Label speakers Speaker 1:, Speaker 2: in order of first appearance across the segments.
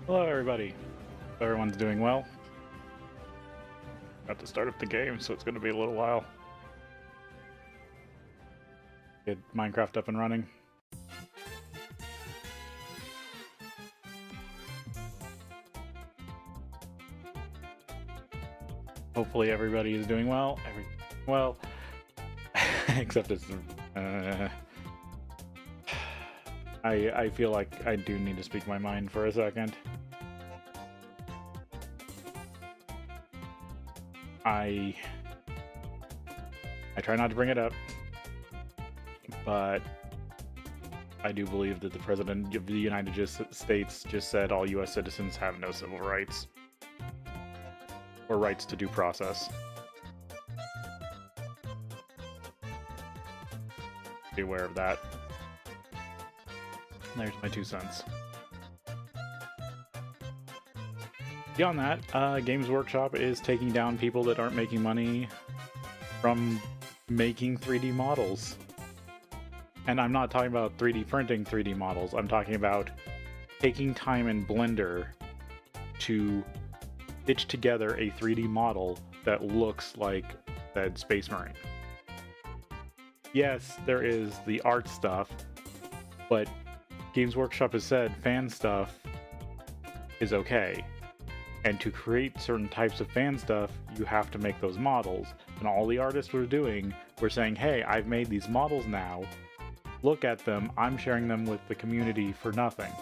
Speaker 1: Hello everybody. Hope everyone's doing well. About to start up the game, so it's going to be a little while. Get Minecraft up and running. Hopefully everybody is doing well. Well, except it's... I feel like I do need to speak my mind for a second. I try not to bring it up, but I do believe that the President of the United States just said all U.S. citizens have no civil rights or rights to due process. Be aware of that. There's my 2 cents. Beyond that, Games Workshop is taking down people that aren't making money from making 3D models. And I'm not talking about 3D printing 3D models. I'm talking about taking time in Blender to stitch together a 3D model that looks like said Space Marine. Yes, there is the art stuff, but Games Workshop has said fan stuff is okay. And to create certain types of fan stuff, you have to make those models. And all the artists were doing were saying, hey, I've made these models now. Look at them. I'm sharing them with the community for nothing.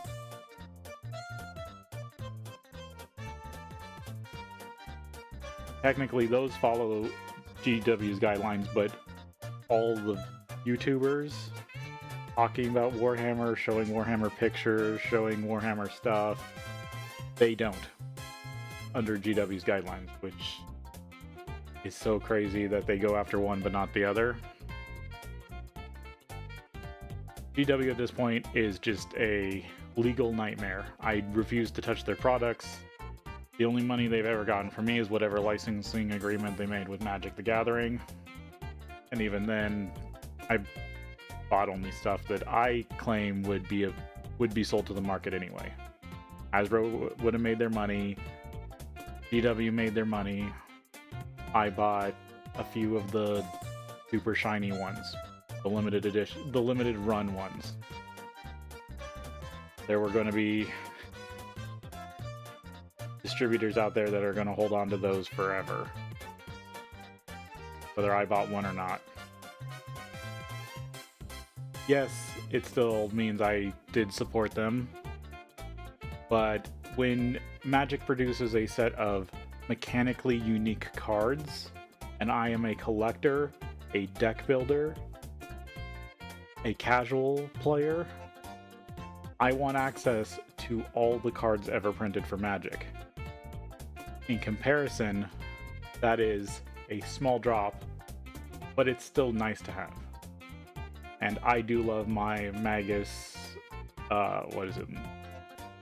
Speaker 1: Technically, those follow GW's guidelines, but all the YouTubers talking about Warhammer, showing Warhammer pictures, showing Warhammer stuff, they don't. Under GW's guidelines, which is so crazy that they go after one but not the other. GW at this point is just a legal nightmare. I refuse to touch their products. The only money they've ever gotten from me is whatever licensing agreement they made with Magic the Gathering. And even then, I bought only stuff that I claim would be sold to the market anyway. Hasbro would have made their money. GW made their money. I bought a few of the super shiny ones, the limited edition, the limited run ones. There were going to be distributors out there that are going to hold on to those forever, whether I bought one or not. Yes, it still means I did support them, but when Magic produces a set of mechanically unique cards, and I am a collector, a deck builder, a casual player, I want access to all the cards ever printed for Magic. In comparison, that is a small drop, but it's still nice to have. And I do love my Magus, what is it?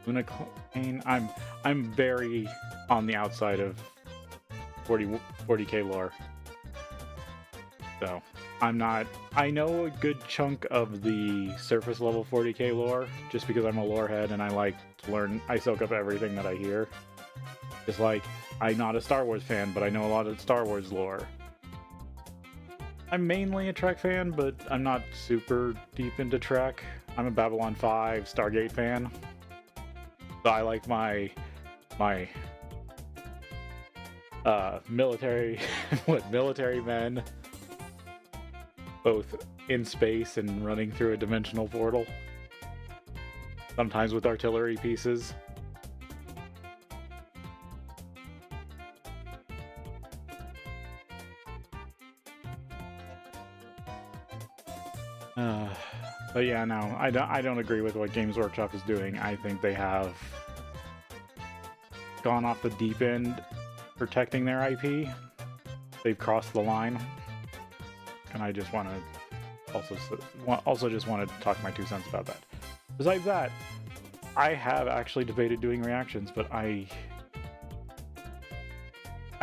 Speaker 1: Lunaclane. I'm very on the outside of 40k lore. So, I'm not... I know a good chunk of the surface level 40k lore, just because I'm a lore head and I like to learn... I soak up everything that I hear. Just like, I'm not a Star Wars fan, but I know a lot of Star Wars lore. I'm mainly a Trek fan, but I'm not super deep into Trek. I'm a Babylon 5 Stargate fan. So I like my military military men, both in space and running through a dimensional portal, sometimes with artillery pieces. But yeah, no, I don't agree with what Games Workshop is doing. I think they have gone off the deep end protecting their IP. They've crossed the line, and I just want to also just want to talk my 2 cents about that. Besides that, I have actually debated doing reactions, but I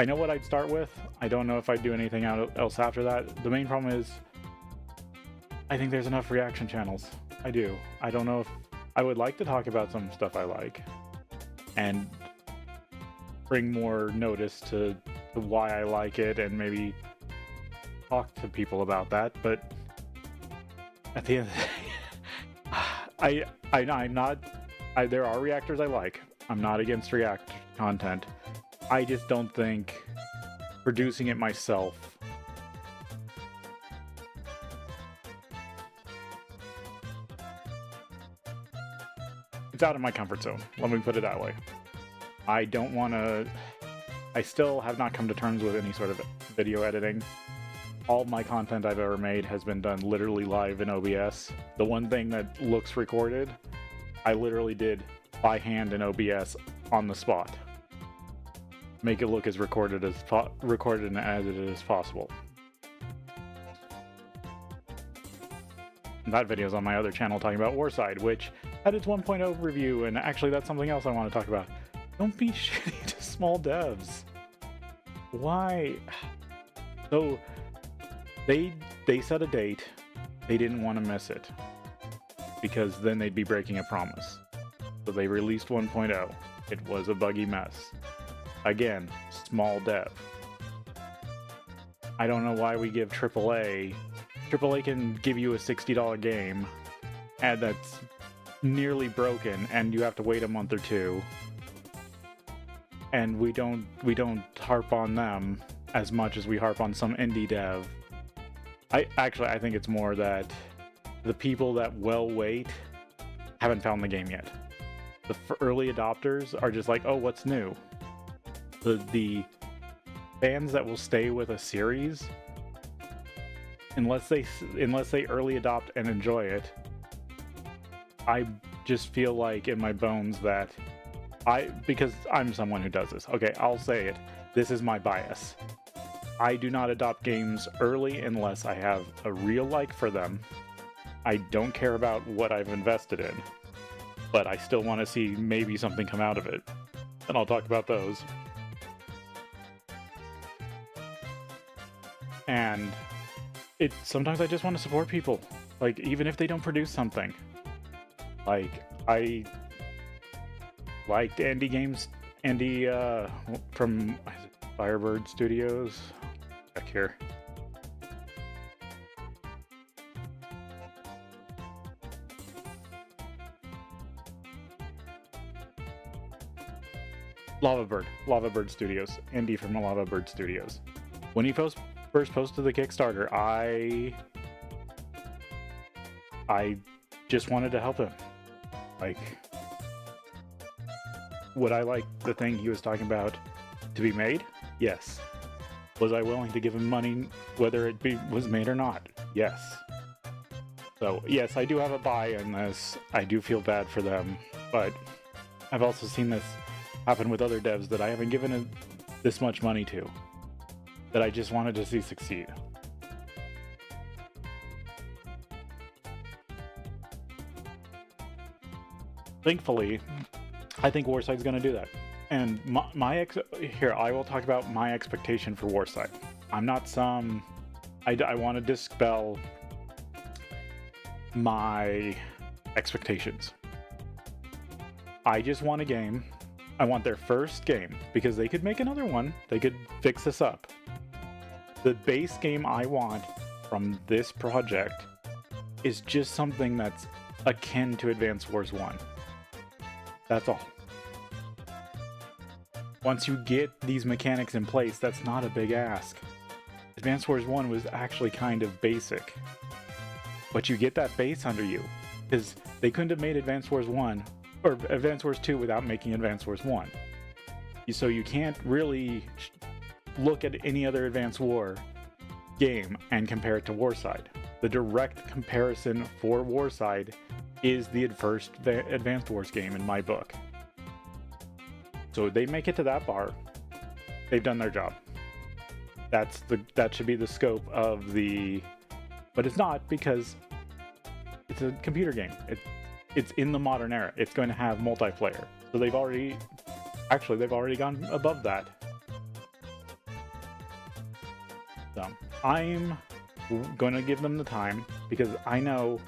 Speaker 1: know what I'd start with. I don't know if I'd do anything else after that. The main problem is I think there's enough reaction channels. I do. I don't know if I would like to talk about some stuff I like. and bring more notice to why I like it, and maybe talk to people about that. But at the end of the day, I'm not. There are reactors I like. I'm not against React content. I just don't think producing it myself it's out of my comfort zone. Let me put it that way. I don't want to. I still have not come to terms with any sort of video editing. All my content I've ever made has been done literally live in OBS. The one thing that looks recorded, I literally did by hand in OBS on the spot. Make it look as recorded and edited as possible. And that video is on my other channel talking about Warside, which had its 1.0 review, and actually that's something else I want to talk about. Don't be shitty to small devs. Why? So they set a date. They didn't want to miss it because then they'd be breaking a promise. So they released 1.0. It was a buggy mess. Again, small dev. I don't know why we give AAA. AAA can give you a $60 game, and that's nearly broken, and you have to wait a month or two. And we don't harp on them as much as we harp on some indie dev. I think it's more that the people that will wait haven't found the game yet. The early adopters are just like, oh, what's new? The fans that will stay with a series, unless they early adopt and enjoy it, I just feel like in my bones that because I'm someone who does this. Okay, I'll say it. This is my bias. I do not adopt games early unless I have a real like for them. I don't care about what I've invested in, but I still want to see maybe something come out of it. And I'll talk about those. And sometimes I just want to support people, like even if they don't produce something. Like I liked indie games, from Firebird Studios. Back here. Lava Bird Studios. Indie from Lava Bird Studios. When he first posted the Kickstarter, I just wanted to help him. Like, would I like the thing he was talking about to be made? Yes. Was I willing to give him money whether it was made or not? Yes. So, yes, I do have a buy in this. I do feel bad for them, but I've also seen this happen with other devs that I haven't given this much money to, that I just wanted to see succeed. Thankfully, I think Warside's going to do that. And here, I will talk about my expectation for Warside. I'm not I want to dispel my expectations. I just want a game. I want their first game, because they could make another one. They could fix this up. The base game I want from this project is just something that's akin to Advance Wars 1. That's all. Once you get these mechanics in place, that's not a big ask. Advance Wars 1 was actually kind of basic. But you get that base under you, because they couldn't have made Advance Wars 1 or Advance Wars 2 without making Advance Wars 1. So you can't really look at any other Advance War game and compare it to Warside. The direct comparison for Warside is the first Advanced Wars game in my book. So they make it to that bar, they've done their job. That should be the scope of the... But it's not, because it's a computer game. It's in the modern era. It's going to have multiplayer. So they've already gone above that. So I'm going to give them the time, because I know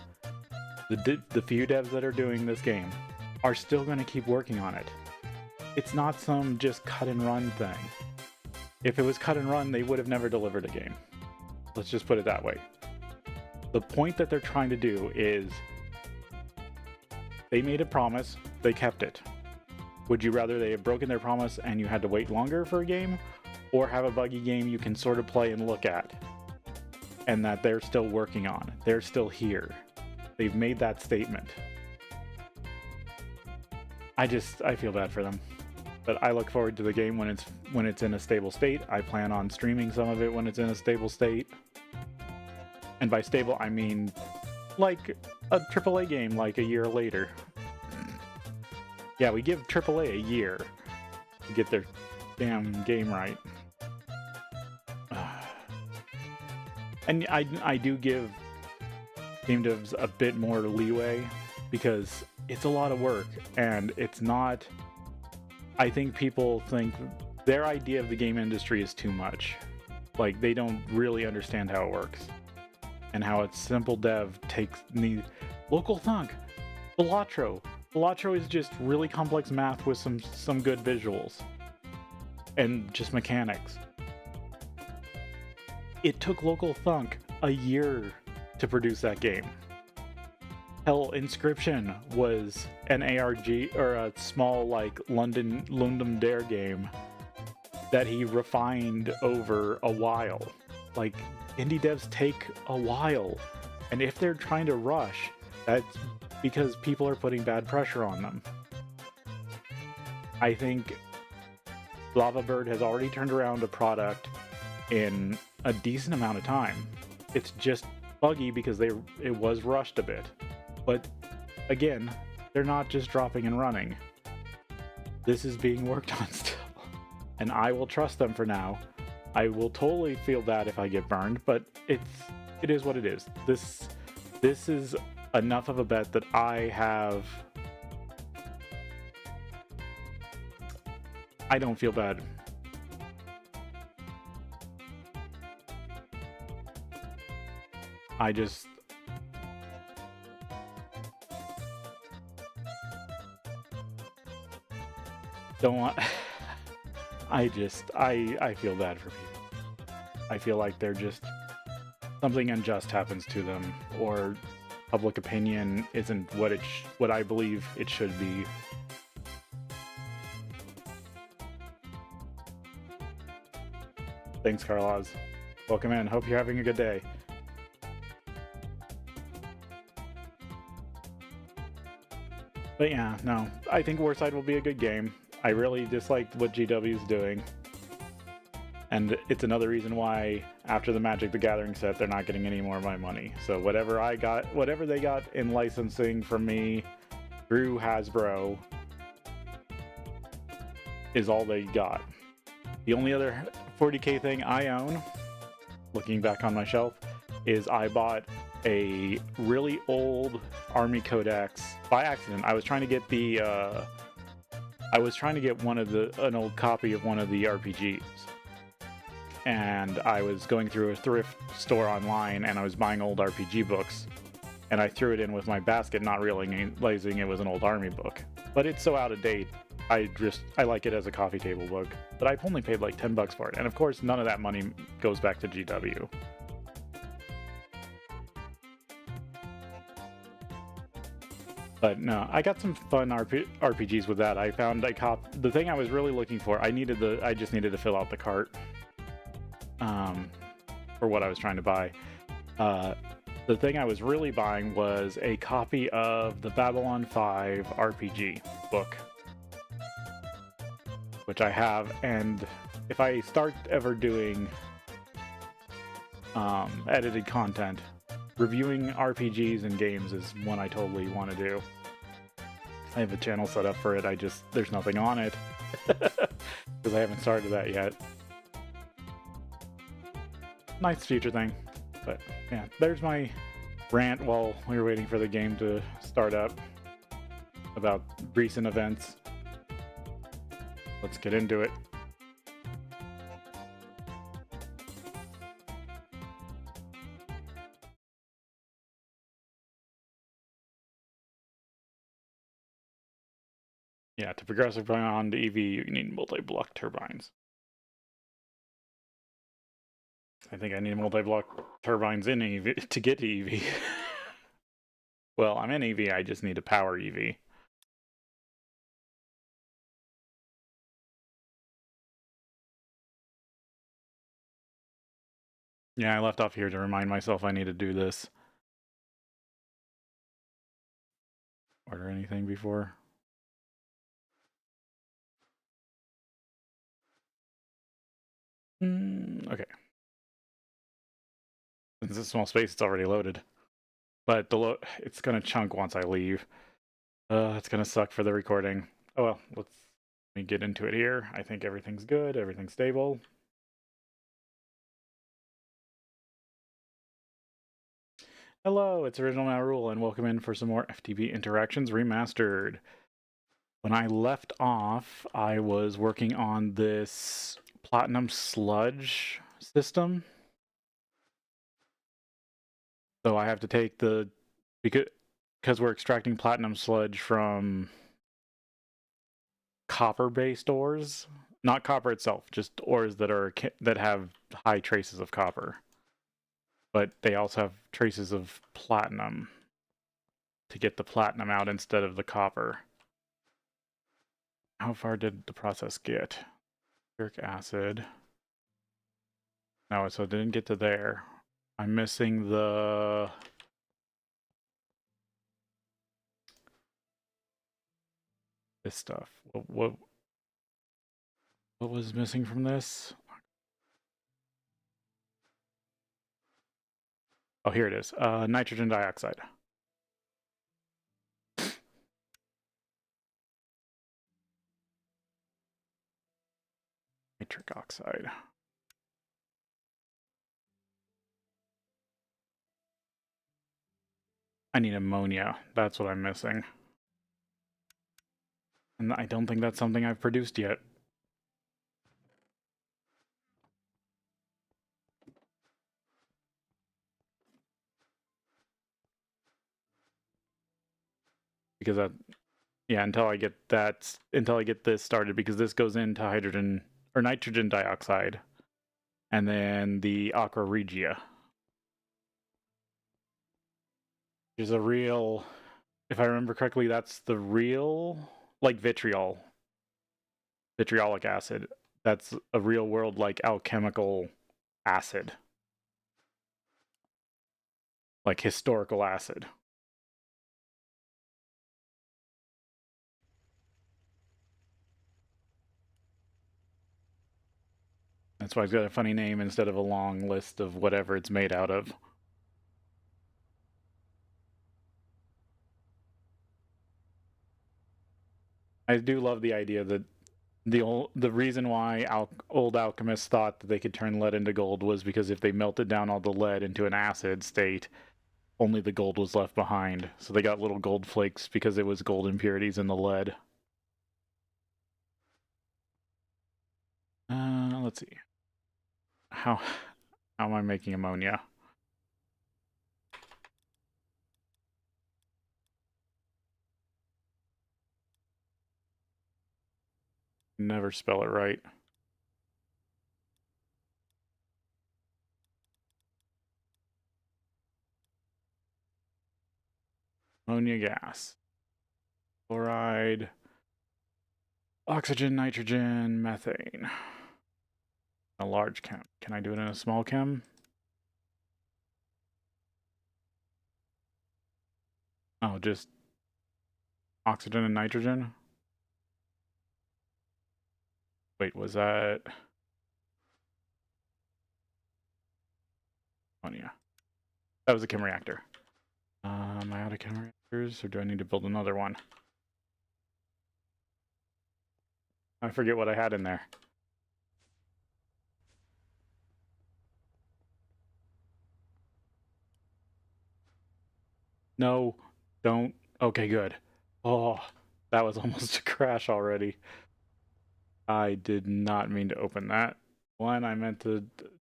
Speaker 1: the few devs that are doing this game are still going to keep working on it. It's not some just cut and run thing. If it was cut and run, they would have never delivered a game. Let's just put it that way. The point that they're trying to do is they made a promise, they kept it. Would you rather they have broken their promise and you had to wait longer for a game, or have a buggy game you can sort of play and look at, and that they're still working on? They're still here. They've made that statement. I feel bad for them. But I look forward to the game when it's in a stable state. I plan on streaming some of it when it's in a stable state. And by stable, I mean like a AAA game like a year later. Yeah, we give AAA a year to get their damn game right. And I do give game devs a bit more leeway because it's a lot of work, and it's not... I think people think their idea of the game industry is too much. Like, they don't really understand how it works. And how a simple dev takes the local thunk, Balatro. Balatro is just really complex math with some good visuals. And just mechanics. It took Local Thunk a year to produce that game. Hell, Inscription was an ARG, or a small, like, London Dare game that he refined over a while. Like, indie devs take a while, and if they're trying to rush, that's because people are putting bad pressure on them. I think Lava Bird has already turned around a product in a decent amount of time. It's just buggy because it was rushed a bit. But again, they're not just dropping and running. This is being worked on still. And I will trust them for now. I will totally feel bad if I get burned, but it is what it is. This is enough of a bet that I don't feel bad. I just... don't want... I feel bad for people. I feel like they're just... something unjust happens to them, or public opinion isn't what I believe it should be. Thanks, Carloz. Welcome in. Hope you're having a good day. But yeah, no. I think Warside will be a good game. I really disliked what GW's doing. And it's another reason why, after the Magic the Gathering set, they're not getting any more of my money. So whatever they got in licensing from me through Hasbro is all they got. The only other 40k thing I own, looking back on my shelf, is I bought a really old Army Codex by accident. I was trying to get an old copy of one of the RPGs. And I was going through a thrift store online, and I was buying old RPG books. And I threw it in with my basket, not realizing it was an old Army book. But it's so out of date, I like it as a coffee table book. But I've only paid like $10 for it. And of course, none of that money goes back to GW. But no, I got some fun RPGs with that. I found the thing I was really looking for. I just needed to fill out the cart for what I was trying to buy. The thing I was really buying was a copy of the Babylon 5 RPG book, which I have. And if I start ever doing edited content, reviewing RPGs and games is one I totally want to do. I have a channel set up for it. There's nothing on it because I haven't started that yet. Nice future thing. But yeah, there's my rant while we were waiting for the game to start up about recent events. Let's get into it. Yeah, to progress beyond EV, you need multi-block turbines. I think I need multi-block turbines in EV to get to EV. Well, I'm in EV, I just need to power EV. Yeah, I left off here to remind myself I need to do this. Order anything before? Okay. Since it's a small space, it's already loaded. But it's gonna chunk once I leave. It's gonna suck for the recording. Oh well, let me get into it here. I think everything's good, everything's stable. Hello, it's Original MaRul, and welcome in for some more FTB Interactions Remastered. When I left off, I was working on this platinum sludge system. So I have to take because we're extracting platinum sludge from copper-based ores, not copper itself, just ores that have high traces of copper, but they also have traces of platinum to get the platinum out instead of the copper. How far did the process get? Uric acid. No, so it didn't get to there. I'm missing this stuff. What was missing from this? Oh, here it is. Nitrogen dioxide. Nitric oxide. I need ammonia. That's what I'm missing. And I don't think that's something I've produced yet. Because until I get this started, because this goes into hydrogen or nitrogen dioxide, and then the aqua regia, which is a real, if I remember correctly, that's the real, like vitriolic acid. That's a real world like alchemical acid, like historical acid. That's why it's got a funny name instead of a long list of whatever it's made out of. I do love the idea that the reason why old alchemists thought that they could turn lead into gold was because if they melted down all the lead into an acid state, only the gold was left behind. So they got little gold flakes because it was gold impurities in the lead. Let's see. How am I making ammonia? Never spell it right. Ammonia gas. Chloride. Oxygen, nitrogen, methane. A large chem. Can I do it in a small chem? Oh, just oxygen and nitrogen? Wait, was that ammonia? That was a chem reactor. Am I out of chem reactors, or do I need to build another one? I forget what I had in there. No, don't. Okay, good. Oh, that was almost a crash already. I did not mean to open that one. I meant to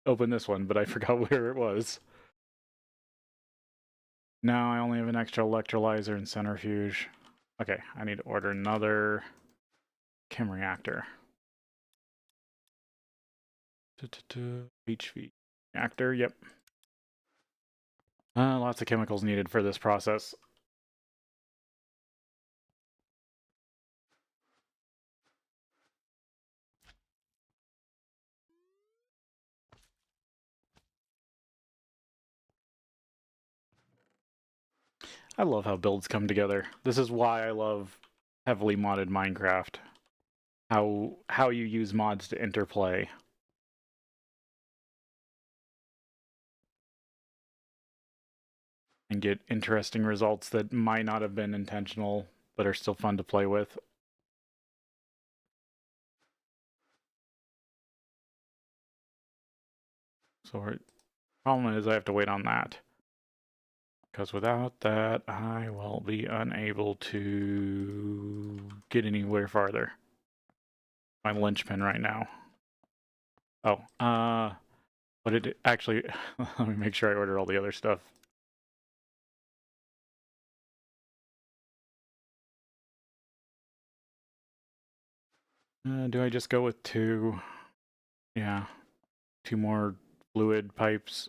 Speaker 1: open this one, but I forgot where it was. Now I only have an extra electrolyzer and centrifuge. Okay, I need to order another Chem reactor. HV reactor, yep. Lots of chemicals needed for this process. I love how builds come together. This is why I love heavily modded Minecraft. How you use mods to interplay. And get interesting results that might not have been intentional, but are still fun to play with. So our problem is I have to wait on that. Because without that, I will be unable to get anywhere farther. My linchpin right now. Oh, but it actually, let me make sure I order all the other stuff. Do I just go with 2? Yeah, 2 more fluid pipes.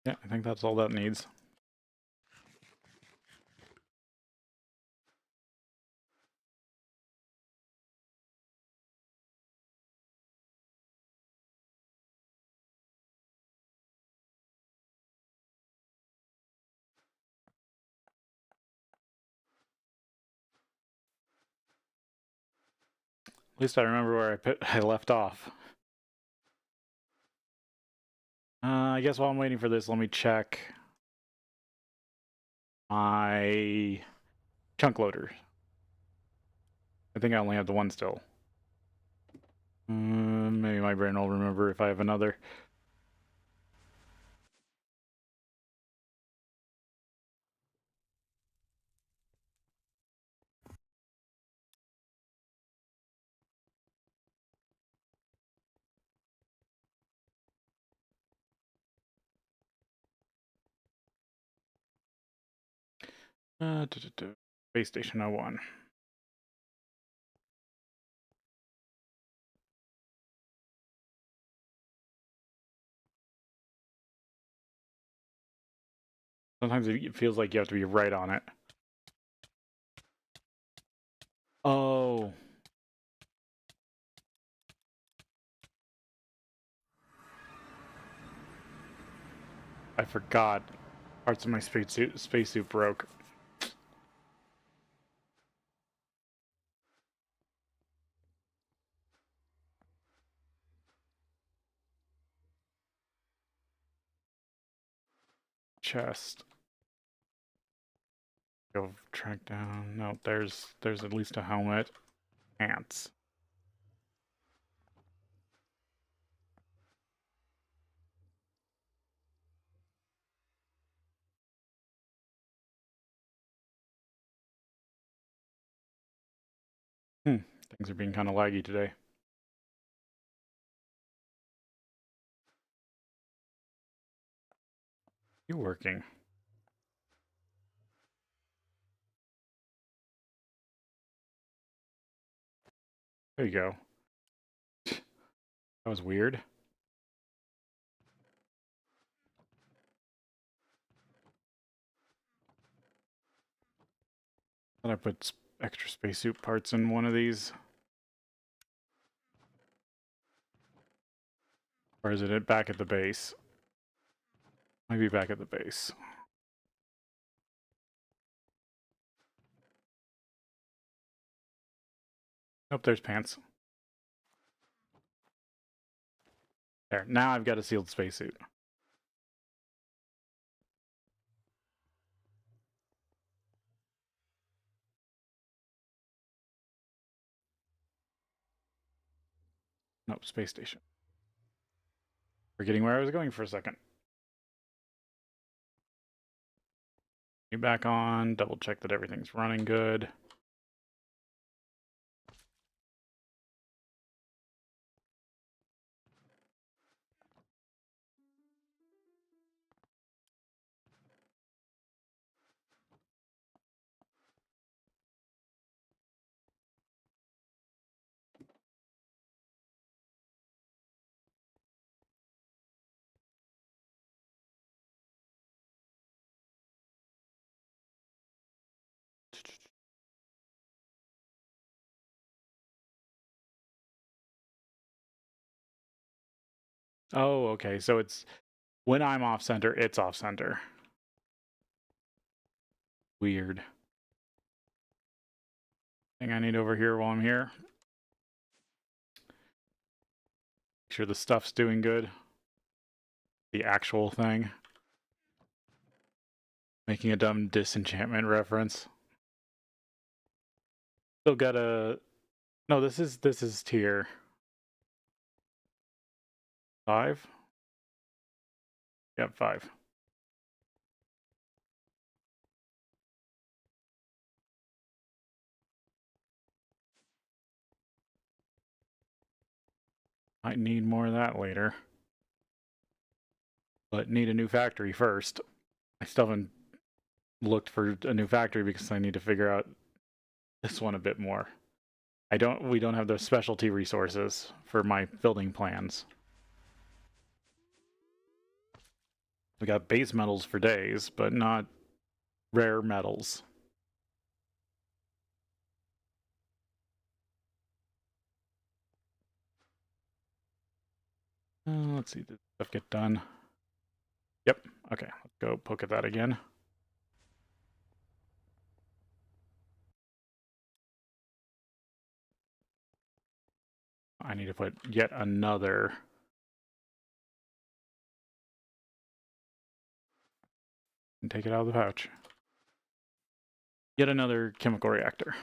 Speaker 1: Yeah, I think that's all that needs. At least I remember where I left off. I guess while I'm waiting for this, let me check my chunk loader. I think I only have the one still. Maybe my brain will remember if I have another. Space Station 01. Sometimes it feels like you have to be right on it. Oh. I forgot. Parts of my spacesuit broke. Chest. Go track down. No, there's at least a helmet. Pants. Things are being kind of laggy today. You working? There you go. That was weird. Thought I put extra spacesuit parts in one of these. Or is it back at the base? Might be back at the base. Nope, there's pants. There, now I've got a sealed spacesuit. Nope, space station. Forgetting where I was going for a second. Get back on, double check that everything's running good. Oh, okay. So it's when I'm off center, it's off center. Weird. Thing I need over here while I'm here. Make sure the stuff's doing good. The actual thing. Making a dumb disenchantment reference. Still got a... No, this is tier 5. Yep, 5. Might need more of that later. But need a new factory first. I still haven't looked for a new factory because I need to figure out this one a bit more. We don't have the specialty resources for my building plans. We got base metals for days, but not rare metals. Let's see, did stuff get done? Yep, okay, let's go poke at that again. I need to put yet another... and take it out of the pouch. Yet another chemical reactor.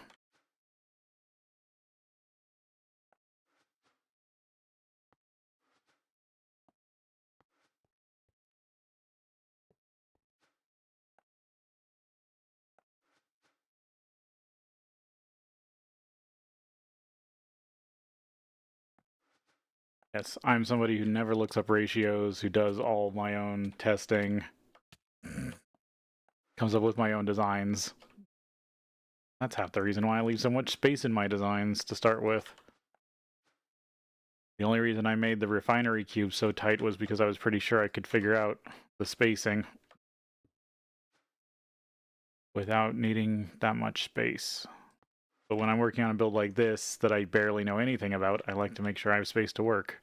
Speaker 1: Yes, I'm somebody who never looks up ratios, who does all my own testing, comes up with my own designs. That's half the reason why I leave so much space in my designs to start with. The only reason I made the refinery cube so tight was because I was pretty sure I could figure out the spacing without needing that much space. But when I'm working on a build like this that I barely know anything about, I like to make sure I have space to work.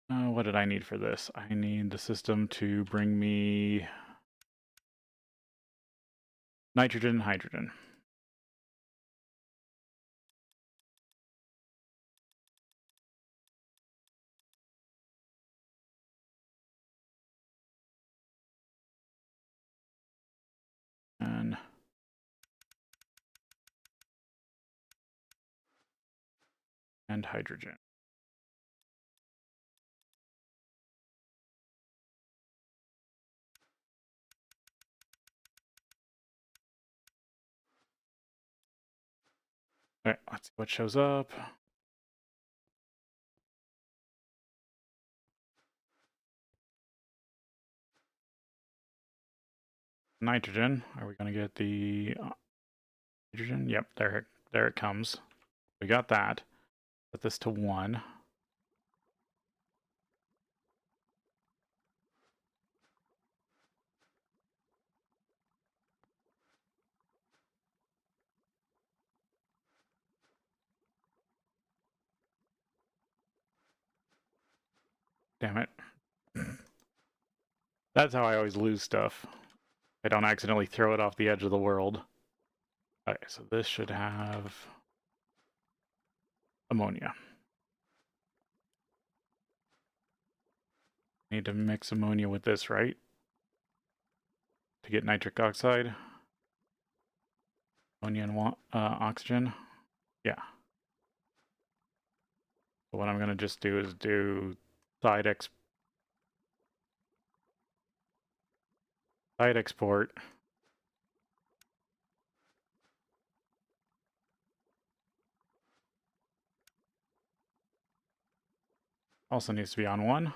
Speaker 1: What did I need for this? I need the system to bring me nitrogen and hydrogen. And hydrogen. Alright, let's see what shows up. Nitrogen. Are we going to get the hydrogen? Yep, there it comes. We got that. Set this to 1. Damn it. That's how I always lose stuff. I don't accidentally throw it off the edge of the world. Okay, so this should have ammonia. Need to mix ammonia with this, right? To get nitric oxide. Ammonia and oxygen. Yeah. So what I'm going to just do is do side export. Also needs to be on 1.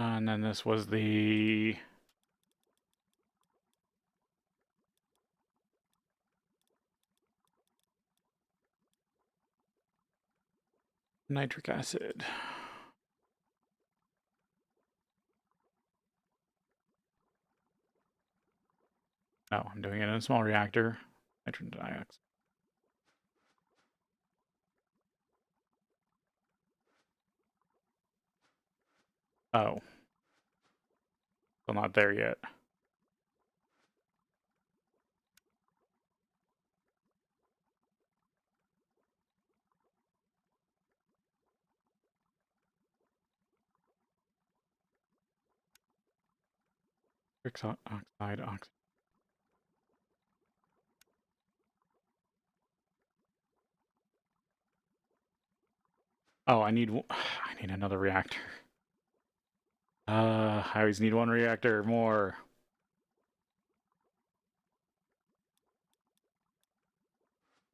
Speaker 1: And then this was the nitric acid. Oh, I'm doing it in a small reactor. Nitrogen dioxide. Oh. Still not there yet. Oxide, oxide. Oh, I need another reactor. I always need one reactor more.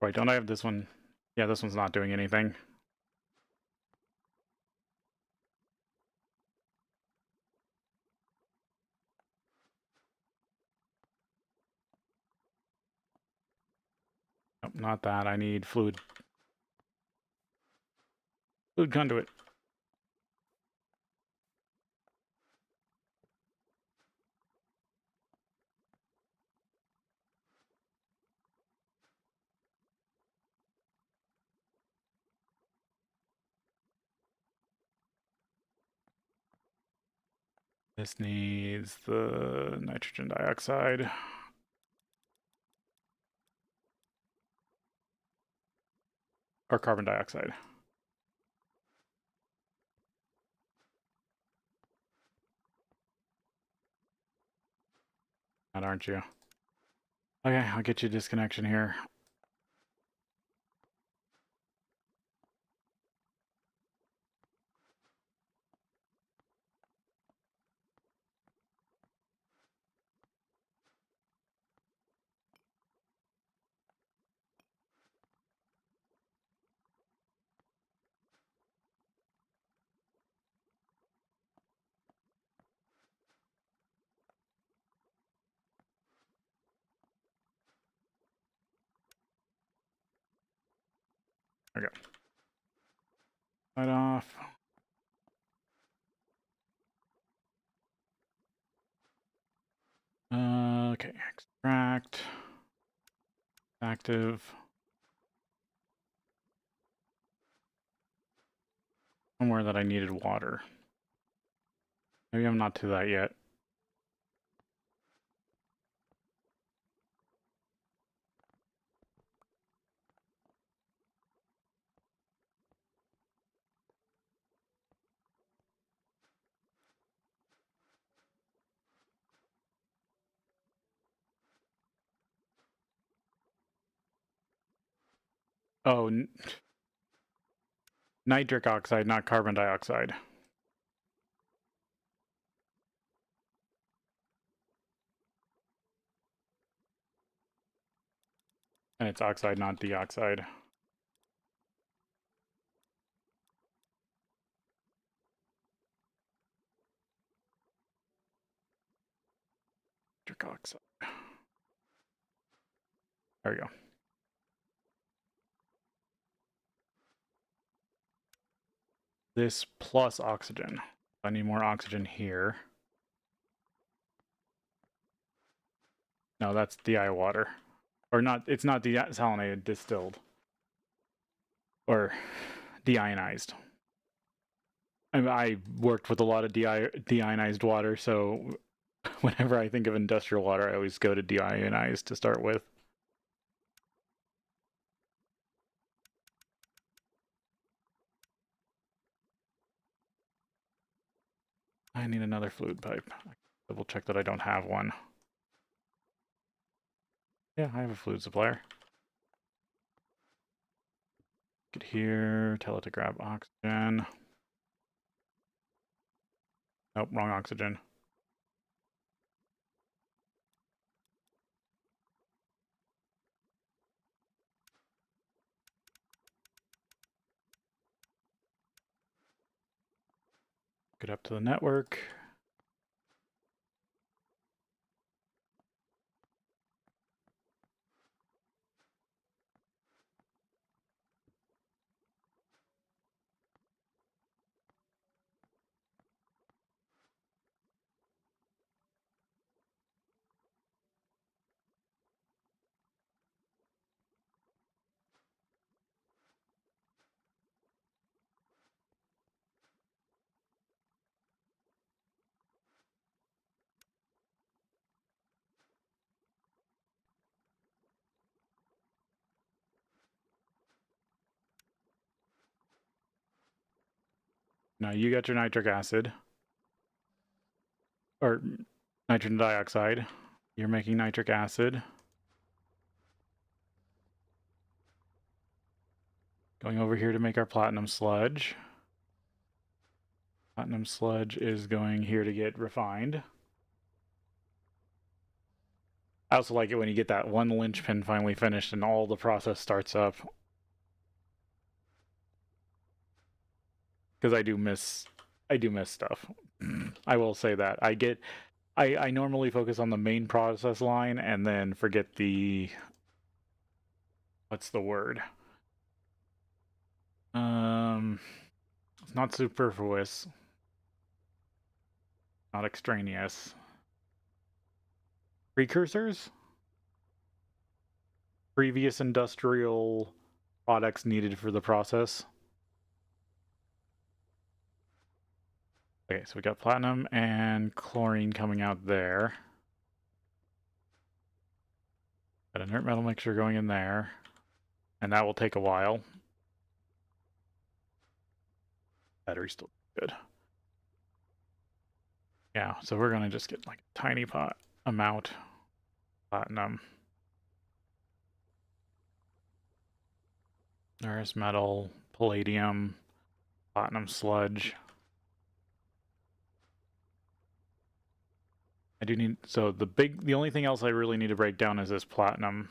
Speaker 1: Wait, don't I have this one? Yeah, this one's not doing anything. Nope, not that. I need fluid. Fluid conduit. This needs the nitrogen dioxide. Or carbon dioxide. That aren't you? Okay, I'll get you a disconnection here. There we go. Light off. Okay, extract. Active. Somewhere that I needed water. Maybe I'm not to that yet. Oh, nitric oxide, not carbon dioxide. And it's oxide, not dioxide. Nitric oxide. There we go. This plus oxygen. I need more oxygen here. No, that's DI water. Or not, it's not desalinated, distilled. Or deionized. I worked with a lot of deionized water, so whenever I think of industrial water, I always go to deionized to start with. I need another fluid pipe. Double check that I don't have one. Yeah, I have a fluid supplier. Get here, tell it to grab oxygen. Nope, wrong oxygen. Get up to the network. Now you got your nitric acid. Or nitrogen dioxide. You're making nitric acid. Going over here to make our platinum sludge. Platinum sludge is going here to get refined. I also like it when you get that one linchpin finally finished and all the process starts up. Because I do miss stuff. I will say that. I normally focus on the main process line and then forget the, what's the word? It's not superfluous. Not extraneous. Precursors? Previous industrial products needed for the process. Okay, so we got platinum and chlorine coming out there. Got inert metal mixture going in there. And that will take a while. Battery's still good. Yeah, so we're gonna just get like a tiny pot amount platinum. There's metal, palladium, platinum sludge. I do need, so the only thing else I really need to break down is this platinum.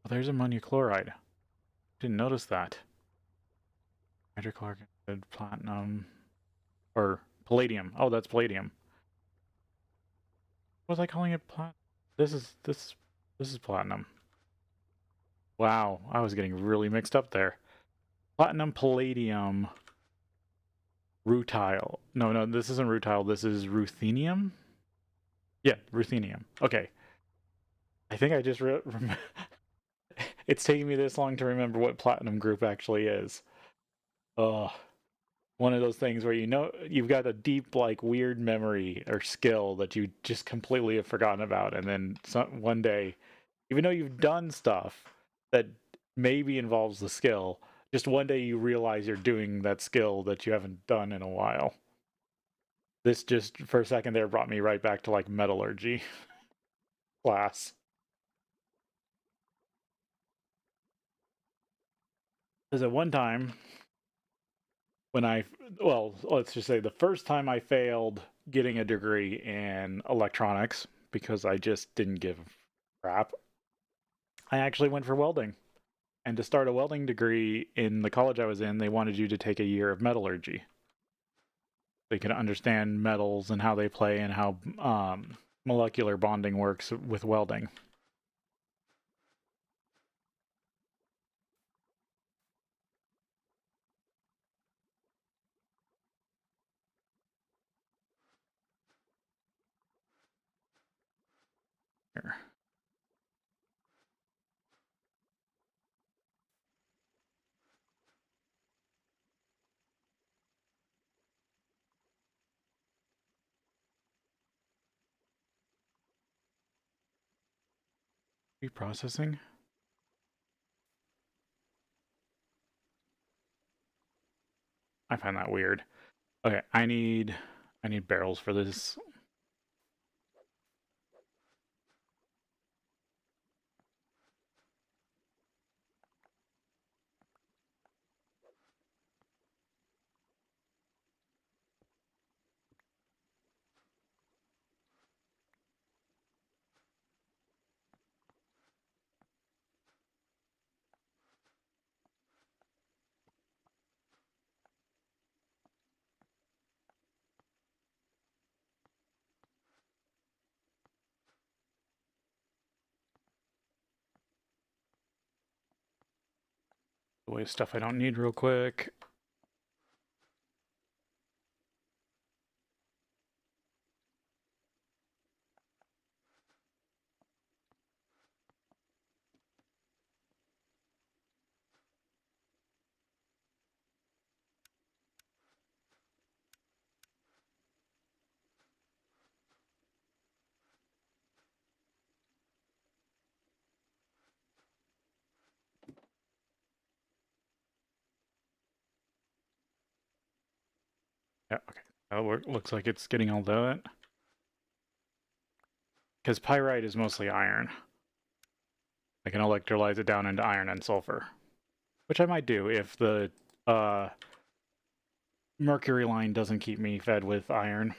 Speaker 1: Oh, there's ammonia chloride. Didn't notice that. Hydrochloric acid, platinum, or palladium. Oh, that's palladium. What was I calling it? This is platinum. Wow, I was getting really mixed up there. Platinum, palladium, rutile. No, this isn't rutile. This is ruthenium. Yeah, ruthenium. Okay. I think I just it's taking me this long to remember what platinum group actually is. Ugh. One of those things where you know you've got a deep, like, weird memory or skill that you just completely have forgotten about, and then one day, even though you've done stuff that maybe involves the skill, just one day you realize you're doing that skill that you haven't done in a while. This just, for a second there, brought me right back to, like, metallurgy class. Because at one time, well, let's just say the first time I failed getting a degree in electronics because I just didn't give a crap, I actually went for welding. And to start a welding degree in the college I was in, they wanted you to take a year of metallurgy. They could understand metals and how they play and how molecular bonding works with welding. Here. Reprocessing? I find that weird. Okay, I need barrels for this. Away stuff I don't need real quick. Yeah, okay. That looks like it's getting all that. Because pyrite is mostly iron. I can electrolyze it down into iron and sulfur. Which I might do if the mercury line doesn't keep me fed with iron.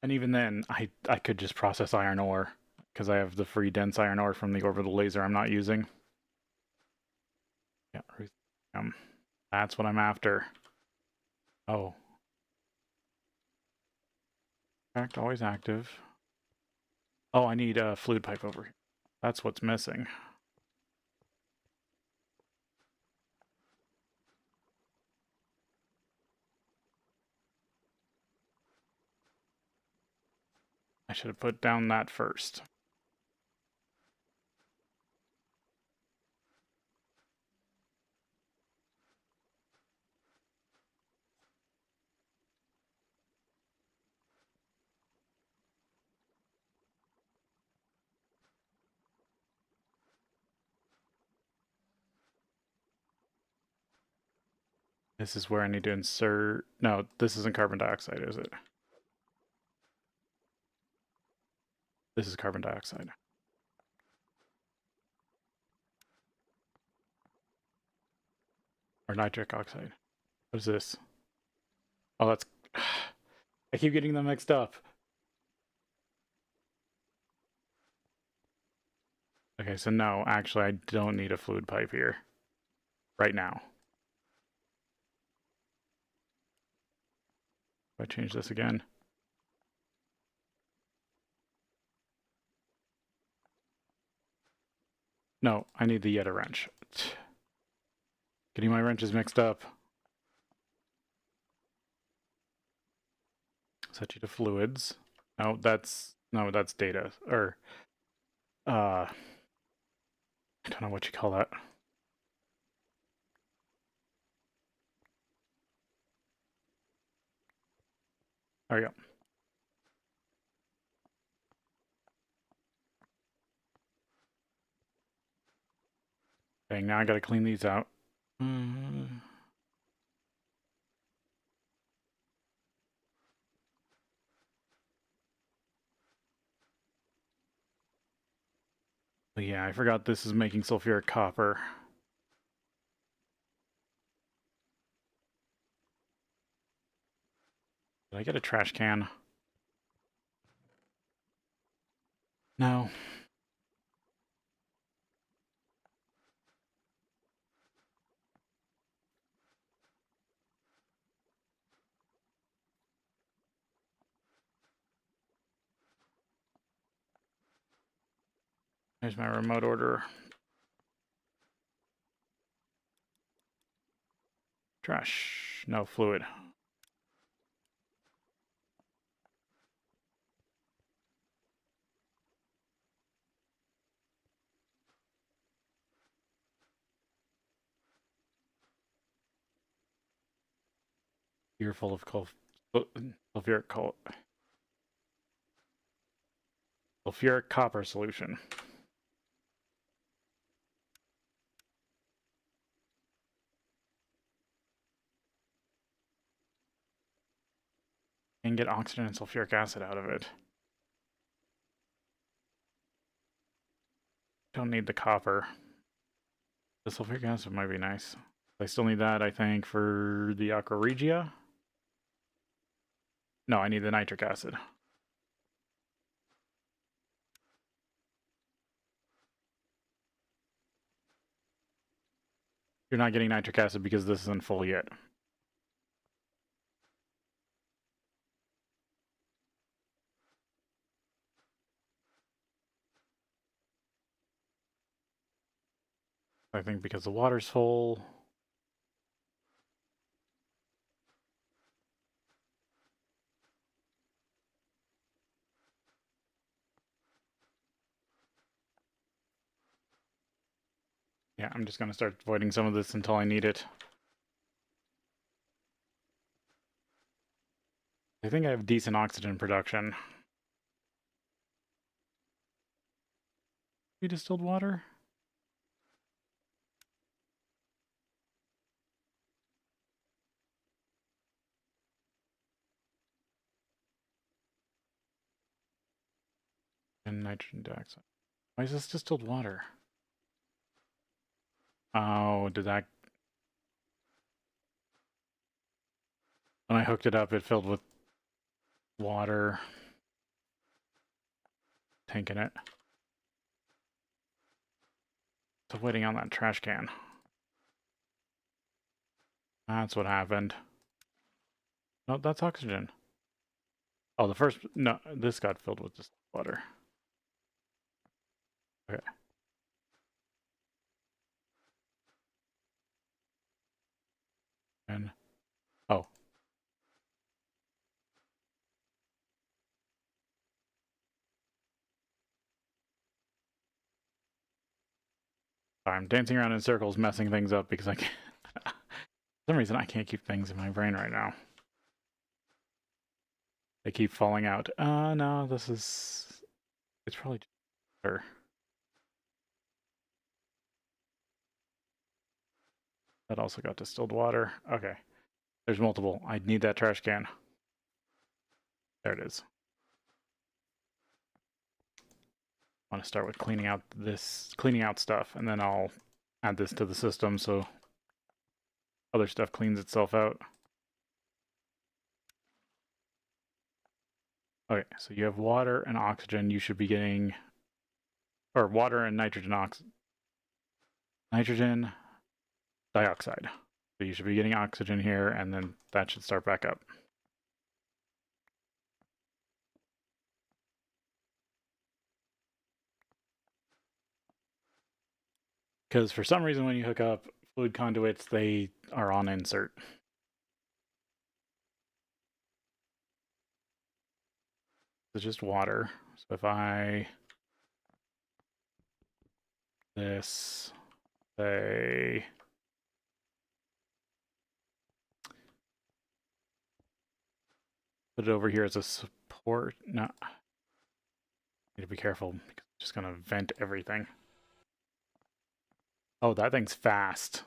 Speaker 1: And even then, I could just process iron ore, because I have the free dense iron ore from the orbital laser I'm not using. Yeah, that's what I'm after. Oh. Fact, always active. Oh, I need a fluid pipe over here. That's what's missing. I should have put down that first. This is where I need to insert... No, this isn't carbon dioxide, is it? This is carbon dioxide. Or nitric oxide. What is this? Oh, that's... I keep getting them mixed up. Okay, so no, actually I don't need a fluid pipe here. Right now. If I change this again. No, I need the Yeta wrench. Getting my wrenches mixed up. Set you to fluids. No, that's data. Or I don't know what you call that. There we go. Dang, now I gotta clean these out. But yeah, I forgot this is making sulfuric copper. Did I get a trash can? No. There's my remote order. Trash. No fluid. You're full of sulfuric copper solution. And get oxygen and sulfuric acid out of it. Don't need the copper. The sulfuric acid might be nice. I still need that, I think, for the aqua regia. No, I need the nitric acid. You're not getting nitric acid because this isn't full yet. I think because the water's full. Yeah, I'm just gonna start avoiding some of this until I need it. I think I have decent oxygen production. Distilled water? And nitrogen dioxide. Why is this distilled water? Oh, did that... When I hooked it up, it filled with water. Tanking it. So waiting on that trash can. That's what happened. No, that's oxygen. Oh, the first... No, this got filled with just water. Okay. And... Oh. Sorry, I'm dancing around in circles, messing things up because I can't... For some reason, I can't keep things in my brain right now. They keep falling out. No, this is... It's probably just water. That also got distilled water. Okay. There's multiple. I need that trash can. There it is. I want to start with cleaning out stuff, and then I'll add this to the system so other stuff cleans itself out. Okay, so you have water and oxygen. You should be getting, or water and nitrogen dioxide. So you should be getting oxygen here, and then that should start back up. Because for some reason when you hook up fluid conduits, they are on insert. It's just water. So if I... This... Say... Put it over here as a support. No. Need to be careful because I'm just gonna vent everything. Oh, that thing's fast.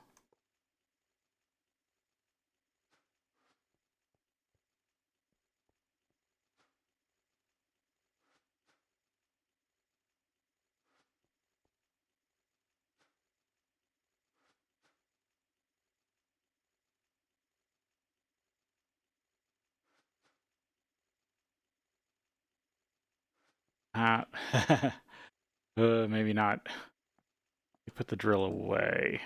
Speaker 1: Maybe not. Put the drill away.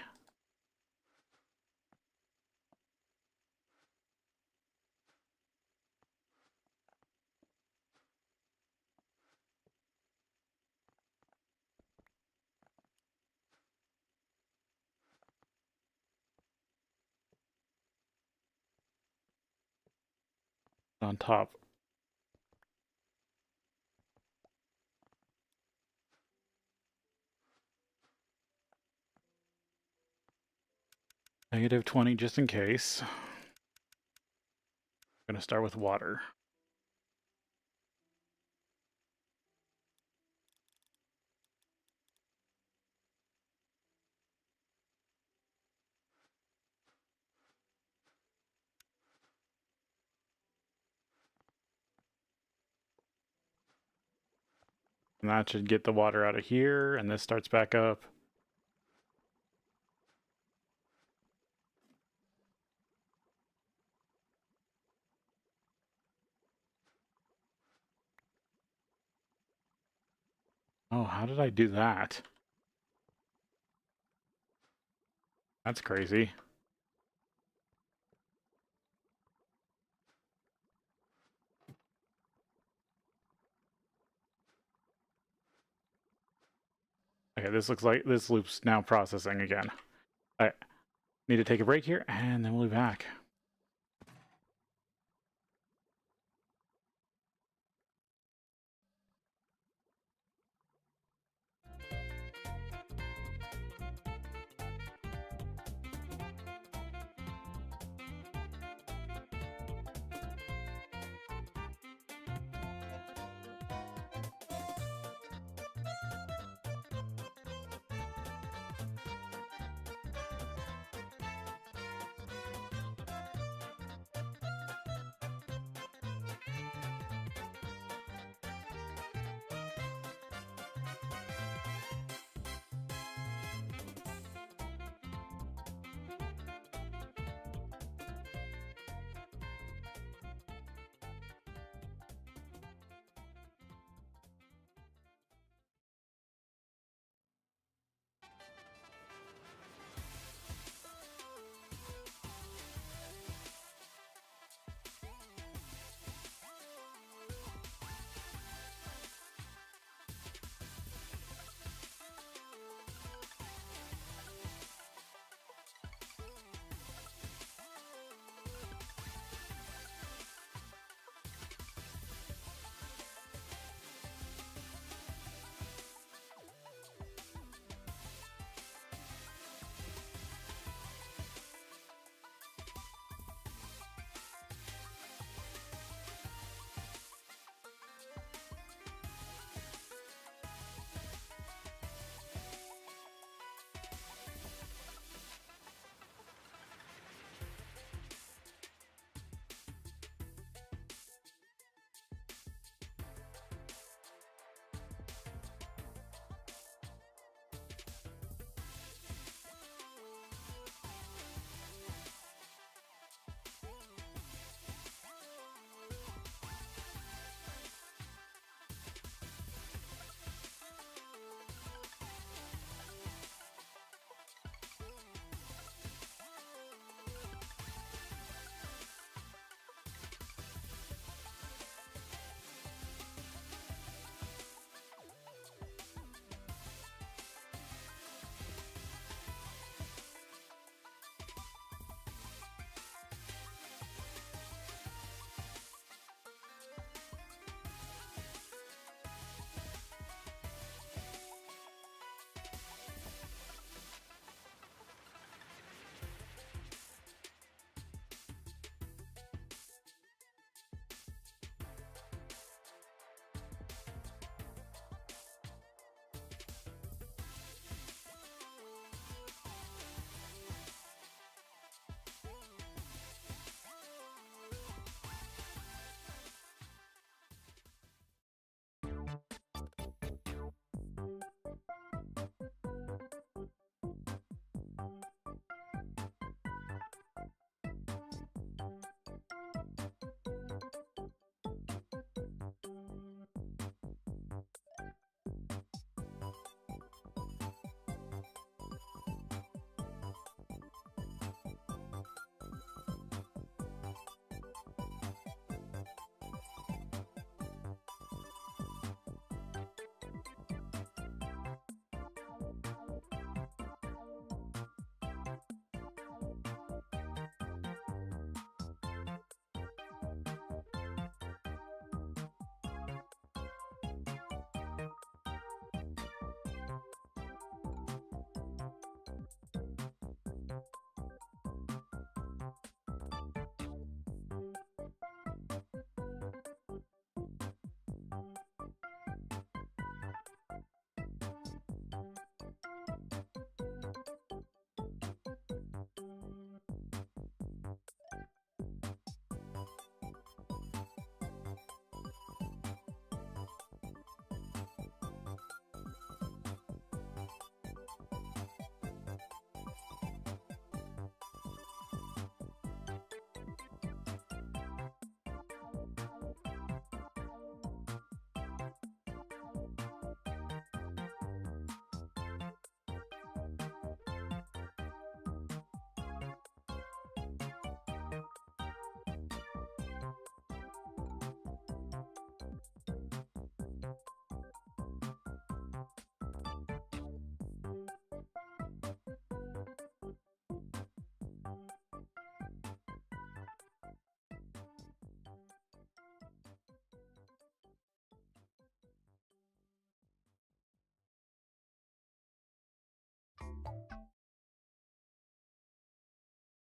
Speaker 1: On top. -20 just in case. I'm gonna start with water. And that should get the water out of here, and this starts back up. Oh, how did I do that? That's crazy. Okay, this looks like this loop's now processing again. I need to take a break here, and then we'll be back.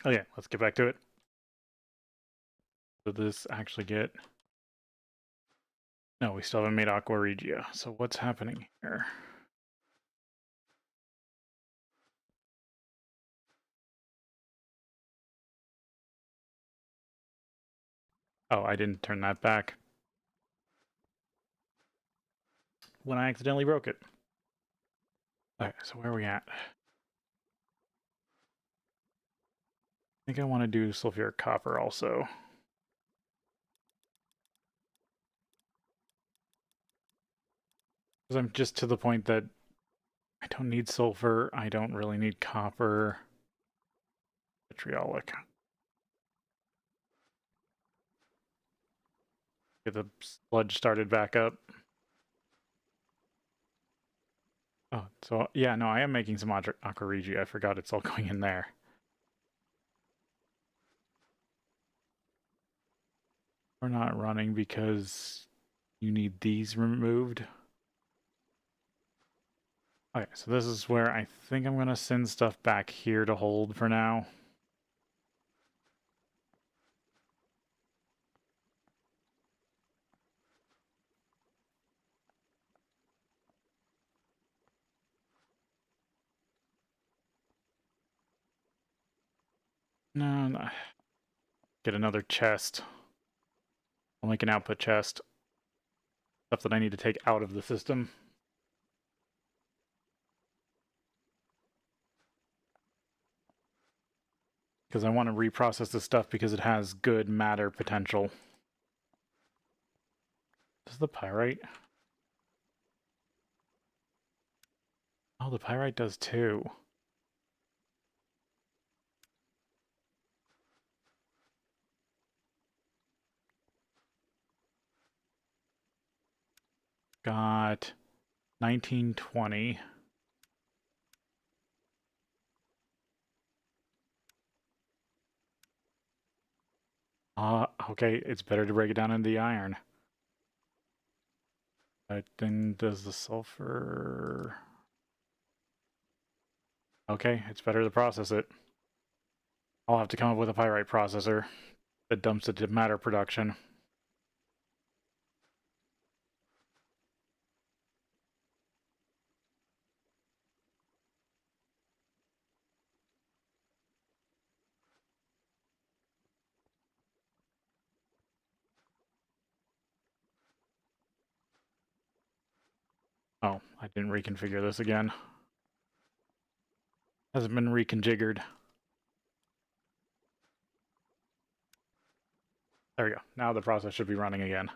Speaker 1: Okay, let's get back to it. Did this actually get... No, we still haven't made Aqua Regia. So what's happening here? Oh, I didn't turn that back when I accidentally broke it. Okay, so where are we at? I think I want to do sulfuric copper also. Because I'm just to the point that I don't need sulfur, I don't really need copper. Vitriolic. Get the sludge started back up. Oh, so yeah, no, I am making some Aqua Regia. I forgot it's all going in there. We're not running because you need these removed. Okay, so this is where I think I'm going to send stuff back here to hold for now. No. Get another chest. I'll make an output chest. Stuff that I need to take out of the system. Because I want to reprocess this stuff because it has good matter potential. Does the pyrite? Oh, the pyrite does too. Got 1920. Okay, it's better to break it down into the iron. But then does the sulfur... Okay, it's better to process it. I'll have to come up with a pyrite processor that dumps it to matter production. Oh, I didn't reconfigure this again. Hasn't been reconfigured. There we go. Now the process should be running again.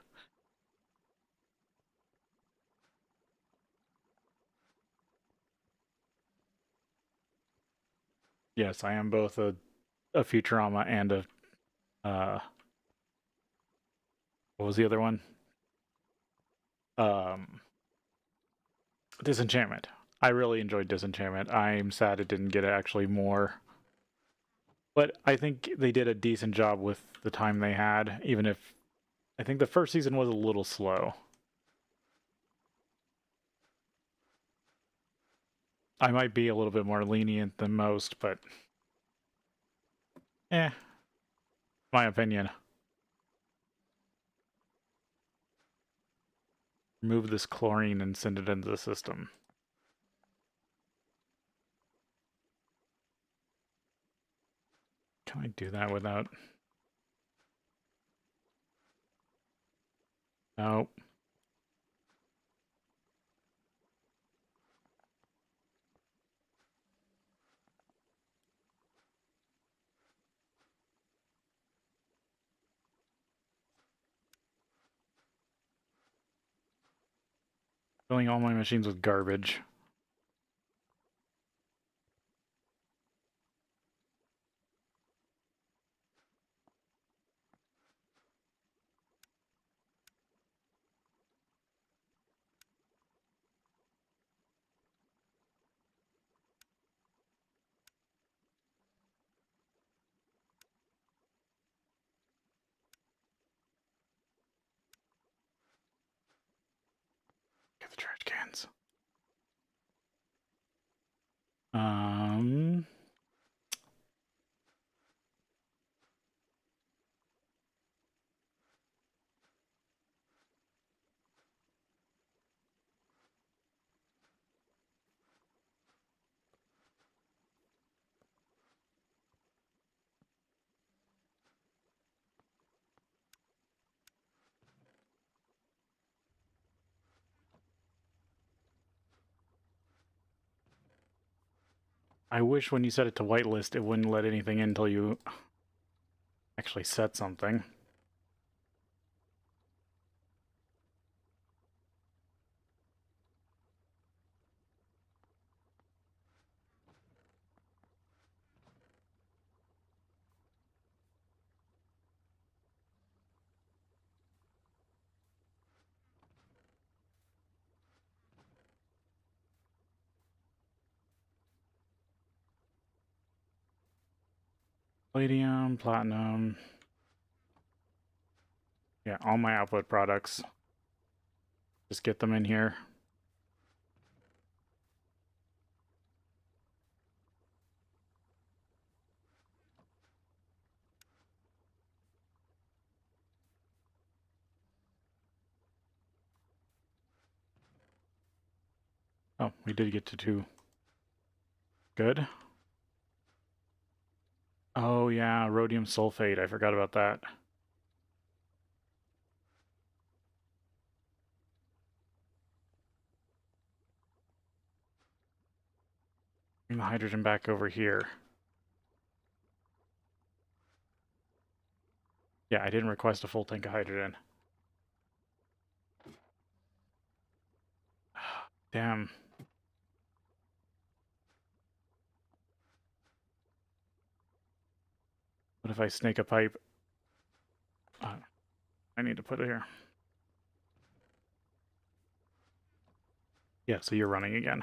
Speaker 1: Yes, I am both a Futurama and a... what was the other one? Disenchantment. I really enjoyed Disenchantment. I'm sad it didn't get actually more. But I think they did a decent job with the time they had, even if I think the first season was a little slow. I might be a little bit more lenient than most, but my opinion. Remove this chlorine and send it into the system. Can I do that without... Nope. Filling all my machines with garbage. Get the trash cans. I wish when you set it to whitelist, it wouldn't let anything in until you actually set something. Palladium, platinum. Yeah, all my output products. Just get them in here. Oh, we did get to 2. Good. Oh yeah, rhodium sulfate. I forgot about that. Bring the hydrogen back over here. Yeah, I didn't request a full tank of hydrogen. Damn. What if I snake a pipe? I need to put it here. Yeah, so you're running again.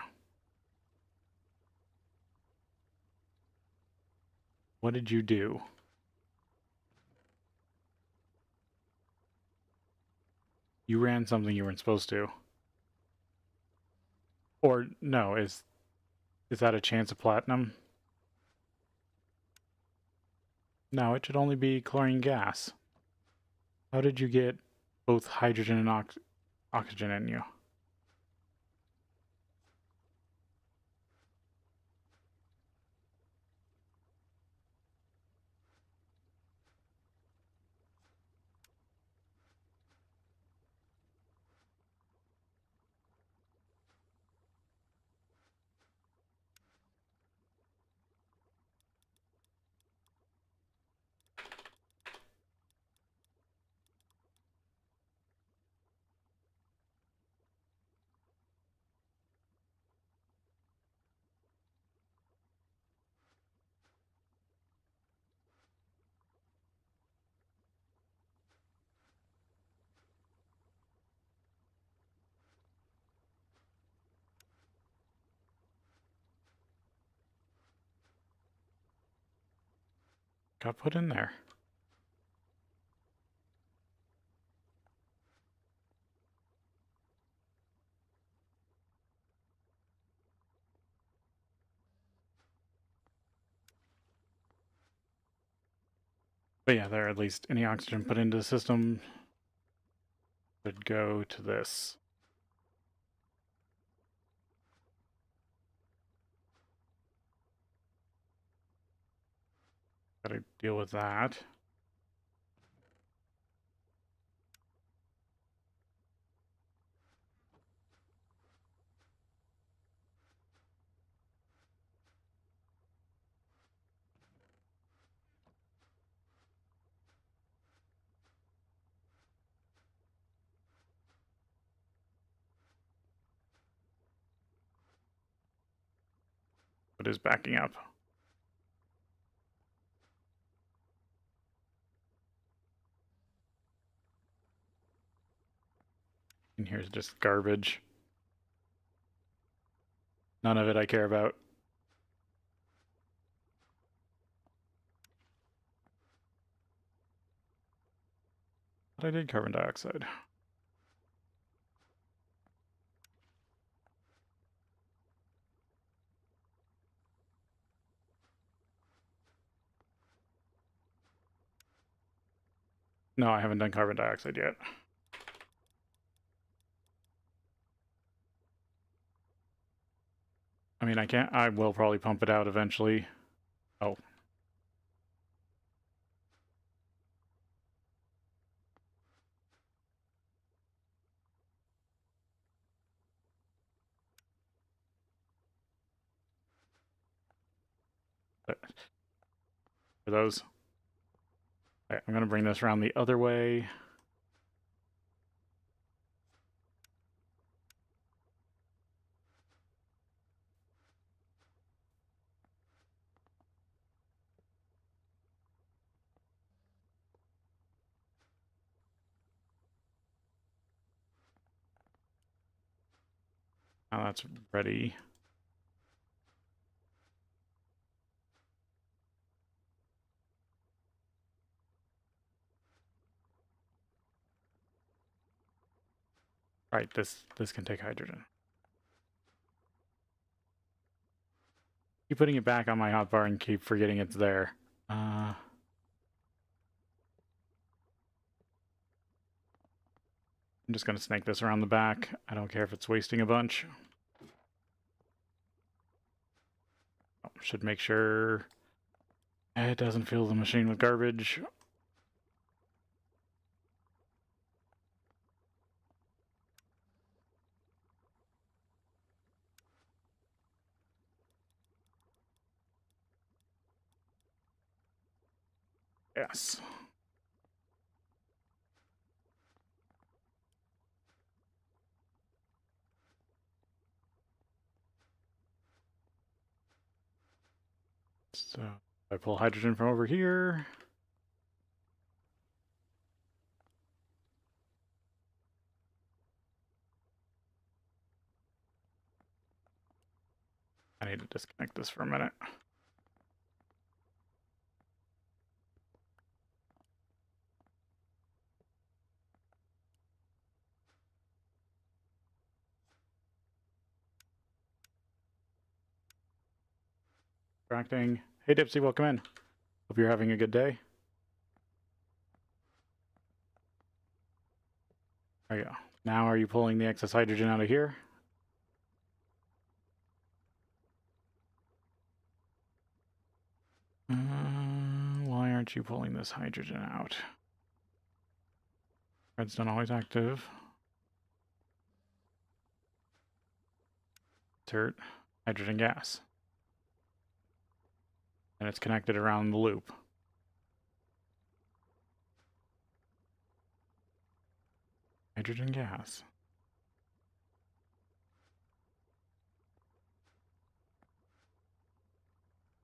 Speaker 1: What did you do? You ran something you weren't supposed to. Or no, is that a chance of platinum? No, it should only be chlorine gas. How did you get both hydrogen and oxygen in you? Got put in there. But yeah, there, at least any oxygen put into the system should go to this. Gotta deal with that. What is backing up? And here's just garbage. None of it I care about. But I did carbon dioxide. No, I haven't done carbon dioxide yet. I mean, I will probably pump it out eventually. Oh. for those. Right, I'm going to bring this around the other way. Now that's ready. Right, this can take hydrogen. Keep putting it back on my hotbar and keep forgetting it's there. I'm just going to snake this around the back. I don't care if it's wasting a bunch. Oh, should make sure it doesn't fill the machine with garbage. Yes. So I pull hydrogen from over here. I need to disconnect this for a minute. Distracting. Hey Dipsy, welcome in. Hope you're having a good day. There you go. Now are you pulling the excess hydrogen out of here? Why aren't you pulling this hydrogen out? Redstone always active. Insert hydrogen gas. And it's connected around the loop. Hydrogen gas.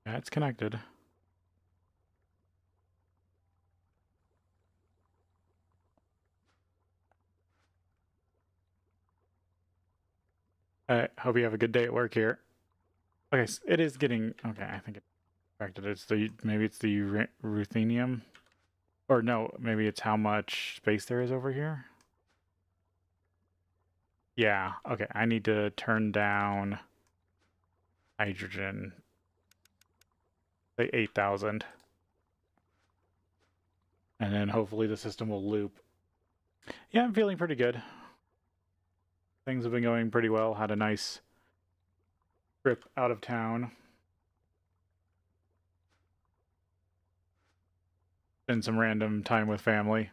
Speaker 1: Yeah, it's connected. I hope you have a good day at work here. Okay, so it is getting... Okay, I think it's affected. It's the... Maybe it's the ruthenium. Or no, maybe it's how much space there is over here. Yeah, okay. I need to turn down hydrogen. Say 8,000. And then hopefully the system will loop. Yeah, I'm feeling pretty good. Things have been going pretty well. Had a nice trip out of town. Spend some random time with family.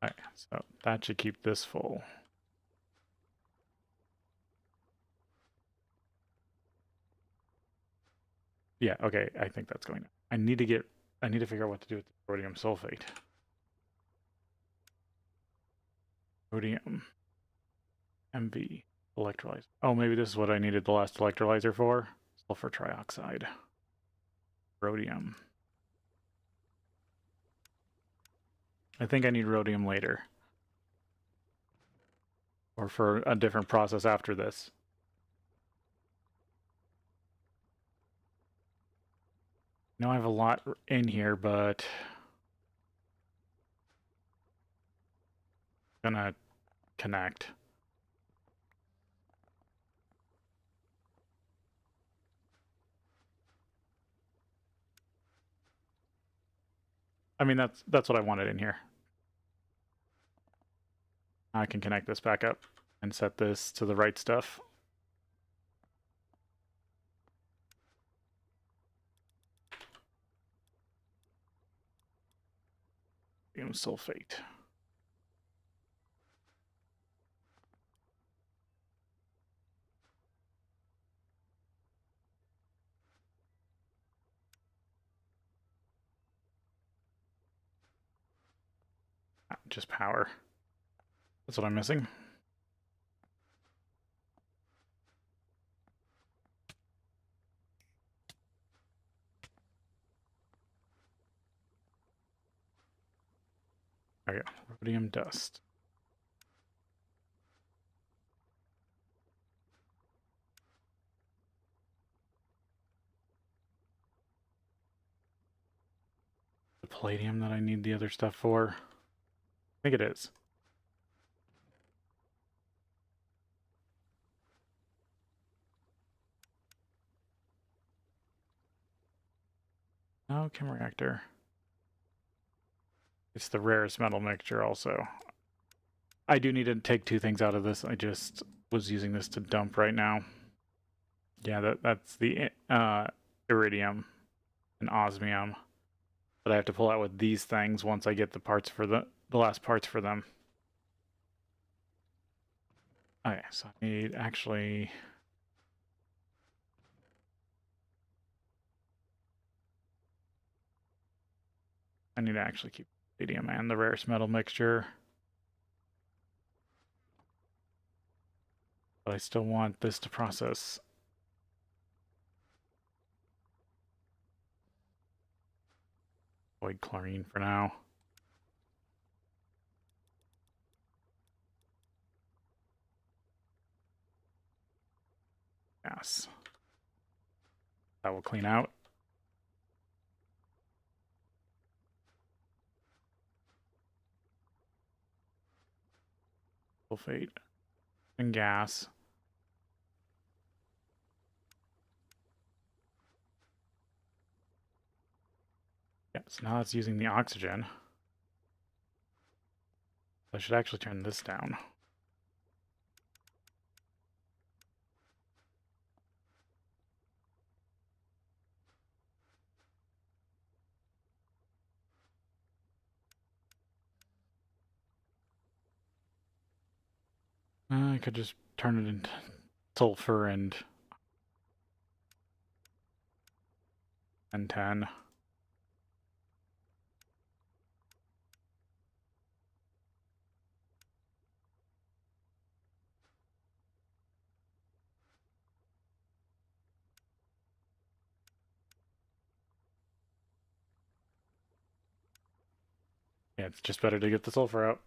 Speaker 1: Alright, so that should keep this full. Yeah, okay, I think that's going to... I need to figure out what to do with the rhodium sulfate. Rhodium. MV. Electrolyzer. Oh, maybe this is what I needed the last electrolyzer for. Sulfur trioxide. Rhodium. I think I need rhodium later. Or for a different process after this. I know I have a lot in here, but... I'm gonna connect. I mean, that's what I wanted in here. I can connect this back up and set this to the right stuff. Rhodium sulfate. just power. That's what I'm missing. There we go. Rhodium dust. The palladium that I need the other stuff for. I think it is. Oh, chem reactor. It's the rarest metal mixture also. I do need to take two things out of this. I just was using this to dump right now. Yeah, that's the iridium and osmium. But I have to pull out with these things once I get the parts for the last parts for them. Okay, so I need actually... I need to actually keep palladium and the rarest metal mixture. But I still want this to process. Avoid chlorine for now. Yes. That will clean out. Sulfate and gas. Yeah, so now it's using the oxygen. I should actually turn this down. I could just turn it into sulfur and 10. Yeah, it's just better to get the sulfur out.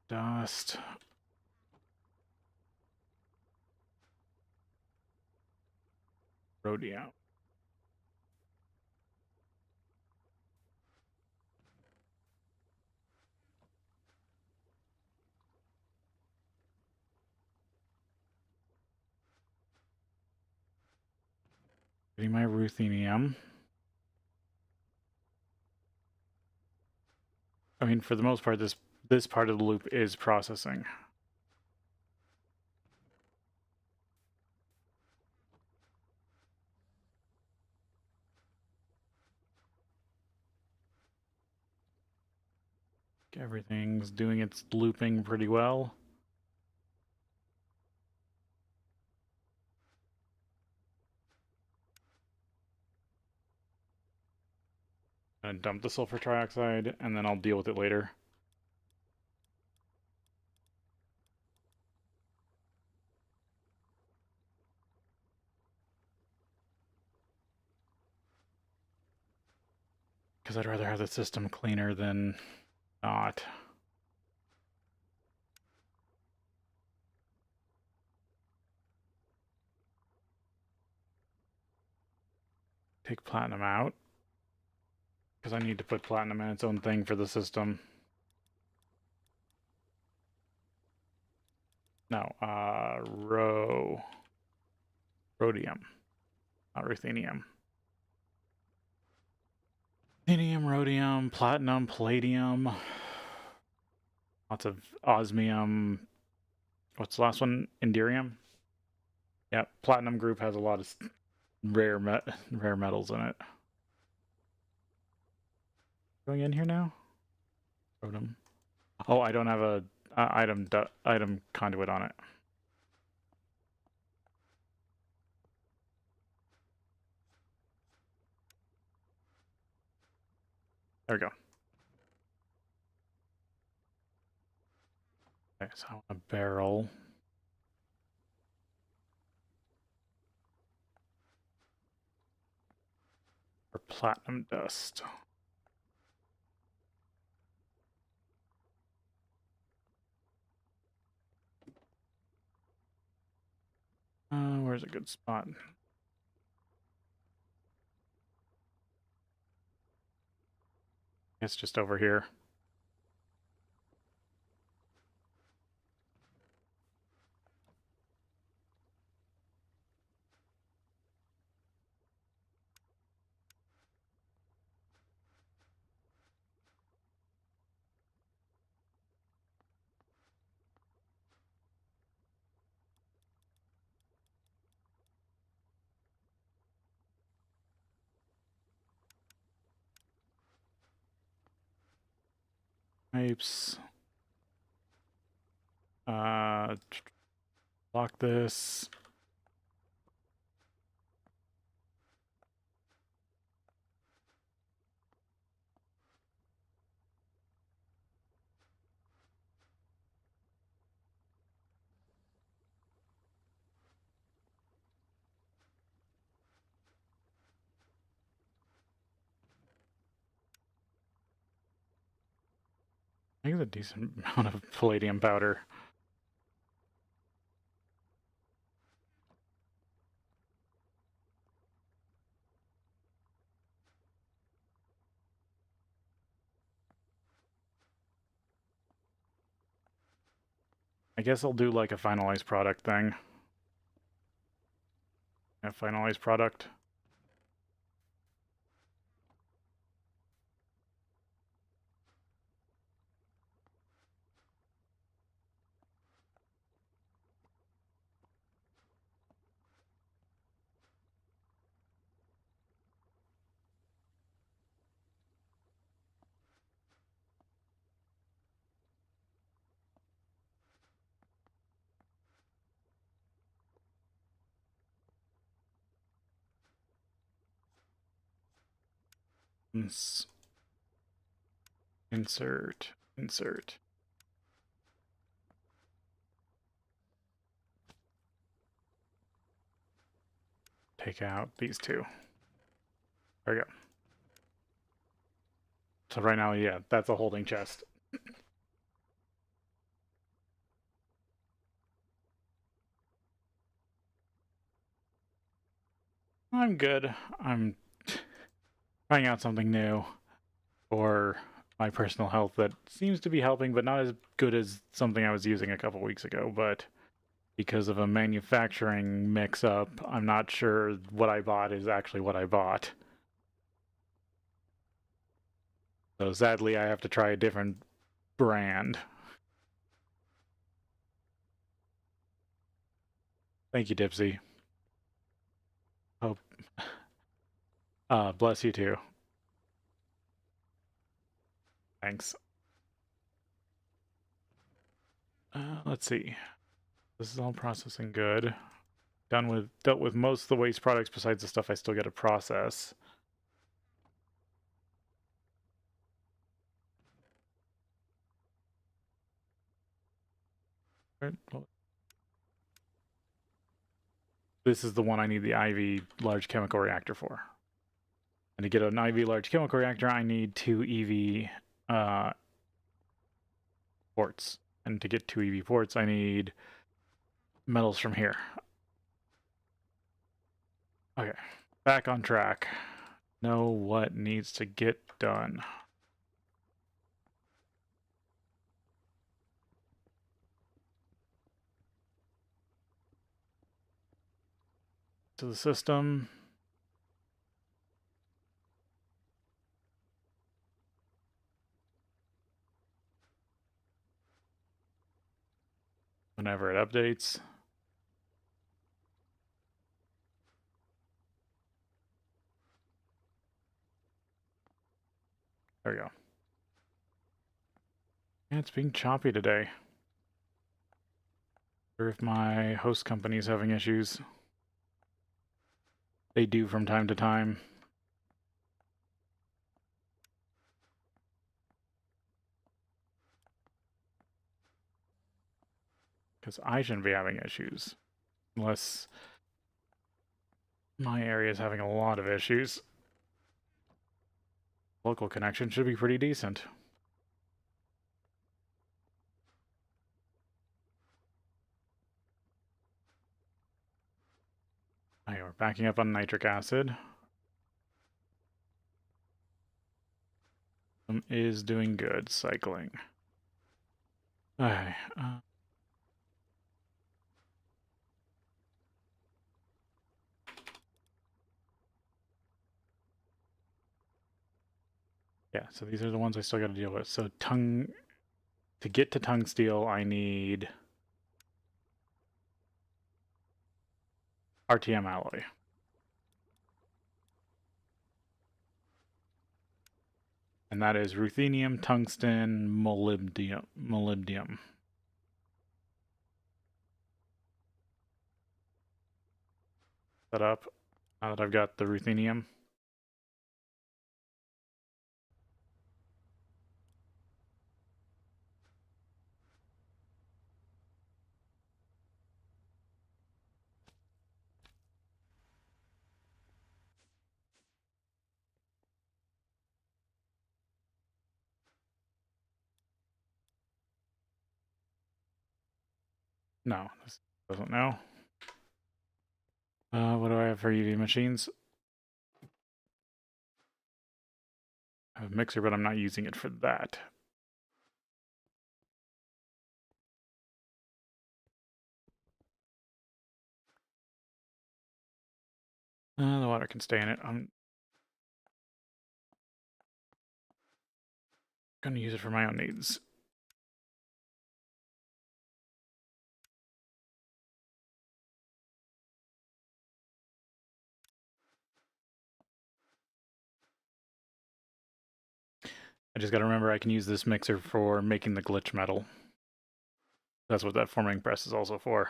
Speaker 1: Dust. Rhodium. Getting my ruthenium. I mean, for the most part, this part of the loop is processing. Everything's doing its looping pretty well. I'm gonna dump the sulfur trioxide, and then I'll deal with it later. Because I'd rather have the system cleaner than not. Take platinum out. Because I need to put platinum in its own thing for the system. No, rhodium, not ruthenium. Ruthenium, rhodium, platinum, palladium. Lots of osmium. What's the last one? Inderium? Yeah, platinum group has a lot of rare metals in it. Going in here now? Rhodium. Oh, I don't have a item conduit on it. There we go. Okay, so I want a barrel. For platinum dust. Where's a good spot? It's just over here. Pipes. Lock this. I think it's a decent amount of palladium powder. I guess I'll do like a finalized product thing. A finalized product. Insert. Take out these two. There we go. So right now, yeah, that's a holding chest. I'm good. I'm trying out something new for my personal health that seems to be helping, but not as good as something I was using a couple weeks ago. But because of a manufacturing mix-up, I'm not sure what I bought is actually what I bought. So sadly, I have to try a different brand. Thank you, Dipsy. Hope. Bless you too. Thanks. Let's see. This is all processing good. Dealt with most of the waste products besides the stuff I still got to process. This is the one I need the IV large chemical reactor for. And to get an IV large chemical reactor, I need 2 EV ports. And to get 2 EV ports, I need metals from here. Okay, back on track. Know what needs to get done. To the system. Whenever it updates. There we go. Yeah, it's being choppy today. Or if my host company is having issues. They do from time to time. Because I shouldn't be having issues. Unless my area is having a lot of issues. Local connection should be pretty decent. Okay, we're backing up on nitric acid. Is doing good, cycling. Okay. Yeah, so these are the ones I still got to deal with. So to get to tungsteel, I need RTM alloy. And that is ruthenium, tungsten, molybdenum. Set up now that I've got the ruthenium. No, this doesn't know. What do I have for UV machines? I have a mixer, but I'm not using it for that. The water can stay in it. I'm going to use it for my own needs. I just got to remember I can use this mixer for making the glitch metal. That's what that forming press is also for.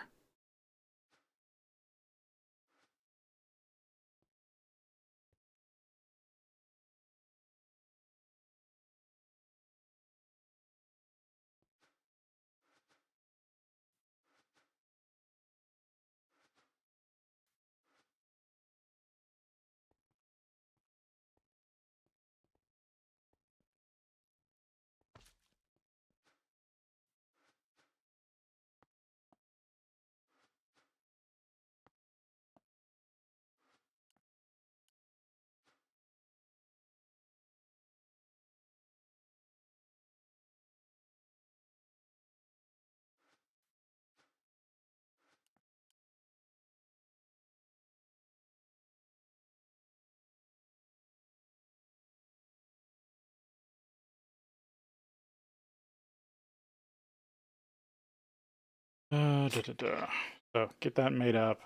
Speaker 1: So get that made up.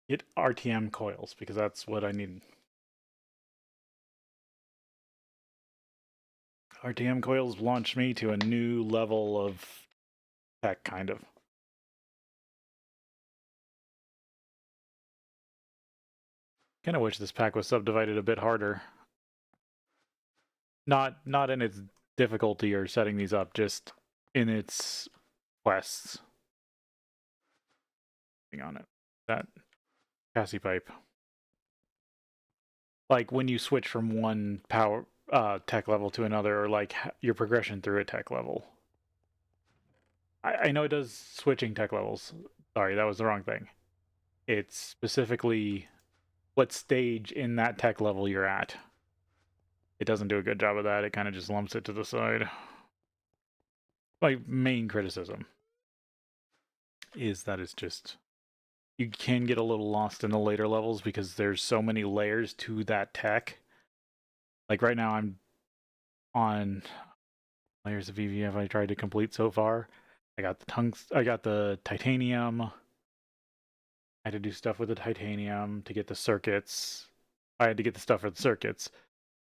Speaker 1: Get RTM coils, because that's what I need. RTM coils launched me to a new level of tech, kind of. Kind of wish this pack was subdivided a bit harder. Not in its difficulty or setting these up, just in its quests. On it. That Cassie pipe. Like when you switch from one power tech level to another, or like your progression through a tech level. I know it does switching tech levels. Sorry, that was the wrong thing. It's specifically what stage in that tech level you're at. It doesn't do a good job of that. It kind of just lumps it to the side. My main criticism is that it's just, you can get a little lost in the later levels because there's so many layers to that tech. Like right now I'm on layers of EVF I tried to complete so far. I got the titanium. I had to do stuff with the titanium to get the circuits. I had to get the stuff for the circuits.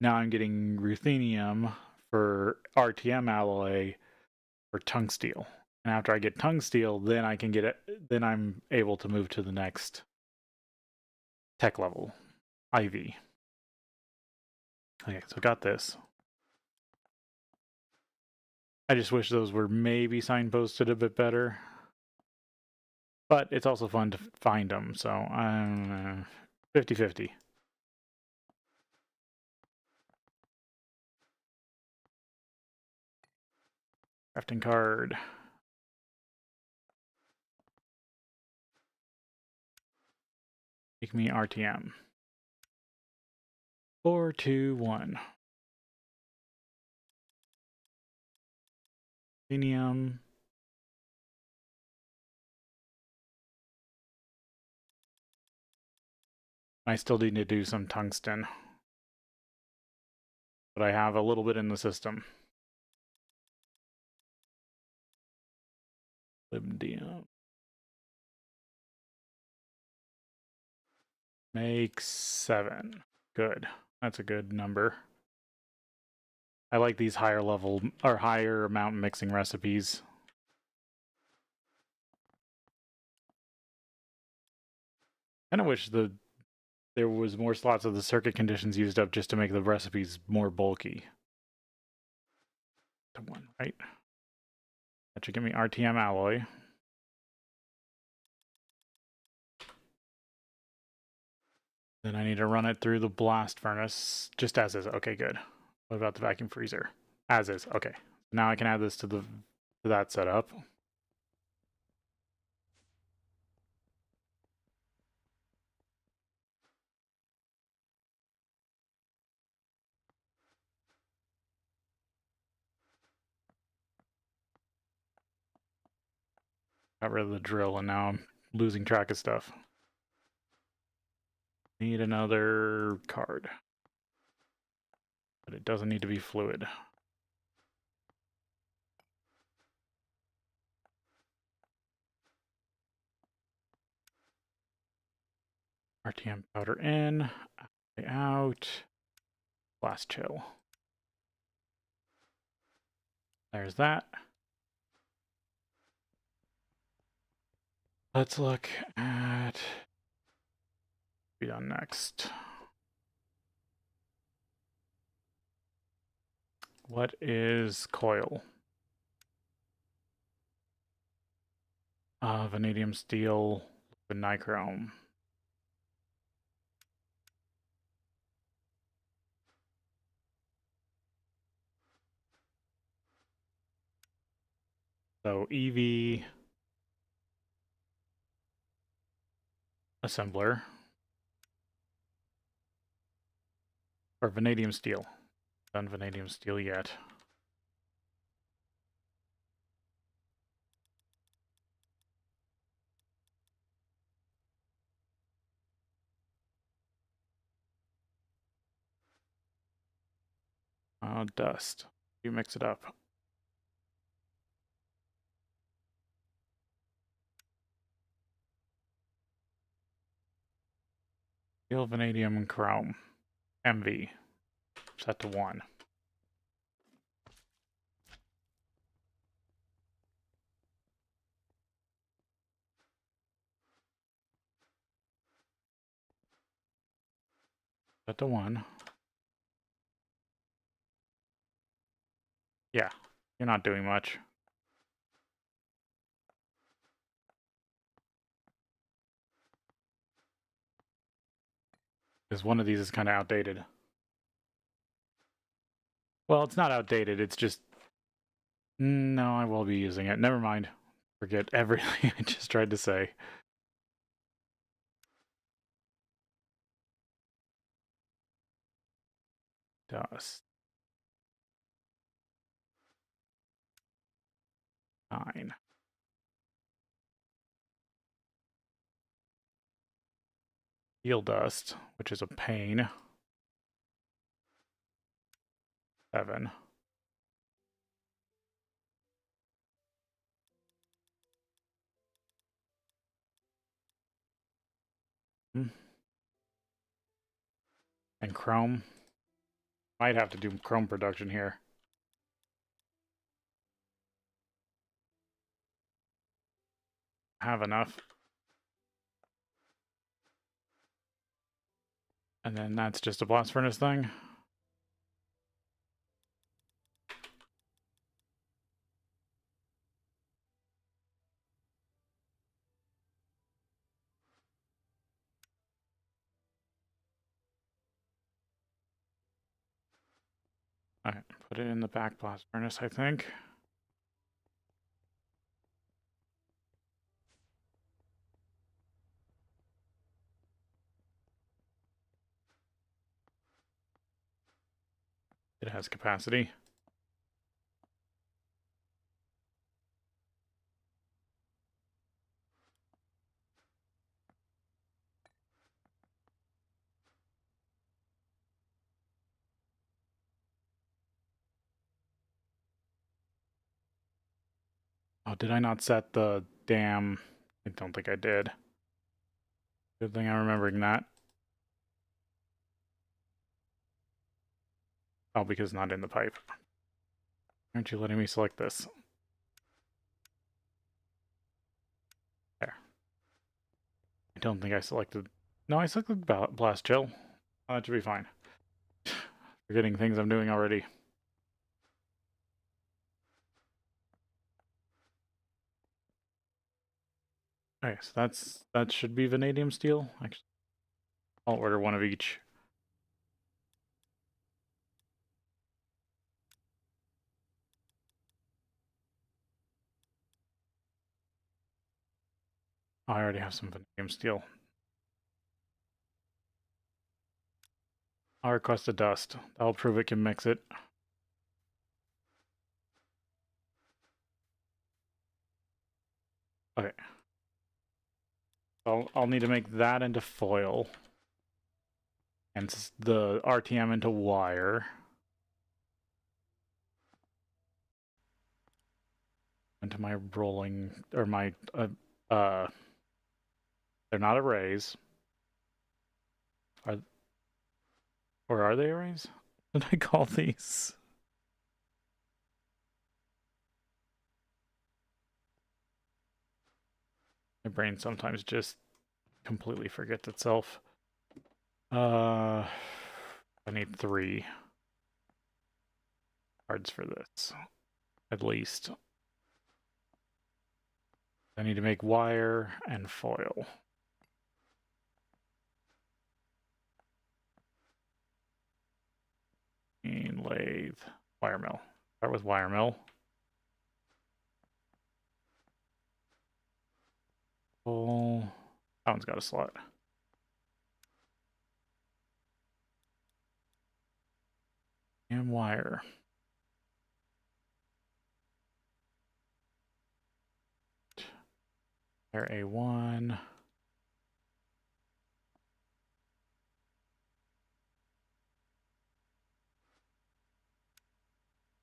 Speaker 1: Now I'm getting ruthenium for RTM alloy for tungsteel. And after I get tungsteel, then I can get it. Then I'm able to move to the next tech level, IV. Okay, so I got this. I just wish those were maybe signposted a bit better. But it's also fun to find them, so 50-50. Crafting card. Make me RTM. 4, 2, 1. Titanium. I still need to do some tungsten. But I have a little bit in the system. Libdium. Make 7. Good. That's a good number. I like these higher level or higher amount mixing recipes. I kind of wish there was more slots of the circuit conditions used up just to make the recipes more bulky. To 1, right? That should give me RTM alloy. Then I need to run it through the blast furnace, just as is. Okay, good. What about the vacuum freezer? As is. Okay. Now I can add this to that setup. Got rid of the drill, and now I'm losing track of stuff. Need another card. But it doesn't need to be fluid. RTM powder in, out, blast chill. There's that. Let's look at be done next. What is coil? Vanadium steel, liquid nichrome. So EV assembler or vanadium steel. Done vanadium steel yet. Dust. You mix it up. Steel, vanadium, and chrome. MV. Set to 1. Set to 1. Yeah, you're not doing much. Because one of these is kind of outdated. Well, it's not outdated, it's just... No, I will be using it. Never mind. Forget everything I just tried to say. Dust. 9. Steel dust, which is a pain. 7. And chrome. Might have to do chrome production here. Have enough. And then that's just a blast furnace thing. Alright, put it in the back blast furnace, I think. It has capacity. Oh, did I not set the damn... I don't think I did. Good thing I'm remembering that. Oh, because it's not in the pipe. Aren't you letting me select this? There. I don't think I selected... No, I selected blast chill. Oh, that should be fine. Forgetting things I'm doing already. Okay, so that should be vanadium steel. Actually, I'll order one of each. Oh, I already have some vanadium steel. I'll request a dust. That'll prove it can mix it. Okay. I'll need to make that into foil. And the RTM into wire. Into my rolling, or my, they're not arrays. Or are they arrays? What did I call these? My brain sometimes just completely forgets itself. I need 3 cards for this, at least. I need to make wire and foil. And lathe, wire mill. Start with wire mill. Oh, that one's got a slot. And wire. There, A1.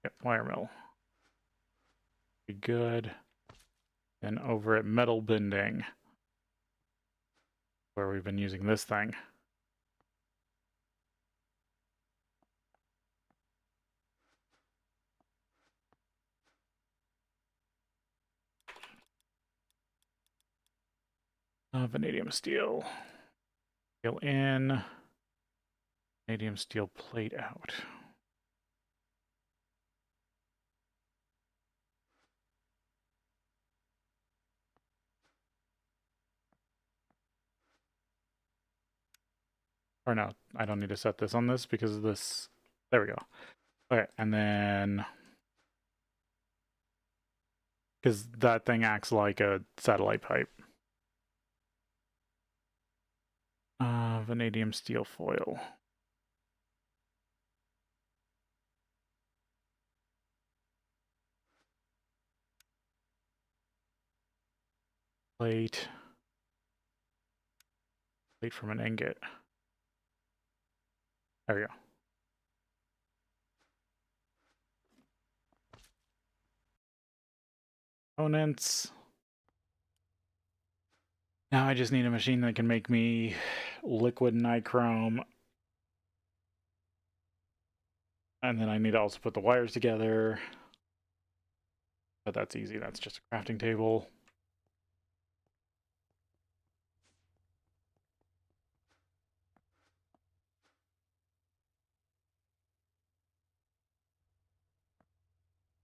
Speaker 1: Yep, wire mill. Be good. Then over at metal bending, where we've been using this thing. Vanadium steel. Steel in. Vanadium steel plate out. Or no, I don't need to set this on this because of this. There we go. Okay, and then... because that thing acts like a satellite pipe. Vanadium steel foil. Plate. Plate from an ingot. There we go. Components. Now I just need a machine that can make me liquid nichrome. And then I need to also put the wires together. But that's easy, that's just a crafting table.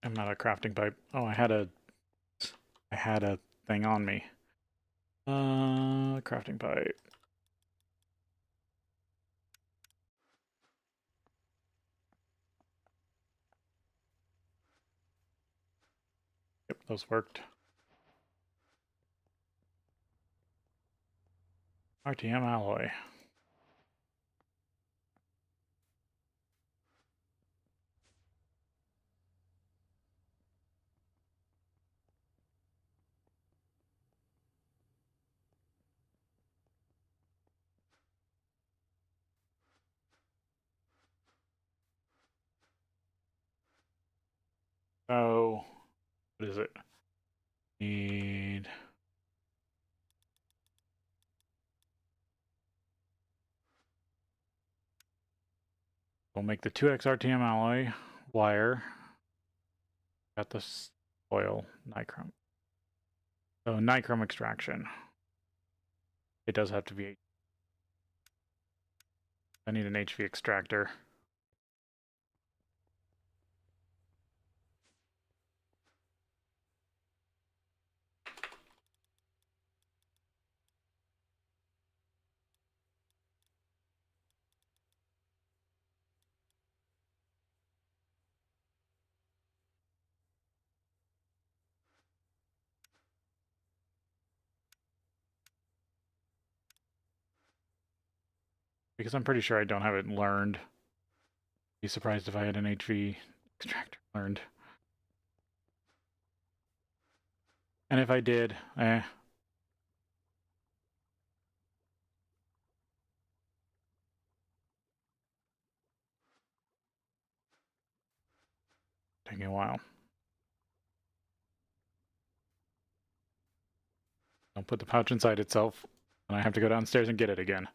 Speaker 1: I'm not a crafting pipe. Oh, I had a thing on me. Crafting pipe. Those worked. RTM alloy. Oh, what is it? Need. We'll make the 2x RTM alloy wire. Got this oil nichrome. So nichrome extraction. It does have to be. I need an HV extractor. Because I'm pretty sure I don't have it learned. Be surprised if I had an HV extractor learned. And if I did, taking a while. Don't put the pouch inside itself, and I have to go downstairs and get it again.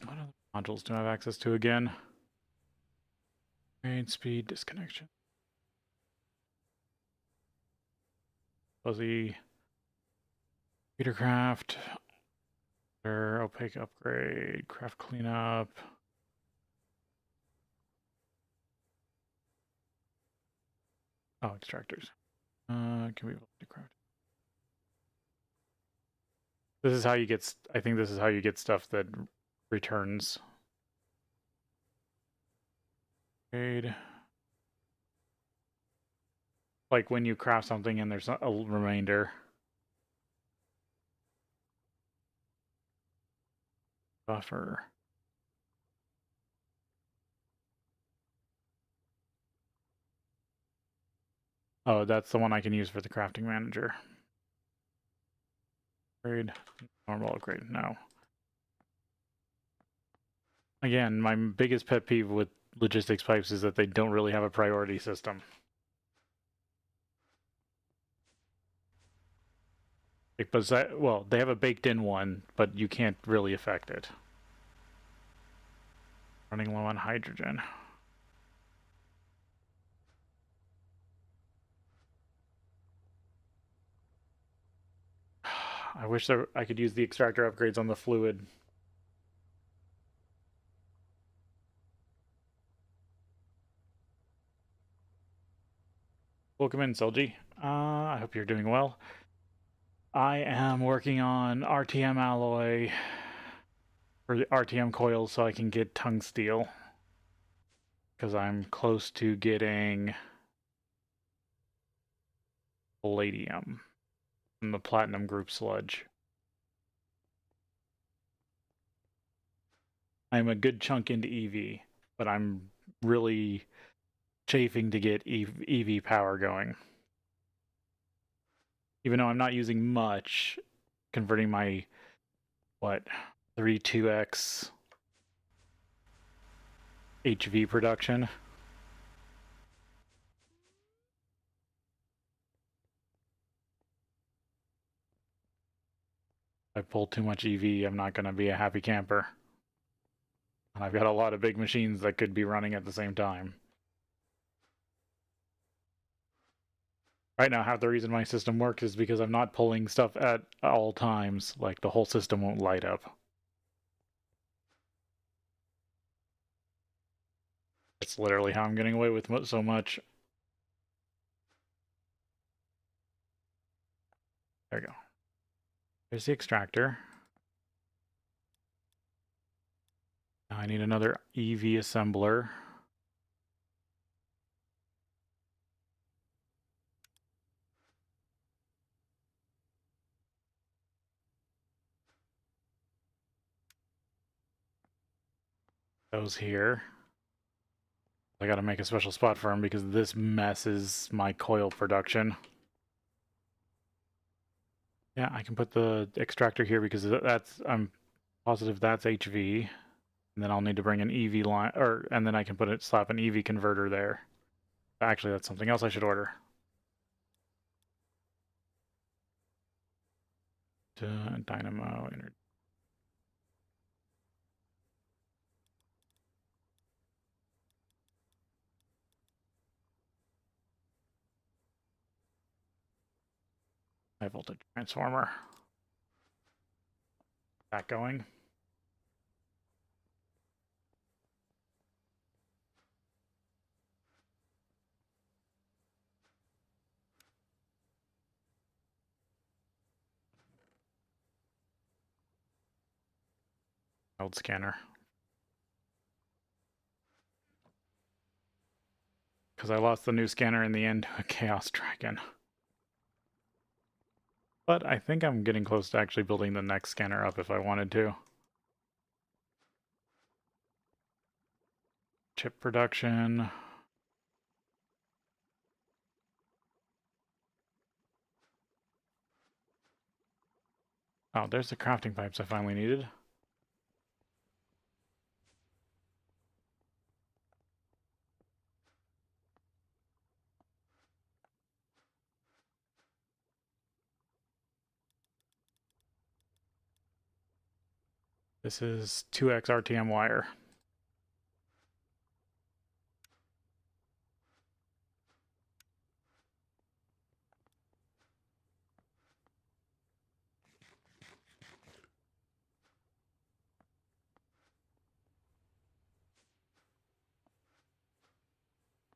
Speaker 1: What other modules do I have access to again? Raid speed disconnection. Fuzzy Petercraft. Opaque upgrade. Craft cleanup. Oh, extractors. Can we craft? This is how you get. I think this is how you get stuff that returns. Trade. Like when you craft something and there's a remainder. Buffer. Oh, that's the one I can use for the crafting manager. Upgrade. Normal upgrade. No. Again, my biggest pet peeve with logistics pipes is that they don't really have a priority system. Well, they have a baked-in one, but you can't really affect it. Running low on hydrogen. I wish I could use the extractor upgrades on the fluid. Welcome in, Solji. I hope you're doing well. I am working on RTM alloy for the RTM coils so I can get tungsteel. Because I'm close to getting palladium from the platinum group sludge. I'm a good chunk into EV, but I'm really chafing to get EV power going. Even though I'm not using much, converting my, 32x HV production. If I pull too much EV, I'm not going to be a happy camper. And I've got a lot of big machines that could be running at the same time. Right now, half the reason my system works is because I'm not pulling stuff at all times. Like, the whole system won't light up. It's literally how I'm getting away with so much. There we go. There's the extractor. Now I need another EV assembler. Those here. I gotta make a special spot for them because this messes my coil production. Yeah, I can put the extractor here because that's, I'm positive that's HV. And then I'll need to bring an EV line, and then I can slap an EV converter there. Actually, that's something else I should order. Dynamo energy. High voltage transformer. That going. Old scanner. Because I lost the new scanner in the end to a Chaos Dragon. But I think I'm getting close to actually building the next scanner up if I wanted to. Chip production. Oh, there's the crafting pipes I finally needed. This is 2x RTM wire.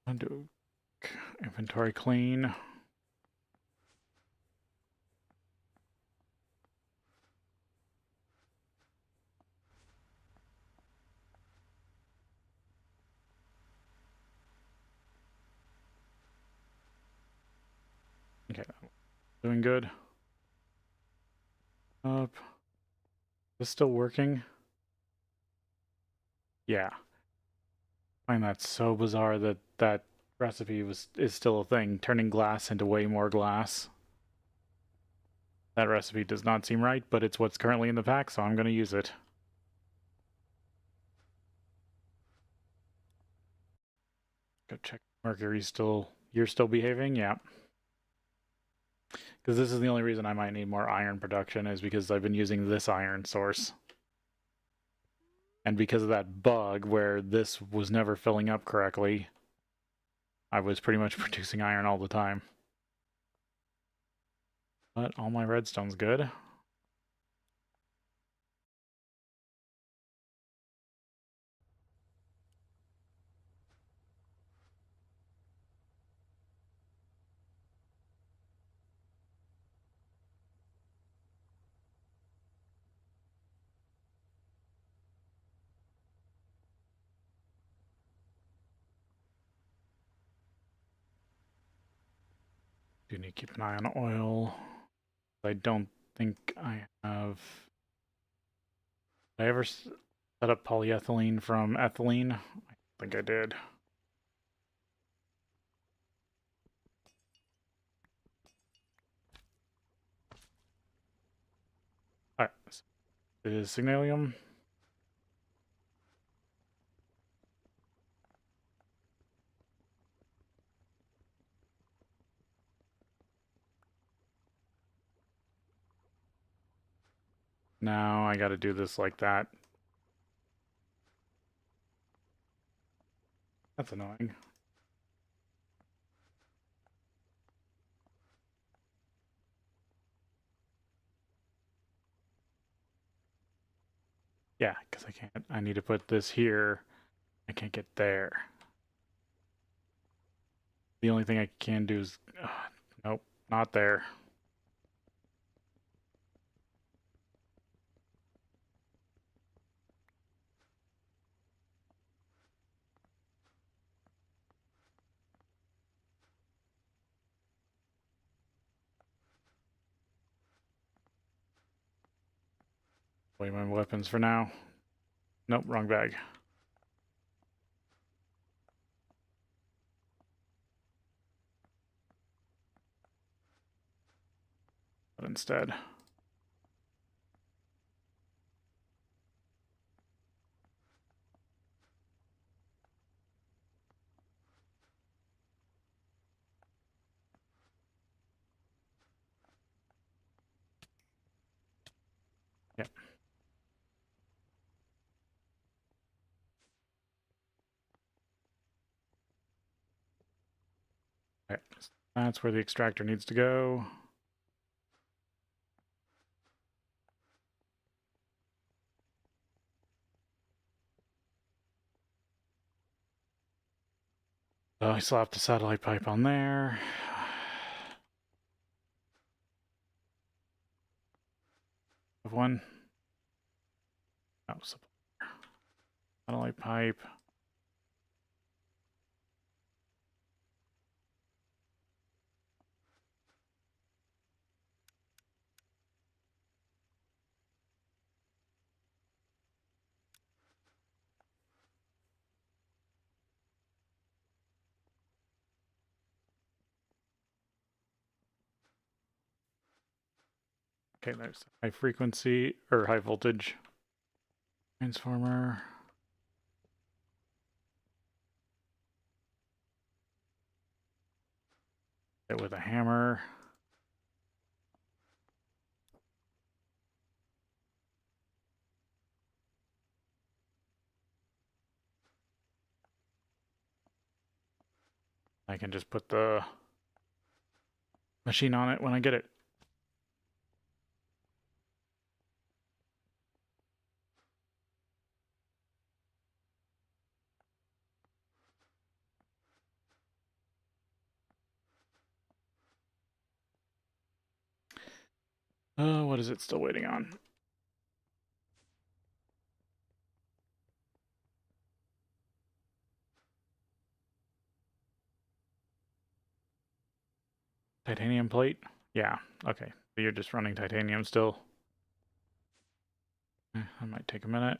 Speaker 1: Undo inventory clean. Okay, doing good. Up. Is this still working? Yeah. I find that so bizarre that that recipe is still a thing, turning glass into way more glass. That recipe does not seem right, but it's what's currently in the pack, so I'm going to use it. Go check Mercury's still... You're still behaving? Yeah. Because this is the only reason I might need more iron production, is because I've been using this iron source. And because of that bug where this was never filling up correctly, I was pretty much producing iron all the time. But all my redstone's good. Do need to keep an eye on oil. I don't think I have... Did I ever set up polyethylene from ethylene? I think I did. Alright, this is Signalium. Now I gotta do this like that. That's annoying. Yeah, because I can't. I need to put this here. I can't get there. The only thing I can do is... nope, not there. Wait, my weapons for now. Nope, wrong bag. But instead... Yep. Okay, that's where the extractor needs to go. I slapped the satellite pipe on there. Have one. Oh, satellite pipe. Okay, there's high frequency or high voltage transformer. Hit with a hammer. I can just put the machine on it when I get it. What is it still waiting on? Titanium plate? Yeah, okay. But you're just running titanium still. That might take a minute.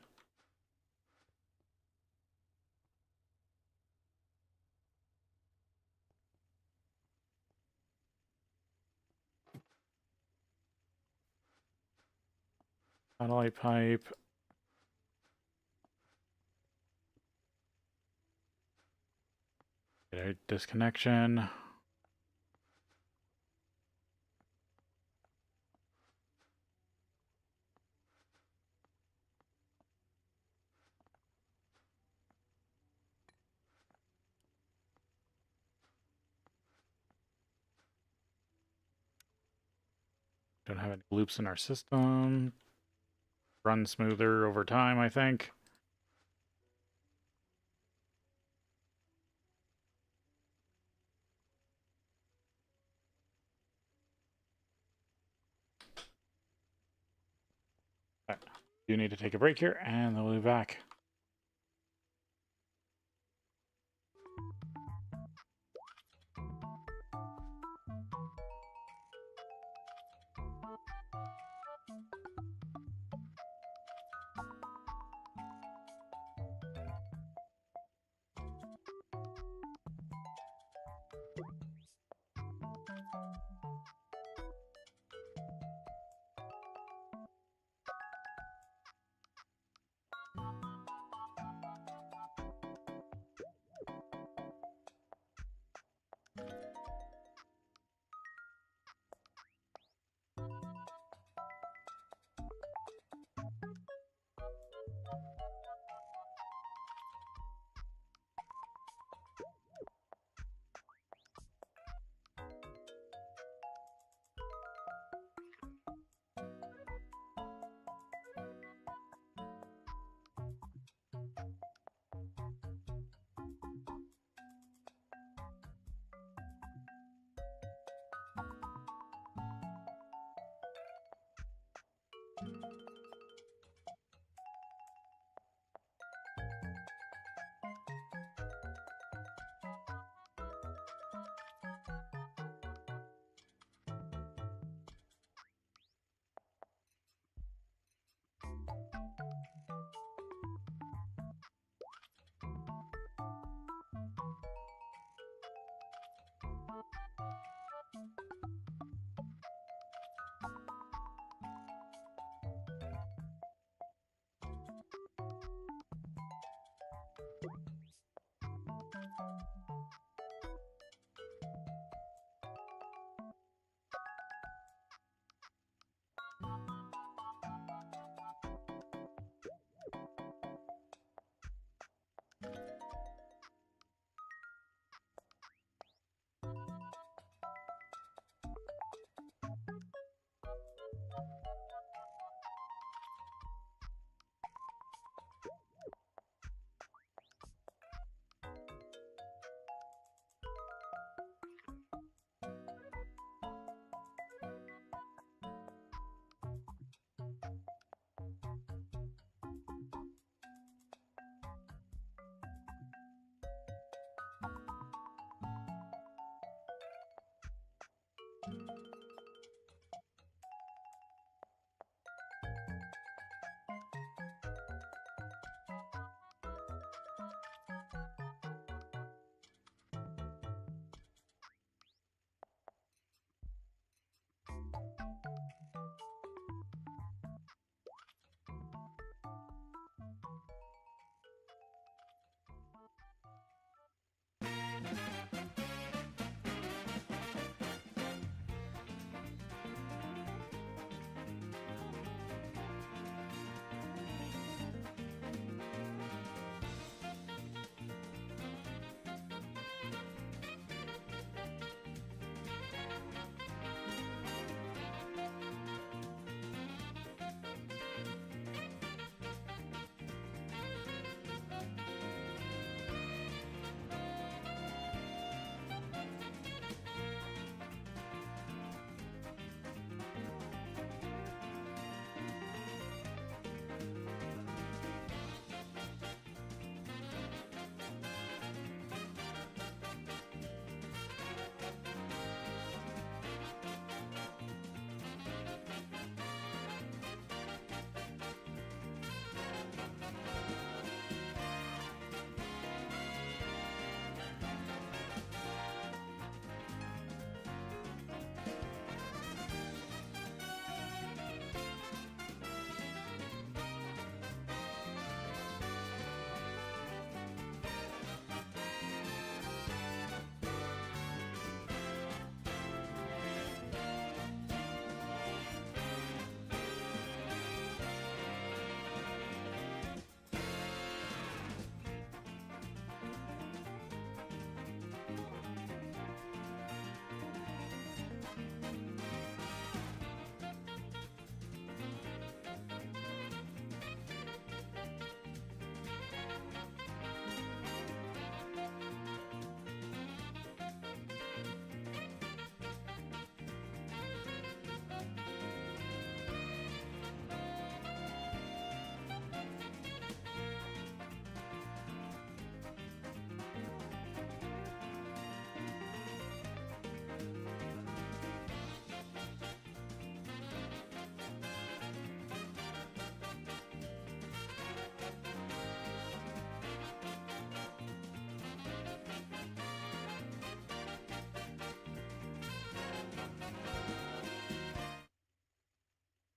Speaker 1: Satellite pipe. Get a disconnection. Don't have any loops in our system. Run smoother over time, I think. You need to take a break here, and then we'll be back.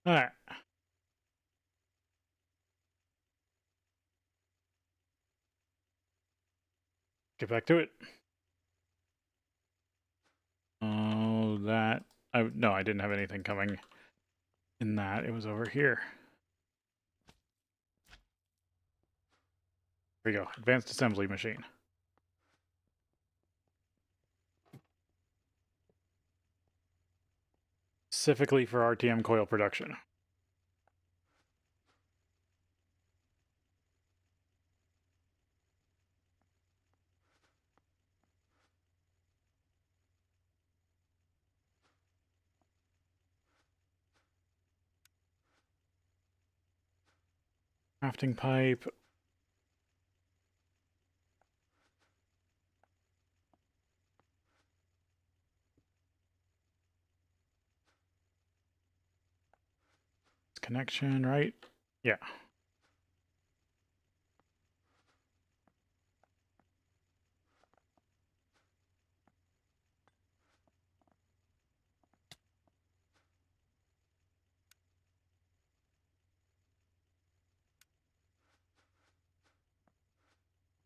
Speaker 1: Alright. Get back to it. Oh, that... no, I didn't have anything coming in that. It was over here. There we go. Advanced assembly machine. Specifically for RTM coil production. Crafting pipe. Connection, right? Yeah.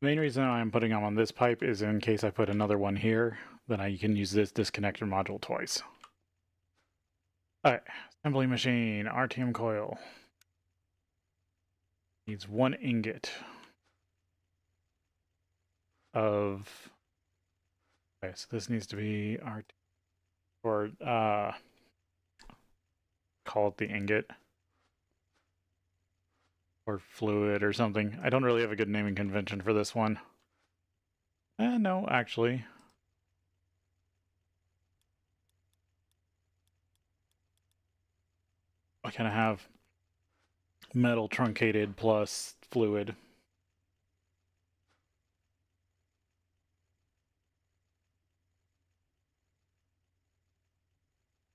Speaker 1: The main reason I'm putting them on this pipe is in case I put another one here, then I can use this disconnector module twice. Alright, assembly machine, RTM coil. Needs 1 ingot of... Okay, so this needs to be RT... or, call it the ingot. Or fluid or something. I don't really have a good naming convention for this one. No, actually. I kind of have metal truncated plus fluid.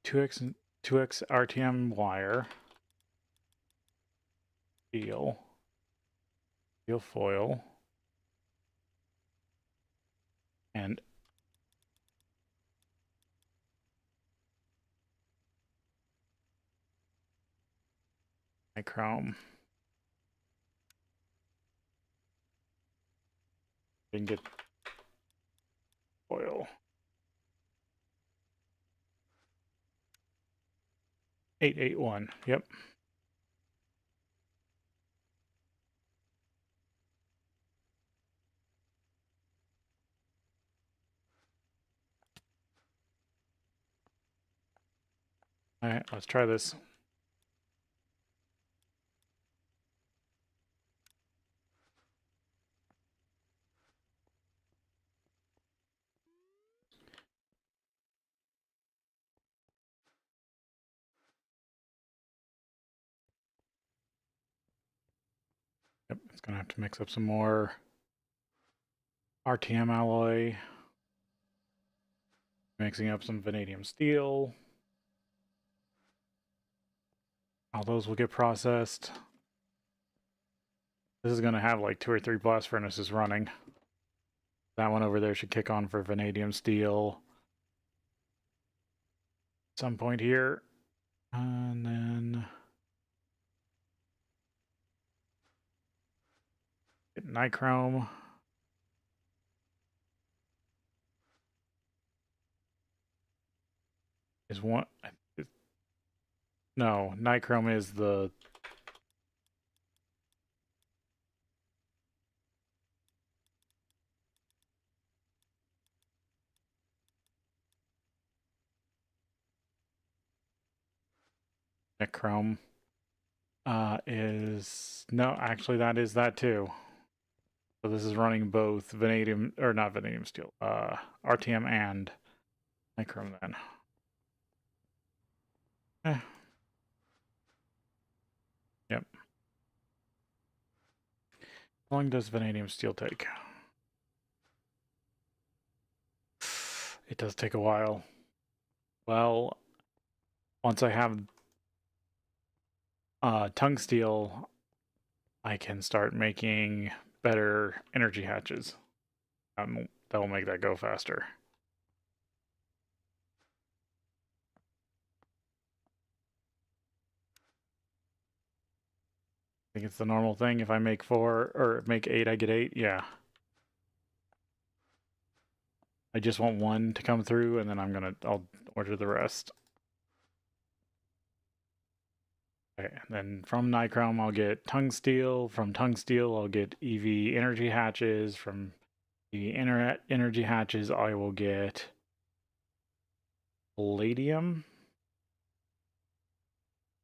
Speaker 1: Two X RTM wire. Steel foil. And chrome. Ingot foil. 881. Yep. All right, let's try this. Yep, it's gonna have to mix up some more RTM alloy. Mixing up some vanadium steel. All those will get processed. This is gonna have like 2 or 3 blast furnaces running. That one over there should kick on for vanadium steel. At some point here. And then get nichrome. Is one... No, nichrome is the... Nichrome is... No, actually that is that too. So this is running both vanadium, or not vanadium steel, RTM and nichrome then. Yep. How long does vanadium steel take? It does take a while. Well, once I have tungsteel, I can start making better energy hatches. That will make that go faster. think it's the normal thing. If I make 4 or make 8, I get 8. Yeah. I just want 1 to come through, and then I'll order the rest. Okay, and then from Nichrome, I'll get Tungsteel. From Tungsteel, I'll get EV energy hatches. From EV energy hatches, I will get Palladium.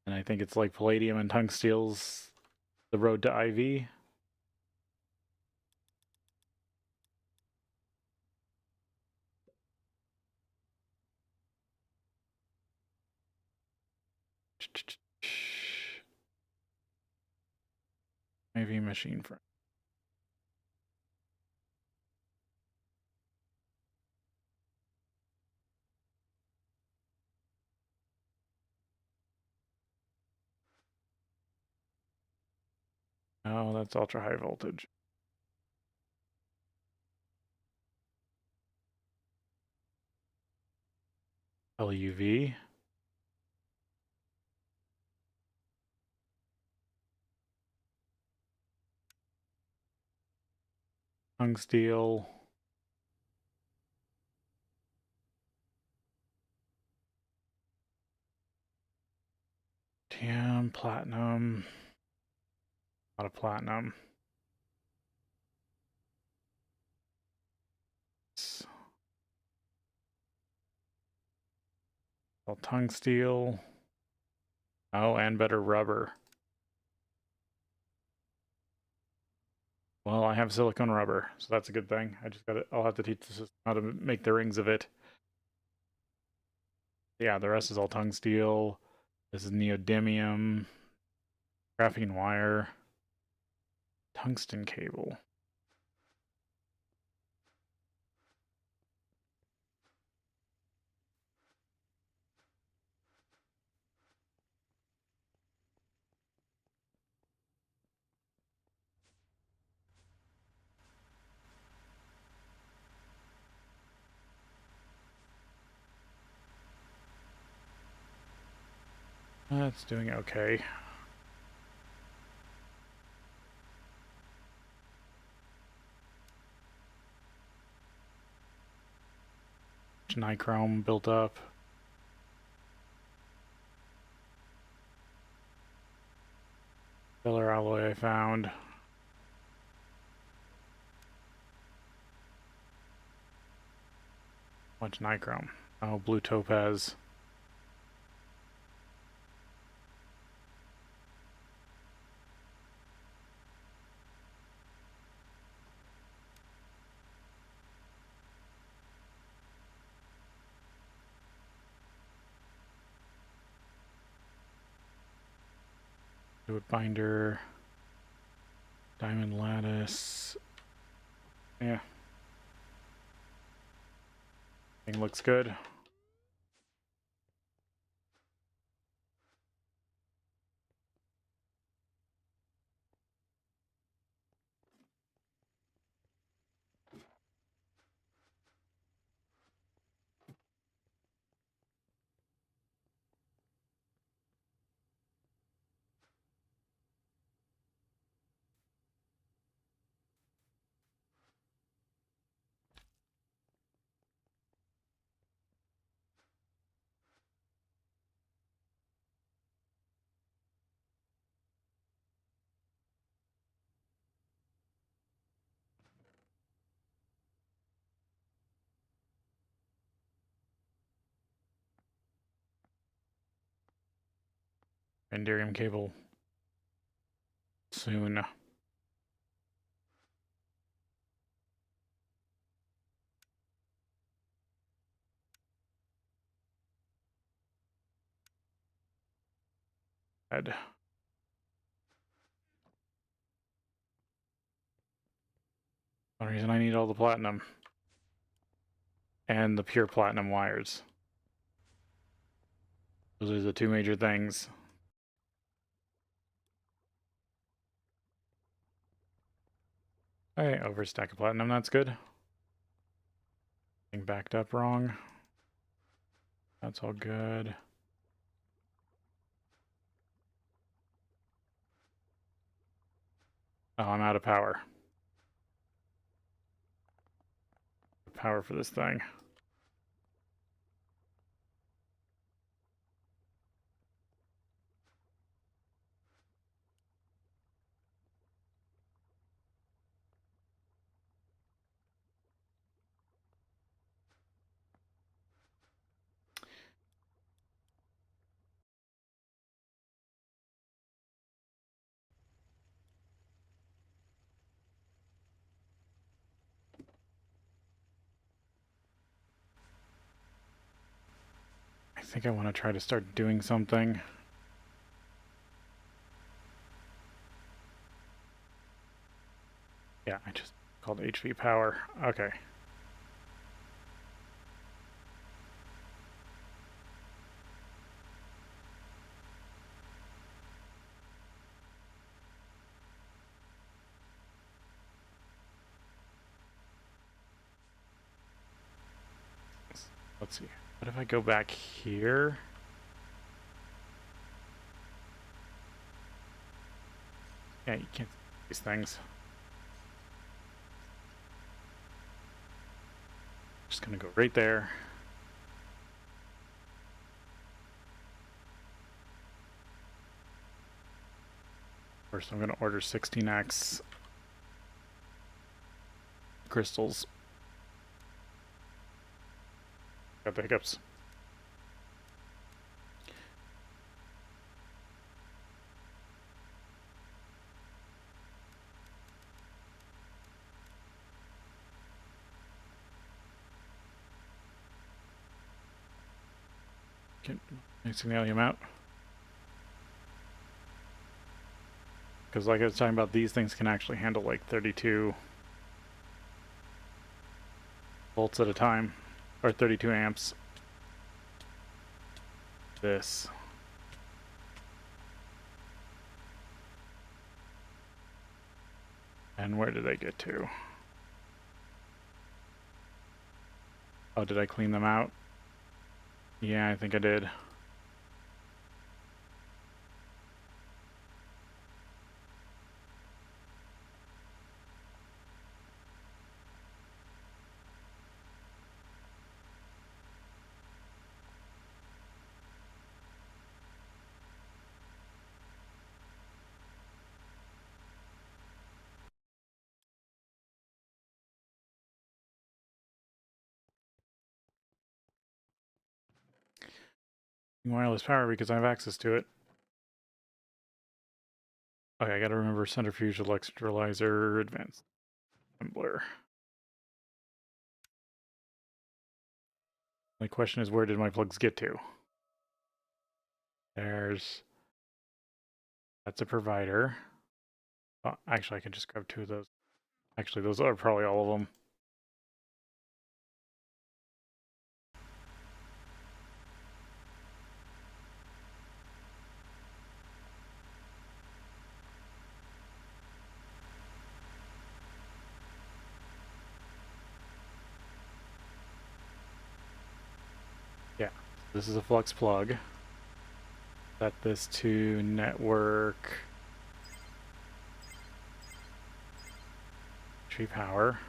Speaker 1: And I think it's like Palladium and Tungsteel's the road to IV. IV machine frame. Oh, that's ultra high voltage. LUV. Tungsteel. Damn, platinum. A lot of platinum. Well, tungsteel. Oh, and better rubber. Well, I have silicone rubber, so that's a good thing. I'll have to teach the system how to make the rings of it. Yeah, the rest is all tungsteel. This is neodymium, graphene wire, tungsten cable. That's doing okay. Nichrome built up. Filler alloy I found. Much nichrome. Oh, blue topaz. Fluid binder. Diamond lattice. Yeah. Thing looks good. Vanderium cable. Soon. Ed. One reason I need all the platinum. And the pure platinum wires. Those are the two major things. Okay, overstack of platinum, that's good. Being backed up wrong. That's all good. Oh, I'm out of power. Power for this thing. I think I want to try to start doing something. Yeah, I just called HV power. Okay. Let's see. What if I go back here? Yeah, you can't see these things. Just gonna go right there. First, I'm gonna order 16x crystals. Got the hiccups. Mixing the allium out. Because like I was talking about, these things can actually handle like 32 volts at a time, or 32 amps. This. And where did I get to? Oh, did I clean them out? Yeah, I think I did. Wireless power because I have access to it. Okay, I gotta remember centrifuge, electrolyzer, advanced assembler. My question is, where did my plugs get to? That's a provider. Oh, actually, I can just grab 2 of those. Actually, those are probably all of them. Yeah, this is a flux plug. Set this to network tree power.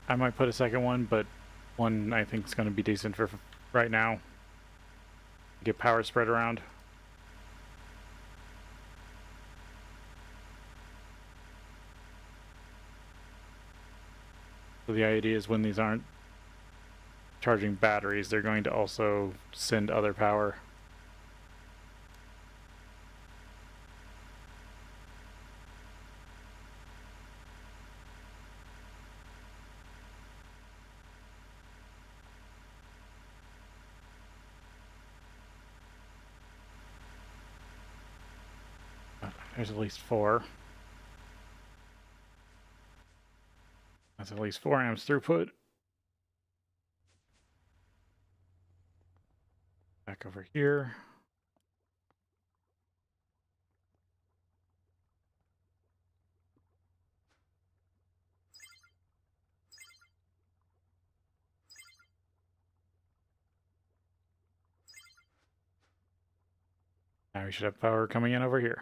Speaker 1: I might put a second one, but one I think is going to be decent for right now. Get power spread around. So the idea is when these aren't charging batteries, they're going to also send other power. There's at least 4. That's at least 4 amps throughput. Back over here. Now we should have power coming in over here.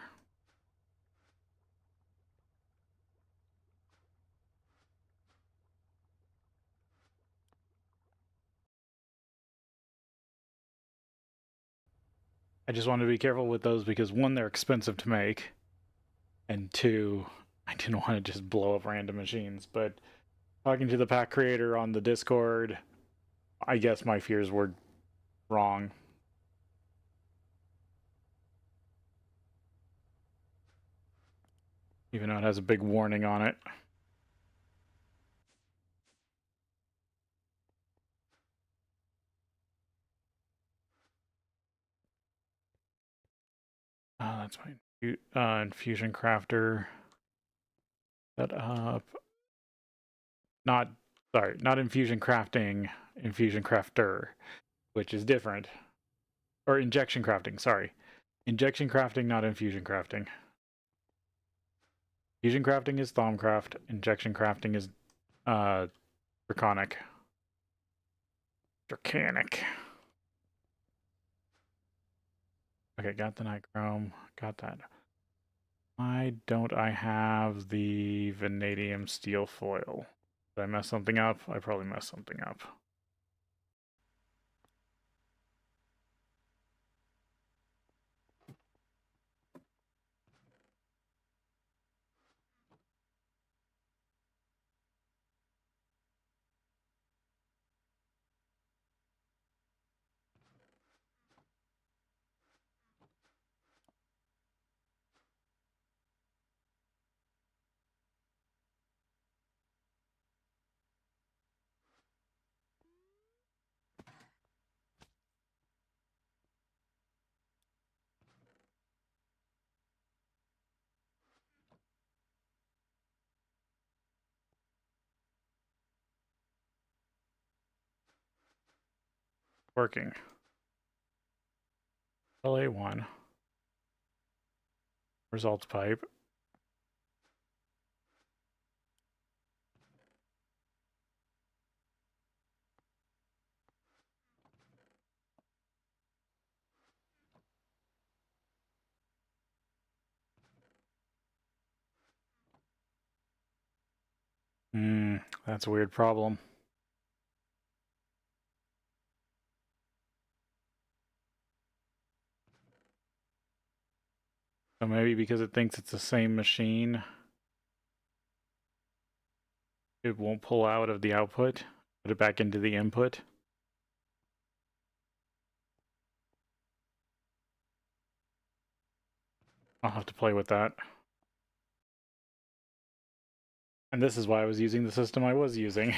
Speaker 1: I just wanted to be careful with those because one, they're expensive to make, and two, I didn't want to just blow up random machines. But talking to the pack creator on the Discord, I guess my fears were wrong. Even though it has a big warning on it. That's my infusion crafter set up. Not infusion crafting, infusion crafter, which is different. Or injection crafting, sorry. Injection crafting, not infusion crafting. Fusion crafting is Thaumcraft. Injection crafting is Draconic. Okay, got the Nichrome. Got that. Why don't I have the vanadium steel foil? Did I mess something up? I probably messed something up. Working. LA1. Results pipe. That's a weird problem. So maybe because it thinks it's the same machine, it won't pull out of the output, put it back into the input. I'll have to play with that. And this is why I was using the system I was using.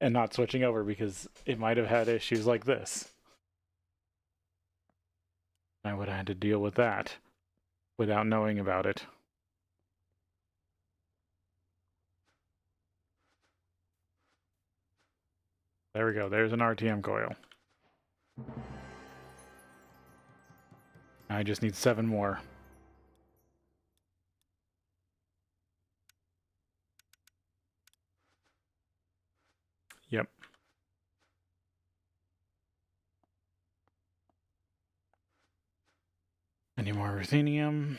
Speaker 1: And not switching over, because it might have had issues like this. I would have had to deal with that without knowing about it. There we go. There's an RTM coil. I just need 7 more. Yep. Any more ruthenium?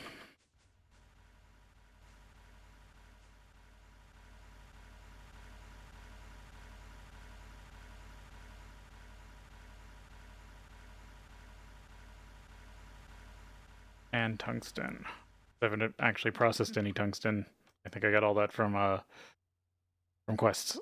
Speaker 1: And tungsten. I haven't actually processed any tungsten. I think I got all that from quests.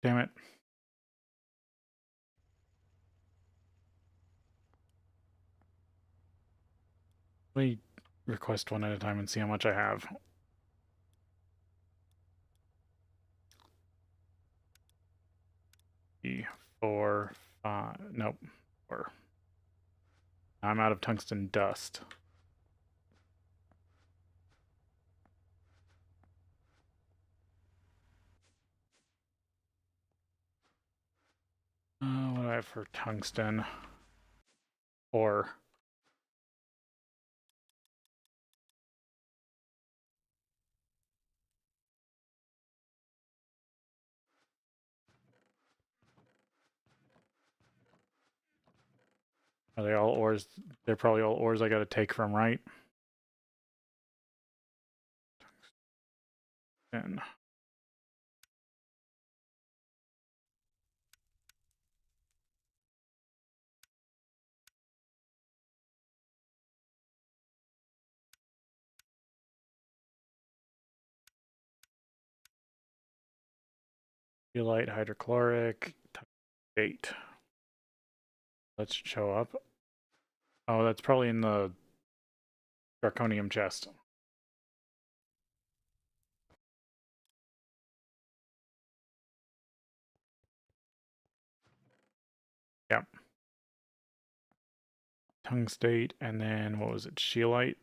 Speaker 1: Damn it. Let me request one at a time and see how much I have. Four, five, nope, 4. I'm out of tungsten dust. What do I have for tungsten? 4. Are they all ores? They're probably all ores I gotta take from, right? And light hydrochloric, 8. Let's show up. Oh, that's probably in the draconium chest. Yeah. Tungstate, and then what was it? Scheelite.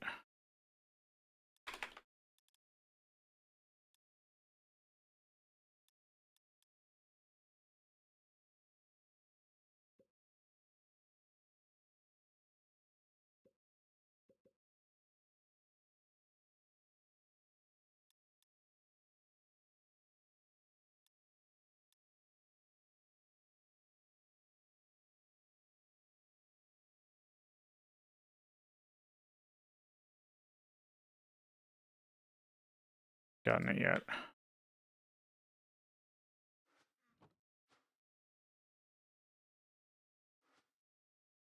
Speaker 1: Gotten it yet.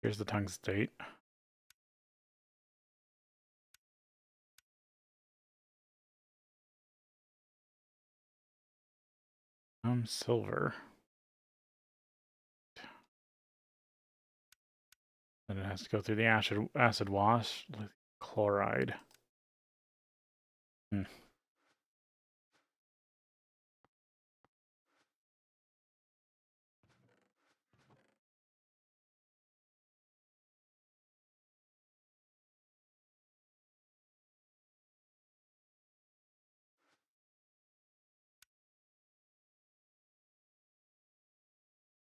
Speaker 1: Here's the tungstate. Silver. Then it has to go through the acid wash. Chloride.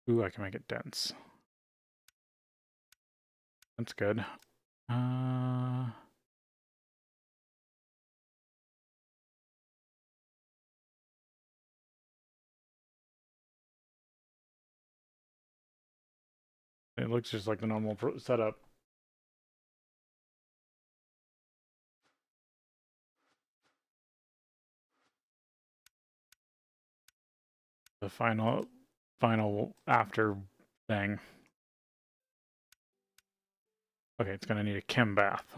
Speaker 1: Ooh, I can make it dense. That's good. It looks just like the normal setup. The final after thing. Okay, it's gonna need a chem bath.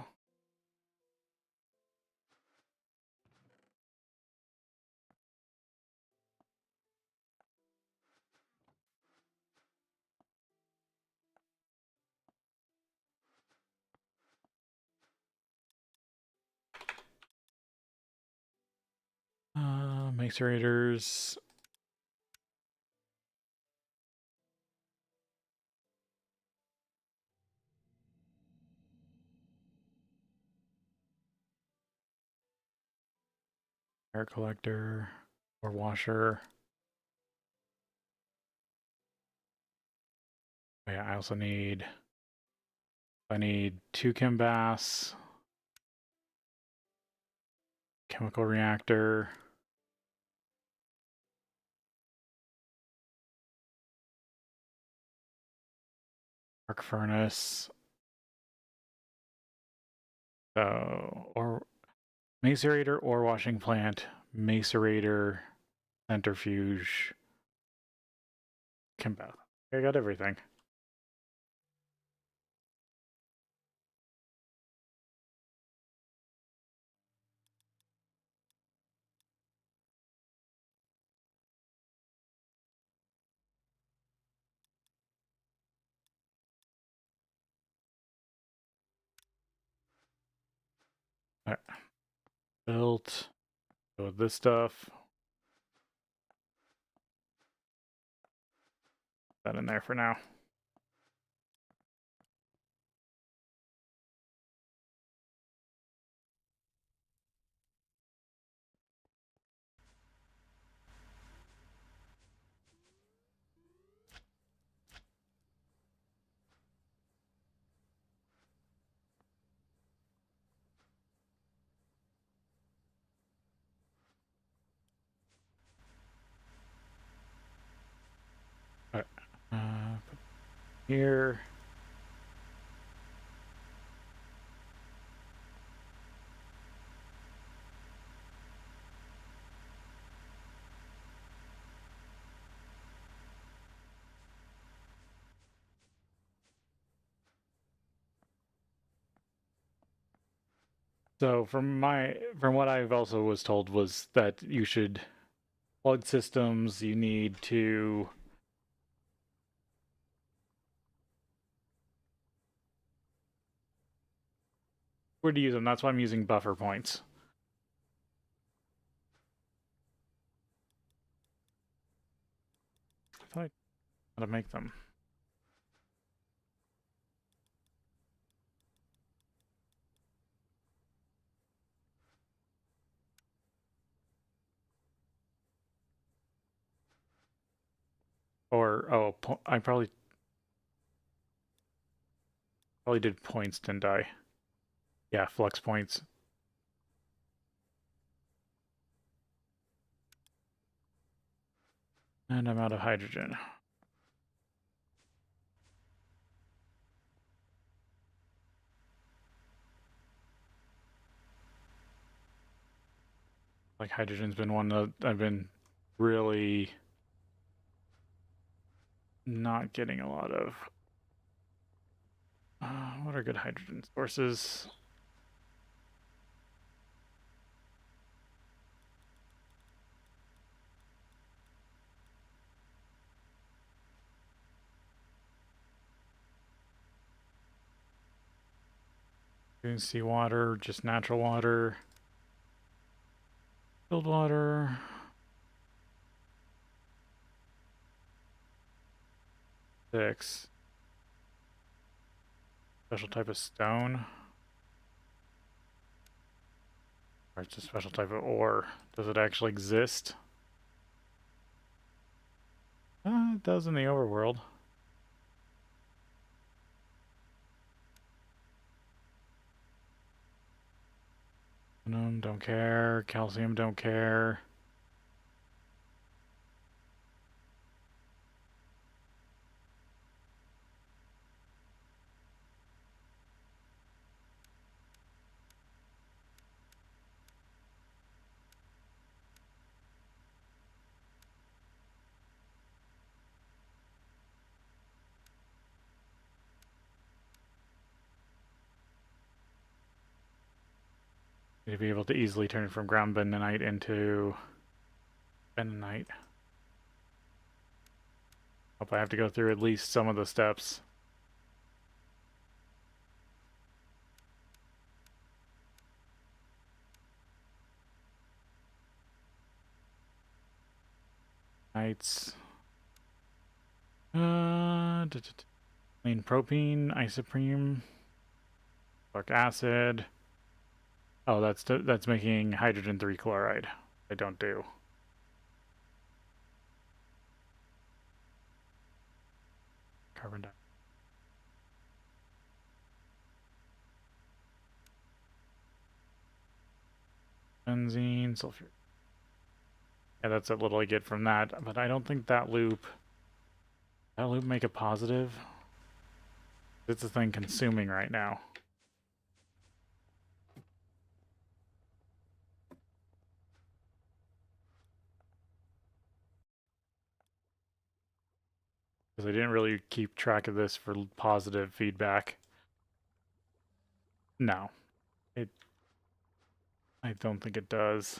Speaker 1: Macerators. Air collector or washer. Oh, yeah, I need 2 chem baths, chemical reactor, arc furnace. So, or macerator or washing plant, macerator, centrifuge, chem bath. I got everything. Built. Go with this stuff. Put that in there for now. All right. Put here. So from what I've also was told was that you should plug systems. You need to where to use them. That's why I'm using buffer points. I feel like how to make them. Or I probably did points, didn't I? Yeah, flux points. And I'm out of hydrogen. Like hydrogen's been one that I've been really not getting a lot of. What are good hydrogen sources? Seawater, just natural water. Distilled water. Six. Special type of stone. Or it's a special type of ore. Does it actually exist? It does in the overworld. Aluminum, don't care. Calcium, don't care. To be able to easily turn it from ground bentonite into bentonite. Hope I have to go through at least some of the steps. Nights. Clean propene, isoprene, salicylic acid. Oh, that's making hydrogen 3 chloride. I don't do. Carbon dioxide. Benzene, sulfur. Yeah, that's a little I get from that, but I don't think that loop make a positive. It's a thing consuming right now. Because I didn't really keep track of this for positive feedback. No. I don't think it does.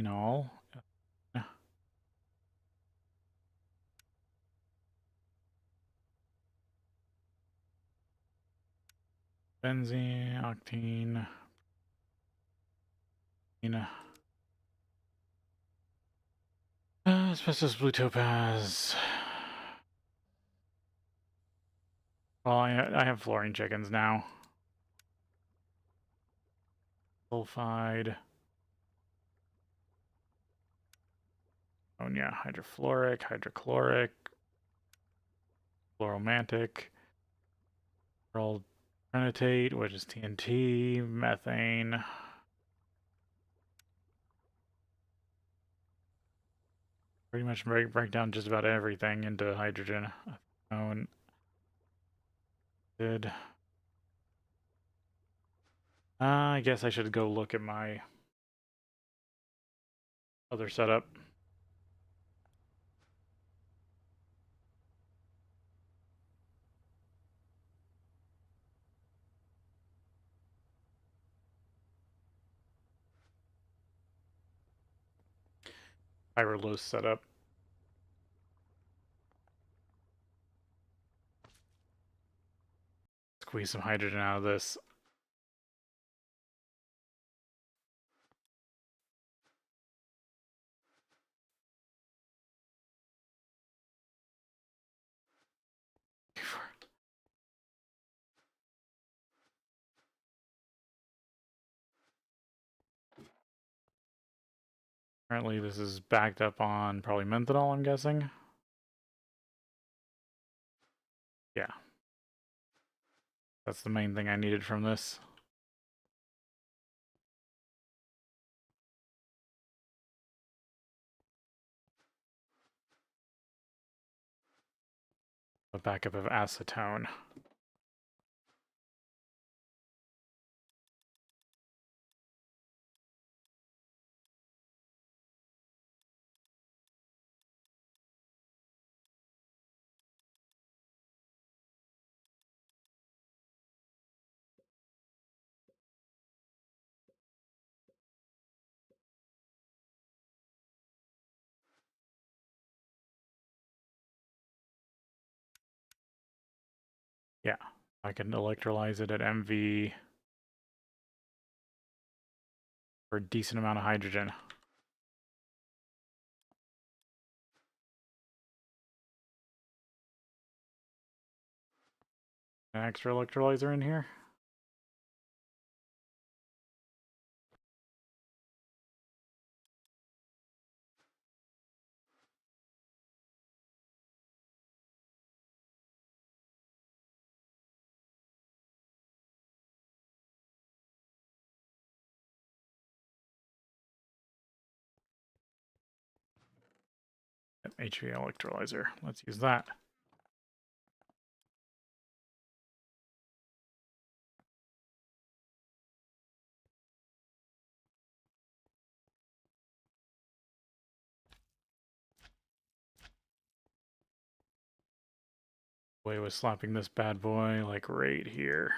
Speaker 1: Phenol. Benzene, octane, asbestos, blue topaz. Well, I have fluorine chickens now. Sulfide. Ammonia, hydrofluoric, hydrochloric, fluoromantic, pearl trinitate, which is TNT, methane. Pretty much break down just about everything into hydrogen. Acetone. Good. I guess I should go look at my other setup. Pyrolose setup. Squeeze some hydrogen out of this. Currently, this is backed up on probably menthanol, I'm guessing. Yeah. That's the main thing I needed from this. A backup of acetone. Yeah, I can electrolyze it at MV for a decent amount of hydrogen. An extra electrolyzer in here. Yep, HV electrolyzer. Let's use that. Way was slapping this bad boy like right here.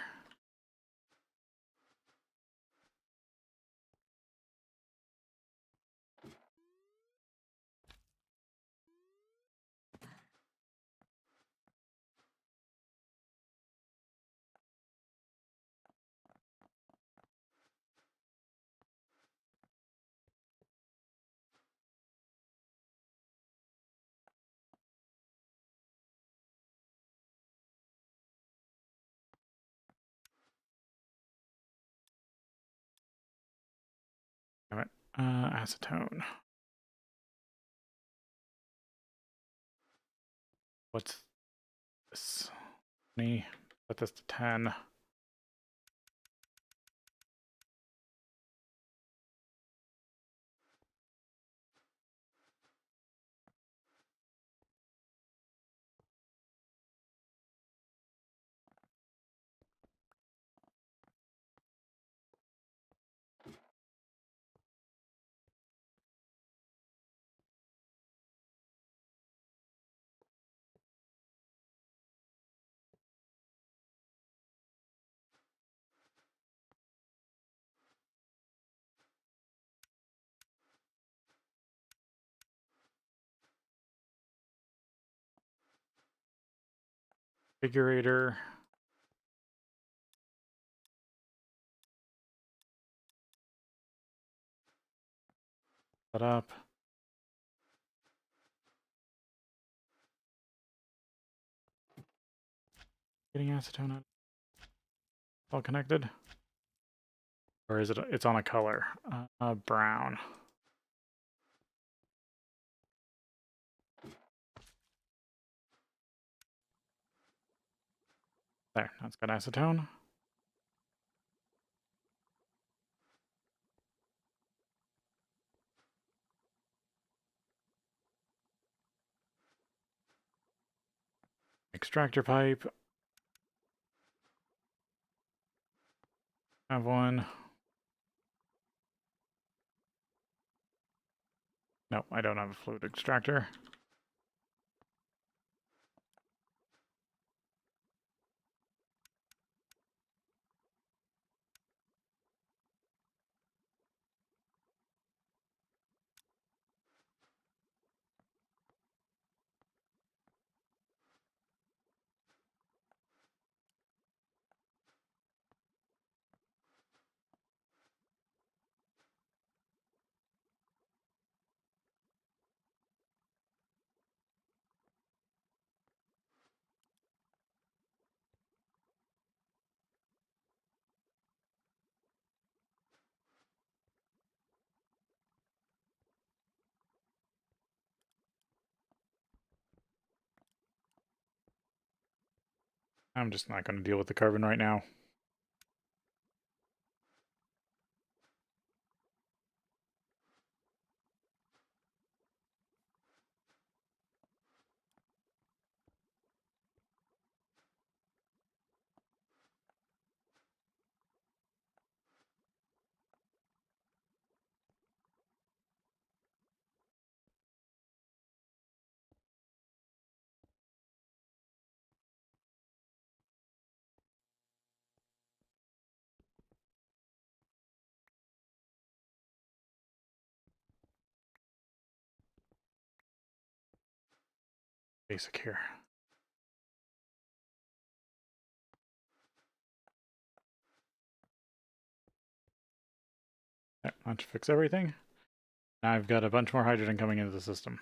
Speaker 1: Damn it. Acetone. What's this? 20. Set this to 10. configurator. Set up. Getting acetone out. All connected. Or is it? It's on a color. Brown. There, that's got acetone. Extractor pipe. Have one. No, I don't have a fluid extractor. I'm just not going to deal with the carbon right now. Basic here. That should fix everything. Now I've got a bunch more hydrogen coming into the system.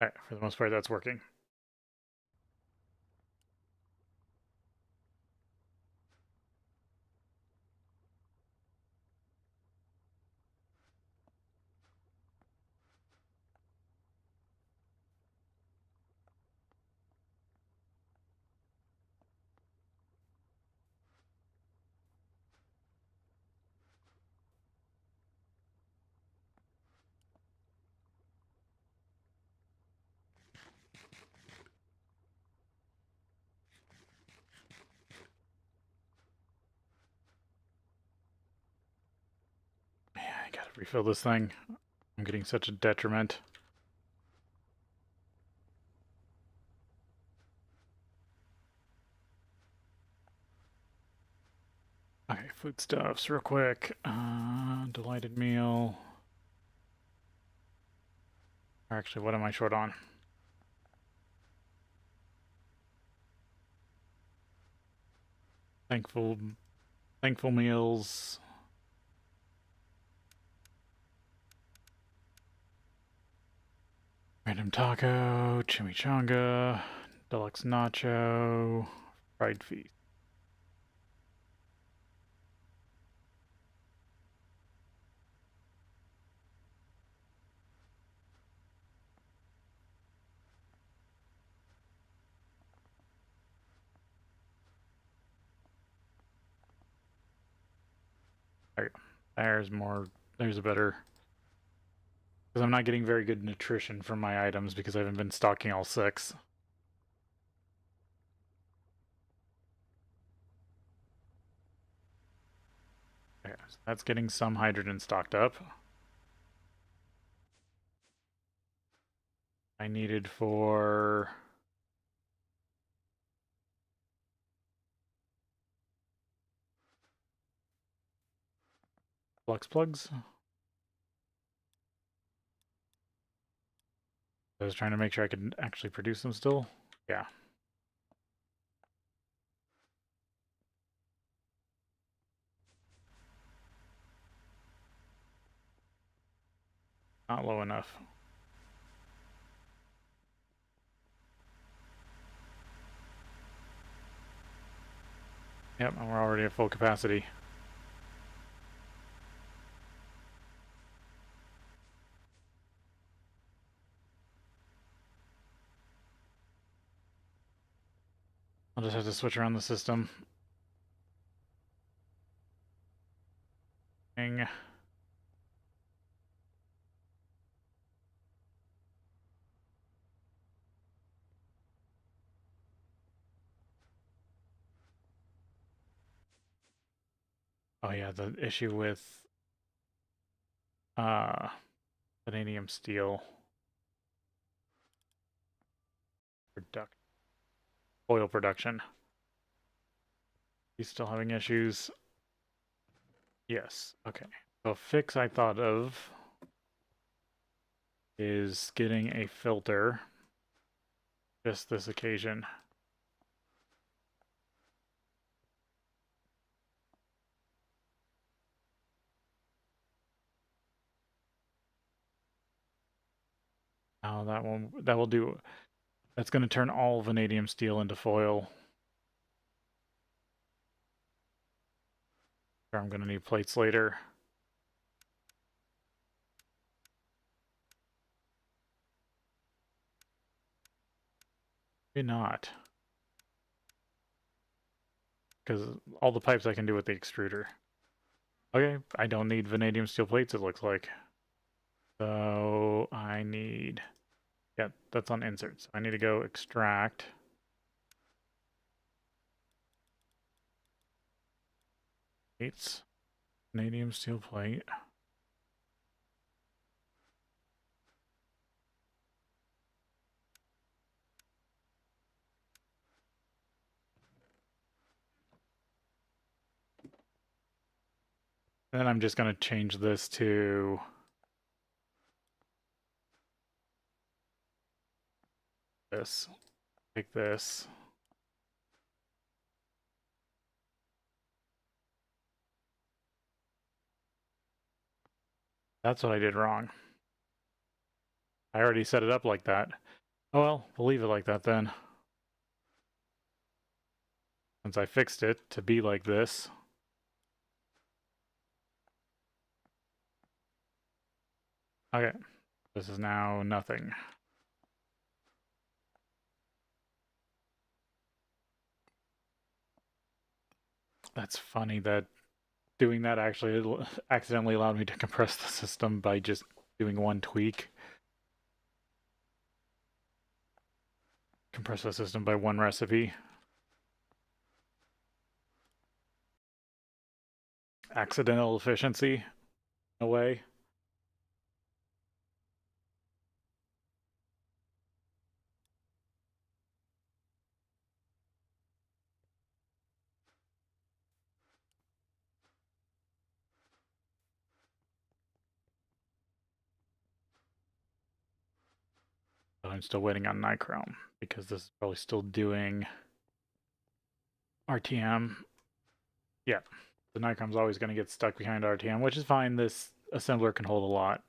Speaker 1: Alright, for the most part that's working. Yeah, I gotta refill this thing. I'm getting such a detriment. Okay, foodstuffs real quick. Delighted meal. Or actually, what am I short on? Thankful meals. Random taco, chimichanga, deluxe nacho, fried feast. There you go. There's more. There's a better Because I'm not getting very good nutrition from my items because I haven't been stocking all 6. Okay, so that's getting some hydrogen stocked up. I needed for... flux plugs. I was trying to make sure I could actually produce them still. Yeah. Not low enough. Yep, and we're already at full capacity. I'll just have to switch around the system. Dang. Oh yeah, the issue with vanadium steel oil production. He's still having issues. Yes. Okay. So a fix I thought of is getting a filter just this occasion. Oh, that will do. That's going to turn all vanadium steel into foil. I'm going to need plates later. Maybe not. Because all the pipes I can do with the extruder. Okay, I don't need vanadium steel plates, it looks like. So I need... Yeah, that's on inserts. I need to go extract. Plates. Vanadium steel plate. And then I'm just going to change this to this. Take this. That's what I did wrong. I already set it up like that. Oh well, we'll leave it like that then. Since I fixed it to be like this. Okay, this is now nothing. That's funny that doing that actually accidentally allowed me to compress the system by just doing one tweak. Compress the system by one recipe. Accidental efficiency, in a way. But I'm still waiting on nichrome because this is probably still doing RTM. Yeah, the nichrome's always going to get stuck behind RTM, which is fine. This assembler can hold a lot.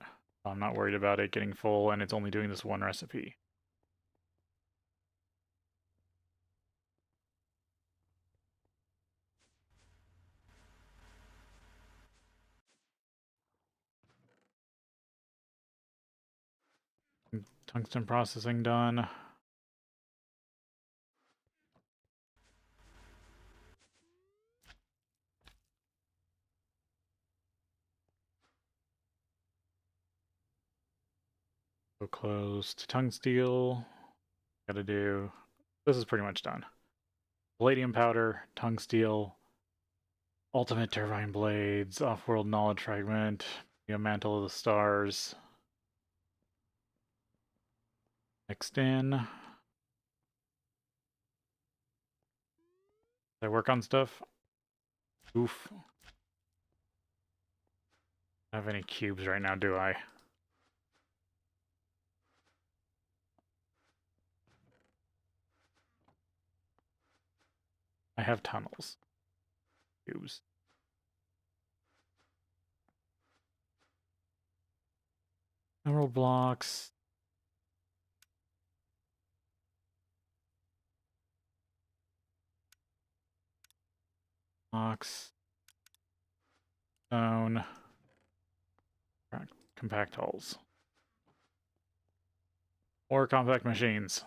Speaker 1: I'm not worried about it getting full, and it's only doing this one recipe. Tungsten processing done. So close to tungsteel. Gotta do. This is pretty much done. Palladium powder, tungsteel, ultimate turbine blades, off-world knowledge fragment, mantle of the stars. Mixed in. Did I work on stuff? Oof. I don't have any cubes right now, do I? I have tunnels. Cubes. Emerald blocks. Blocks. Stone. Compact hulls. Or compact machines.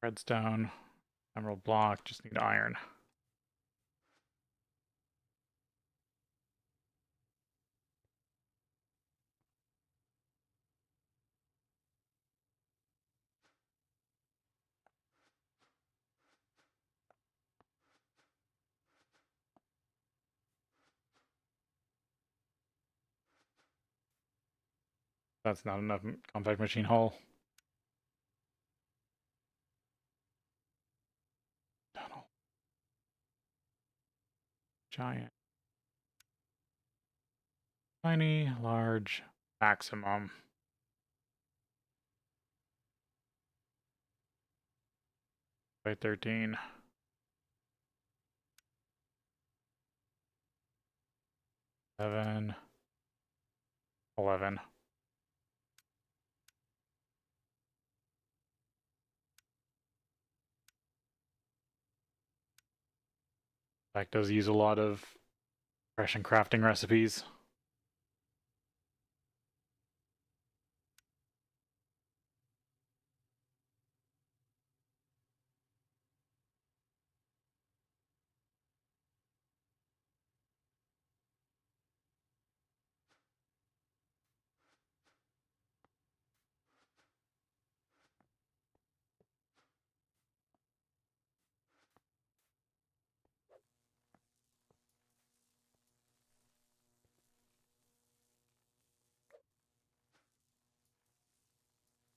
Speaker 1: Redstone. Emerald block. Just need iron. That's not enough compact machine hull. Tunnel. Giant. Tiny, large, maximum. By 13. 7. 11. That does use a lot of fresh and crafting recipes.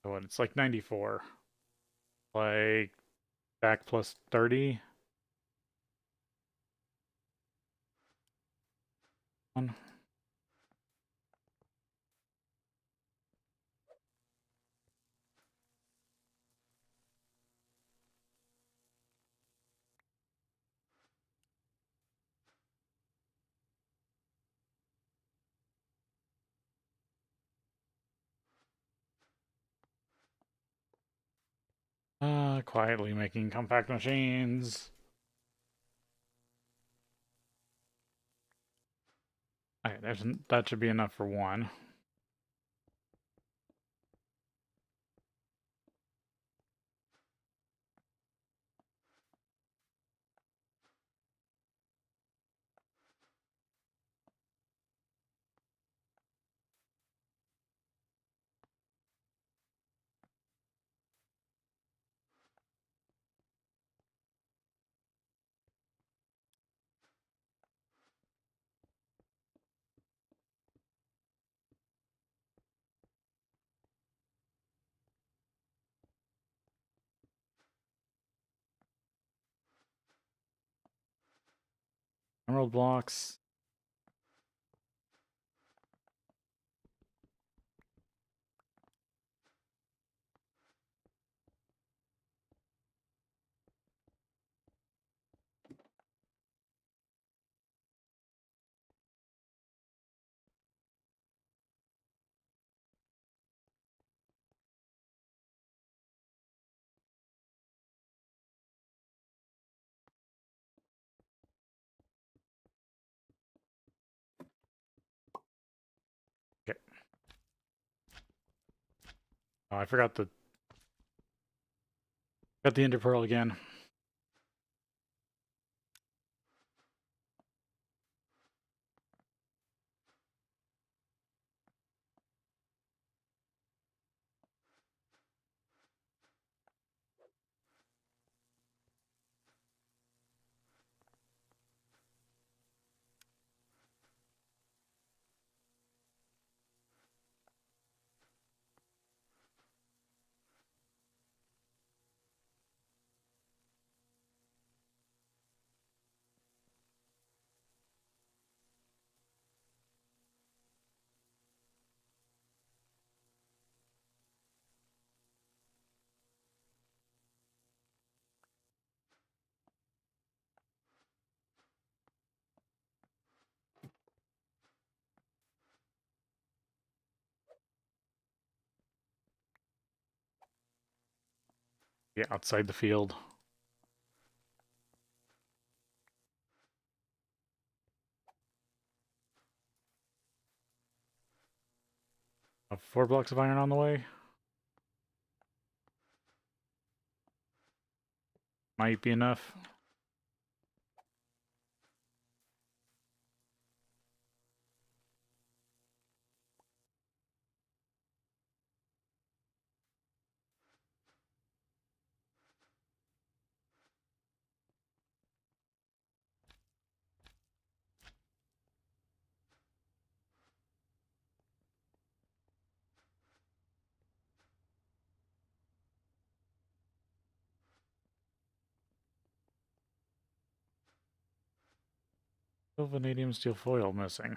Speaker 1: So it's like 94. Like back plus 30. One. Quietly making compact machines. Okay, that should be enough for one. Emerald blocks. Oh, I forgot the Ender Pearl again. Yeah, outside the field. Four blocks of iron on the way. Might be enough. Still vanadium steel foil missing.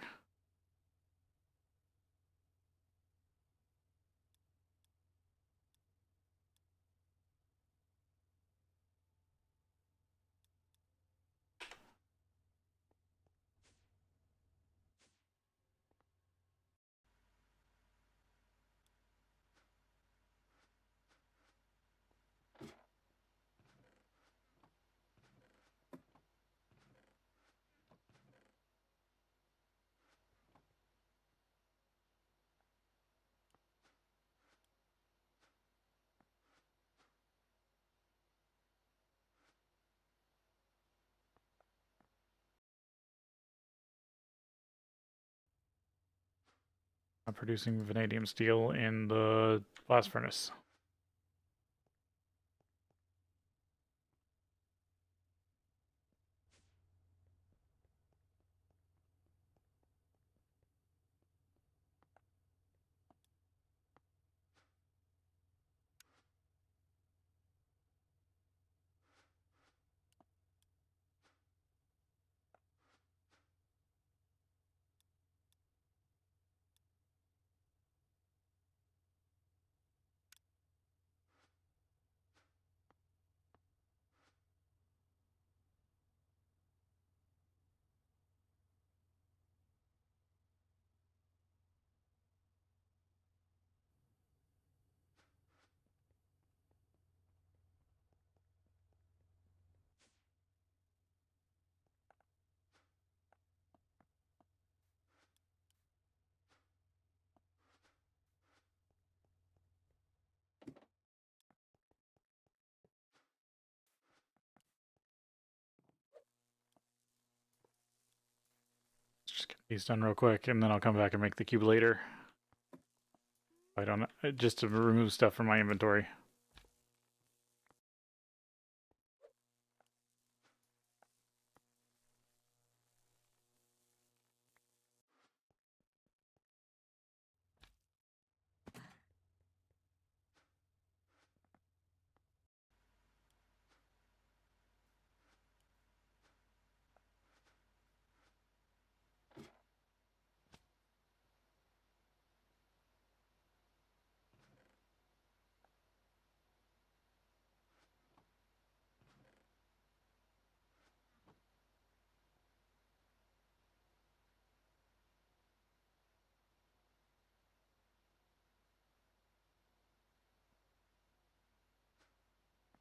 Speaker 1: I'm producing vanadium steel in the blast furnace. Just get these done real quick, and then I'll come back and make the cube later. I don't just to remove stuff from my inventory.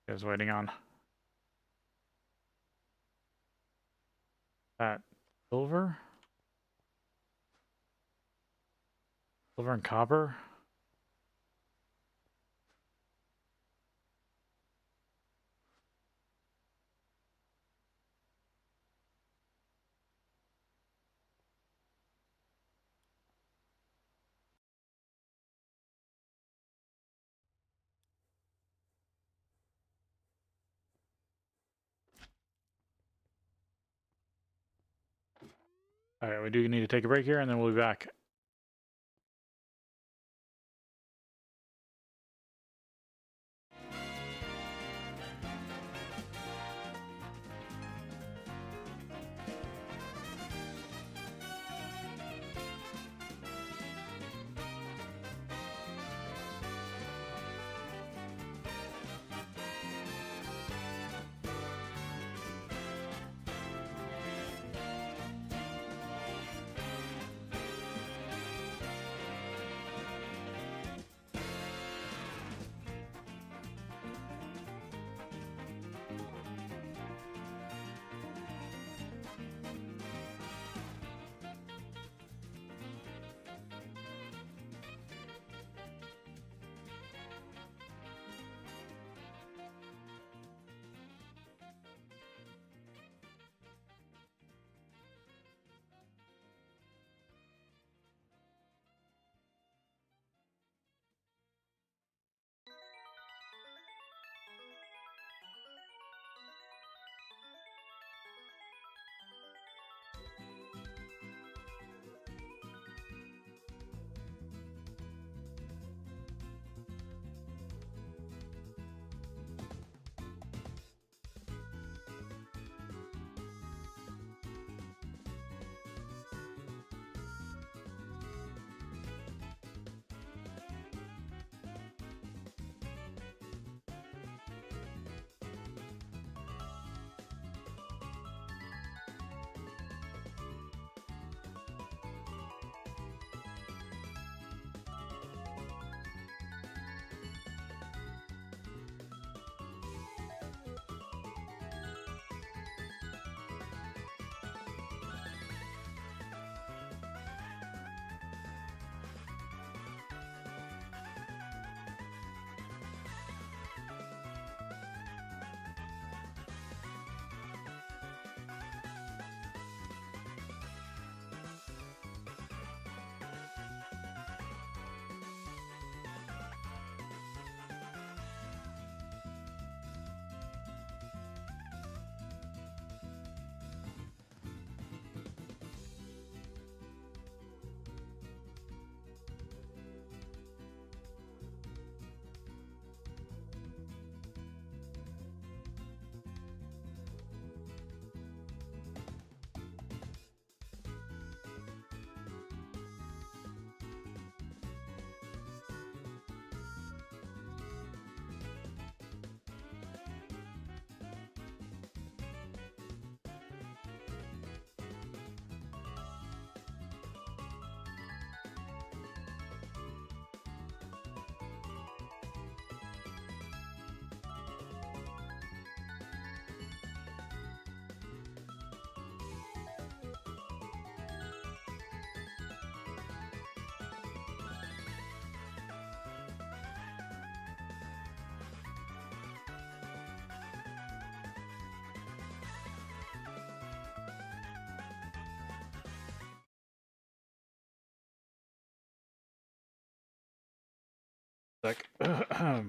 Speaker 1: I was waiting on that silver, silver and copper. All right, we do need to take a break here, and then we'll be back. Like, that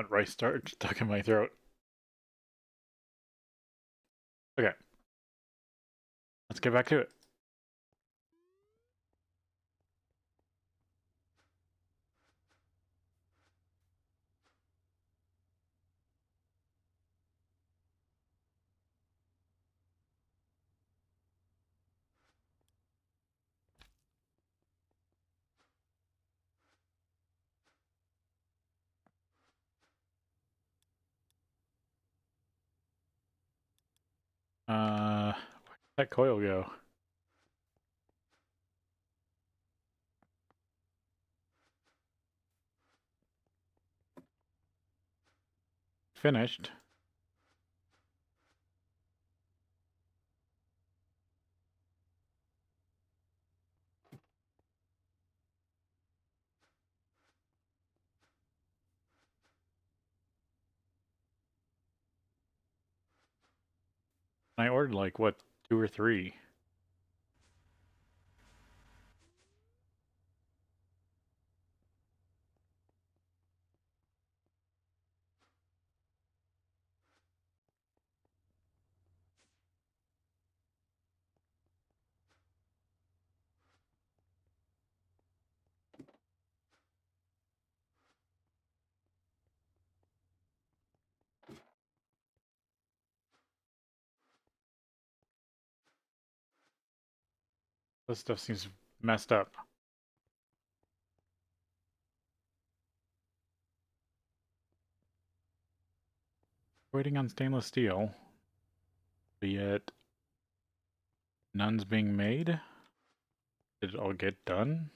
Speaker 1: rice starch stuck in my throat. Okay, let's get back to it. Where'd that coil go? Finished. I ordered like, what, 2 or 3? This stuff seems messed up. Waiting on stainless steel, but yet none's being made? Did it all get done?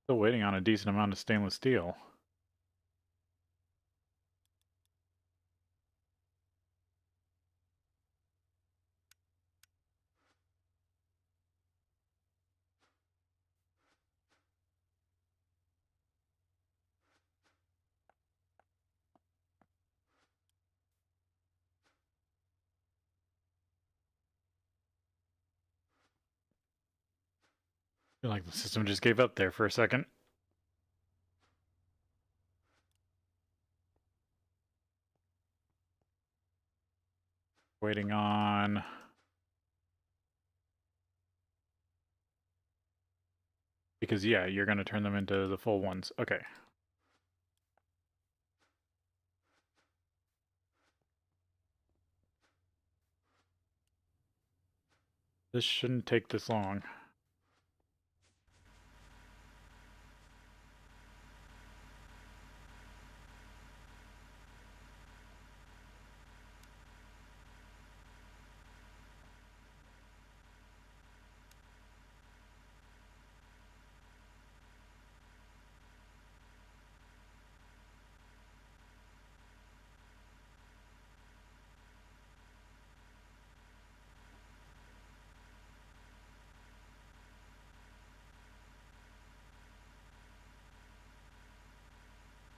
Speaker 1: Still waiting on a decent amount of stainless steel. I feel like the system just gave up there for a second. Waiting on... Because, yeah, you're going to turn them into the full ones. Okay. This shouldn't take this long.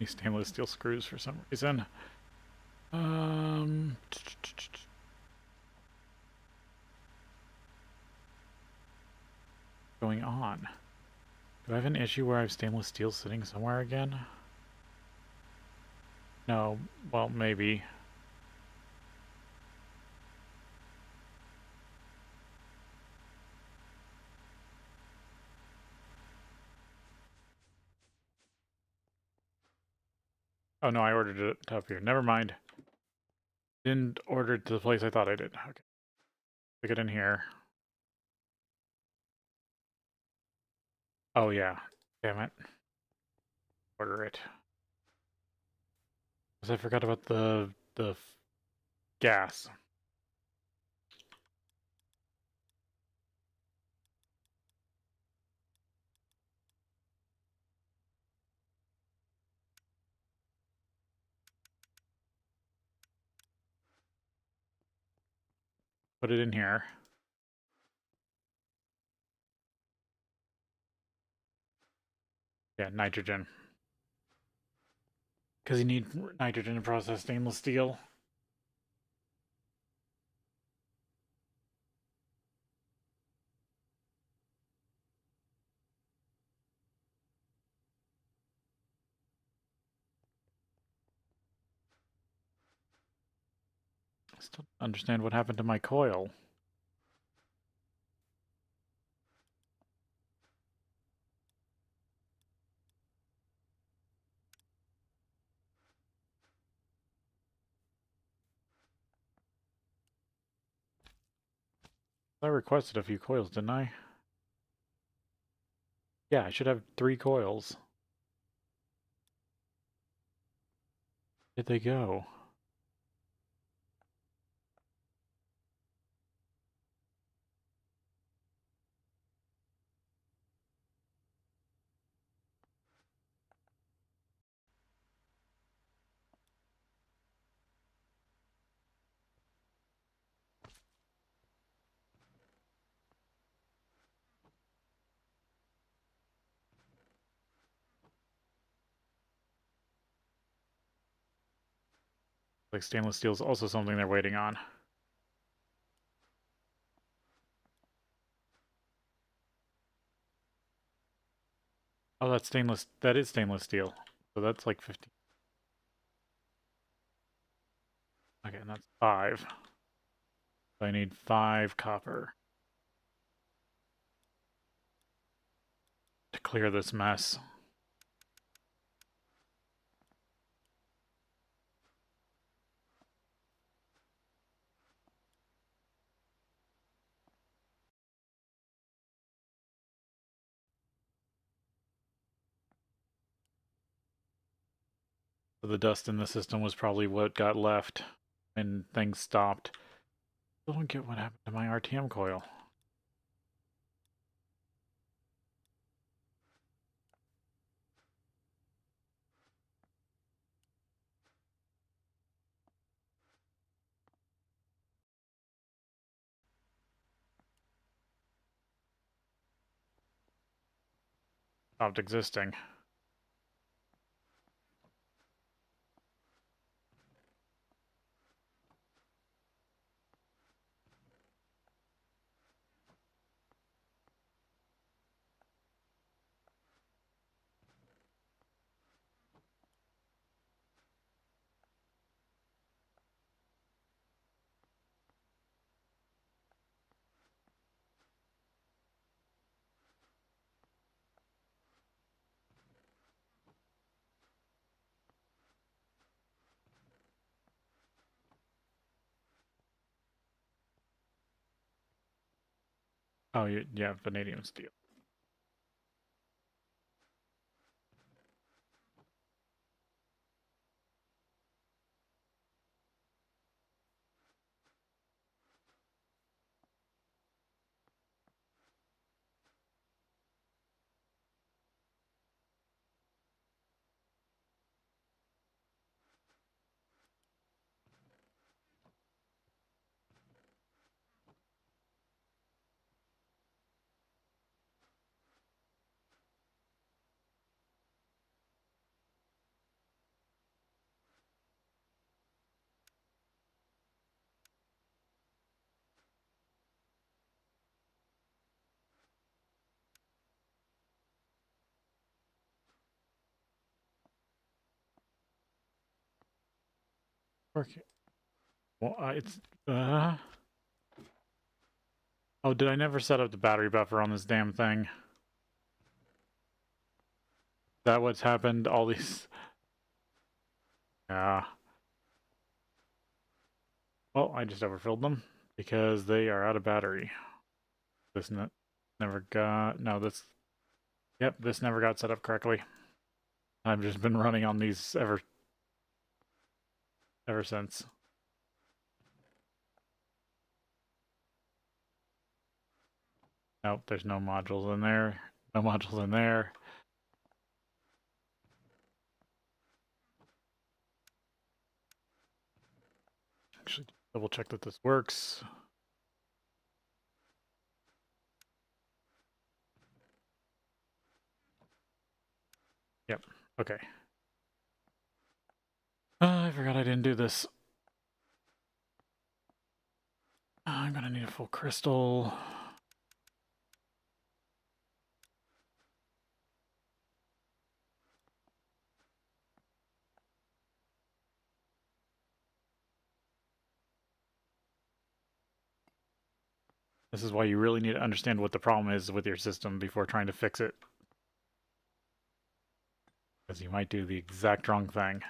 Speaker 1: These stainless steel screws for some reason. Going on? Do I have an issue where I have stainless steel sitting somewhere again? No, well, maybe. Oh no, I ordered it up here. Never mind. Didn't order it to the place I thought I did. Okay. Stick it in here. Oh yeah. Damn it. Order it. Because I forgot about the gas. Put it in here. Yeah, nitrogen. Because you need nitrogen to process stainless steel. I still don't understand what happened to my coil. I requested a few coils, didn't I? Yeah, I should have 3 coils. Where'd they go? Like stainless steel is also something they're waiting on. Oh, that's stainless. That is stainless steel. So that's like 50. Okay, and that's 5. So I need 5 copper to clear this mess. So the dust in the system was probably what got left when things stopped. I don't get what happened to my RTM coil. Stopped existing. Oh, yeah, vanadium steel. Okay. Well, it's... Oh, did I never set up the battery buffer on this damn thing? Is that what's happened? All these... Yeah. Well, I just overfilled them because they are out of battery. This never got... No, this... Yep, this never got set up correctly. I've just been running on these ever since. Nope, there's no modules in there. No modules in there. Actually, double check that this works. Yep, okay. I forgot I didn't do this. I'm gonna need a full crystal. This is why you really need to understand what the problem is with your system before trying to fix it. Because you might do the exact wrong thing.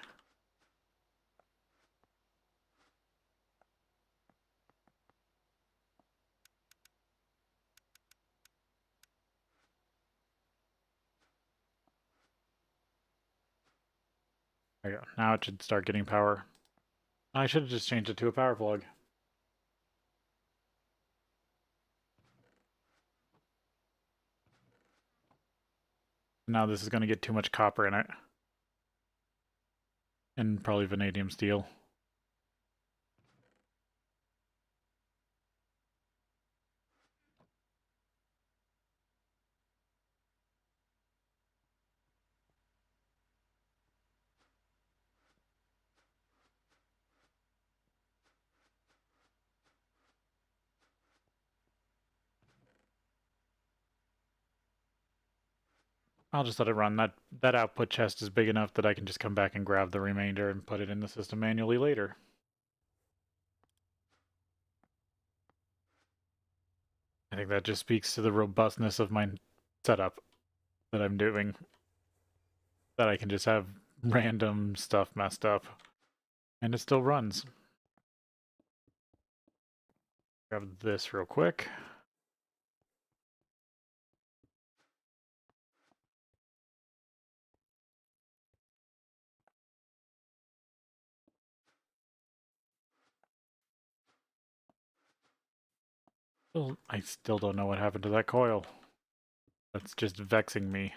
Speaker 1: There you go. Now it should start getting power. I should have just changed it to a power plug. Now this is going to get too much copper in it. And probably vanadium steel. I'll just let it run. That output chest is big enough that I can just come back and grab the remainder and put it in the system manually later. I think that just speaks to the robustness of my setup that I'm doing. That I can just have random stuff messed up. And it still runs. Grab this real quick. I still don't know what happened to that coil. That's just vexing me.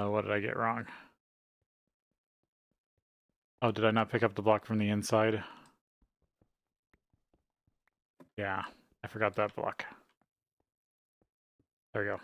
Speaker 1: What did I get wrong? Oh, did I not pick up the block from the inside? Yeah, I forgot that block. There we go.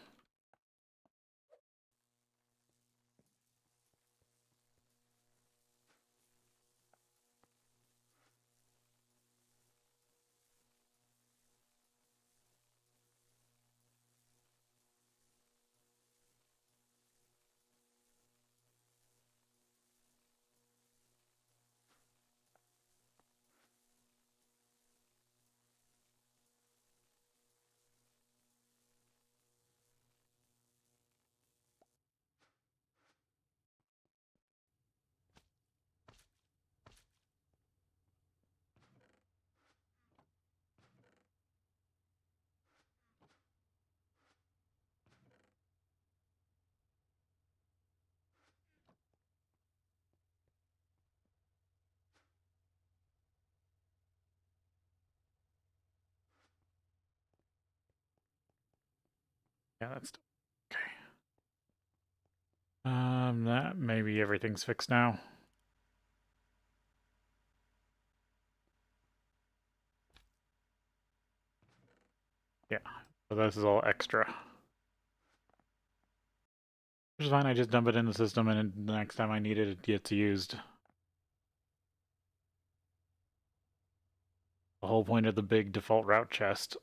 Speaker 1: Yeah, that's okay. That maybe everything's fixed now. Yeah, so this is all extra. Which is fine, I just dump it in the system and the next time I need it, it gets used. The whole point of the big default route chest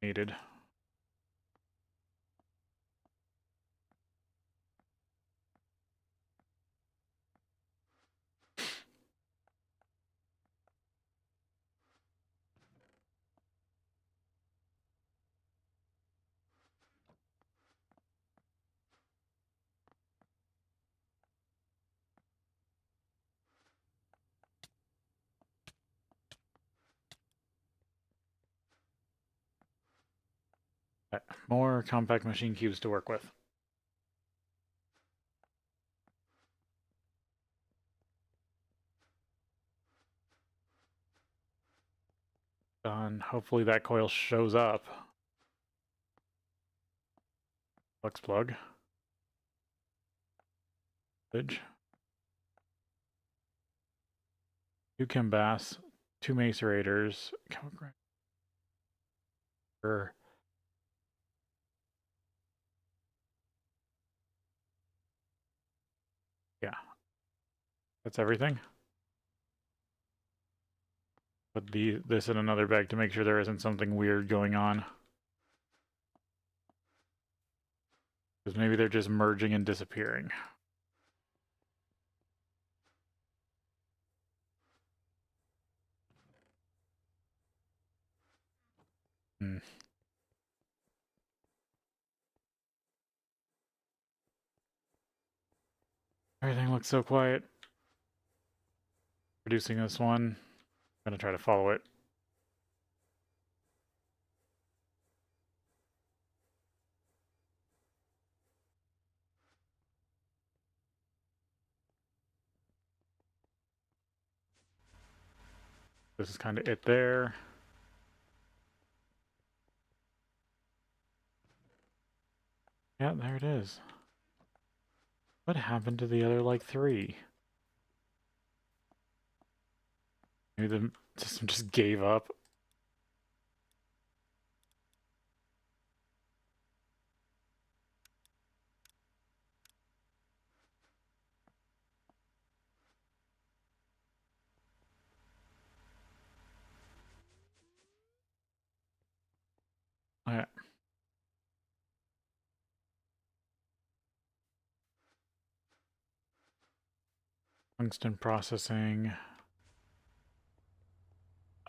Speaker 1: needed. More compact machine cubes to work with. Done. Hopefully that coil shows up. Flux plug. Bridge. 2 chem bass, 2 macerators. Yeah, that's everything. Put this in another bag to make sure there isn't something weird going on. Because maybe they're just merging and disappearing. Hmm. Everything looks so quiet. Producing this one. I'm gonna try to follow it. This is kind of it there. Yeah, there it is. What happened to the other, like, 3? Maybe the system just gave up. Oh, yeah. Tungsten processing.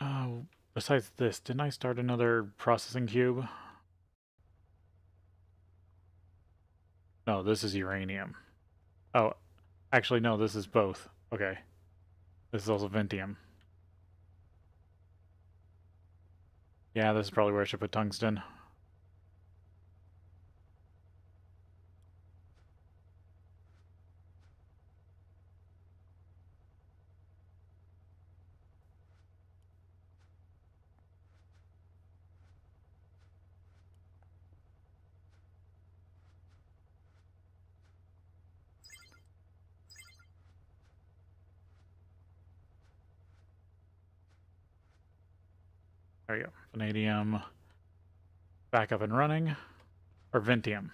Speaker 1: Oh, besides this, didn't I start another processing cube? No, this is uranium. Oh, actually, no, this is both. Okay. This is also Ventium. Yeah, this is probably where I should put tungsten. There we go. Vanadium. Back up and running. Or Ventium.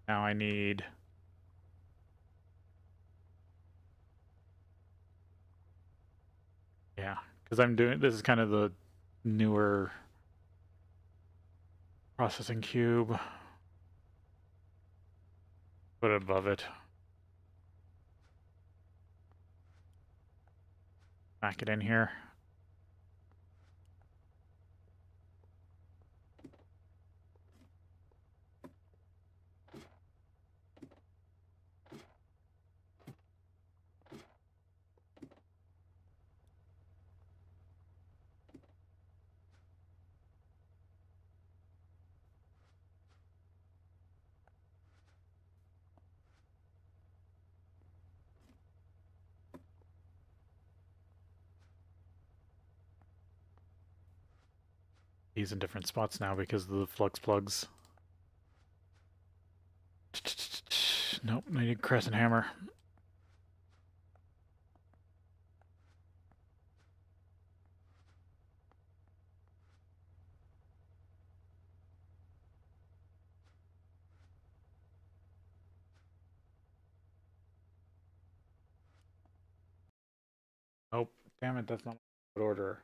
Speaker 1: Now I need... Yeah, because I'm doing... This is kind of the newer processing cube. Put it above it. Back it in here. These in different spots now because of the flux plugs. Nope, I need a crescent hammer. Oh, damn it, that's not what order.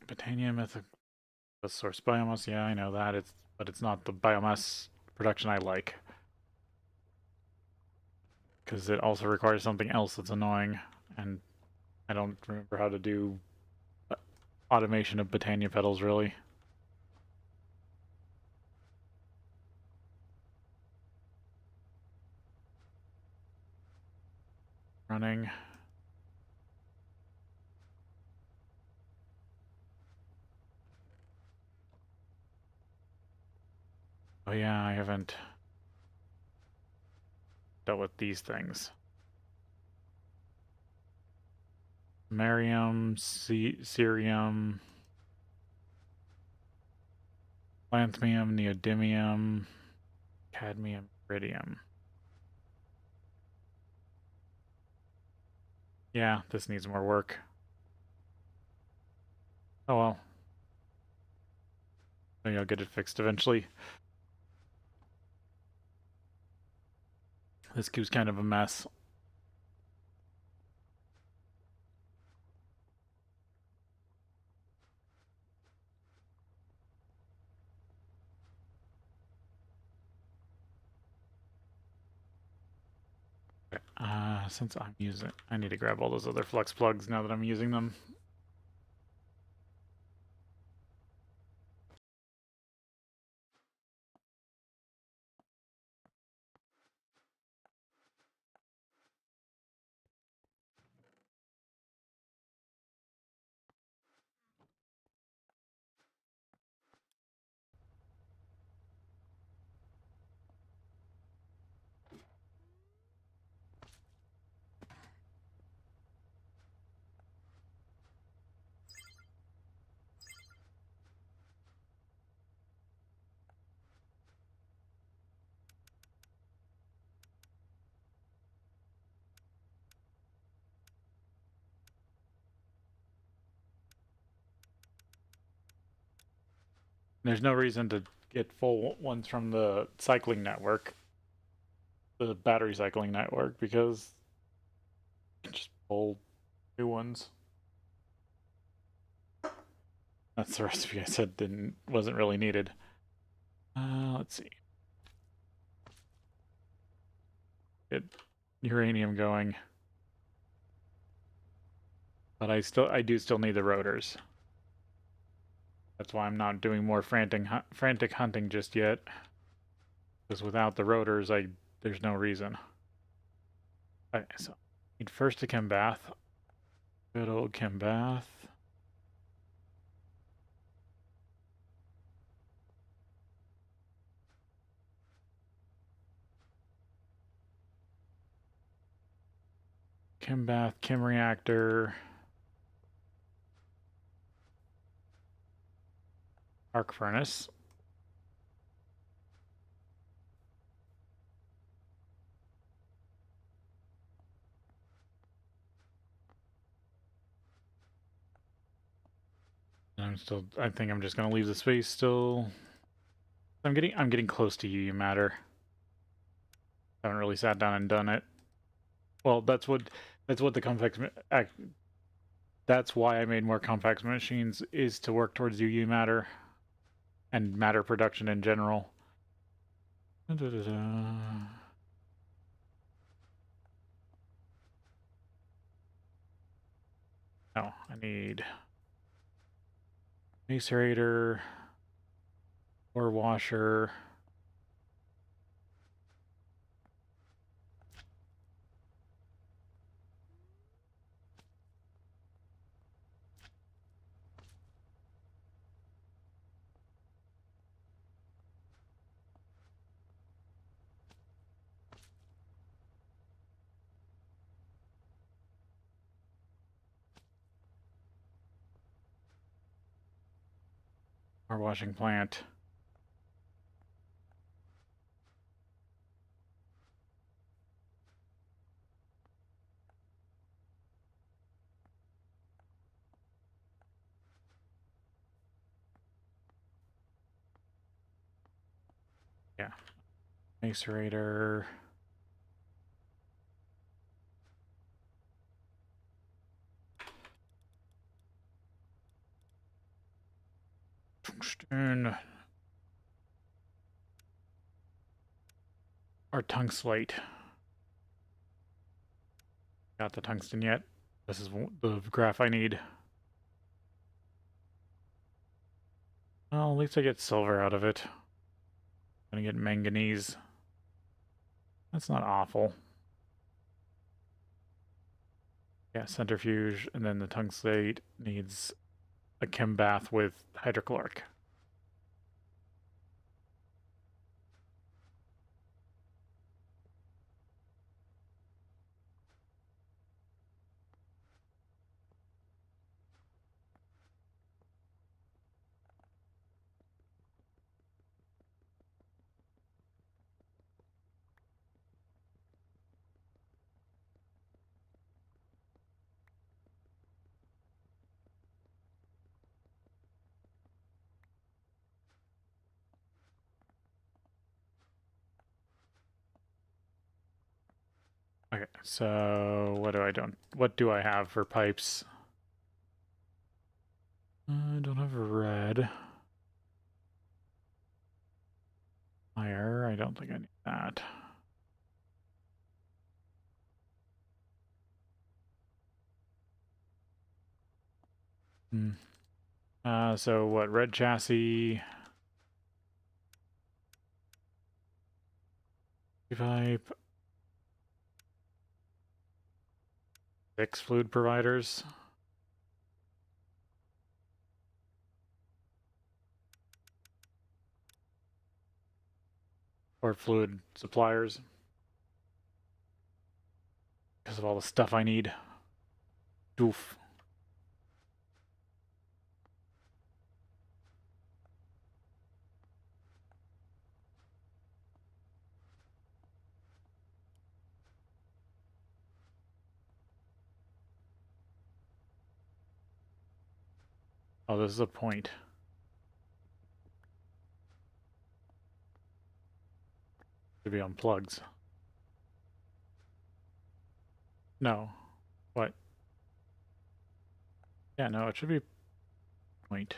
Speaker 1: Botania method source biomass, yeah, I know that. But it's not the biomass production I like. Because it also requires something else that's annoying, and I don't remember how to do automation of Botania petals, really. Running. Oh yeah, I haven't dealt with these things. Samarium, cerium, lanthanum, neodymium, cadmium, iridium. Yeah, this needs more work. Oh well. Maybe I'll get it fixed eventually. This cube's kind of a mess. Since I'm using... I need to grab all those other flux plugs now that I'm using them. There's no reason to get full ones from the cycling network, the battery cycling network, because you can just pull new ones. That's the recipe I said wasn't really needed. Let's see. Get uranium going. But I do still need the rotors. That's why I'm not doing more frantic hunting just yet. Because without the rotors, there's no reason. Okay, so need first a chem bath. Good old chem bath. Chem bath, chem reactor. Arc furnace. I think I'm just gonna leave the space still. I'm getting close to UU matter. Haven't really sat down and done it. Well, that's what the complex that's why I made more complex machines, is to work towards UU matter and matter production in general. Oh, I need macerator, ore washer. Ore washing plant. Yeah. Macerator. Tungsten. Or tungslate. Got the tungsten yet? This is the graph I need. Well, at least I get silver out of it. I'm gonna get manganese. That's not awful. Yeah, centrifuge, and then the tungslate needs a chem bath with hydrochloric. Okay, so what do I have for pipes? I don't have red. Fire, I don't think I need that. So what, red chassis, pipe, 6 fluid providers. Or fluid suppliers. Because of all the stuff I need. Doof. Oh, this is a point. Should be on plugs. No. What? Yeah, no, it should be point.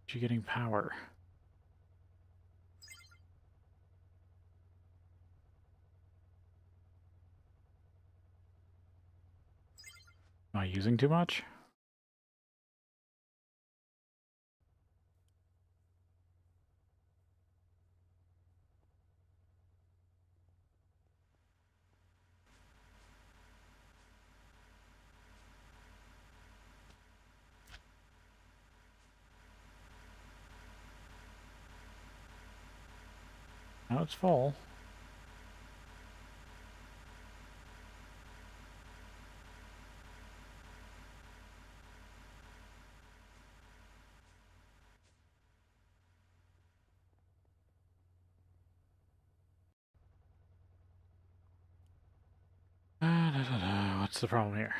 Speaker 1: You getting power? Am I using too much? Now it's full. What's the problem here?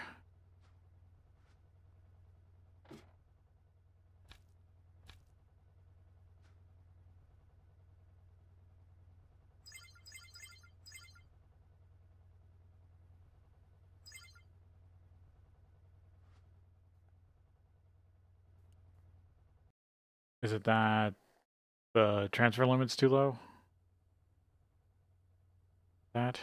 Speaker 1: Is it that the transfer limit's too low? That?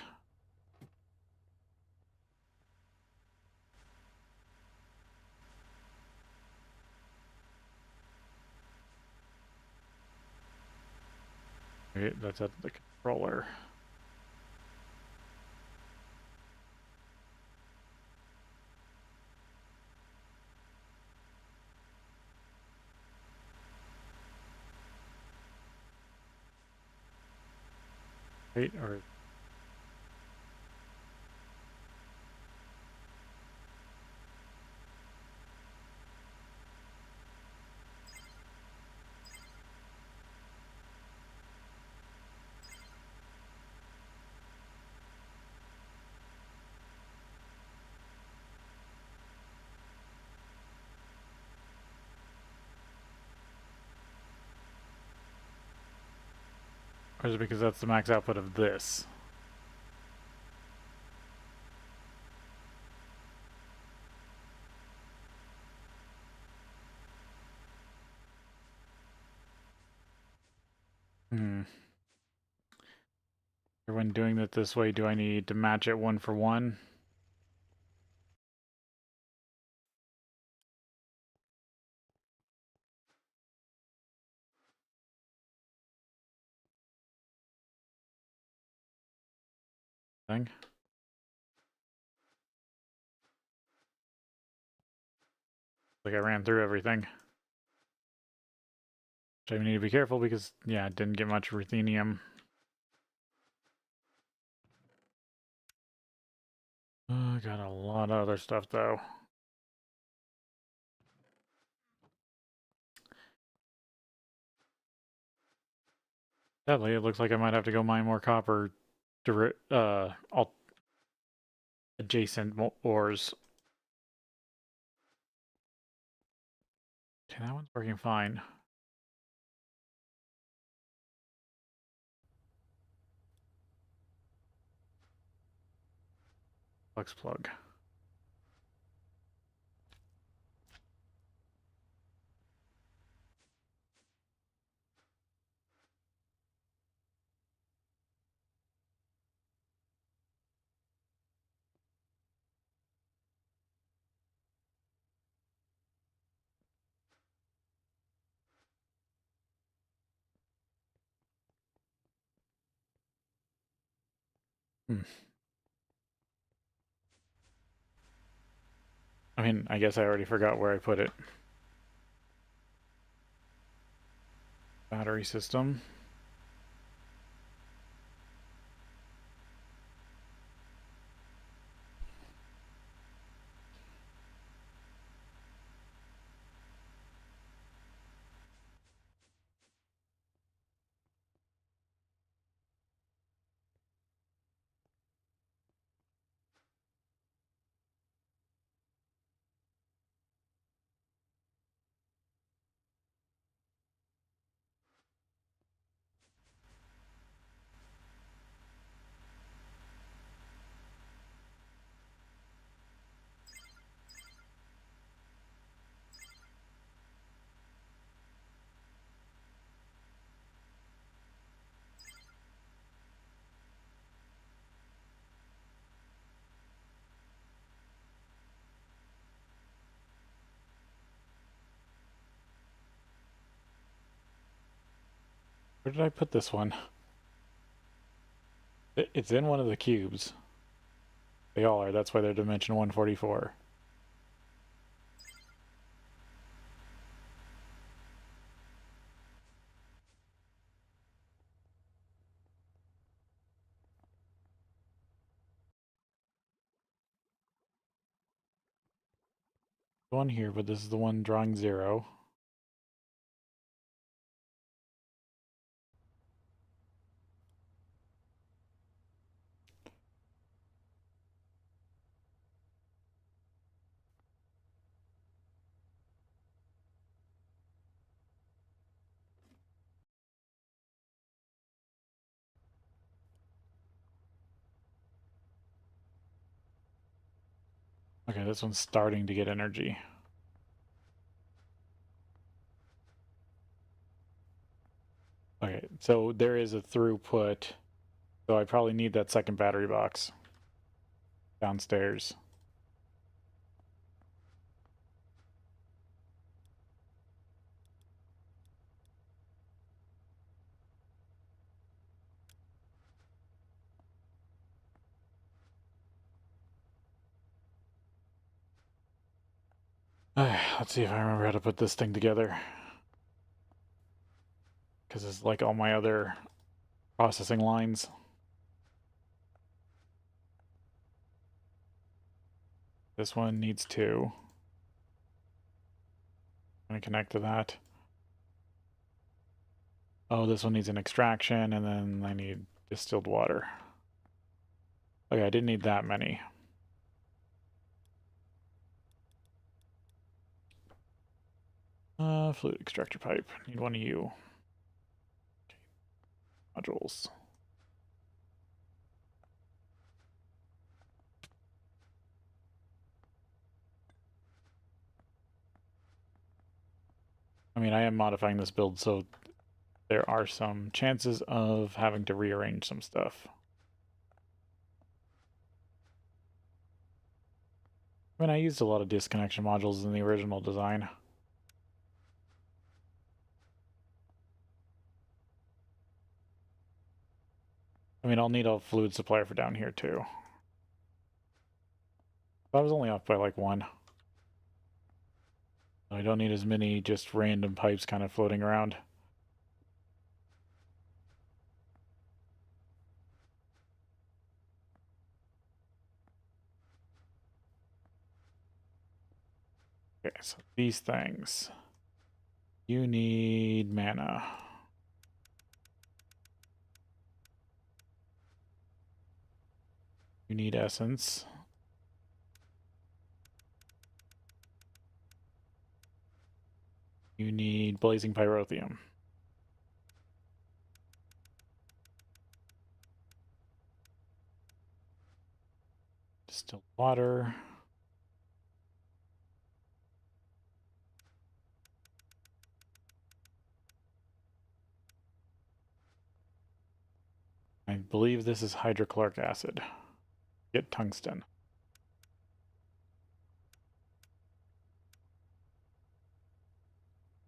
Speaker 1: Wait, that's at the controller. Wait, or... Or is it because that's the max output of this? When doing it this way, do I need to match it 1 for 1? Thing? Like I ran through everything. Which I need to be careful because, yeah, it didn't get much ruthenium. I got a lot of other stuff, though. Sadly, it looks like I might have to go mine more copper adjacent ores. Okay, that one's working fine. Flux plug. I mean, I guess I already forgot where I put it. Battery system. Where did I put this one? It's in one of the cubes. They all are. That's why they're dimension 144. One here, but this is the one drawing 0. Okay, this one's starting to get energy. Okay, so there is a throughput, so I probably need that second battery box downstairs. Let's see if I remember how to put this thing together. Because it's like all my other processing lines. This one needs 2. I'm going to connect to that. Oh, this one needs an extraction, and then I need distilled water. Okay, I didn't need that many. Fluid extractor pipe. Need one of you. Okay. Modules. I mean, I am modifying this build, so there are some chances of having to rearrange some stuff. I mean, I used a lot of disconnection modules in the original design. I mean, I'll need a fluid supplier for down here, too. I was only off by like 1. I don't need as many just random pipes kind of floating around. Okay, so these things. You need mana. You need essence. You need blazing pyrotheum. Distilled water. I believe this is hydrochloric acid. Get tungsten.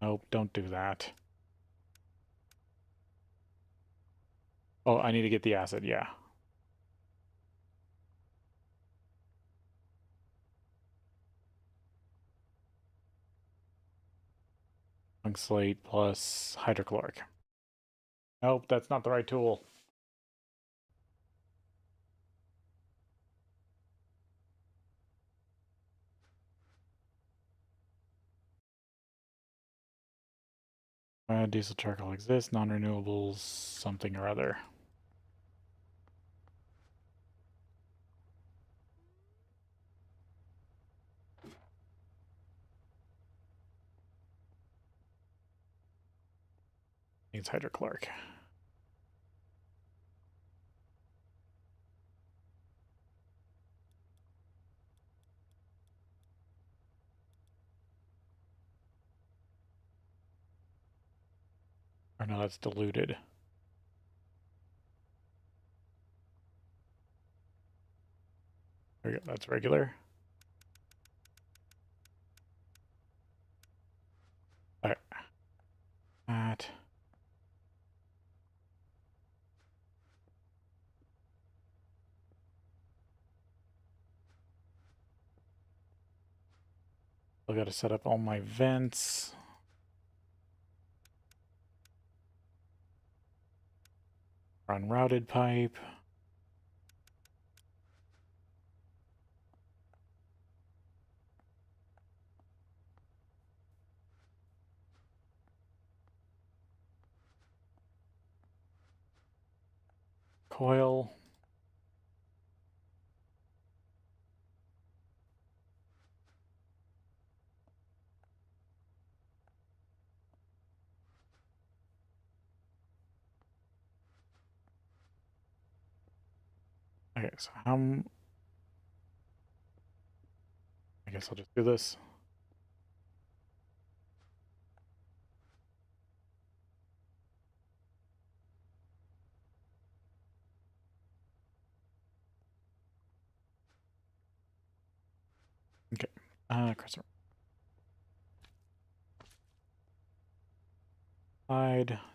Speaker 1: Nope, don't do that. Oh, I need to get the acid, yeah. Slate plus hydrochloric. Nope, that's not the right tool. Diesel charcoal exists, non-renewables, something or other. Needs hydrochloric. Or no, that's diluted. There we go, that's regular. Alright. That. I got to set up all my vents. Run routed pipe. Coil. Okay, so I guess I'll just do this. Okay, crescent.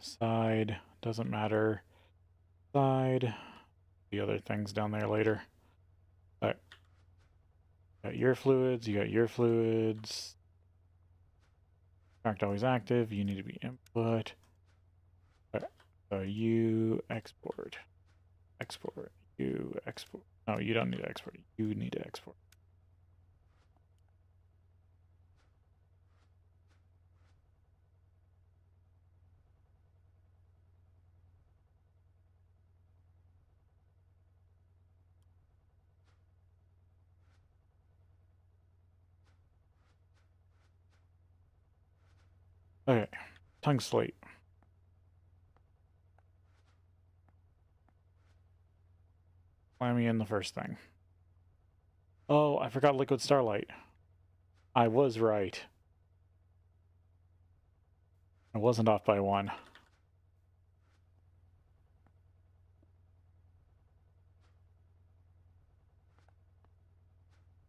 Speaker 1: Side, doesn't matter. Side, the other things down there later. All right. Got your fluids, you got your fluids. Act always active, you need to be input. All right. So you export. Export. You export. No, you don't need to export. You need to export. Okay, tongue slate. Let me in the first thing. Oh, I forgot liquid starlight. I was right. I wasn't off by one.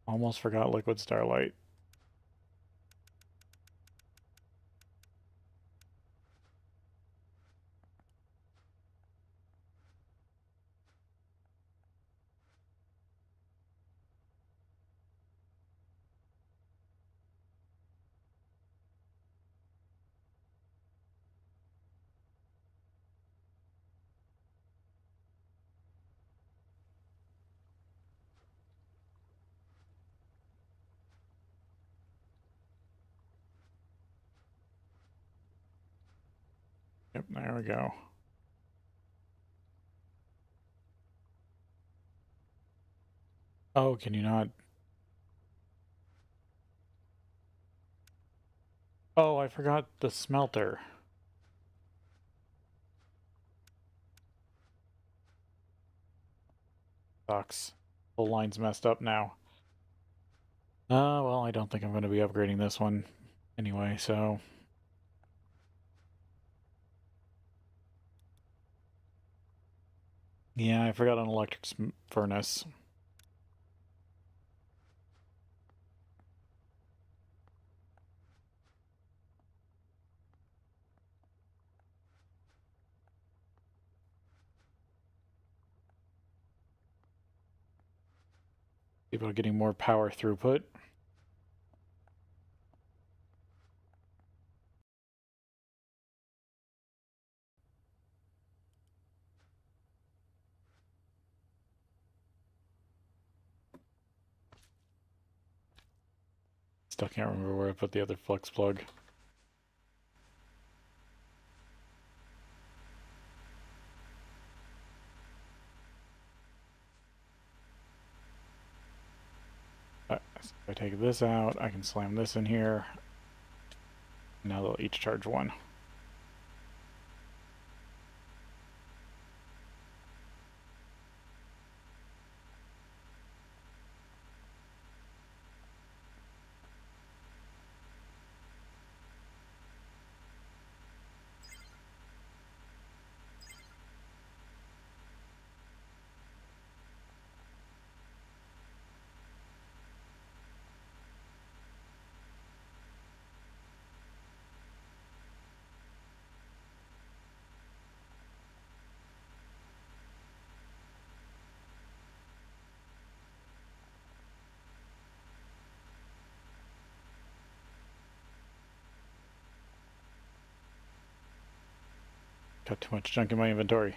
Speaker 1: Almost forgot liquid starlight. Yep, there we go. Oh, can you not? Oh, I forgot the smelter. Sucks. The line's messed up now. Well, I don't think I'm going to be upgrading this one anyway, so... Yeah, I forgot an electric furnace. People are getting more power throughput. Still can't remember where I put the other flex plug. So if I take this out, I can slam this in here. Now they'll each charge one. Got too much junk in my inventory.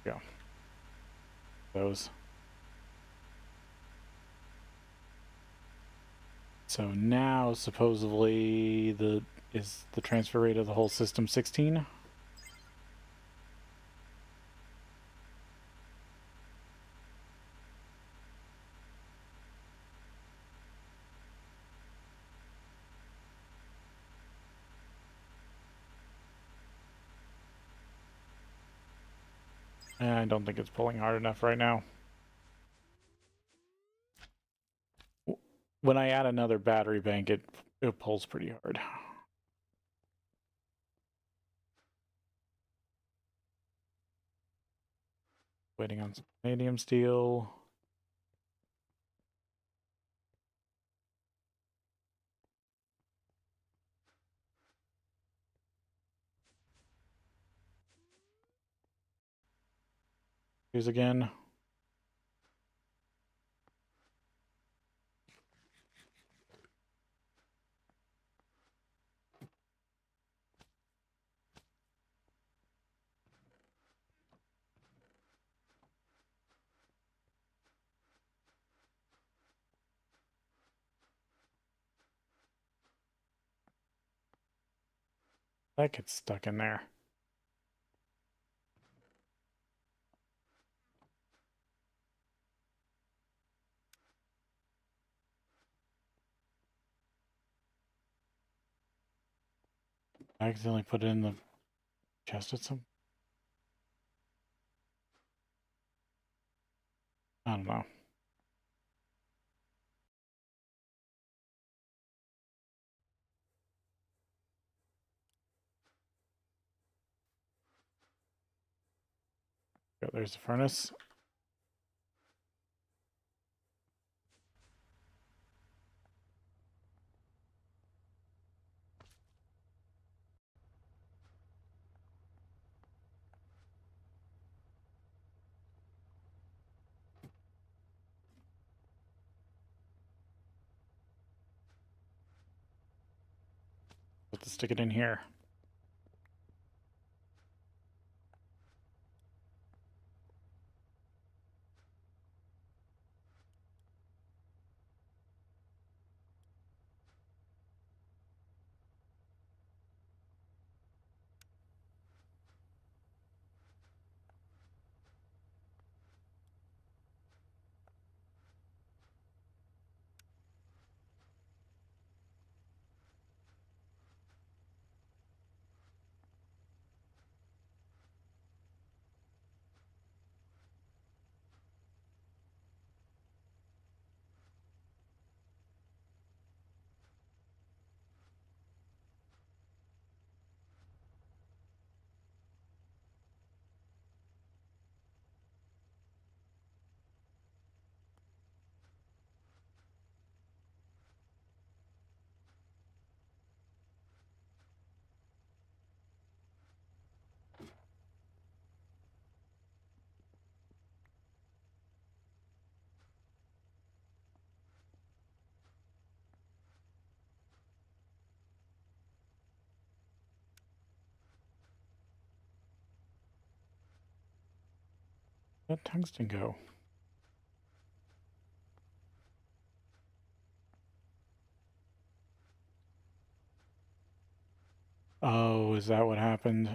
Speaker 1: Go. Those. So now supposedly is the transfer rate of the whole system 16? I don't think it's pulling hard enough right now. When I add another battery bank, it pulls pretty hard. Waiting on some vanadium steel. Here's again. That gets stuck in there. I accidentally put it in the chest at some. I don't know. Go, there's the furnace. Let's stick it in here. Where'd that tungsten go? Oh, is that what happened?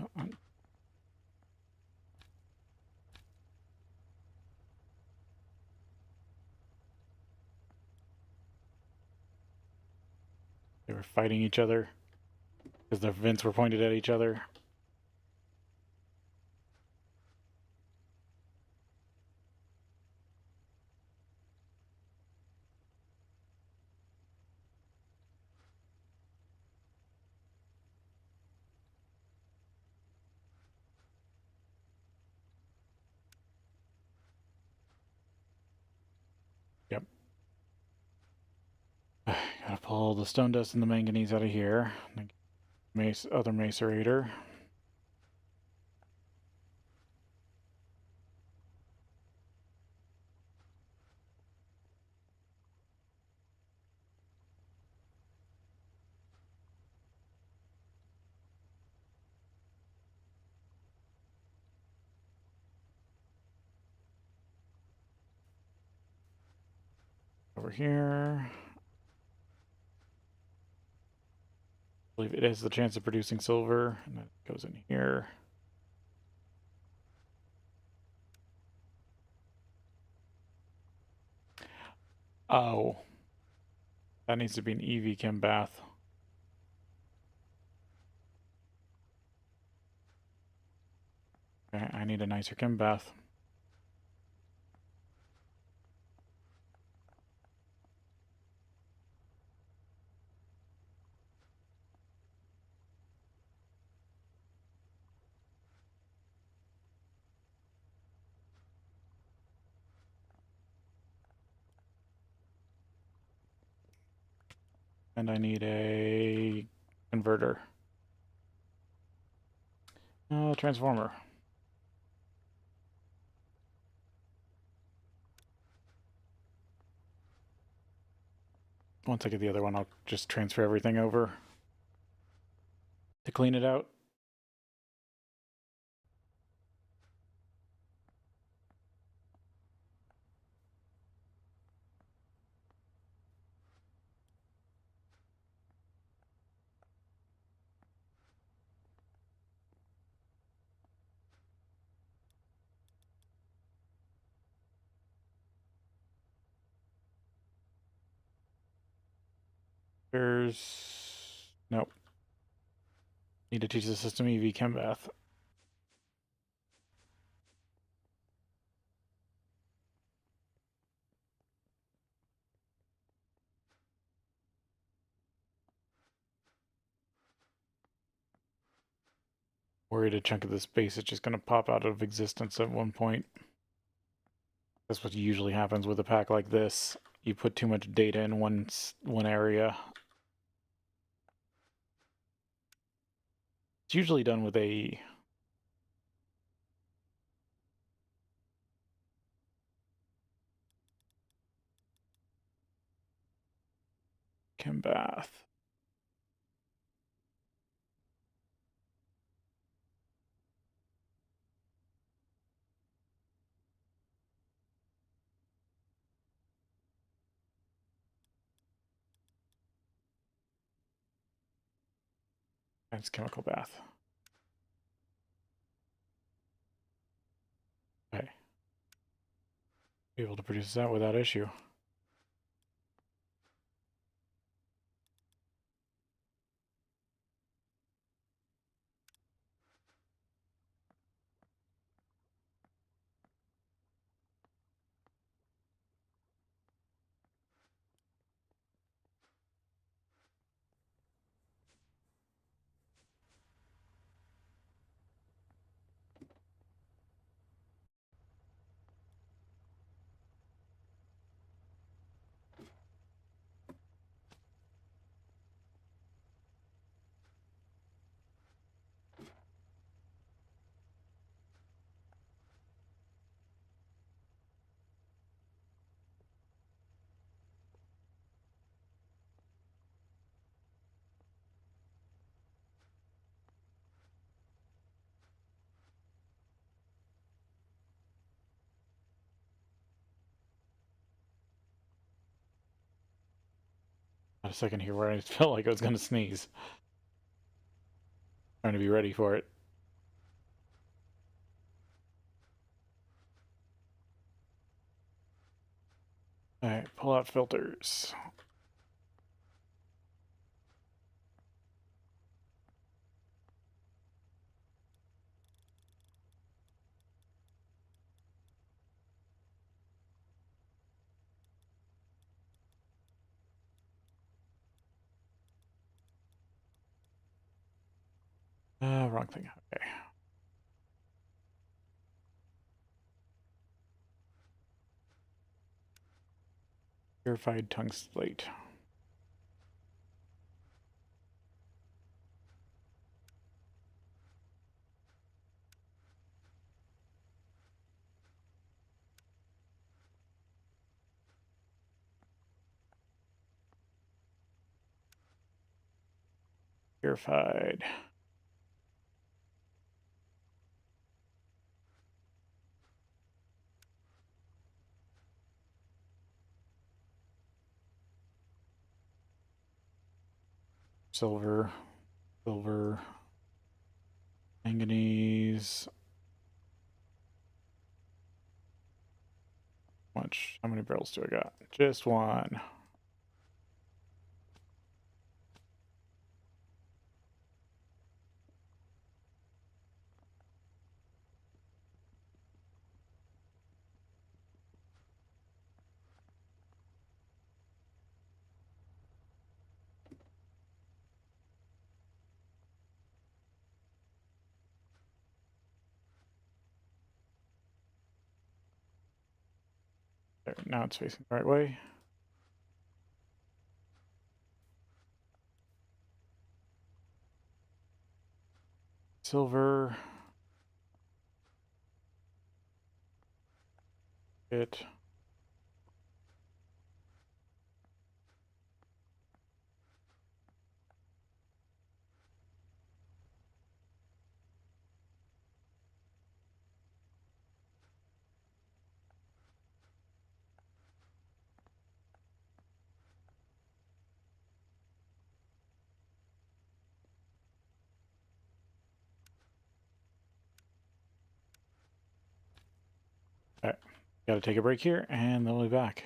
Speaker 1: They were fighting each other because their vents were pointed at each other. Yep. Gotta pull the stone dust and the manganese out of here. Other macerator. Over here. I believe it has the chance of producing silver, and then it goes in here. Oh. That needs to be an EV chem bath. Okay, I need a nicer chem bath. And I need a converter. Transformer. Once I get the other one, I'll just transfer everything over to clean it out. Nope. Need to teach the system EV chem bath. Worried a chunk of the space is just going to pop out of existence at one point. That's what usually happens with a pack like this. You put too much data in one area. It's usually done with a chem bath. That's chemical bath. Okay. Be able to produce that without issue. A second here where I felt like I was going to sneeze. Trying to be ready for it. Alright, pull out filters. Wrong thing. Okay. Purified tungstplate. Purified. silver, silver, manganese. How many barrels do I got? Just one. There, now it's facing the right way. Silver. It. All right, gotta take a break here, and then we'll be back.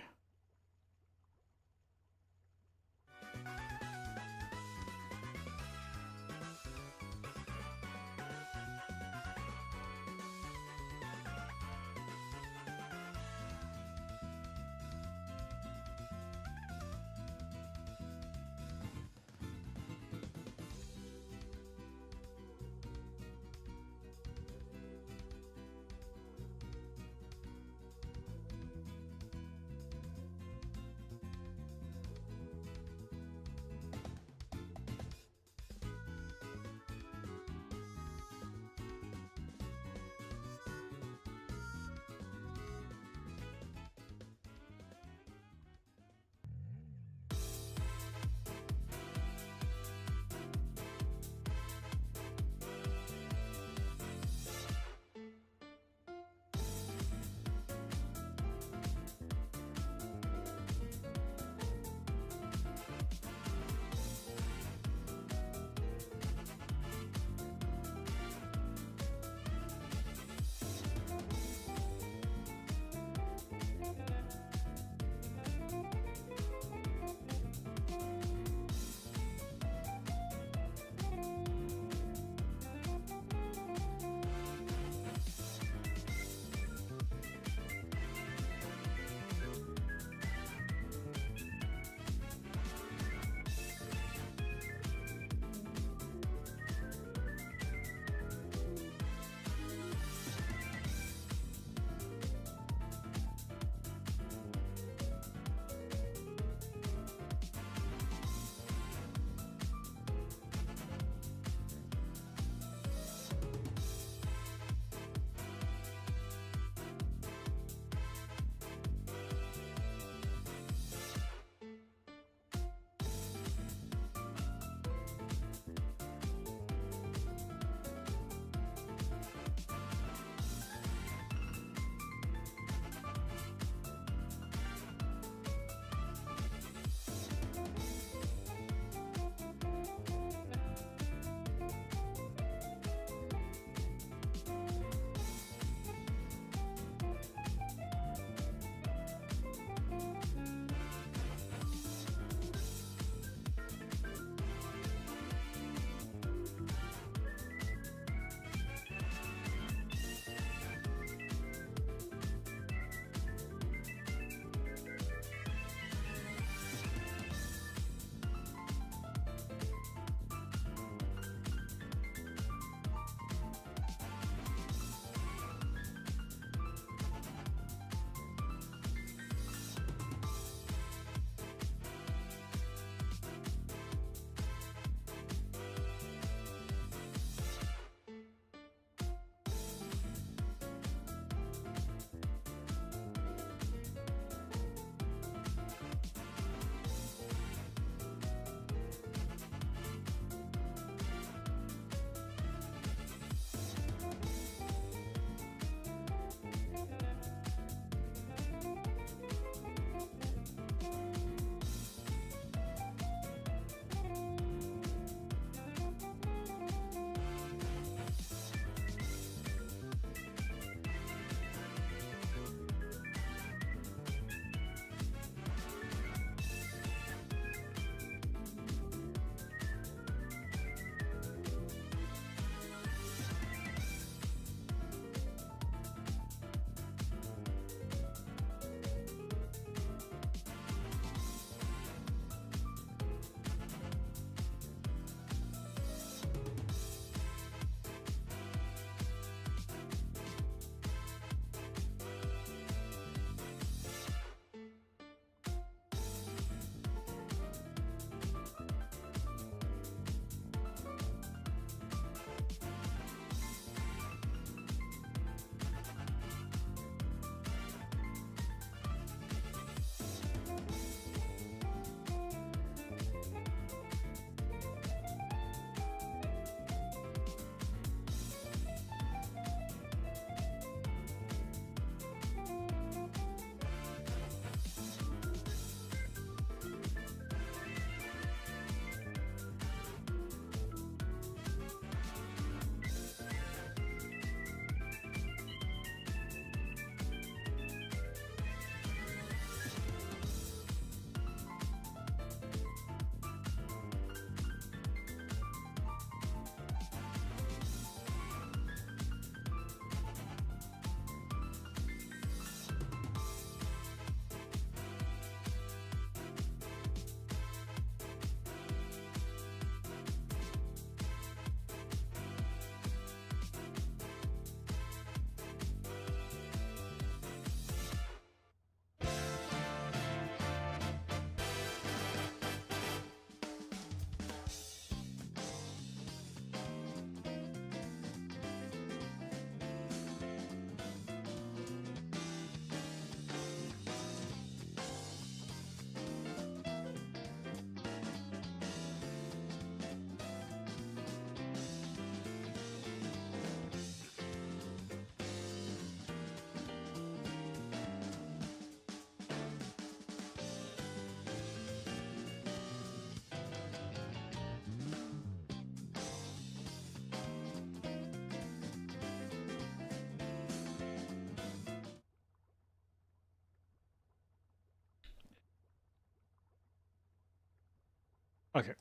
Speaker 1: Okay.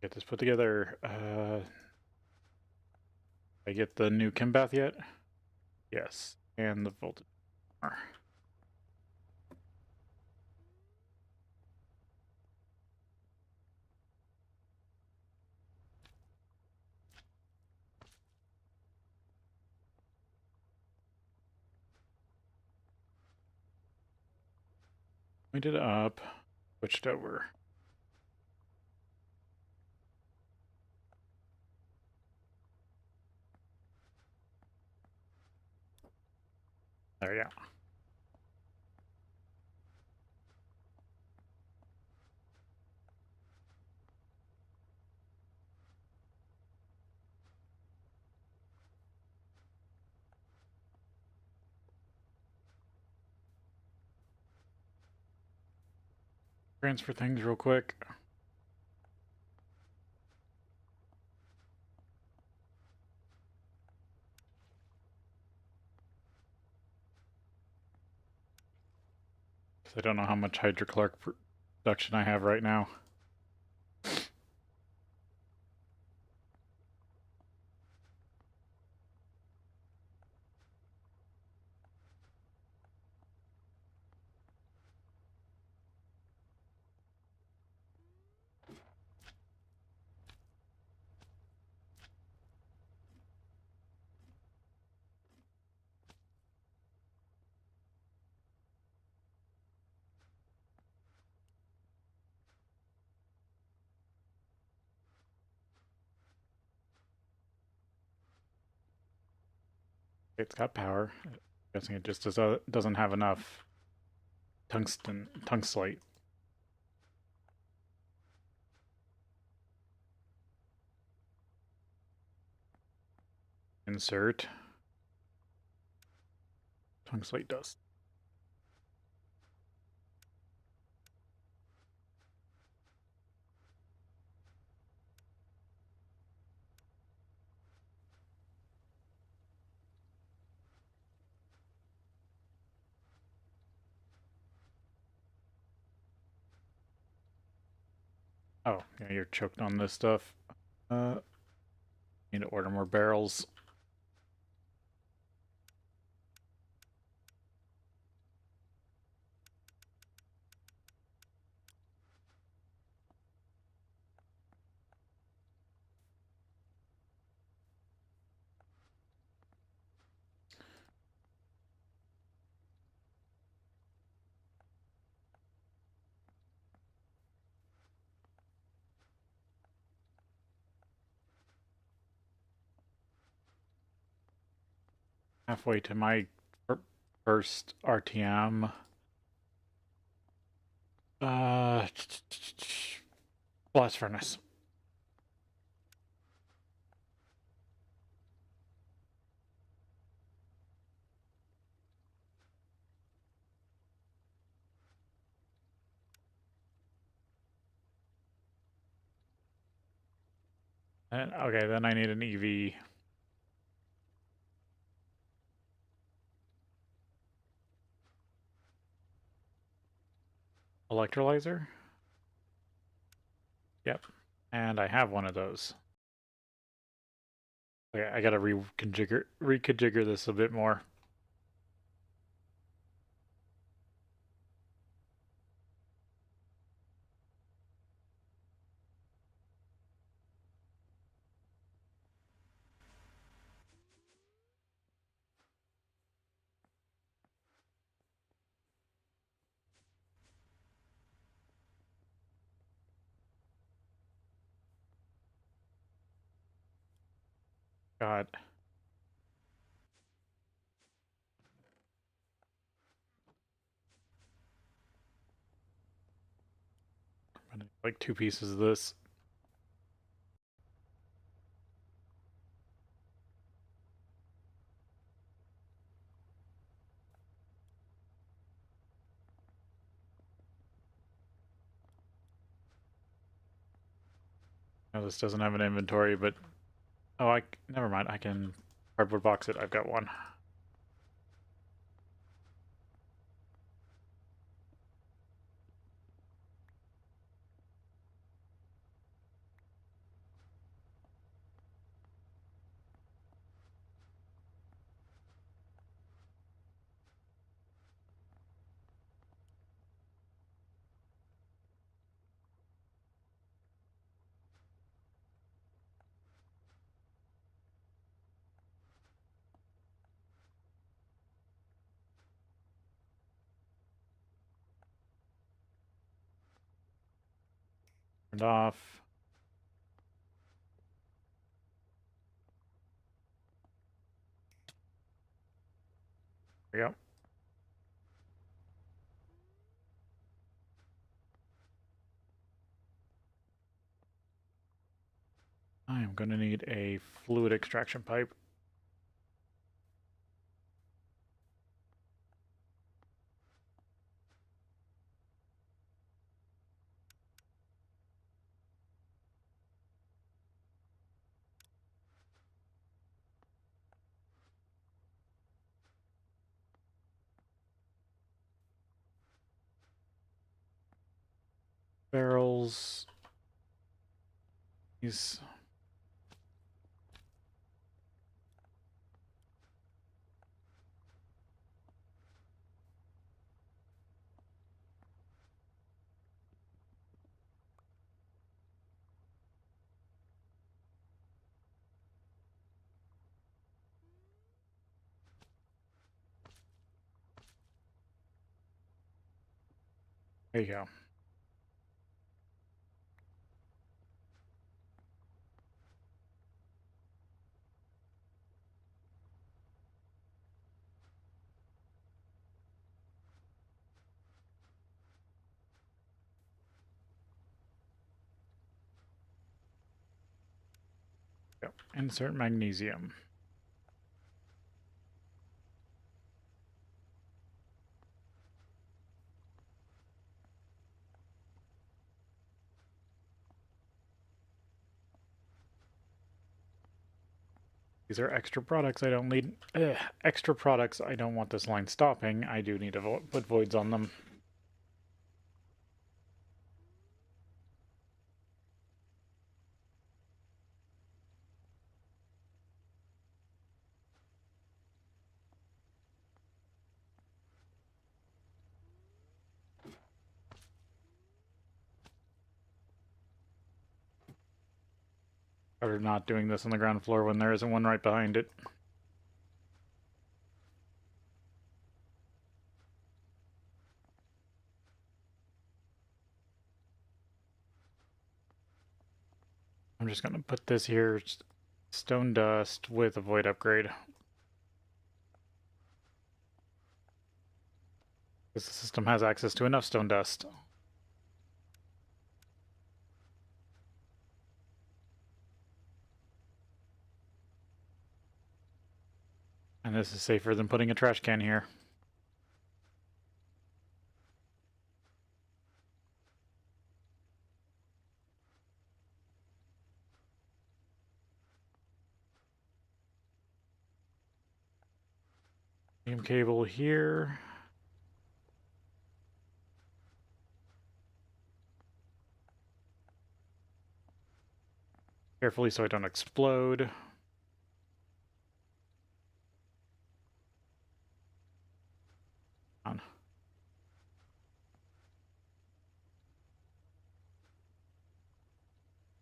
Speaker 1: Get this put together. I get the new chem bath yet? Yes. And the voltage. Pointed up, switched over. There we go. Transfer things real quick. I don't know how much hydrochloric production I have right now. It's got power. I'm guessing it just doesn't have enough tungstite. Insert tungstite dust. Oh, yeah, you're choked on this stuff. Need to order more barrels. Halfway to my first RTM. Blast furnace. And okay, then I need an EV. Electrolyzer? Yep. And I have one of those. Okay, I gotta reconfigure this a bit more. God. I'm gonna like 2 pieces of this. No, this doesn't have an inventory, but oh, never mind. I can cardboard box it. I've got one. Turned off. There we go. I am going to need a fluid extraction pipe. Barrels. These. There you go. Insert magnesium. These are extra products I don't need. Extra products I don't want this line stopping. I do need to put voids on them. Better not doing this on the ground floor when there isn't one right behind it. I'm just going to put this here, stone dust with a void upgrade. Because the system has access to enough stone dust. And this is safer than putting a trash can here. Medium cable here. Carefully so I don't explode. On.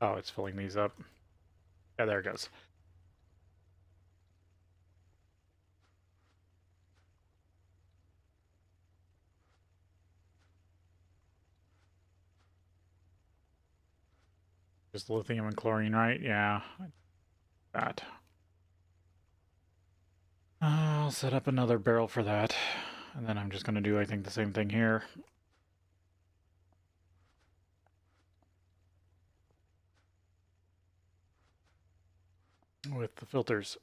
Speaker 1: Oh, it's filling these up. Yeah, there it goes. Just lithium and chlorine, right? Yeah. That. I'll set up another barrel for that. And then I'm just going to do, I think, the same thing here. With the filters.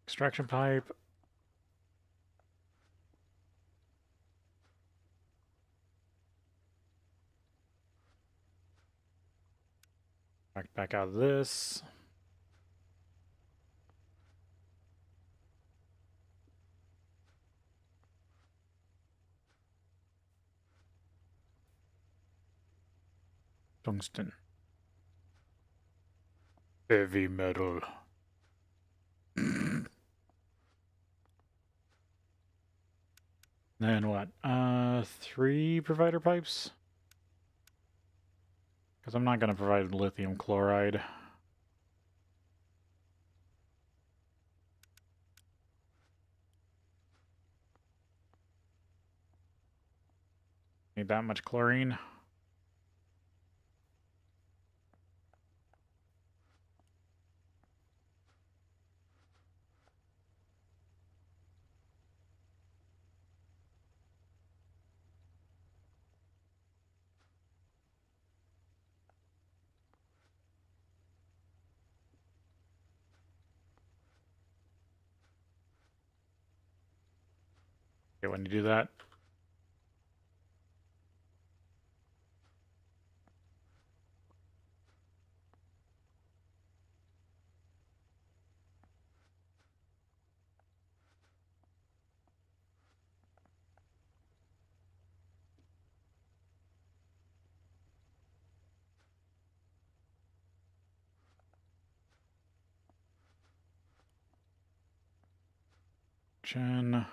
Speaker 1: Extraction pipe. Back out of this. Tungsten. Heavy metal. Then what? 3 provider pipes? Because I'm not going to provide lithium chloride. Need that much chlorine. Okay, when you do that, Chen.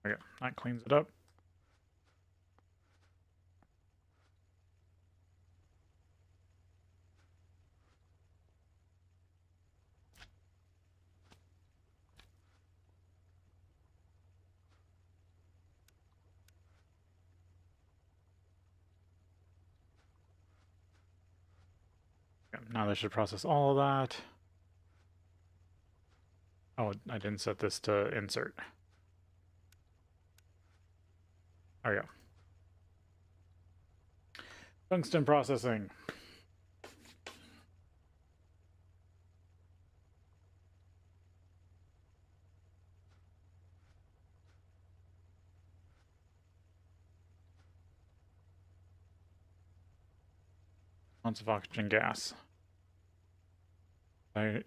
Speaker 1: Okay, that cleans it up. Okay, now this should process all of that. Oh, I didn't set this to insert. Oh yeah. Tungsten processing. Lots of oxygen gas.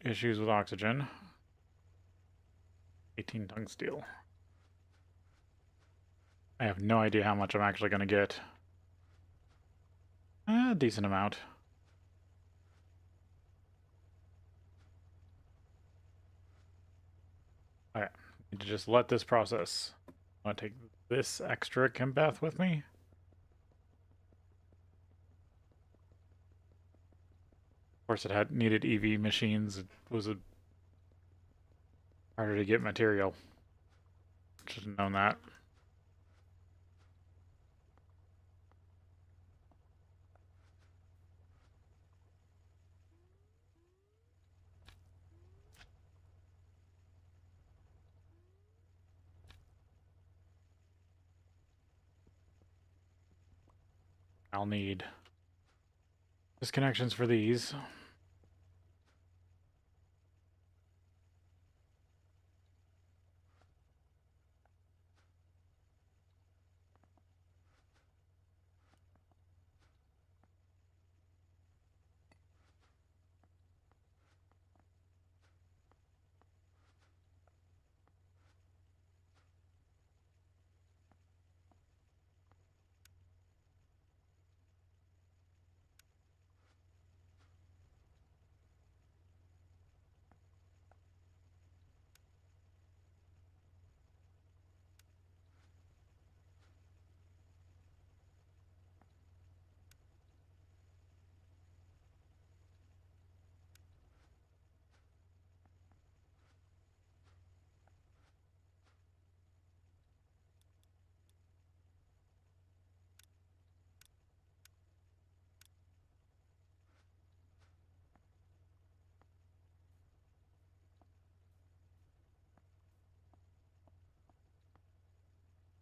Speaker 1: Issues with oxygen. 18 tungsten steel. I have no idea how much I'm actually going to get. A decent amount. Alright, need to just let this process. I want to take this extra chem bath with me. Of course, it had needed EV machines. It was harder to get material. Should have known that. I'll need disconnections for these.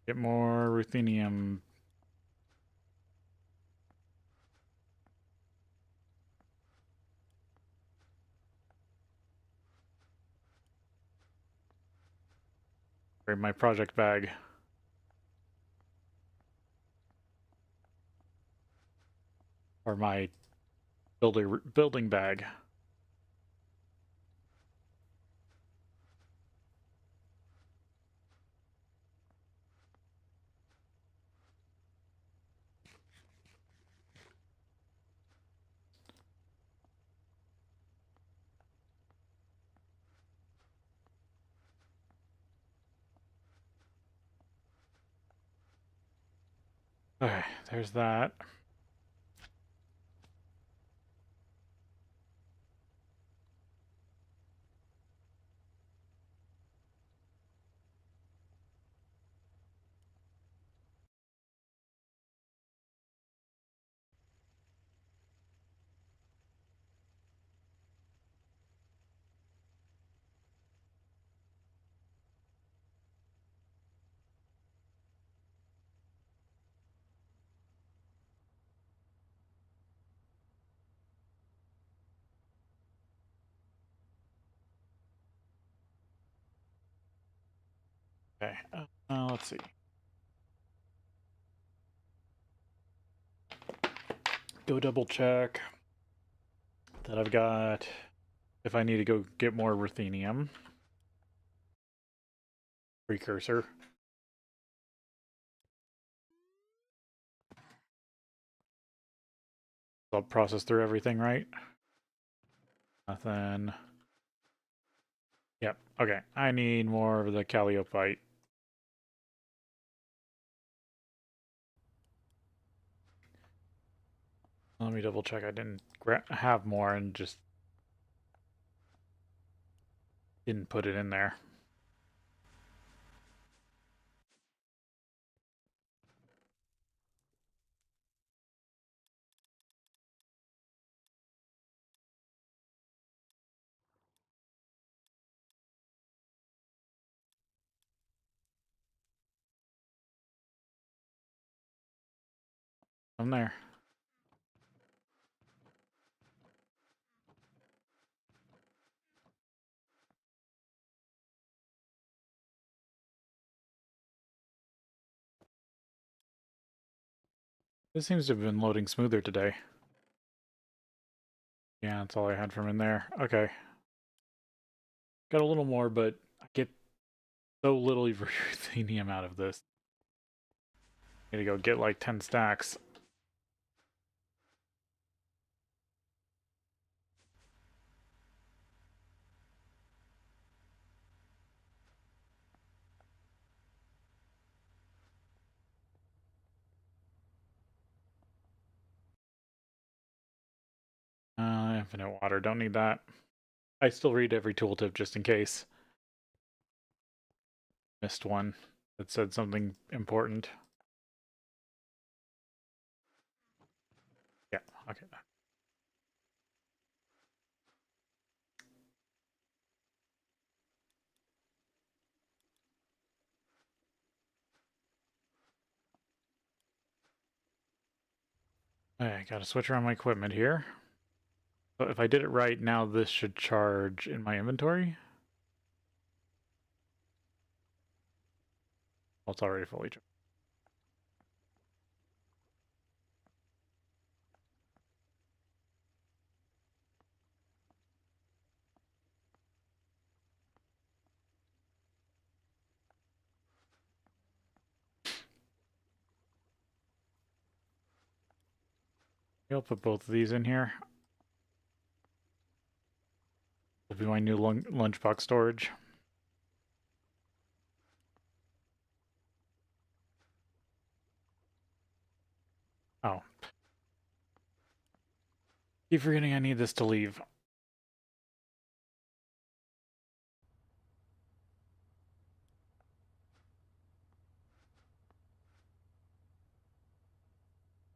Speaker 1: Get more ruthenium. Grab my project bag. Or my building bag. Okay, there's that. Okay, let's see. Go double check that I've got, if I need to go get more ruthenium precursor. I'll process through everything, right? Nothing. Yep, okay. I need more of the calliope. Let me double check. I didn't have more and just didn't put it in there. I'm there. This seems to have been loading smoother today. Yeah, that's all I had from in there. Okay. Got a little more, but I get so little ruthenium out of this. Need to go get like 10 stacks. Infinite water, don't need that. I still read every tooltip just in case. Missed one that said something important. Yeah, okay. I gotta switch around my equipment here. So if I did it right, now this should charge in my inventory. Well, it's already fully charged. I'll put both of these in here. Will be my new lunchbox storage. Oh. Keep forgetting I need this to leave.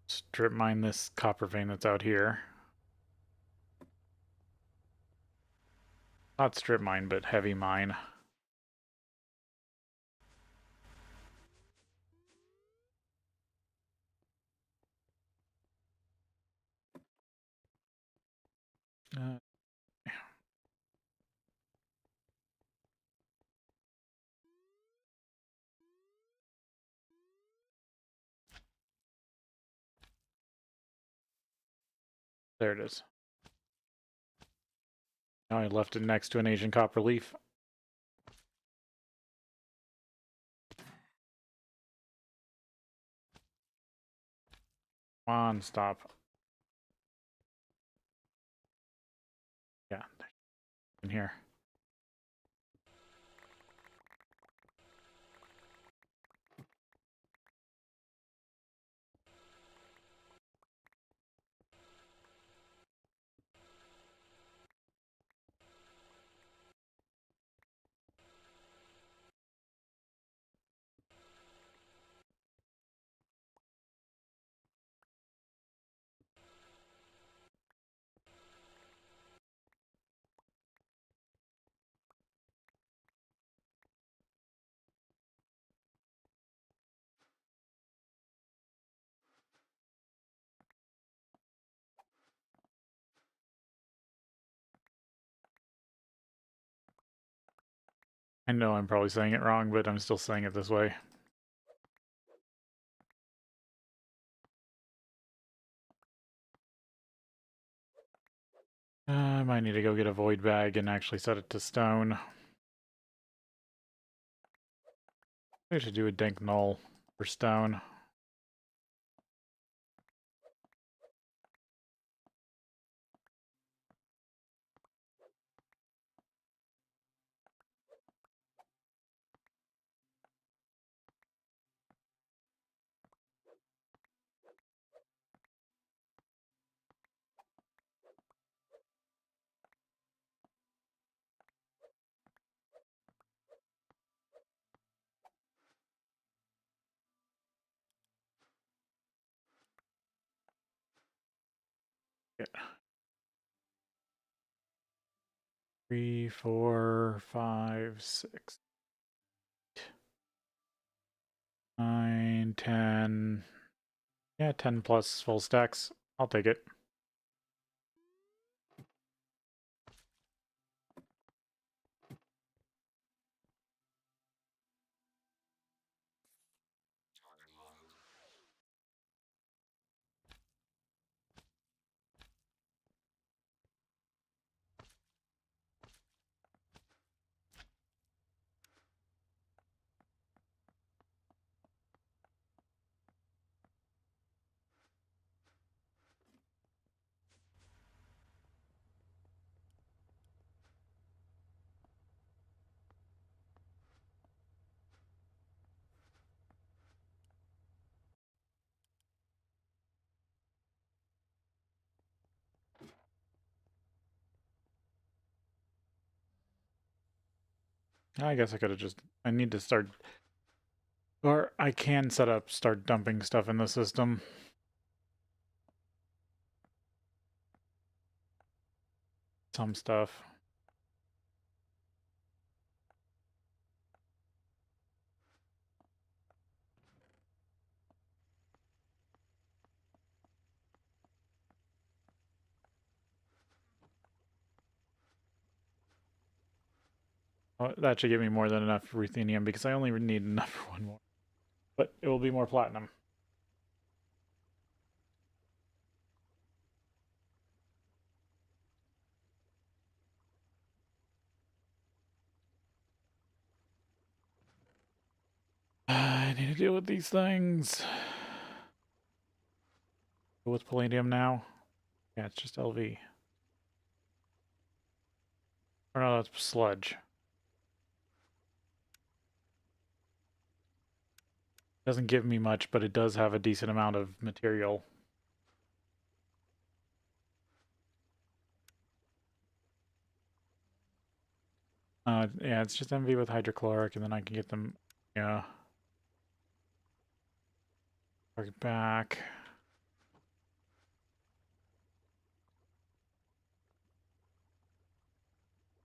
Speaker 1: Strip mine this copper vein that's out here. Not strip mine, but heavy mine. Uh, there it is. Now I left it next to an Asian copper leaf. Come on, stop. Yeah, in here. I know I'm probably saying it wrong, but I'm still saying it this way. I might need to go get a void bag and actually set it to stone. I should do a dank null for stone. Yeah. 3, 4, 5, 6, 9, 10. Yeah, 10 plus full stacks. I'll take it. I guess I could have just... I need to start... Or I can start dumping stuff in the system. Some stuff. Oh, that should give me more than enough ruthenium because I only need enough for one more. But it will be more platinum. I need to deal with these things. What's palladium now? Yeah, it's just LV. Or no, that's sludge. Doesn't give me much, but it does have a decent amount of material. Yeah, it's just MV with hydrochloric, and then I can get them, yeah. Target back.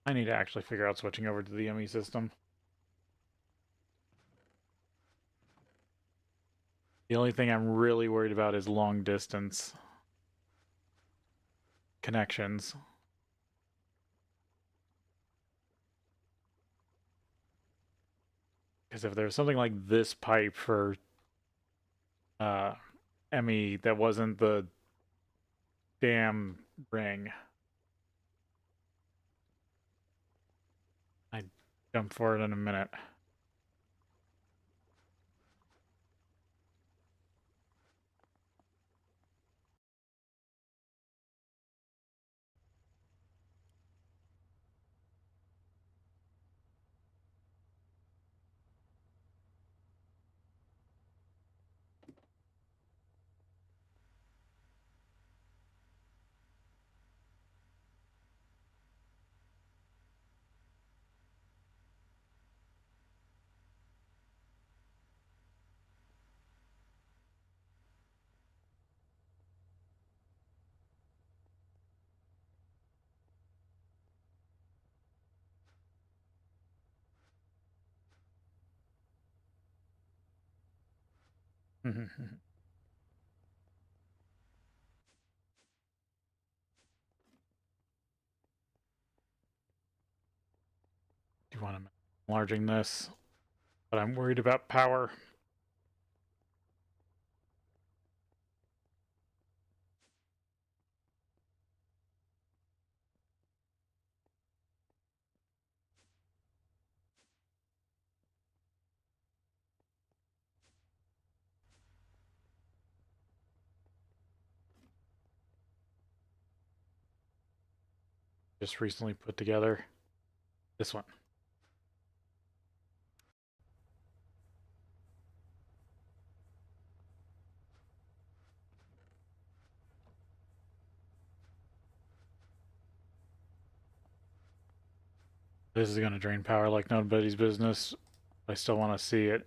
Speaker 1: I need to actually figure out switching over to the ME system. The only thing I'm really worried about is long distance connections. Because if there's something like this pipe for ME that wasn't the damn ring, I'd jump for it in a minute. Do you want to? enlarging this, but I'm worried about power. Just recently put together this one. This is going to drain power like nobody's business. I still want to see it.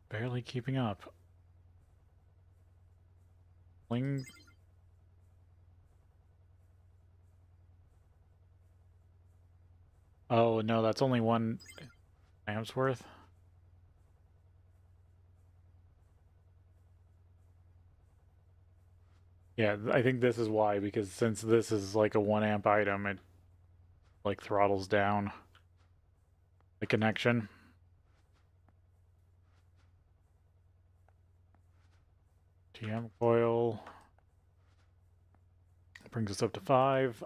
Speaker 1: Barely keeping up. Bling. Oh, no, that's only 1 amp's worth. Yeah, I think this is why, because since this is like a 1 amp item, it like throttles down the connection. TM coil brings us up to 5.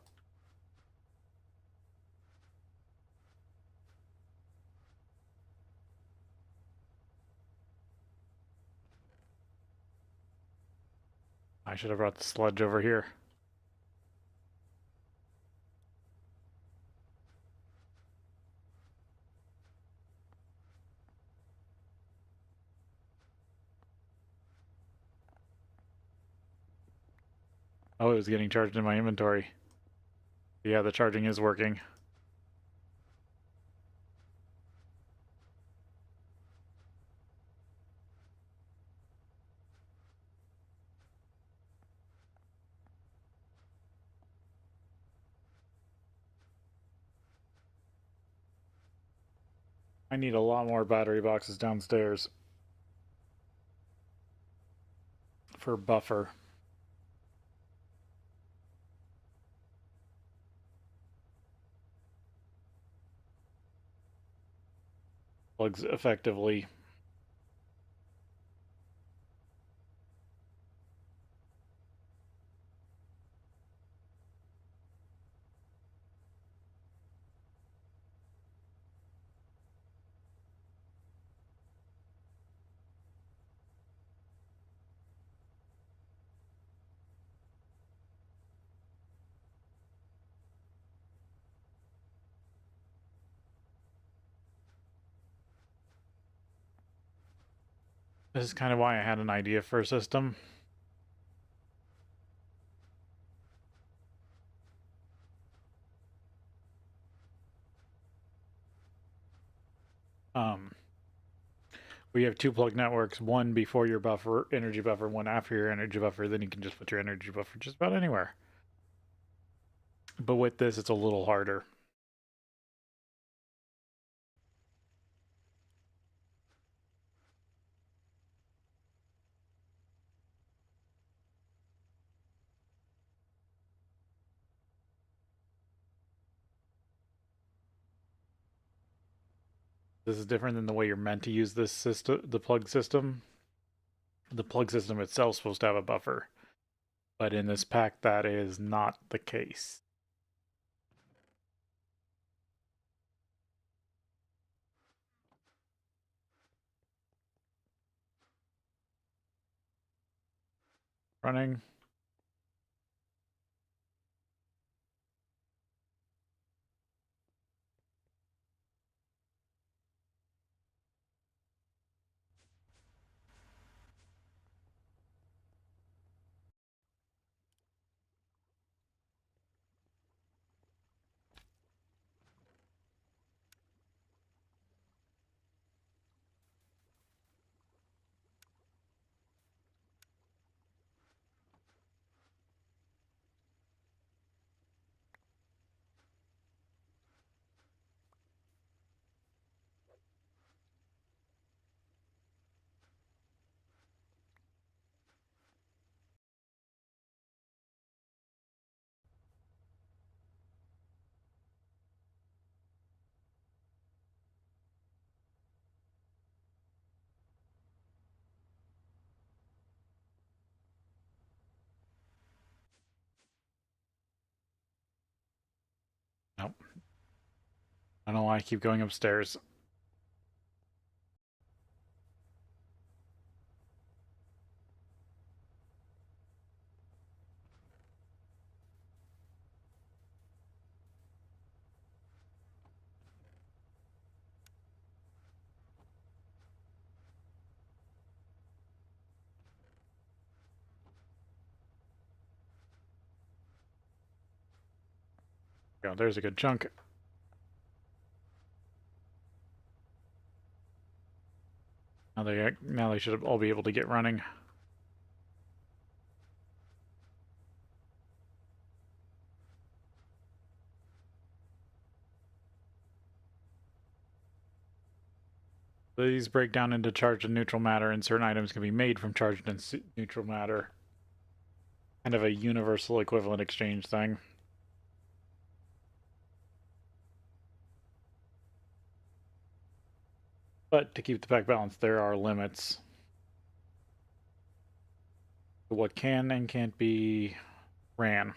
Speaker 1: I should have brought the sludge over here. Oh, it was getting charged in my inventory. Yeah, the charging is working. I need a lot more battery boxes downstairs for buffer. Plugs effectively. This is kind of why I had an idea for a system. We have 2 plug networks, one before your buffer, energy buffer, one after your energy buffer, then you can just put your energy buffer just about anywhere. But with this, it's a little harder. This is different than the way you're meant to use this system, the plug system. The plug system itself is supposed to have a buffer, but in this pack, that is not the case. Running. I don't know why I keep going upstairs. Oh, there's a good chunk. Now they should all be able to get running. These break down into charged and neutral matter, and certain items can be made from charged and neutral matter. Kind of a universal equivalent exchange thing. But to keep the pack balanced, there are limits to what can and can't be ran.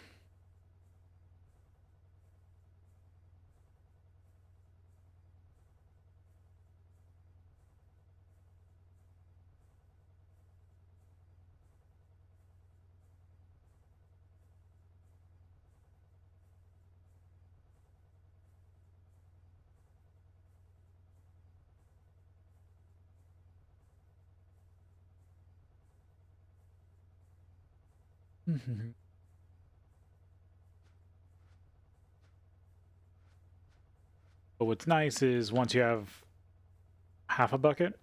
Speaker 1: But what's nice is once you have half a bucket,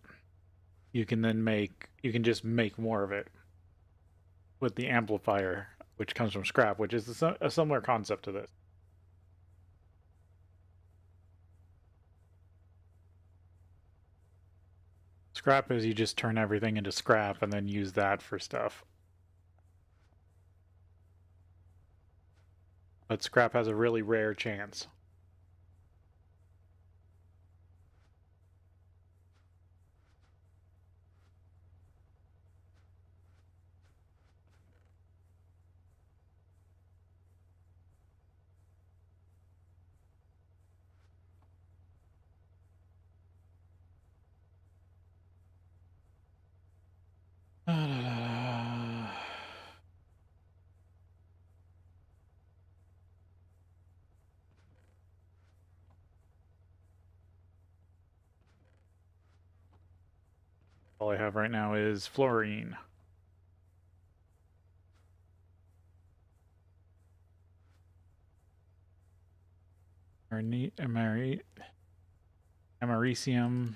Speaker 1: you can just make more of it with the amplifier, which comes from scrap, which is a similar concept to this. Scrap is you just turn everything into scrap and then use that for stuff. But scrap has a really rare chance. All I have right now is fluorine. Americium.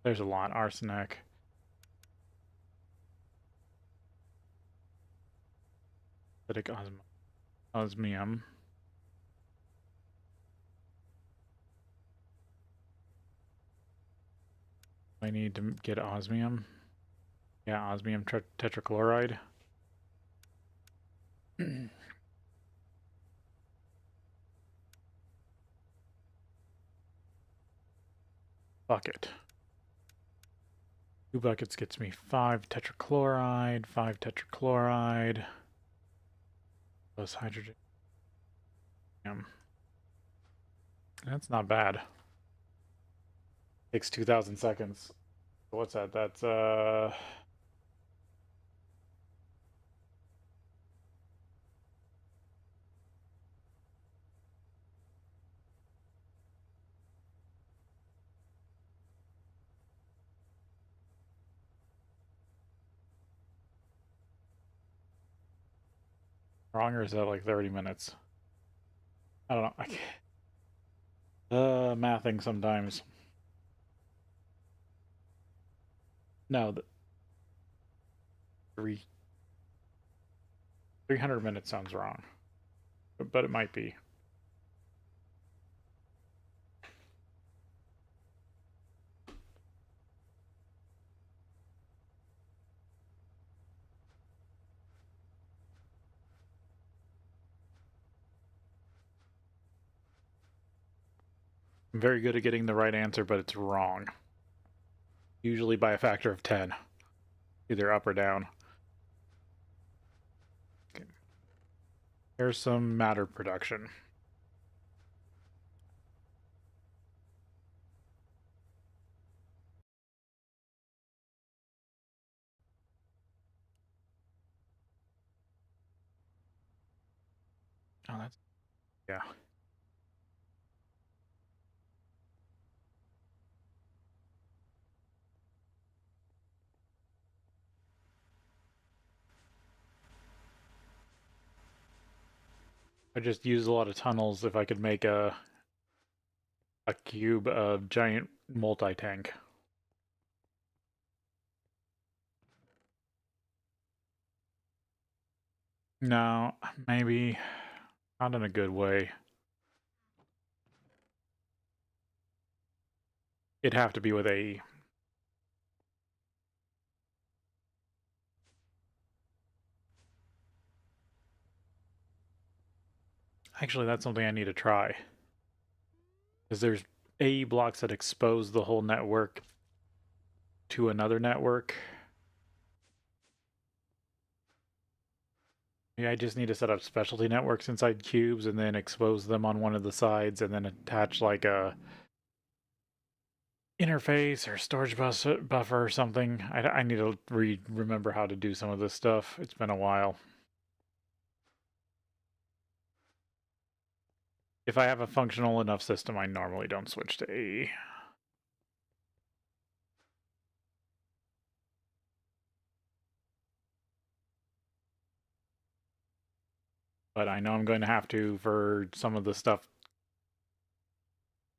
Speaker 1: There's a lot. Arsenic. Acidic osmium. I need to get osmium. Yeah, osmium tetrachloride. Bucket. 2 buckets gets me 5 tetrachloride, 5 tetrachloride, plus hydrogen. That's not bad. Takes 2,000 seconds. What's that? That's wrong, or is that like 30 minutes? I don't know. I can't. Mathing sometimes. No, 300 minutes sounds wrong, but it might be. I'm very good at getting the right answer, but it's wrong. Usually by a factor of 10. Either up or down. Okay. Here's some matter production. Oh, that's... yeah. I just use a lot of tunnels if I could make a cube of giant multi-tank. No, maybe not in a good way. It'd have to be with a... Actually, that's something I need to try. Because there's AE blocks that expose the whole network to another network. Yeah, I just need to set up specialty networks inside cubes and then expose them on one of the sides and then attach like a interface or storage buffer or something. I need to remember how to do some of this stuff. It's been a while. If I have a functional enough system, I normally don't switch to AE. But I know I'm going to have to for some of the stuff,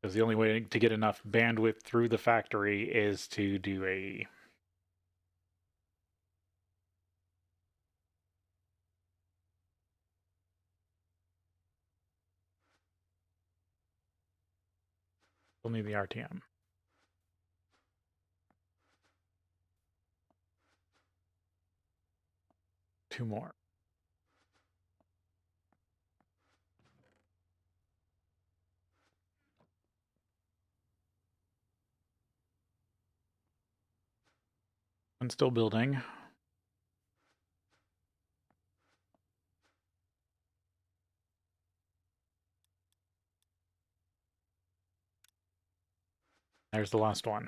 Speaker 1: because the only way to get enough bandwidth through the factory is to do AE. We'll need the RTM. 2 more. I'm still building. There's the last one.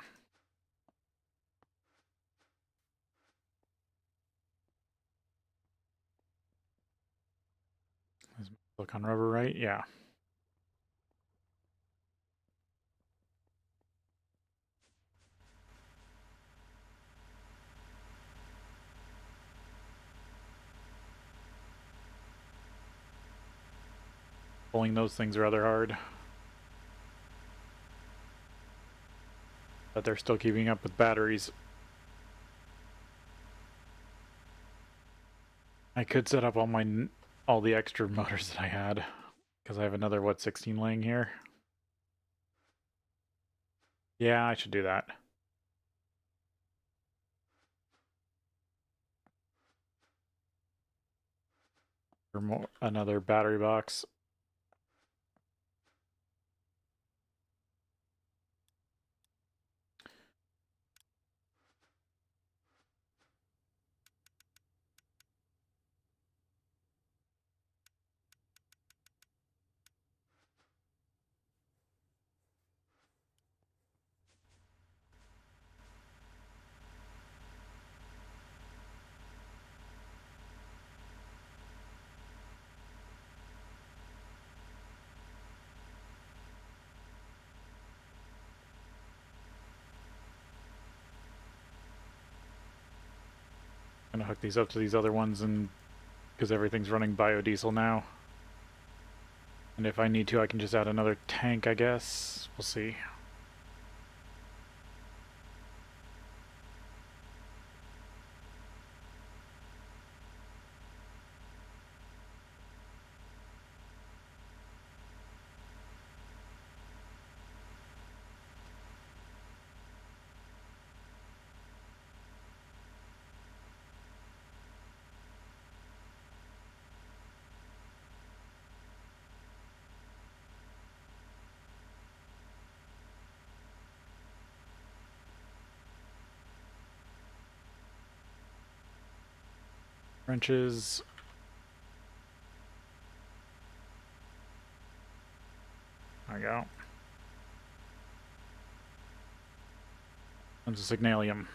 Speaker 1: Is silicon rubber right? Yeah. Pulling those things rather hard. But they're still keeping up with batteries. I could set up all the extra motors that I had, because I have another, what, 16 laying here? Yeah, I should do that. Or another battery box. I'm gonna hook these up to these other ones, and because everything's running biodiesel now. And if I need to, I can just add another tank, I guess. We'll see. Wrenches. There we go. There's a signalium.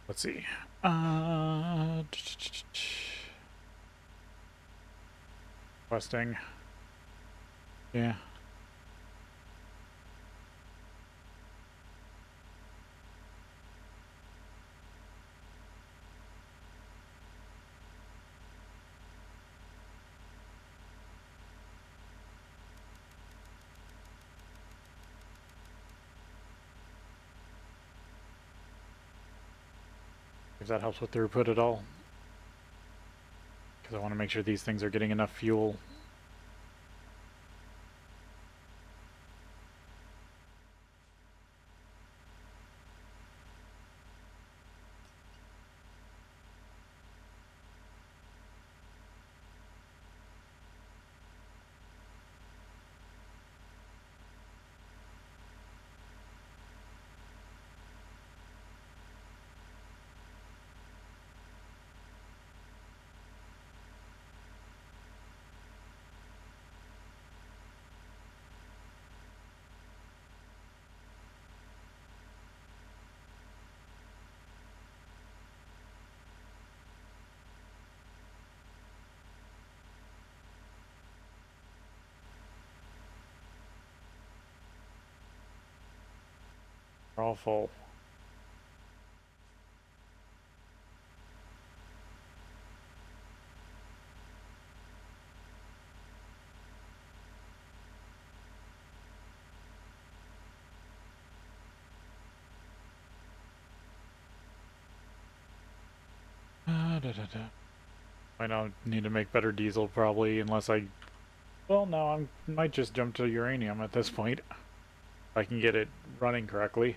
Speaker 1: Let's see. Questing. Yeah. If that helps with throughput at all. Because I want to make sure these things are getting enough fuel. They're all full. I don't need to make better diesel probably unless I... Well, no, I might just jump to uranium at this point. If I can get it running correctly.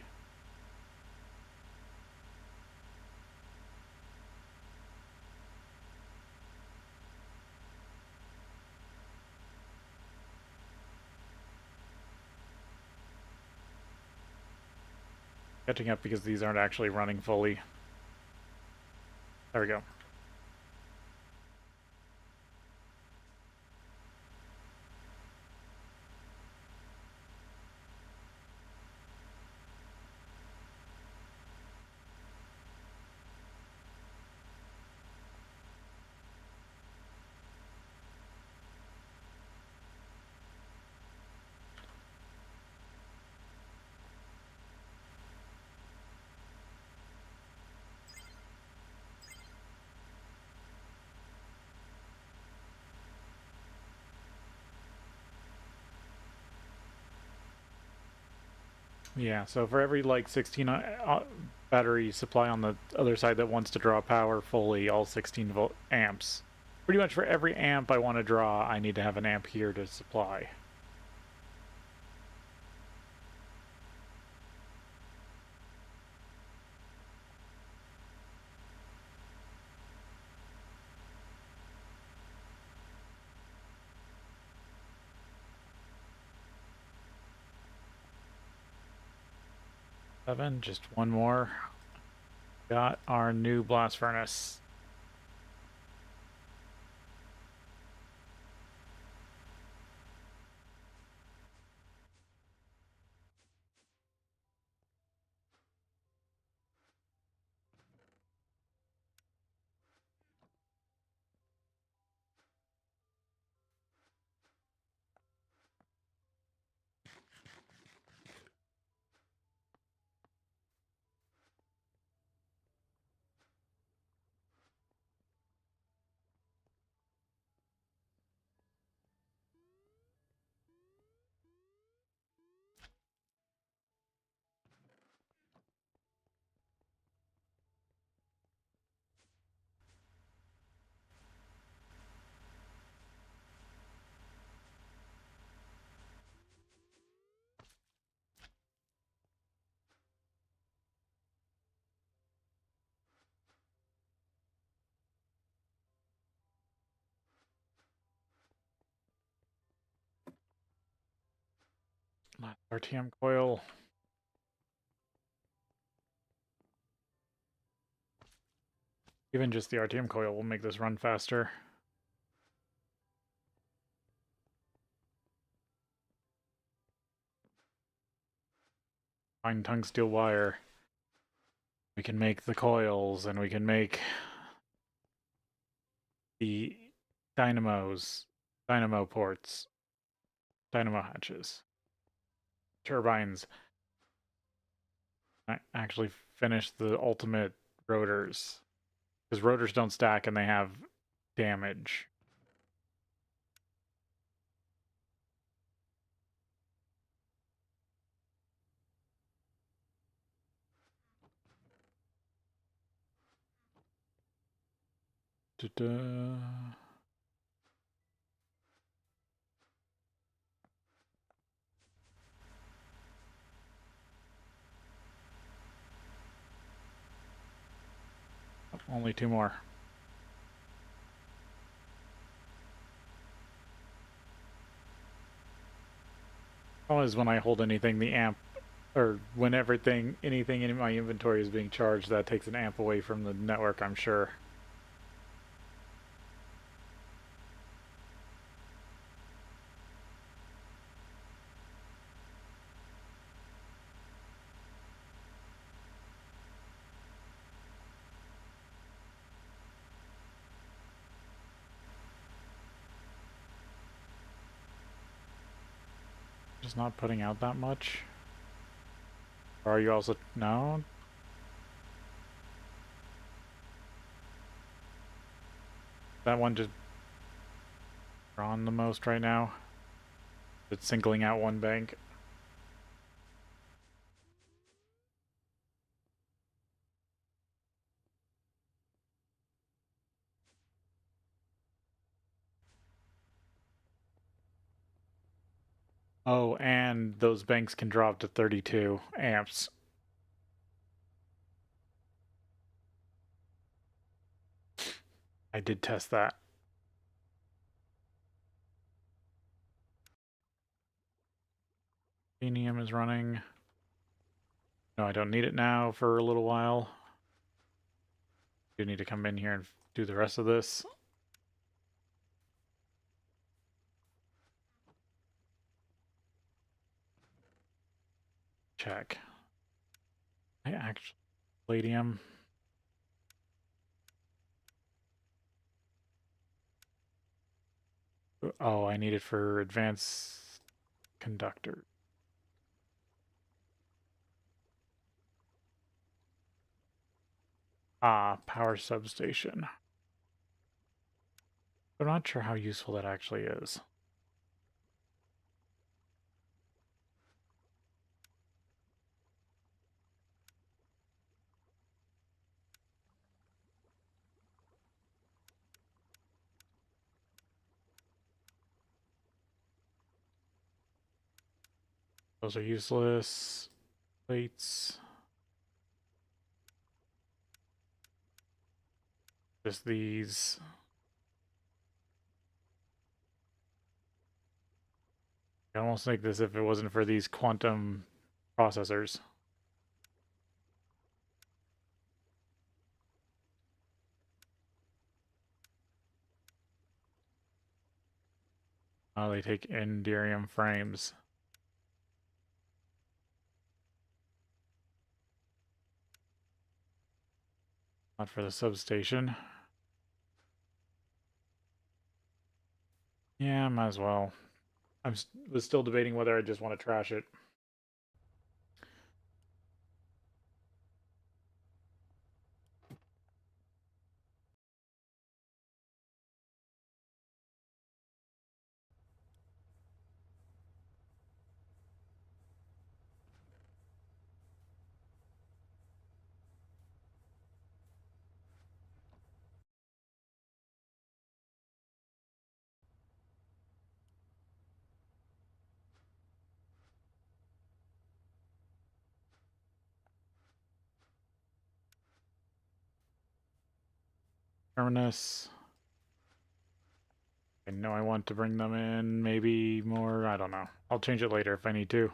Speaker 1: Catching up because these aren't actually running fully. There we go. Yeah, so for every like 16 battery supply on the other side that wants to draw power fully, all 16 volt amps. Pretty much for every amp I want to draw, I need to have an amp here to supply. Seven, just one more. Got our new blast furnace. RTM coil. Even just the RTM coil will make this run faster. Fine tungsteel wire. We can make the coils, and we can make the dynamos, dynamo ports, dynamo hatches, turbines. I actually finished the ultimate rotors, because rotors don't stack and they have damage. Da-da. Only 2 more. Always when I hold anything, the amp, or when anything in my inventory is being charged, that takes an amp away from the network, I'm sure. Just not putting out that much? Or are you also... No? That one just drawn the most right now? It's singling out one bank. Oh, and those banks can drop to 32 amps. I did test that. Selenium is running. No, I don't need it now for a little while. I do need to come in here and do the rest of this. Check. I actually... Palladium. Oh, I need it for advanced conductor. Ah, power substation. I'm not sure how useful that actually is. Those are useless. Plates. Just these. I almost make this if it wasn't for these quantum processors. Oh, they take Enderium frames. Not for the substation. Yeah, might as well. Was still debating whether I just want to trash it. Terminus. I know I want to bring them in, maybe more, I don't know. I'll change it later if I need to.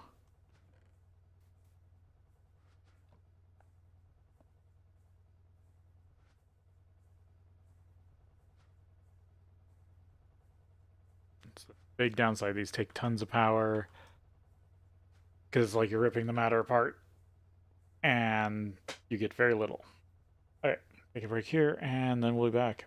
Speaker 1: It's a big downside. These take tons of power because like you're ripping the matter apart. and you get very little. All right, take a break here, and then we'll be back.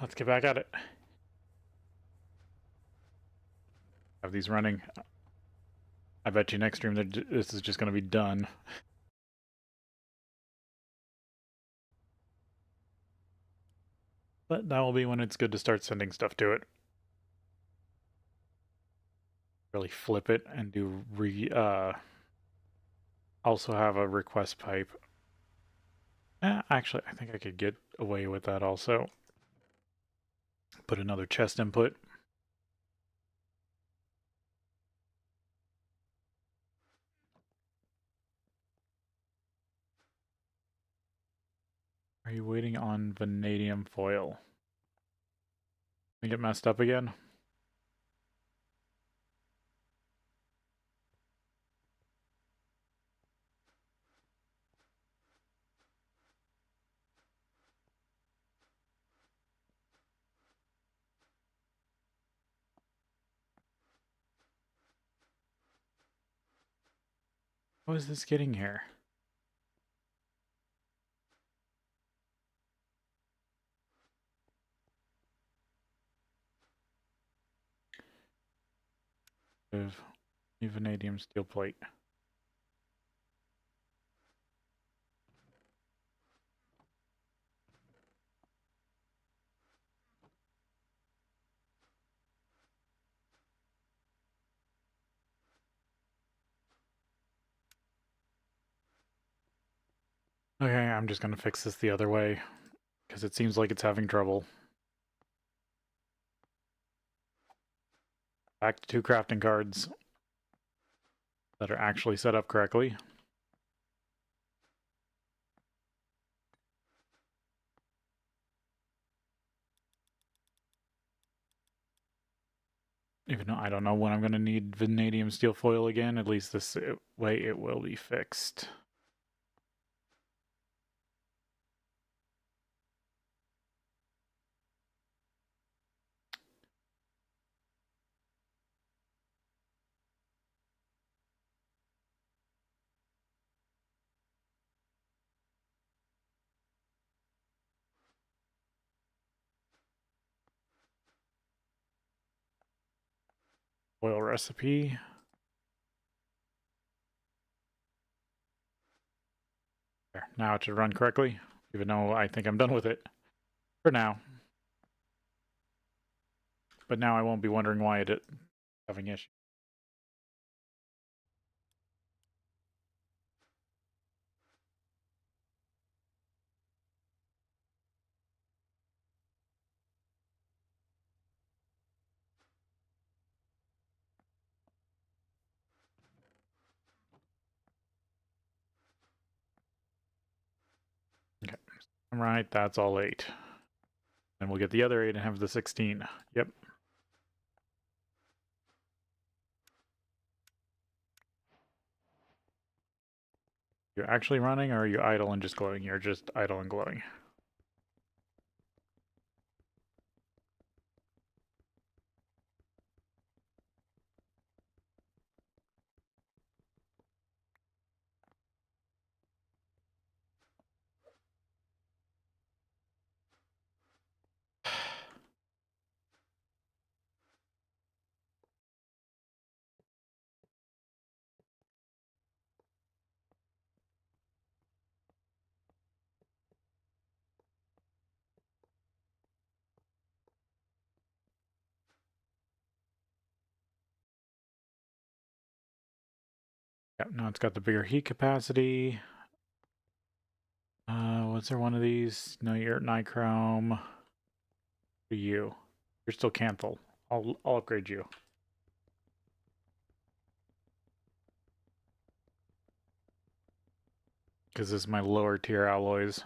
Speaker 1: let's get back at it. Have these running. I bet you next stream this is just going to be done. But that will be when it's good to start sending stuff to it. Really flip it and do also have a request pipe. Actually, I think I could get away with that also. Put another chest input. Are you waiting on vanadium foil? We get messed up again? How is this getting here? Vanadium steel plate. Okay, I'm just gonna fix this the other way, because it seems like it's having trouble. Back to 2 crafting cards that are actually set up correctly. Even though I don't know when I'm going to need vanadium steel foil again, at least this way it will be fixed. Foil recipe. There, now it should run correctly, even though I think I'm done with it. For now. But now I won't be wondering why it having issues. Okay, I'm right, that's all 8. And we'll get the other 8 and have the 16. Yep. You're actually running, or are you idle and just glowing? You're just idle and glowing. Yep, now it's got the bigger heat capacity. Was there one of these? No, you're Nichrome. You. You're still Canthal. I'll upgrade you. Because this is my lower tier alloys.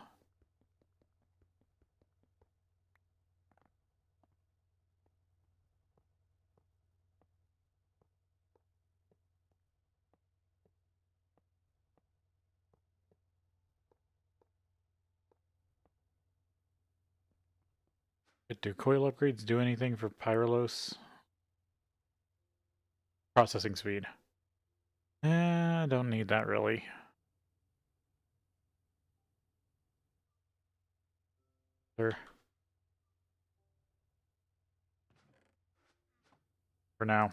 Speaker 1: Do coil upgrades do anything for Pyrolos? Processing speed. I don't need that, really. There. for now.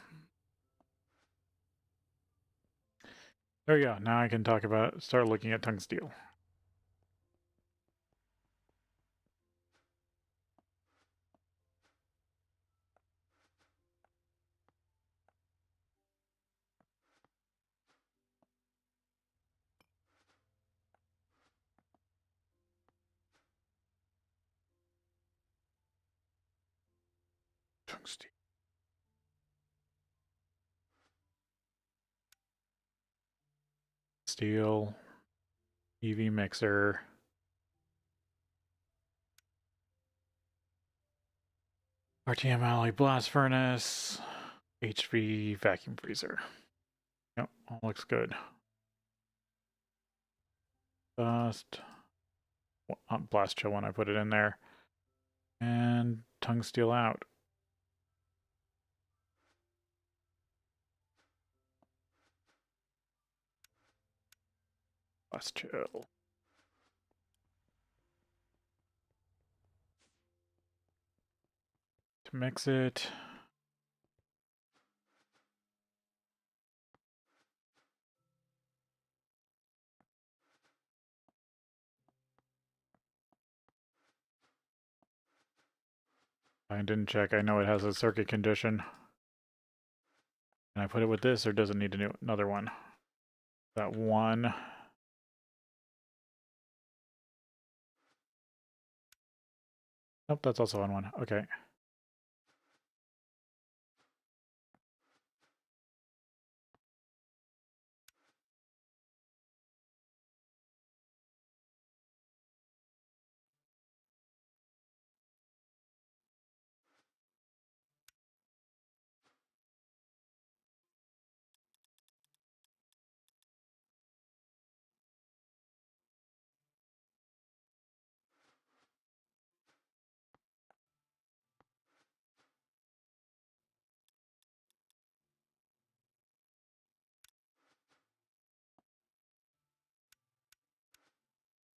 Speaker 1: There we go. Now I can start looking at tungsteel. Tungsteel. Steel. EV mixer. RTM alloy blast furnace. HV vacuum freezer. Yep, all looks good. Dust. Blast chill when I put it in there. And tungsteel out. Blast chill. To mix it. I didn't check. I know it has a circuit condition. Can I put it with this, or does it need another one? That one. Nope, that's also on one. Okay.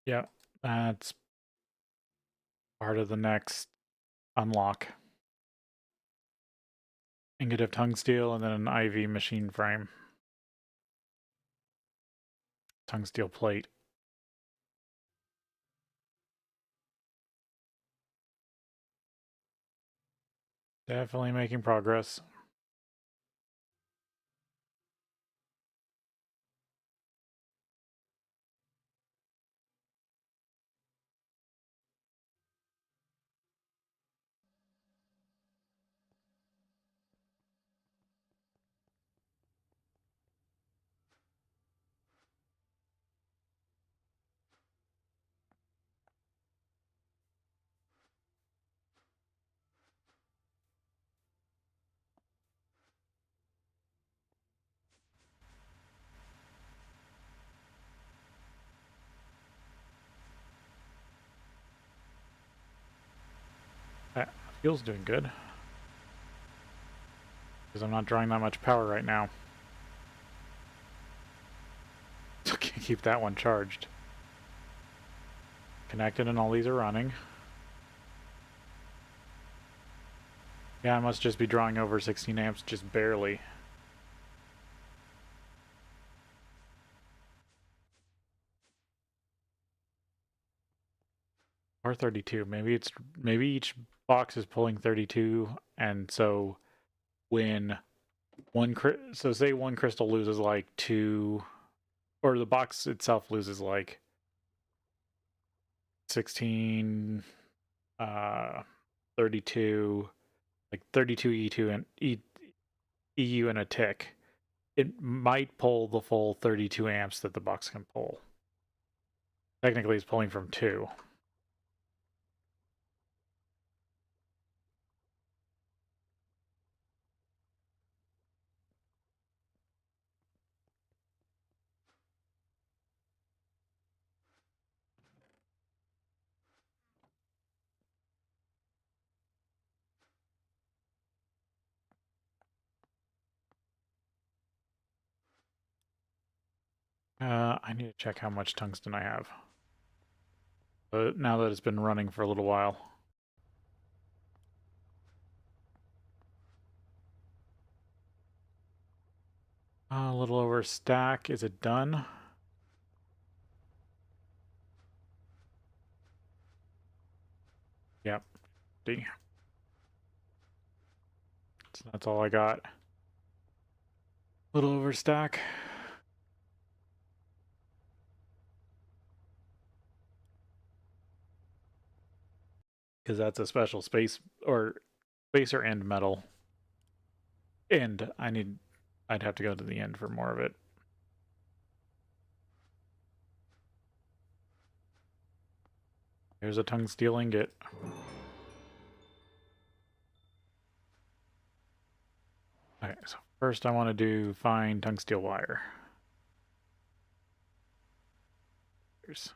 Speaker 1: Yeah, that's part of the next unlock. Ingot of tungsteel and then an IV machine frame. Tungsteel plate. Definitely making progress. That fuel's doing good. Because I'm not drawing that much power right now. So can't keep that one charged. Connected and all these are running. Yeah, I must just be drawing over 16 amps just barely. Or 32. Maybe each box is pulling 32, and so when say one crystal loses like 2, or the box itself loses like 16, 32, like 32 E2 and EU and a tick, it might pull the full 32 amps that the box can pull. Technically, it's pulling from 2. I need to check how much tungsten I have. Now that it's been running for a little while. A little over a stack. Is it done? Yep. D. So that's all I got. Little over stack. Because that's a special space or spacer and metal. And I'd have to go to the end for more of it. There's a tungsteel ingot. Okay, so first I want to find tungsteel wire. There's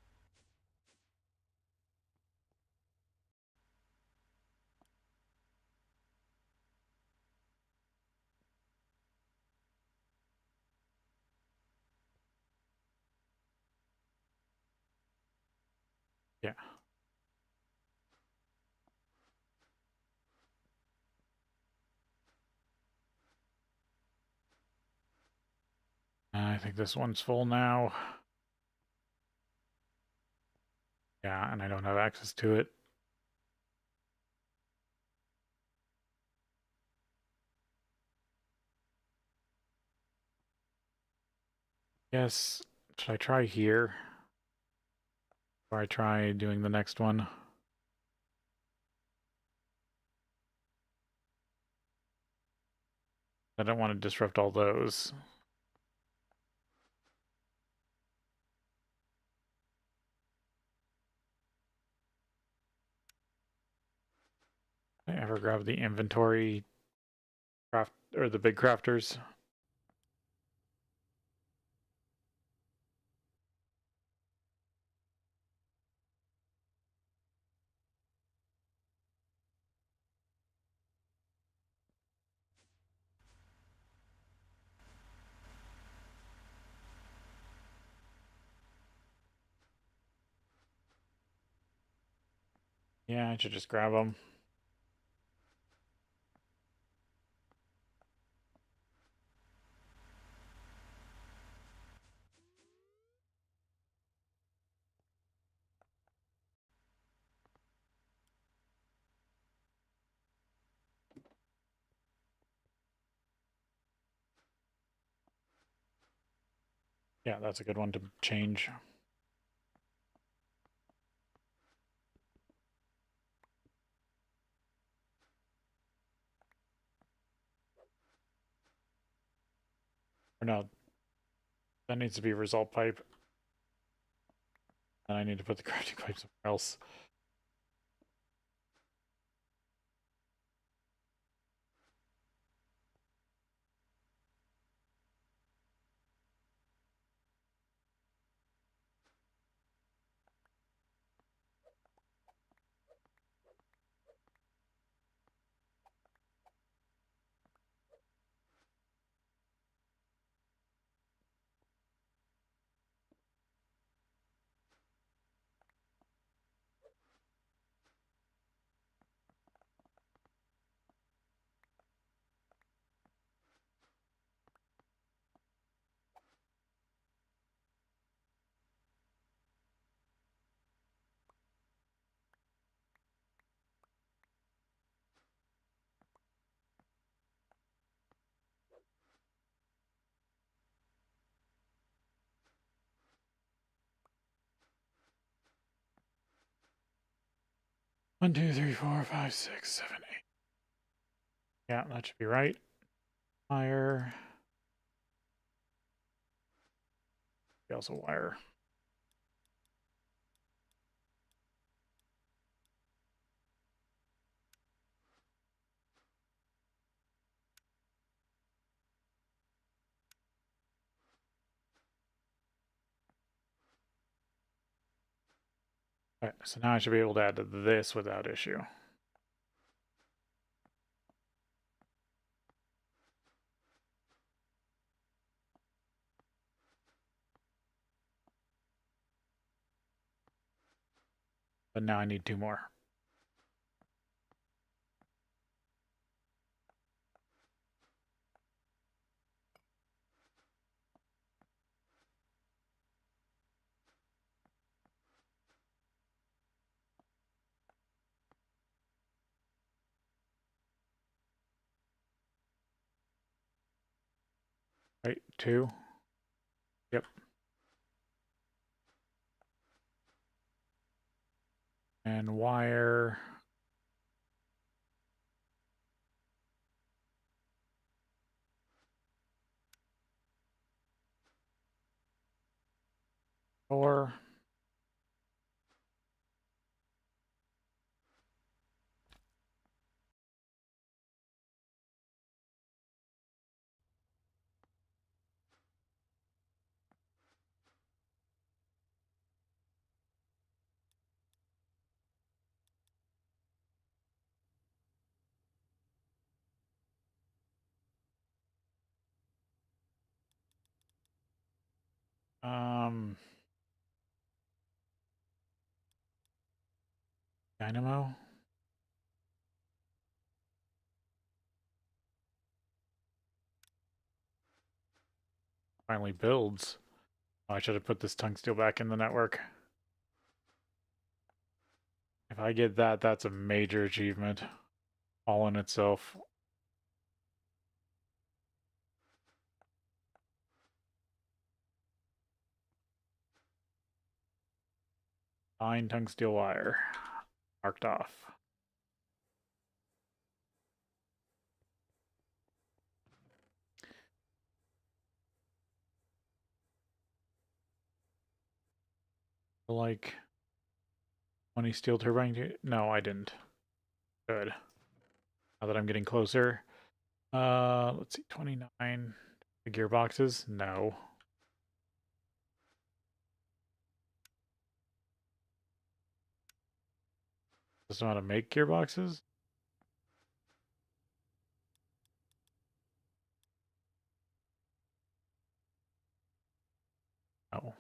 Speaker 1: yeah. I think this one's full now. Yeah, and I don't have access to it. Yes, should I try here? Or I try doing the next one? I don't want to disrupt all those. Did I ever grab the inventory craft or the big crafters? Yeah, I should just grab them. Yeah, that's a good one to change. Or no, that needs to be a result pipe. And I need to put the crafting pipe somewhere else. One, two, three, four, five, six, seven, eight. Yeah, that should be right. Wire. Also wire. Alright, so now I should be able to add this without issue. But now I need two more. Right, 2. Yep. And wire. Four. Dynamo. Finally builds. Oh, I should have put this tungsteel back in the network. If I get that, that's a major achievement all in itself. Fine tungsteel wire. Marked off. Like 20 steel turbine. No, I didn't. Good. Now that I'm getting closer. Let's see, 29. The gearboxes? No. Doesn't know how to make gearboxes? No.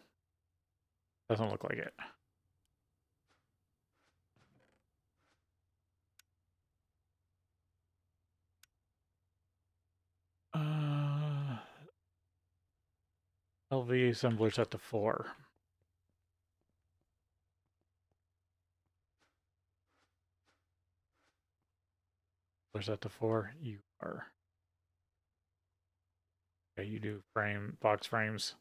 Speaker 1: Doesn't look like it. LV assembler set to 4. Assembler set to 4. You are. Okay, you do box frames.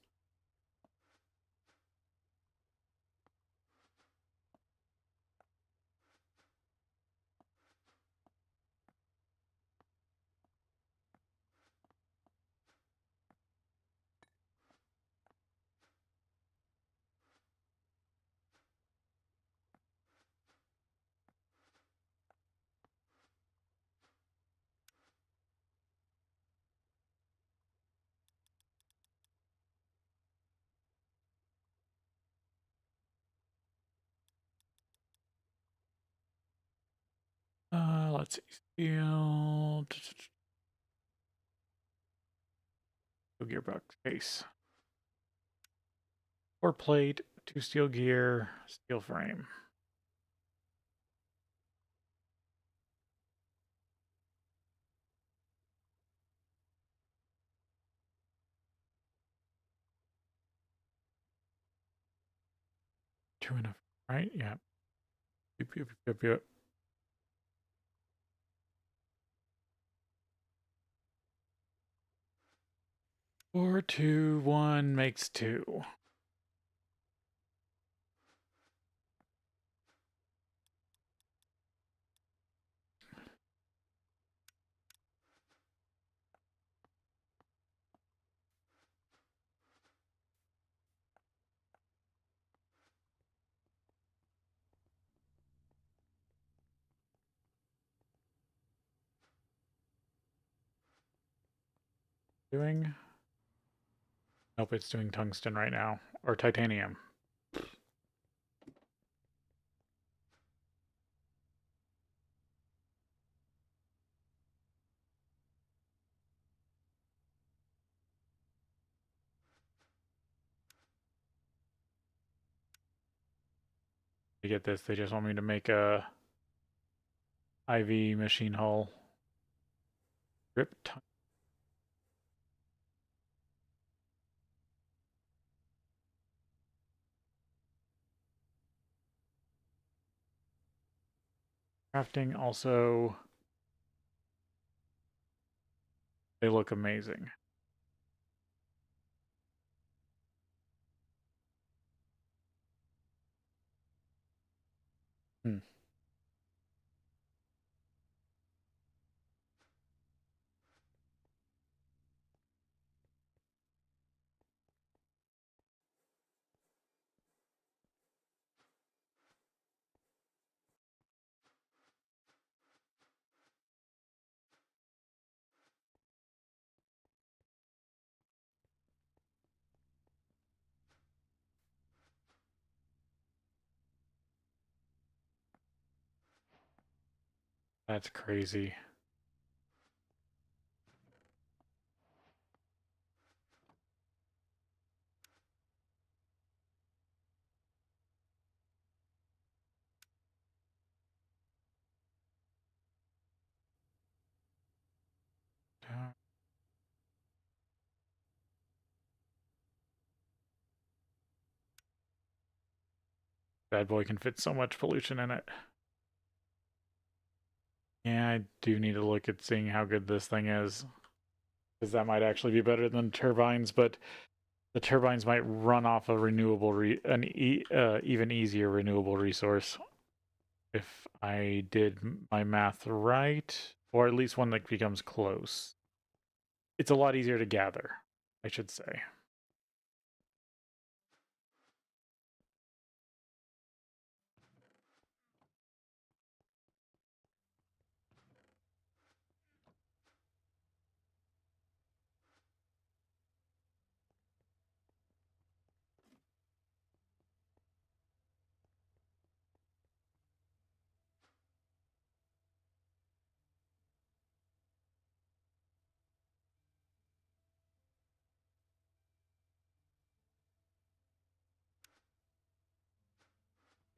Speaker 1: Let's see. Steel. Gearbox case. 4 plate, 2 steel gear, steel frame. Two and a, right? Yeah. Yep, yep, yep, yep. 4, 2, 1 makes 2. Doing? Nope, it's doing tungsten right now. Or titanium. To get this, they just want me to make a IV machine hull. Rip crafting also. They look amazing. Hmm. That's crazy. Bad boy can fit so much pollution in it. Yeah, I do need to look at seeing how good this thing is, because that might actually be better than turbines, but the turbines might run off a even easier renewable resource if I did my math right, or at least one that becomes close. It's a lot easier to gather, I should say.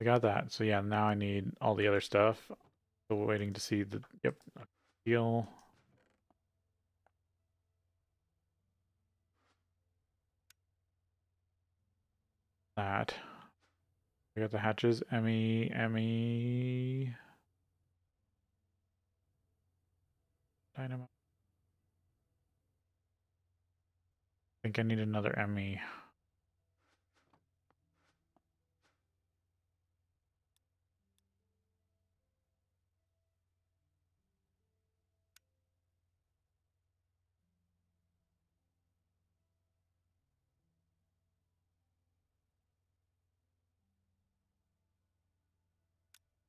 Speaker 1: I got that. So yeah, now I need all the other stuff. Still waiting to see the yep deal. That. I got the hatches. Emmy. Dynamo. I think I need another Emmy.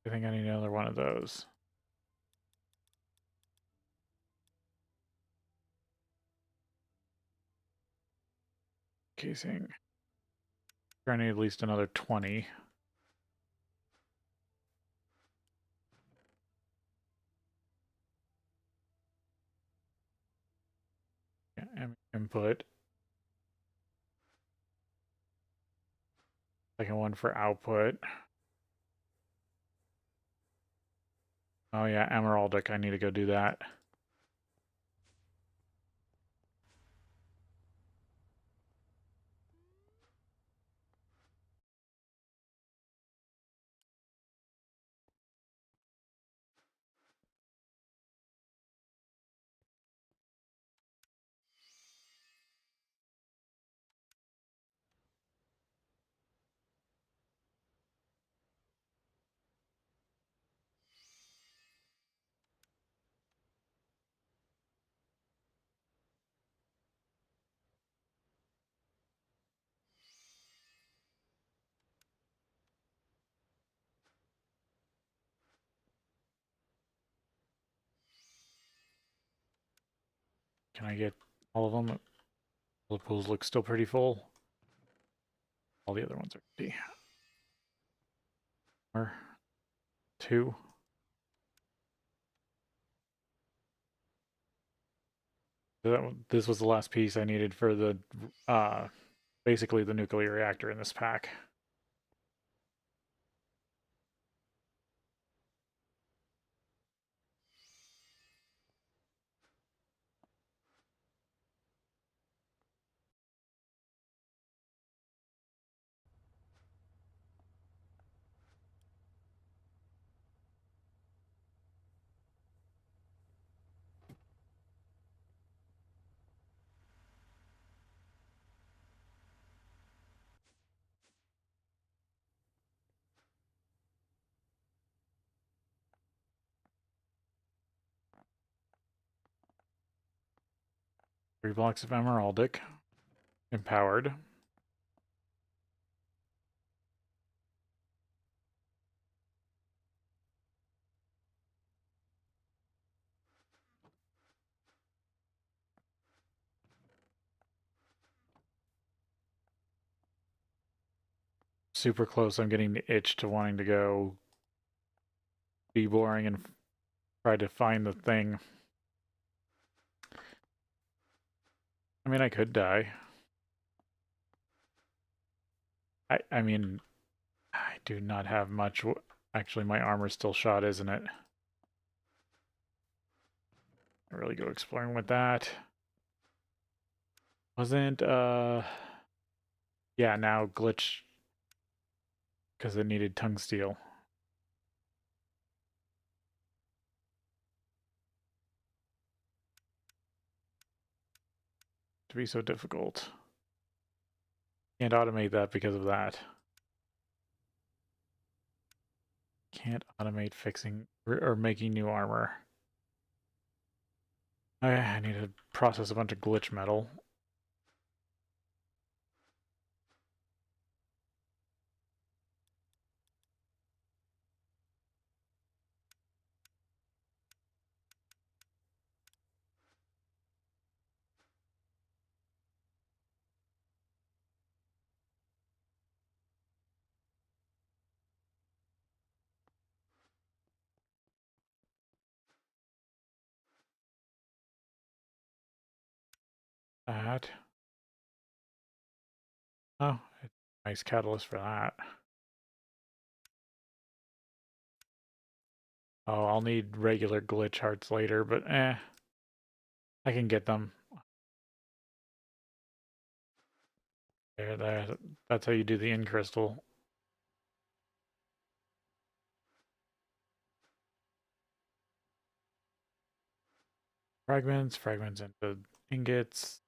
Speaker 1: I think I need another one of those. Casing. I need at least another 20. Yeah, input. Second one for output. Oh yeah, Emeraldic. I need to go do that. Can I get all of them? The pools look still pretty full. All the other ones are empty. Or two. This was the last piece I needed for the basically the nuclear reactor in this pack. 3 blocks of emeraldic. Empowered. Super close. I'm getting the itch to wanting to go be boring and try to find the thing. I mean, I could die. I mean, I do not have much. Actually, my armor's still shot, isn't it? I really go exploring with that. Wasn't, yeah, now glitch because it needed tongue steel. To be so difficult. Can't automate that because of that. Can't automate fixing or making new armor. I need to process a bunch of glitch metal. That. Oh, nice catalyst for that. Oh, I'll need regular glitch hearts later, but I can get them. There. That's how you do the in crystal. Fragments into ingots.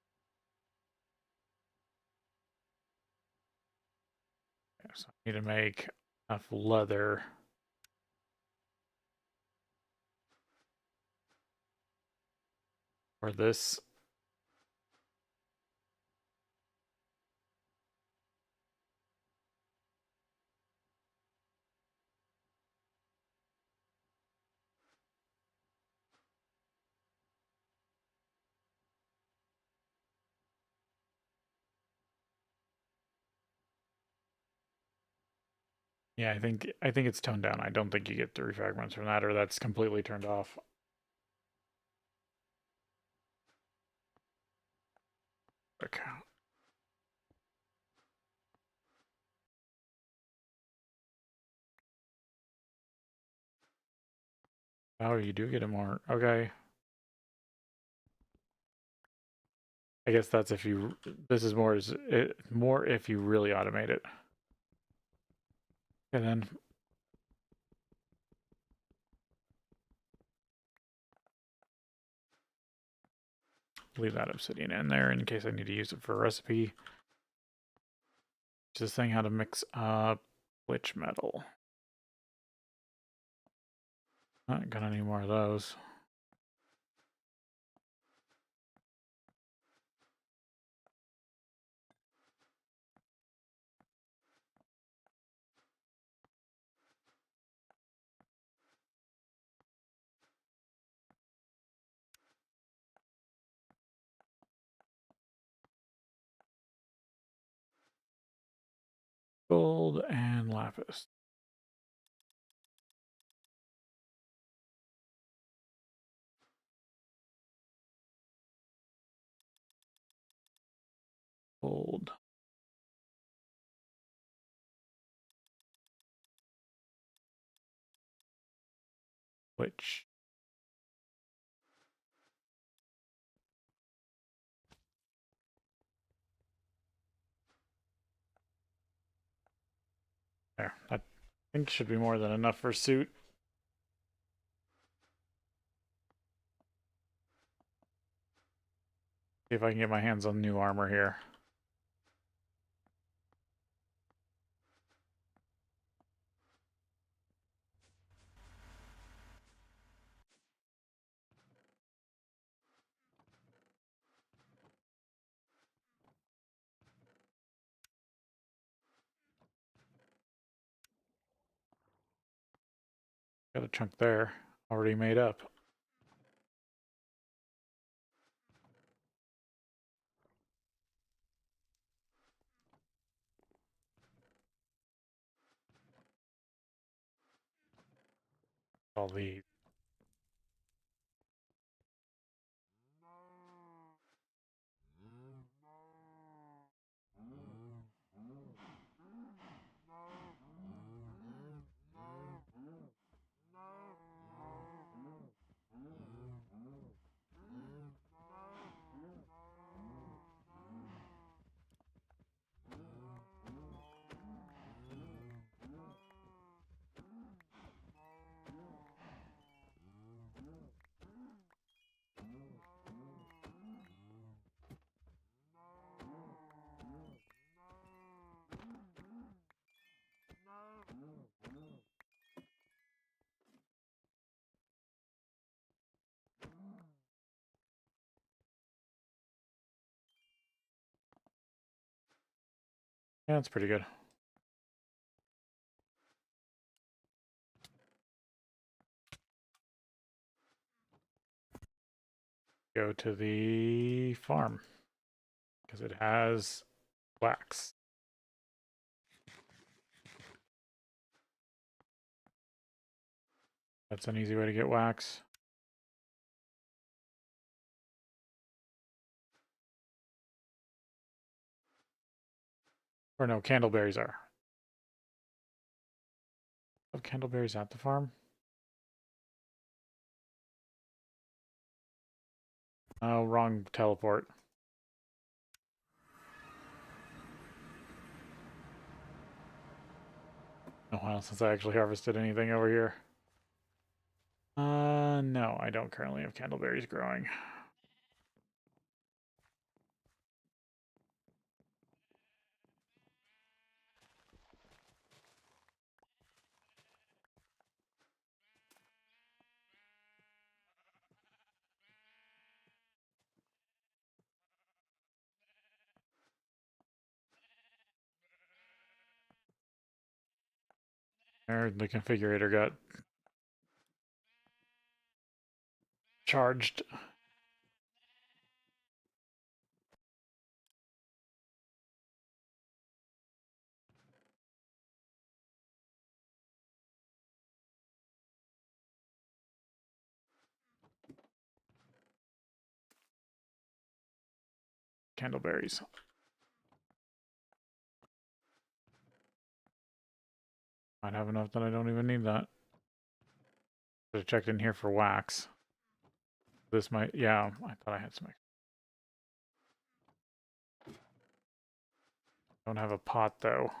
Speaker 1: So I need to make enough leather. For this. Yeah, I think it's toned down. I don't think you get 3 fragments from that, or that's completely turned off. Okay. Oh, you do get it more. Okay. I guess that's if you. This is more if you really automate it. And then leave that obsidian in there in case I need to use it for a recipe. Just saying how to mix up glitch metal. Not got any more of those. Gold and lapis. Gold. Which there. I think should be more than enough for suit. See if I can get my hands on new armor here. Got a chunk there already made up. All the yeah, that's pretty good. Go to the farm because it has wax. That's an easy way to get wax. Or no, candleberries are. Have candleberries at the farm? Oh, wrong teleport. A while since I actually harvested anything over here. No, I don't currently have candleberries growing. There, the configurator got charged. Candleberries. Might have enough that I don't even need that. Should have checked in here for wax. This might, yeah, I thought I had some. Don't have a pot though.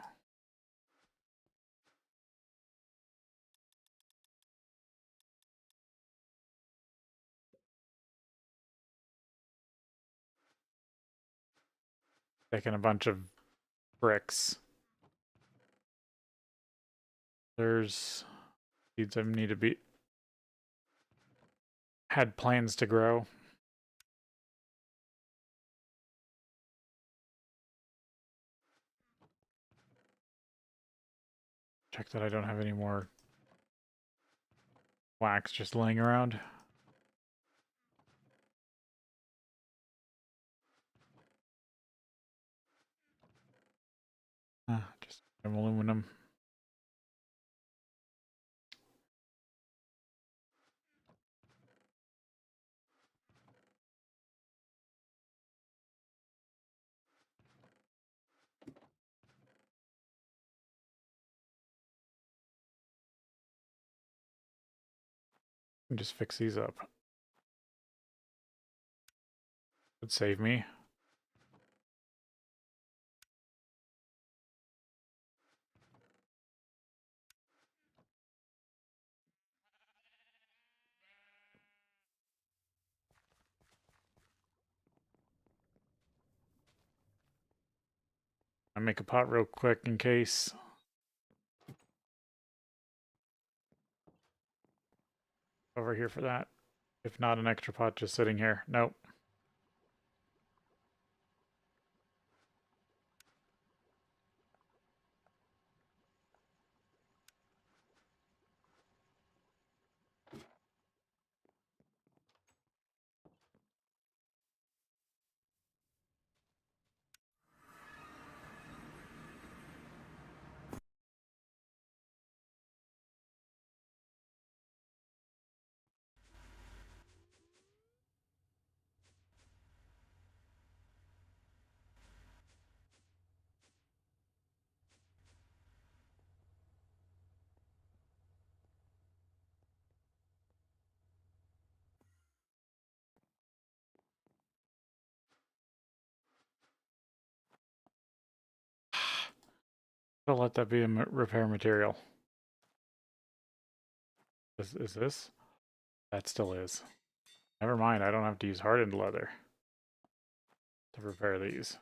Speaker 1: Taking a bunch of bricks. There's seeds I need to be had plans to grow. Check that I don't have any more wax just laying around. Just some aluminum. And just fix these up. Would save me. I make a pot real quick in case. Over here for that. If not, an extra pot just sitting here. Nope. I'll let that be a repair material. Is this? That still is. Never mind, I don't have to use hardened leather to repair these.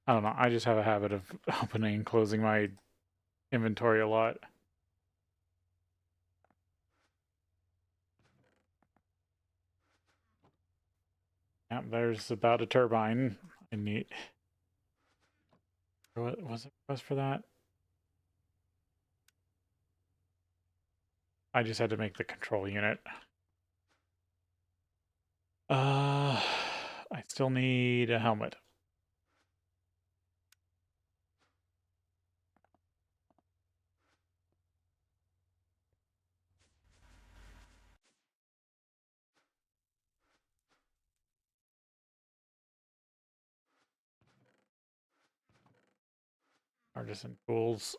Speaker 1: I don't know, I just have a habit of opening and closing my inventory a lot. Yep, there's about a turbine. I need... What was it request for that? I just had to make the control unit. I still need a helmet. Artisan tools.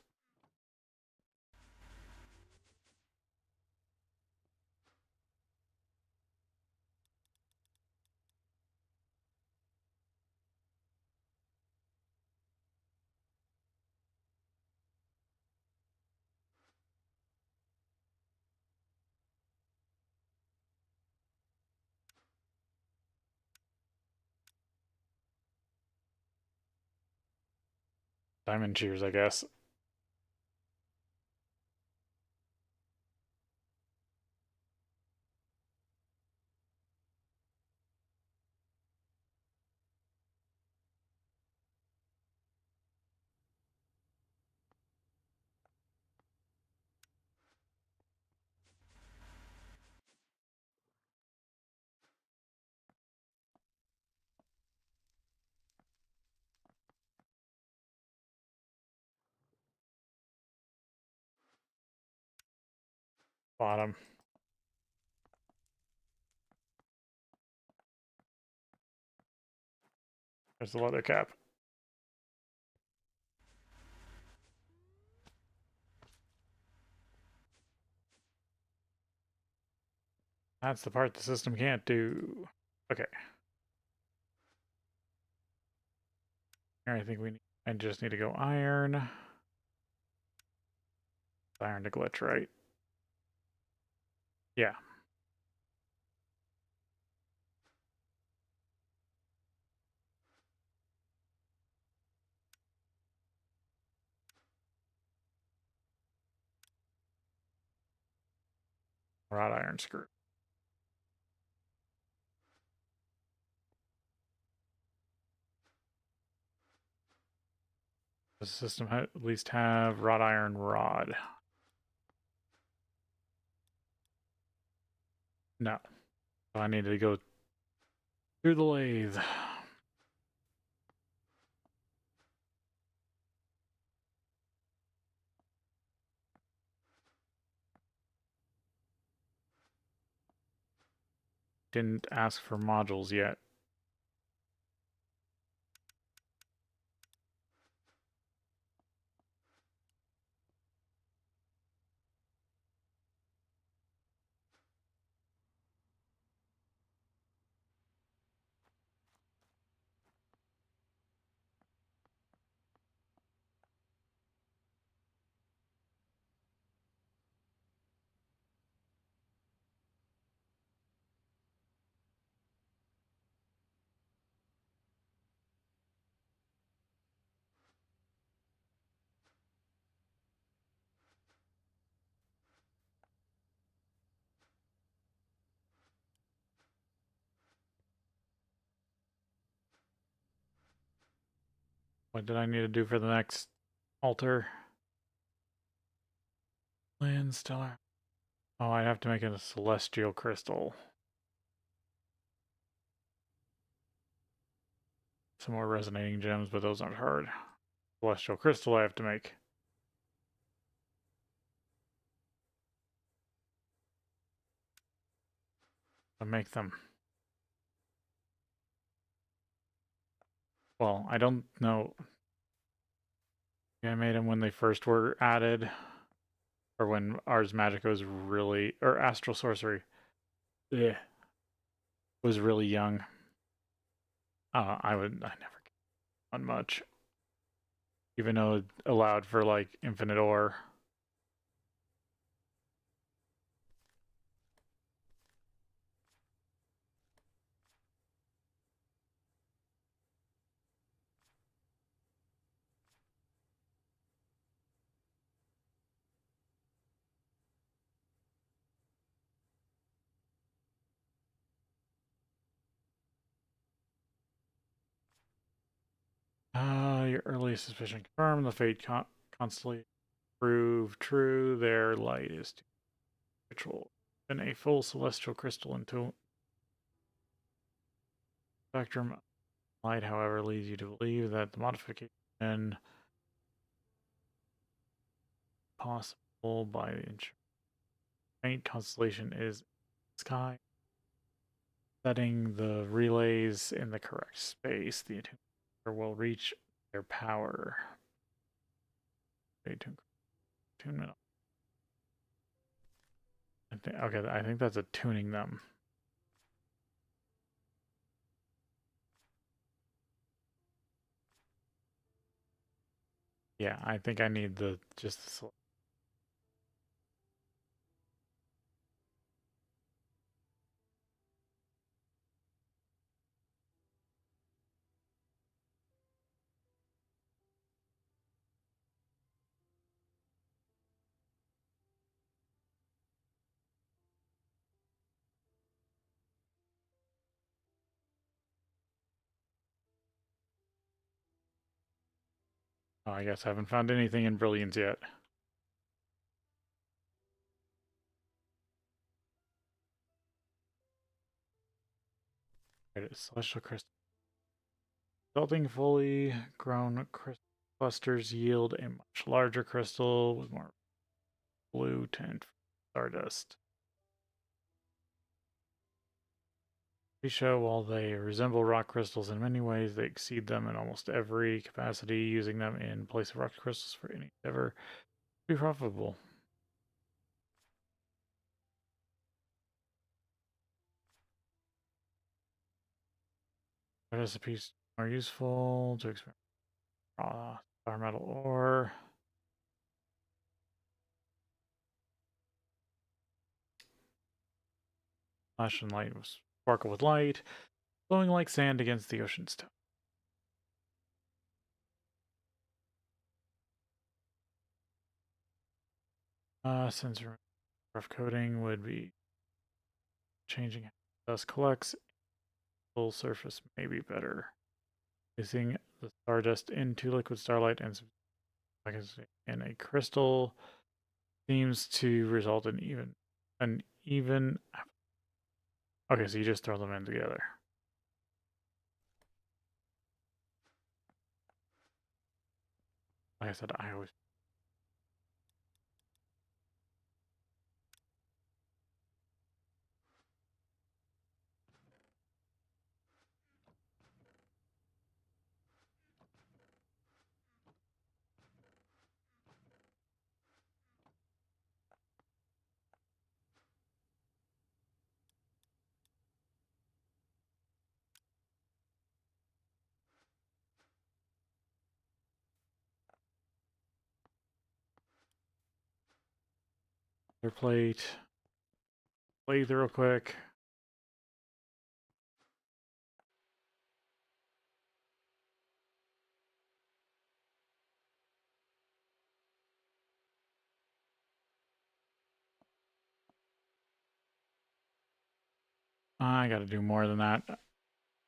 Speaker 1: Diamond shears, I guess. Bottom. There's the leather cap. That's the part the system can't do. Okay. Here I think I just need to go iron. Iron to glitch, right? Yeah. Wrought iron screw. Does the system at least have wrought iron rod? No. So I need to go through the lathe. Didn't ask for modules yet. What did I need to do for the next altar? Land stellar. Oh, I have to make it a celestial crystal. some more resonating gems, but those aren't hard. Celestial crystal I have to make. I'll make them. Well, I don't know. I made them when they first were added, or when Ars Magica was really, or Astral Sorcery, yeah, was really young. I never on much, even though it allowed for like infinite ore. Your earliest suspicion confirmed. The fate constantly prove true. Their light is too ritual. And a full celestial crystal into spectrum light, however, leads you to believe that the modification possible by the faint constellation is sky. Setting the relays in the correct space, the attuner will reach their power. Attunement. Okay, I think that's attuning them. Yeah, I think I need the just the Oh, I guess I haven't found anything in Brilliance yet. Right, Celestial Crystal. Resulting fully grown crystal clusters yield a much larger crystal with more blue tint stardust. They show while they resemble rock crystals in many ways, they exceed them in almost every capacity, using them in place of rock crystals for any endeavor to be profitable. Recipes are useful to experiment raw star metal ore. Flash and light sparkle with light, glowing like sand against the ocean's tone. Since rough coating would be changing how dust collects, full surface may be better. Placing the stardust into liquid starlight and in a crystal seems to result in an even. Okay, so you just throw them in together. Like I said, I always. Their plate. Play through real quick. I got to do more than that.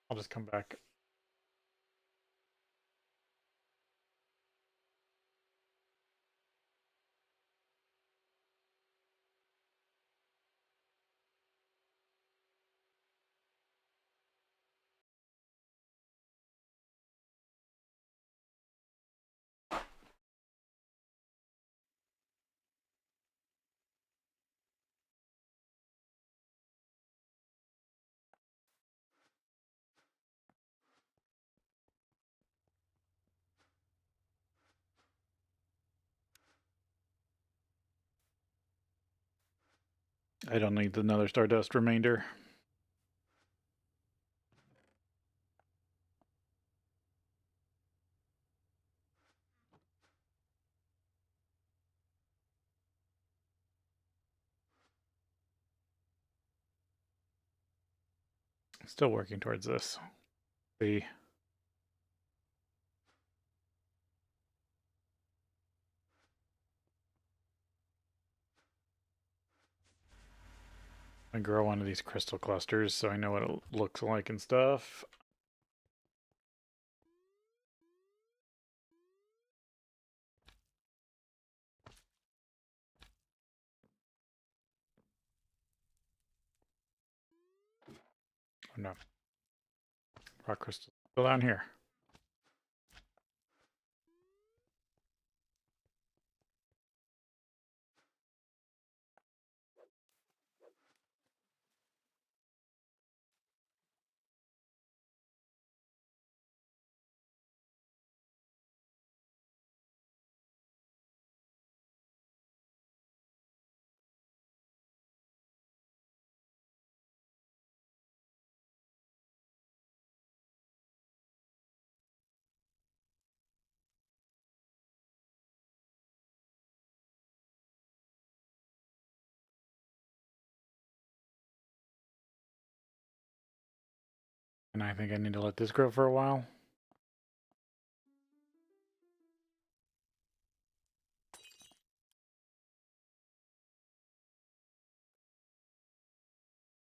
Speaker 1: I'll just come back. I don't need another Stardust remainder. Still working towards this. See. I grow one of these crystal clusters so I know what it looks like and stuff. Oh no. Rock crystal still down here. And I think I need to let this grow for a while.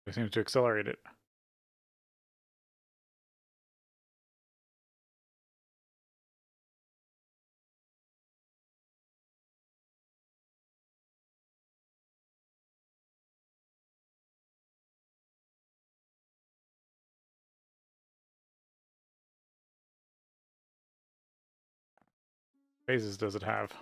Speaker 1: It seems to accelerate it. Phases does it have?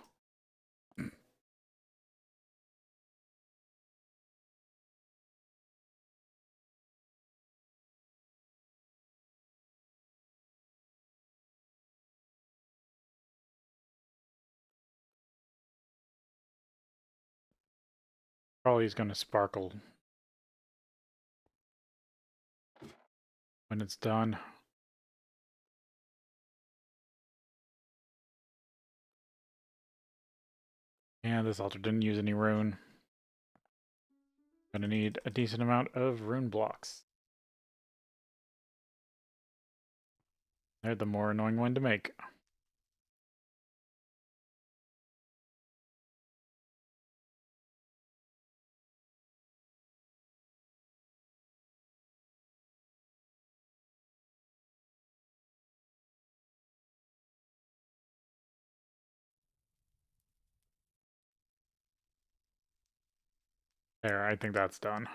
Speaker 1: Probably is going to sparkle when it's done. And this altar didn't use any rune. Gonna need a decent amount of rune blocks. They're the more annoying one to make. There, I think that's done.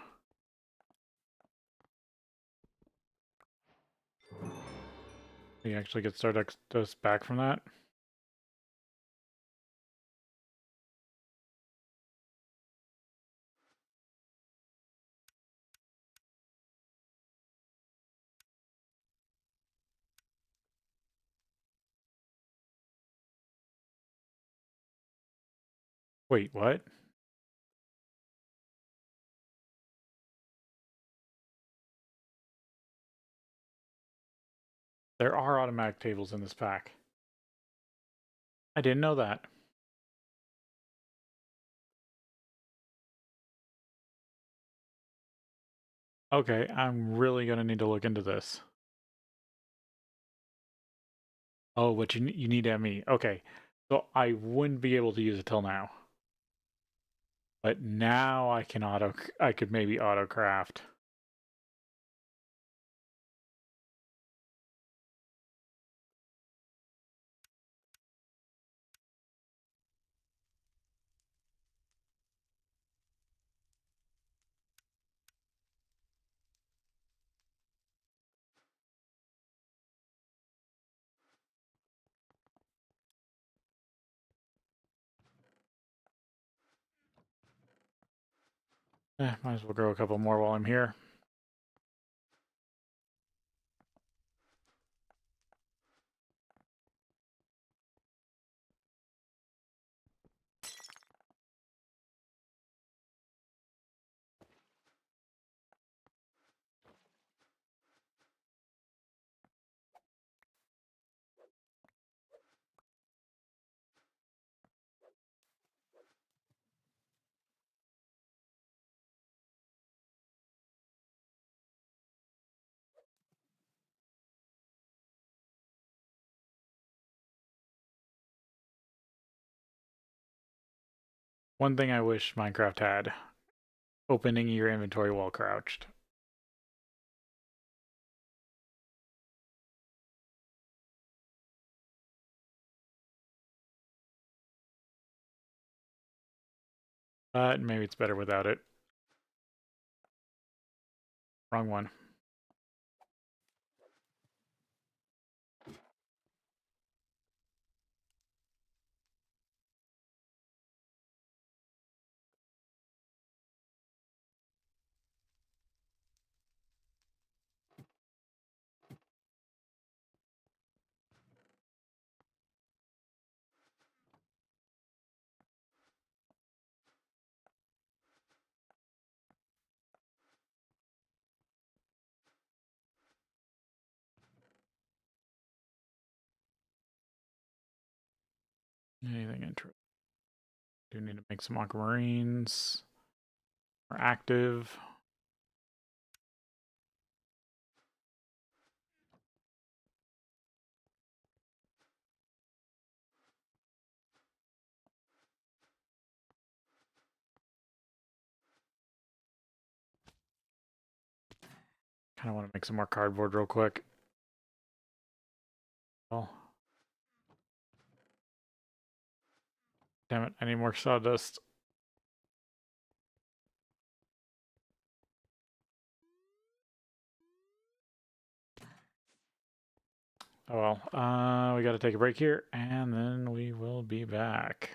Speaker 1: We actually get Stardust back from that. Wait, what? There are automatic tables in this pack. I didn't know that. Okay, I'm really gonna need to look into this. Oh, but you need ME. Okay, so I wouldn't be able to use it till now. But now I could maybe auto craft. Might as well grow a couple more while I'm here. One thing I wish Minecraft had: opening your inventory while crouched. But maybe it's better without it. Wrong one. Anything interesting? Do need to make some aquamarines. More active. Kind of want to make some more cardboard real quick. Oh. Damn it, I need more sawdust. Oh well, we gotta take a break here, and then we will be back.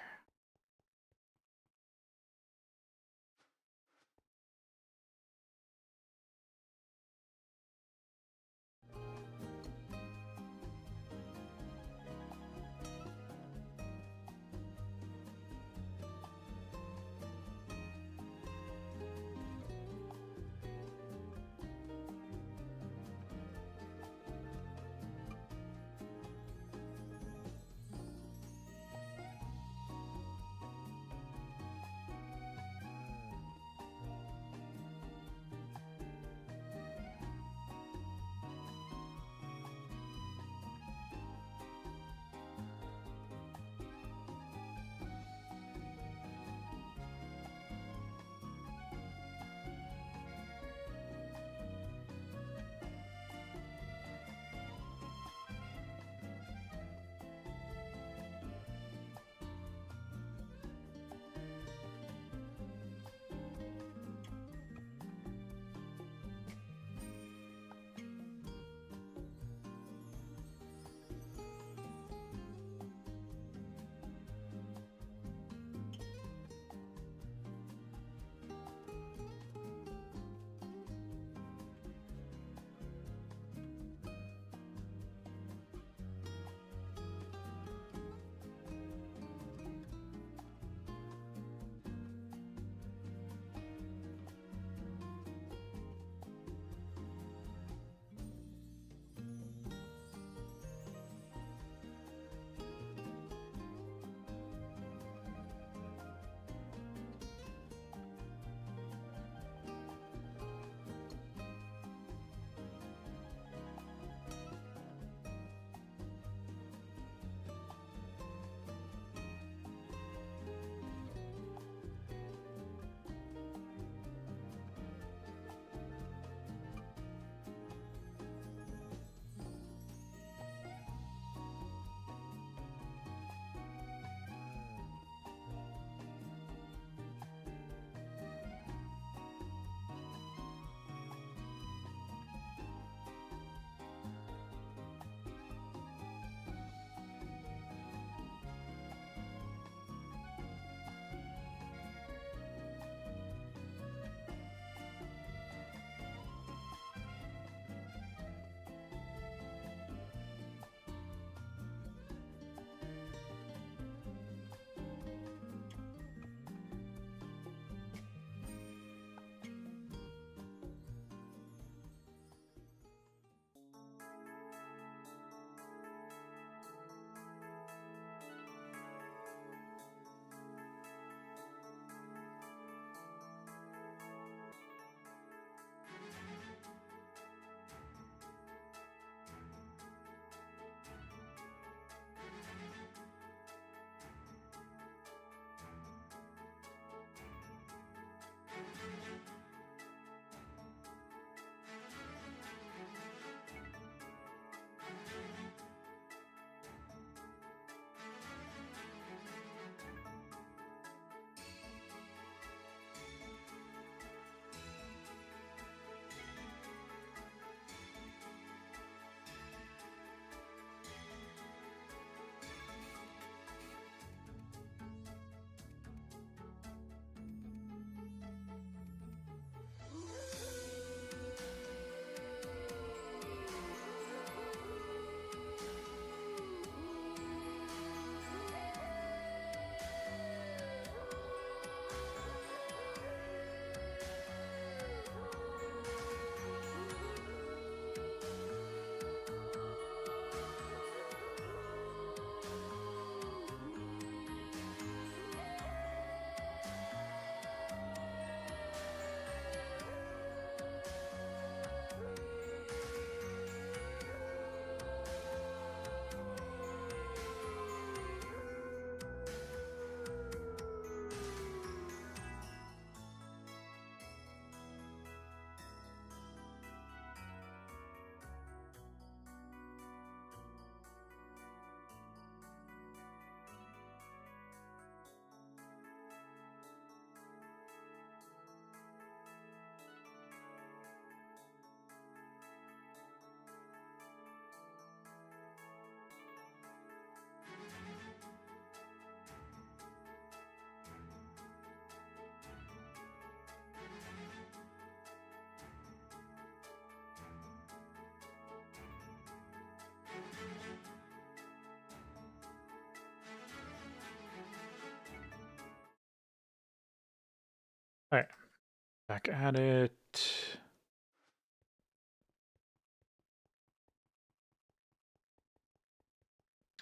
Speaker 1: Back at it.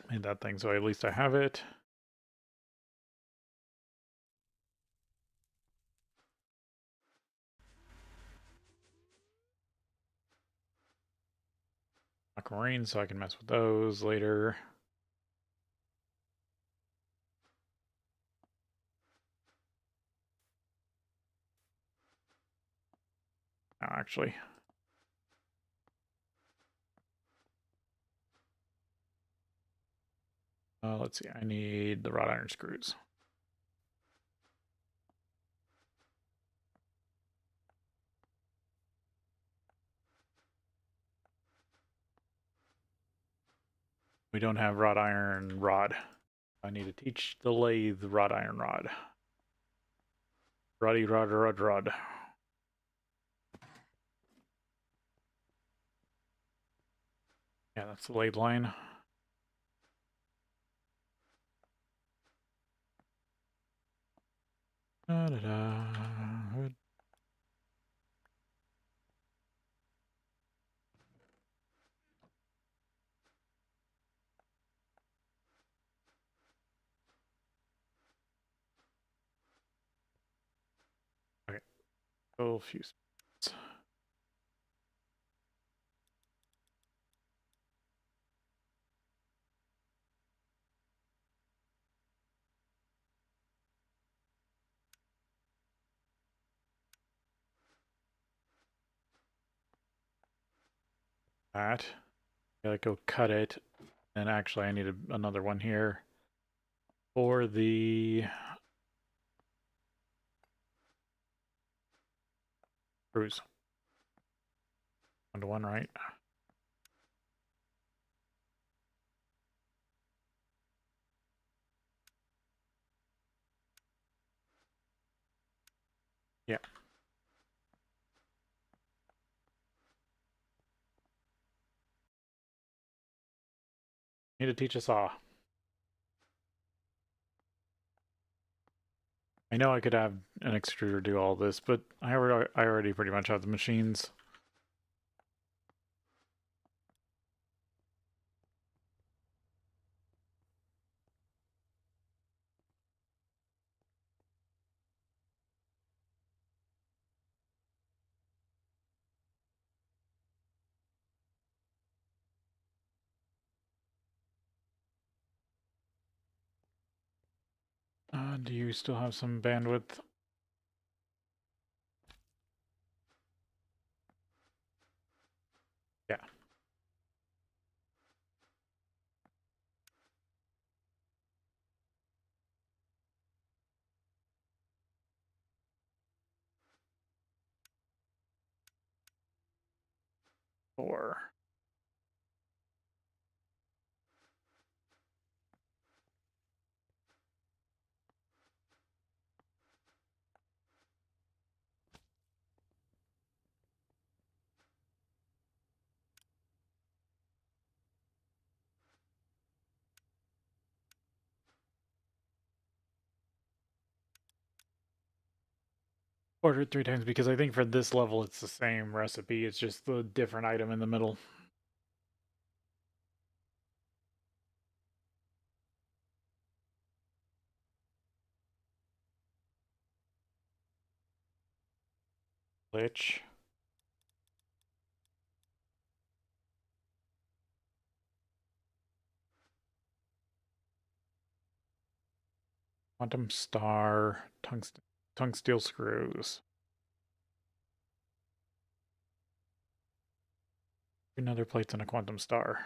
Speaker 1: Made that thing so at least I have it. Aquamarine, so I can mess with those later. Oh, actually. Let's see, I need the wrought iron screws. We don't have wrought iron rod. I need to teach the lathe wrought iron rod. Roddy rod. Yeah, that's the lathe line. Da, da, da. Okay, go a few spots. That. Gotta go cut it. And actually, I need another one here for the screws. 1-to-1, right? Yeah. Need to teach a saw. I know I could have an extruder do all this, but I already pretty much have the machines. Do you still have some bandwidth? Yeah. Or order it 3 times because I think for this level it's the same recipe. It's just the different item in the middle. Lich. Quantum star. Tungsteel screws. Another plates and a quantum star.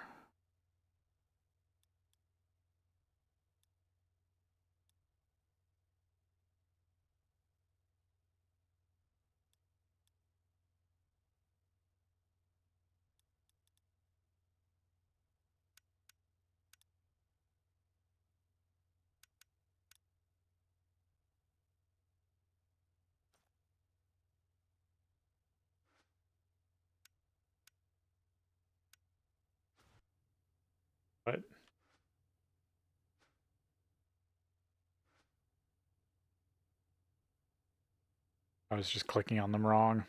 Speaker 1: But I was just clicking on them wrong.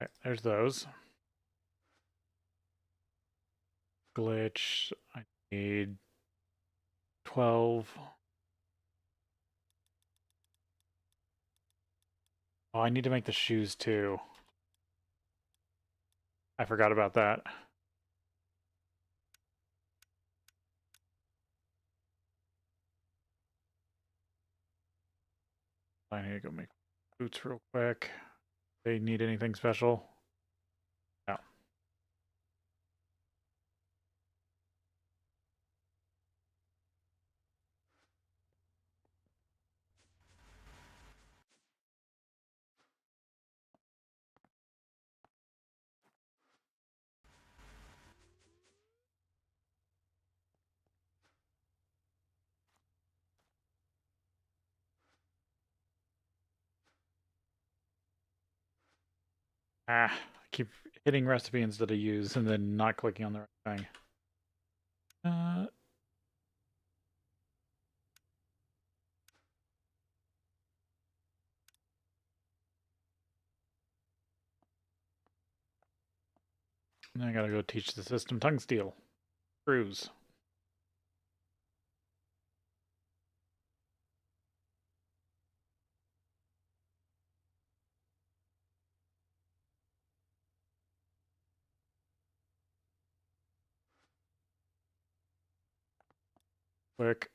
Speaker 1: Okay, there's those. Glitch. I need 12. Oh, I need to make the shoes too. I forgot about that. I need to go make boots real quick. They need anything special? No. Ah, I keep hitting recipe instead of use and then not clicking on the right thing. Then I gotta go teach the system tongue steel. Screws. Quick.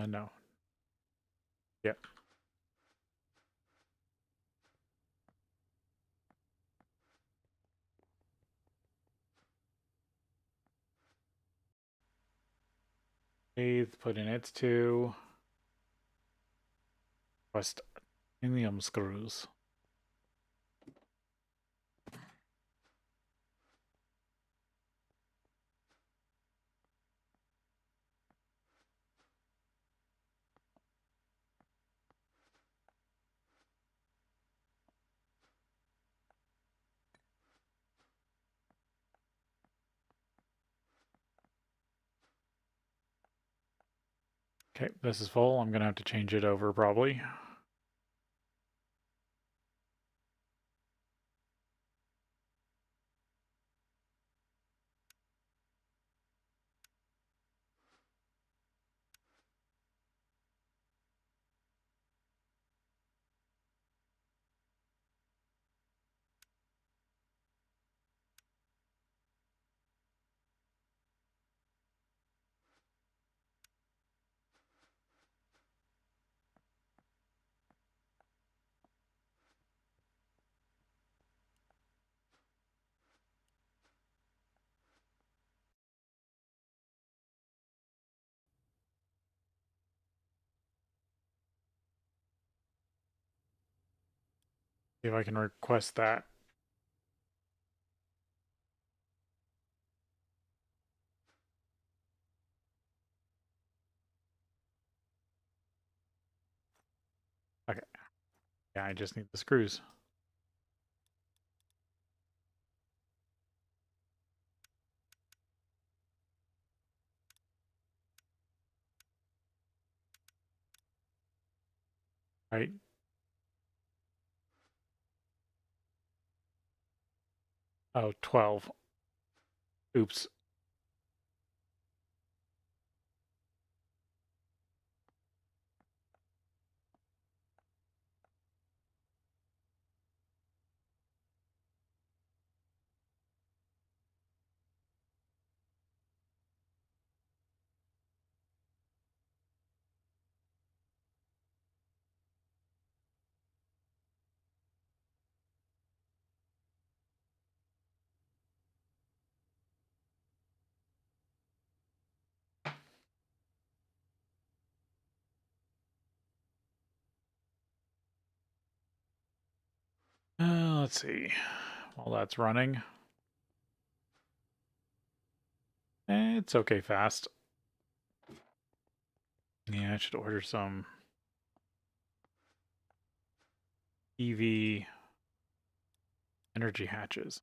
Speaker 1: No. Yep. Eighth, put in its 2. West titanium screws. Okay, this is full. I'm gonna have to change it over probably. See if I can request that. Okay. Yeah, I just need the screws. Right. Oh, 12. Oops. Let's see. While that's running. It's okay fast. Yeah, I should order some EV energy hatches.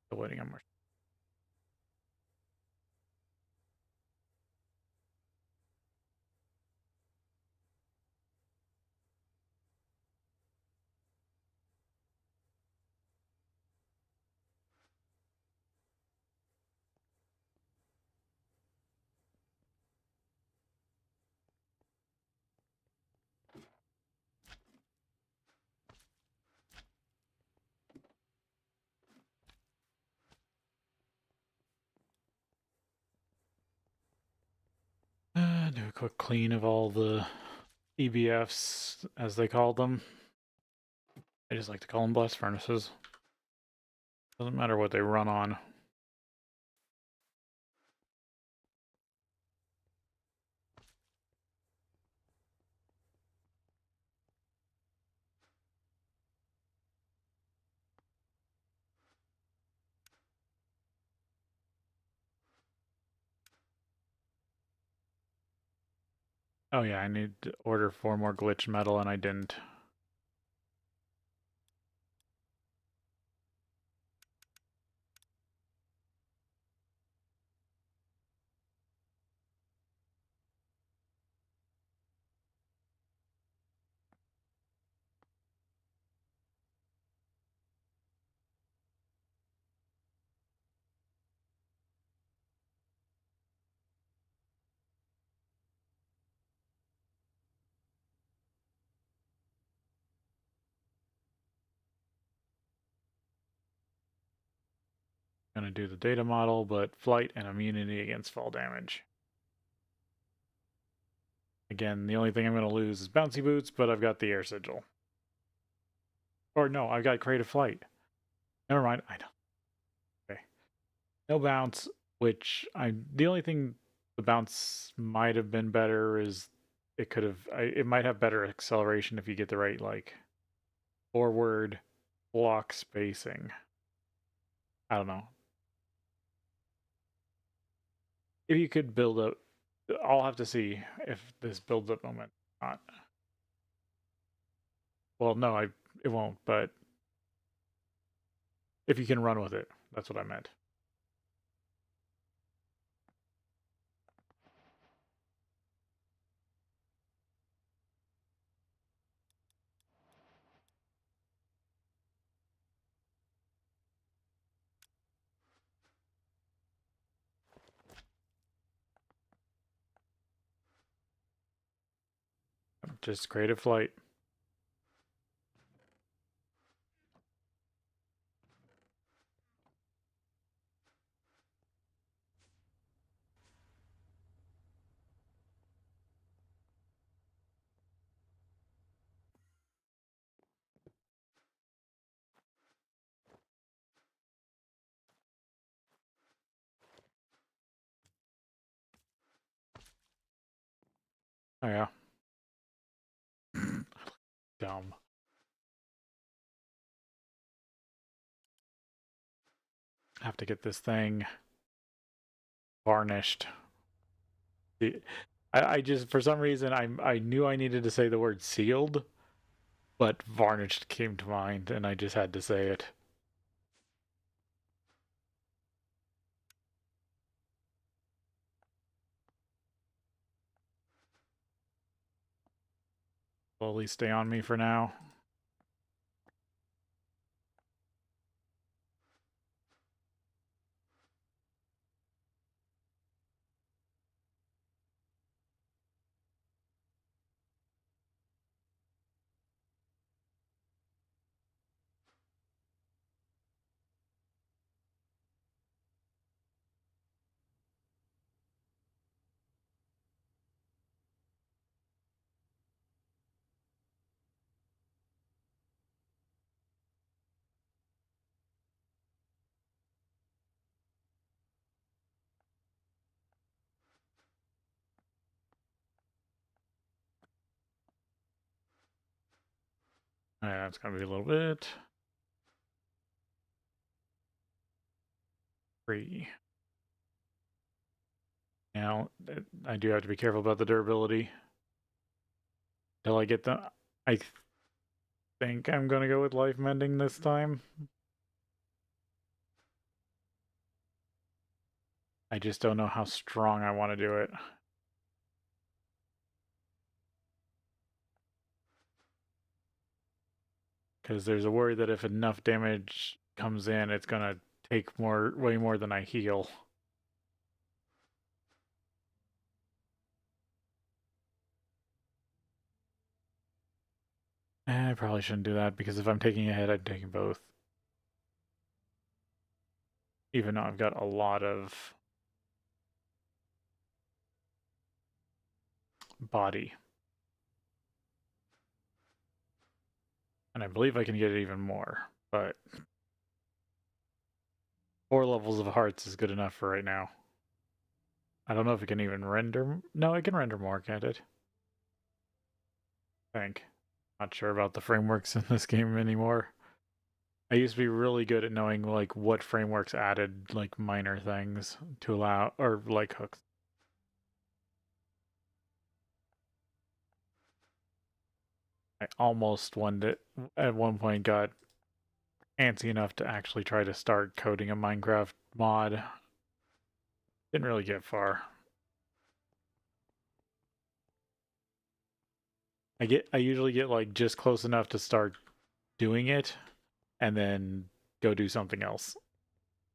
Speaker 1: Still waiting on more. Do a quick clean of all the EBFs, as they call them. I just like to call them blast furnaces. Doesn't matter what they run on. Oh yeah, I need to order 4 more glitch metal, and I didn't. Gonna do the data model, but flight and immunity against fall damage. Again, the only thing I'm gonna lose is bouncy boots, but I've got the air sigil. Or no, I've got creative flight. Never mind. I know. Okay. No bounce, which the only thing the bounce might have been better is it might have better acceleration if you get the right like forward block spacing. I don't know. If you could build up, I'll have to see if this builds up moment or not. Well, no, it won't, but if you can run with it, that's what I meant. Just creative flight. Oh yeah. Dumb. Have to get this thing varnished. I just for some reason I knew I needed to say the word sealed, but varnished came to mind, and I just had to say it. Slowly stay on me for now. Yeah, it's gonna be a little bit. 3. Now, I do have to be careful about the durability. Till I get the... I think I'm gonna go with life mending this time. I just don't know how strong I want to do it. Because there's a worry that if enough damage comes in, it's gonna take way more than I heal. I probably shouldn't do that, because if I'm taking a hit, I'm taking both. Even though I've got a lot of body. And I believe I can get it even more, but 4 levels of hearts is good enough for right now. I don't know if it can even render... No, it can render more, can't it? I think. Not sure about the frameworks in this game anymore. I used to be really good at knowing like what frameworks added like minor things to allow, or like hooks. I almost at one point got antsy enough to actually try to start coding a Minecraft mod. Didn't really get far. I usually get like just close enough to start doing it and then go do something else.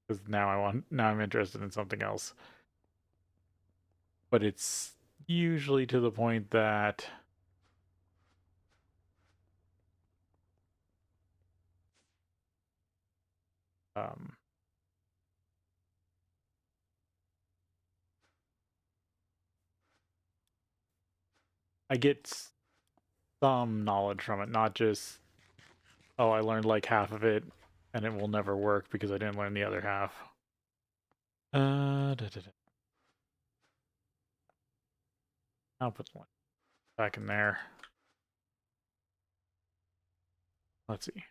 Speaker 1: Because now I'm interested in something else. But it's usually to the point that um I get some knowledge from it, not just, oh, I learned like half of it and it will never work because I didn't learn the other half. Da, da, da. I'll put one back in there. Let's see.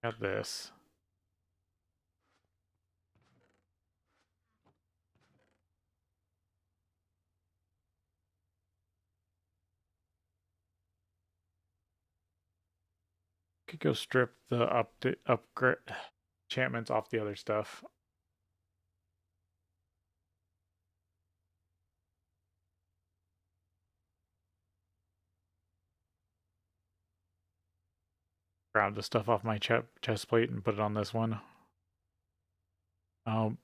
Speaker 1: Got this. Could go strip the upgrade enchantments off the other stuff. Grab the stuff off my chest plate and put it on this one. Oh,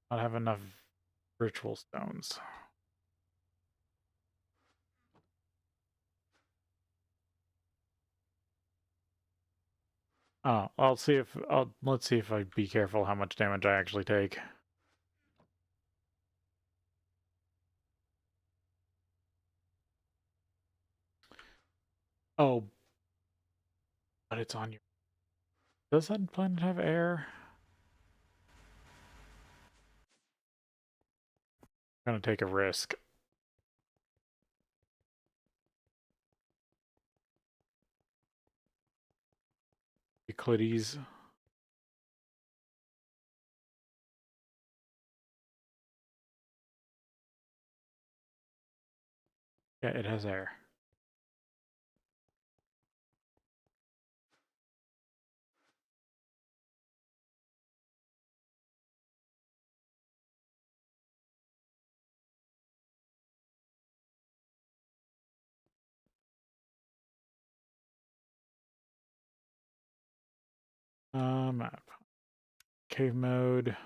Speaker 1: I have enough ritual stones. Oh, let's see if I be careful how much damage I actually take. Oh, but it's on your... Does that planet have air? I'm gonna take a risk. Euclides. Yeah, it has air. map. Cave mode.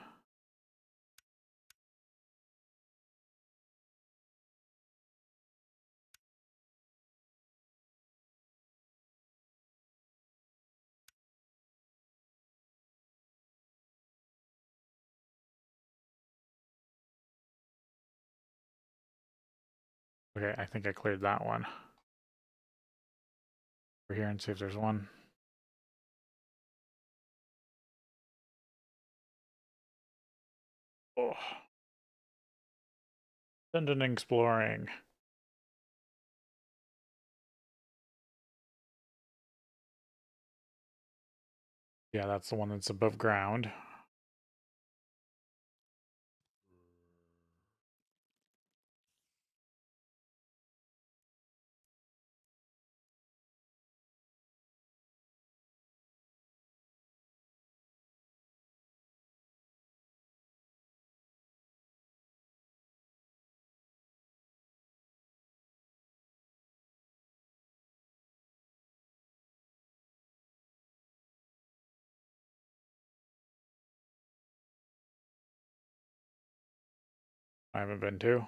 Speaker 1: Okay, I think I cleared that one. Over here and see if there's one. Oh. Dungeon exploring. Yeah, that's the one that's above ground. I haven't been to.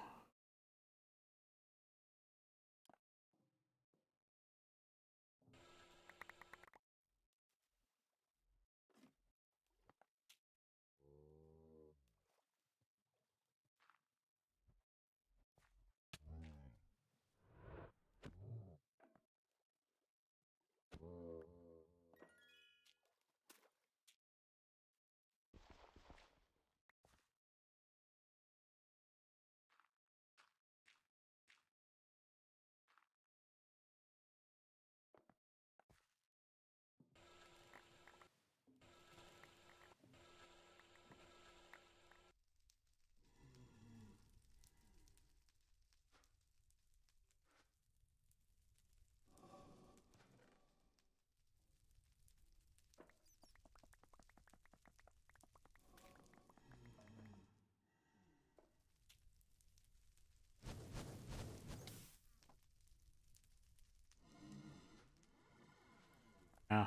Speaker 1: Yeah.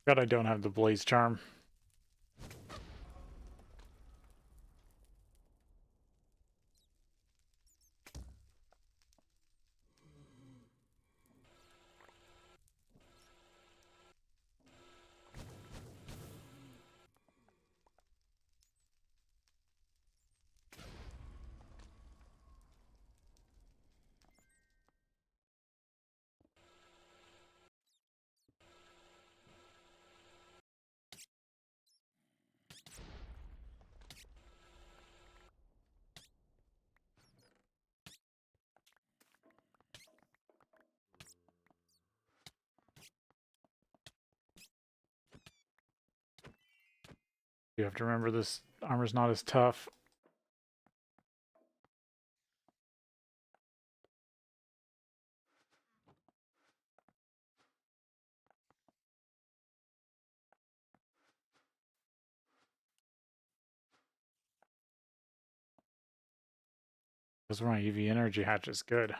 Speaker 1: God, I don't have the blaze charm. You have to remember this armor's not as tough. That's where my EV energy hatch is good.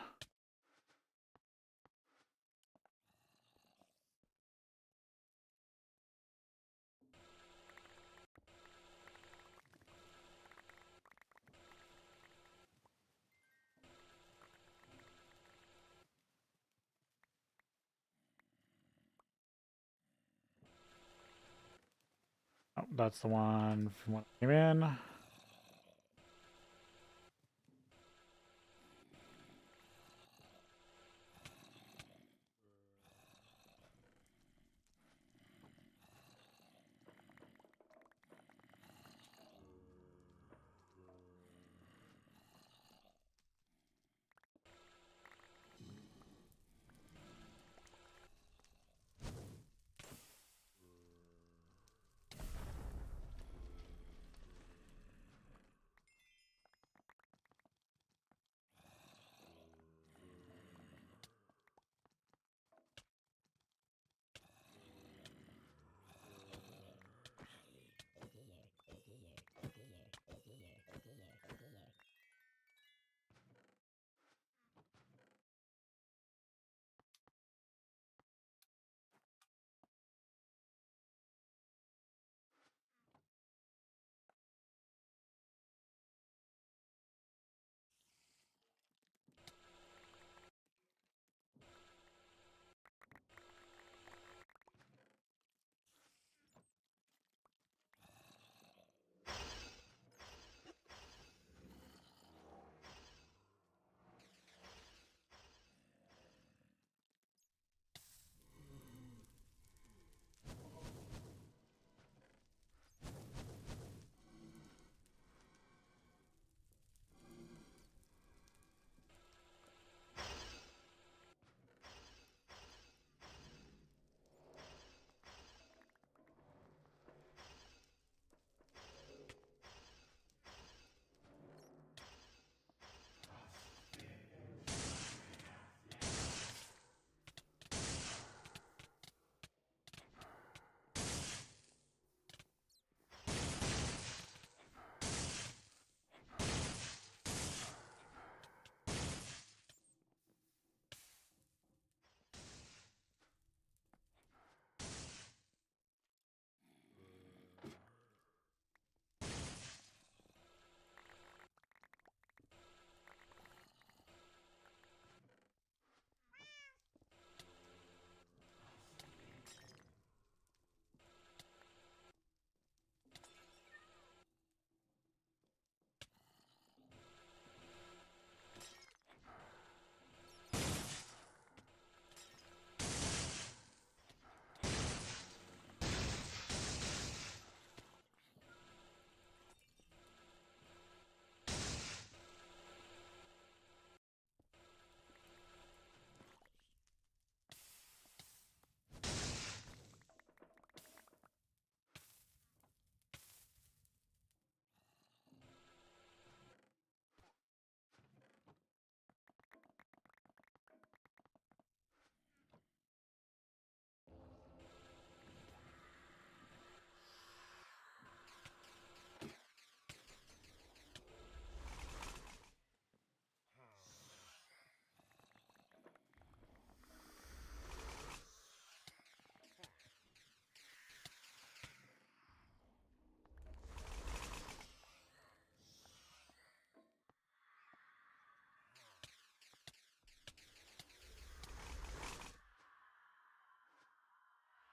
Speaker 1: Oh, that's the one from when I came in.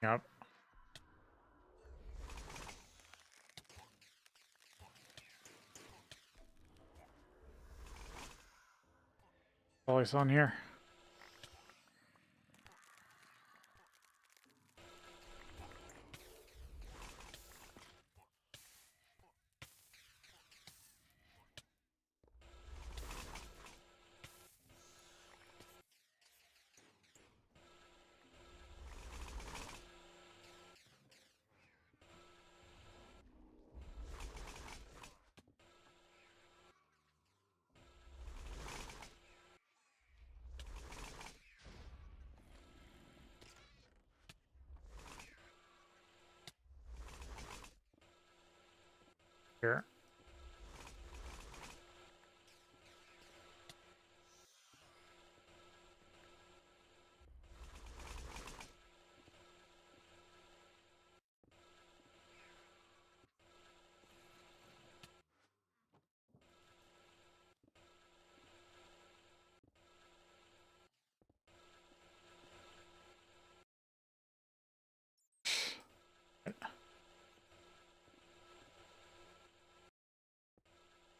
Speaker 1: Yep. All I saw in here. Here.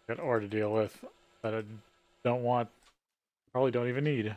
Speaker 1: Got ore to deal with that I don't want, probably don't even need.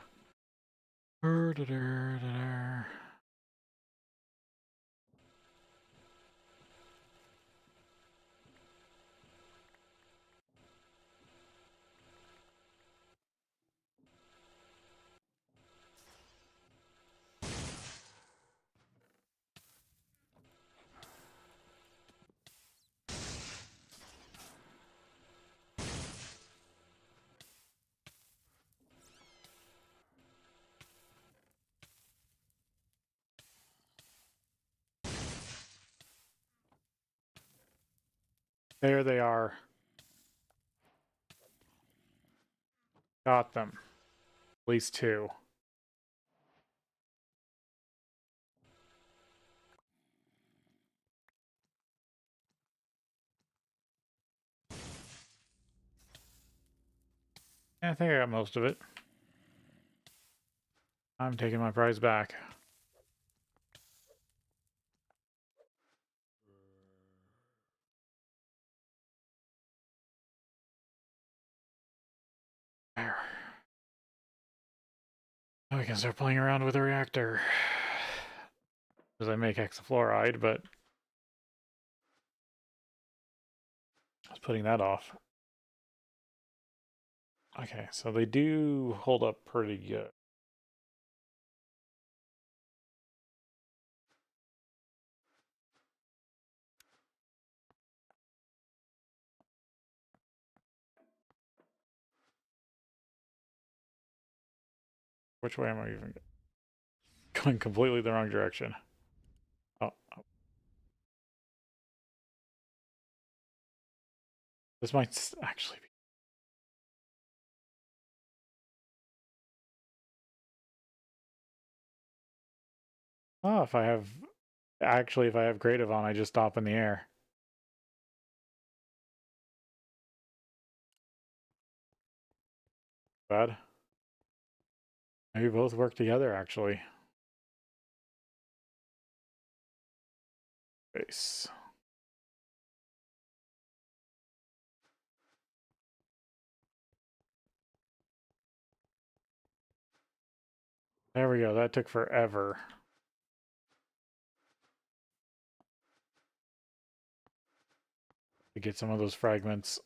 Speaker 1: There they are. Got them. At least two. I think I got most of it. I'm taking my prize back. There. Now we can start playing around with the reactor. Because I make hexafluoride, but I was putting that off. Okay, so they do hold up pretty good. Which way am I even going? Completely the wrong direction. Oh. This might actually be. Oh, if I have. Actually, if I have creative on, I just stop in the air. Bad. Maybe both work together, actually. Base. There we go. That took forever. To get some of those fragments.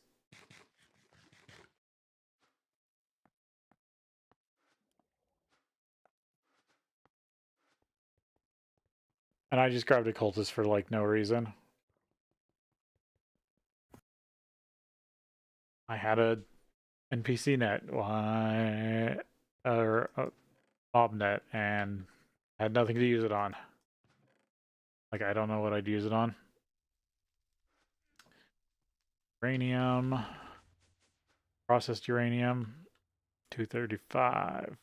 Speaker 1: And I just grabbed a cultist for like no reason. I had a NPC net, or a mob net, and I had nothing to use it on. Like, I don't know what I'd use it on. Uranium. Processed uranium. 235.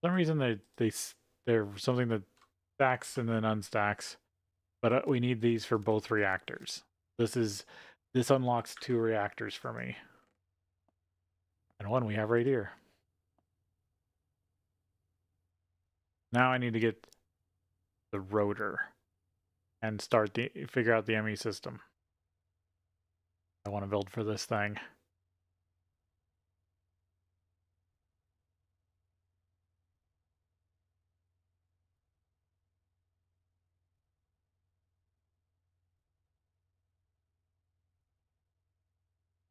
Speaker 1: some reason they're something that stacks and then unstacks, but we need these for both reactors. This unlocks 2 reactors for me, and one we have right here. Now I need to get the rotor and figure out the ME system I want to build for this thing.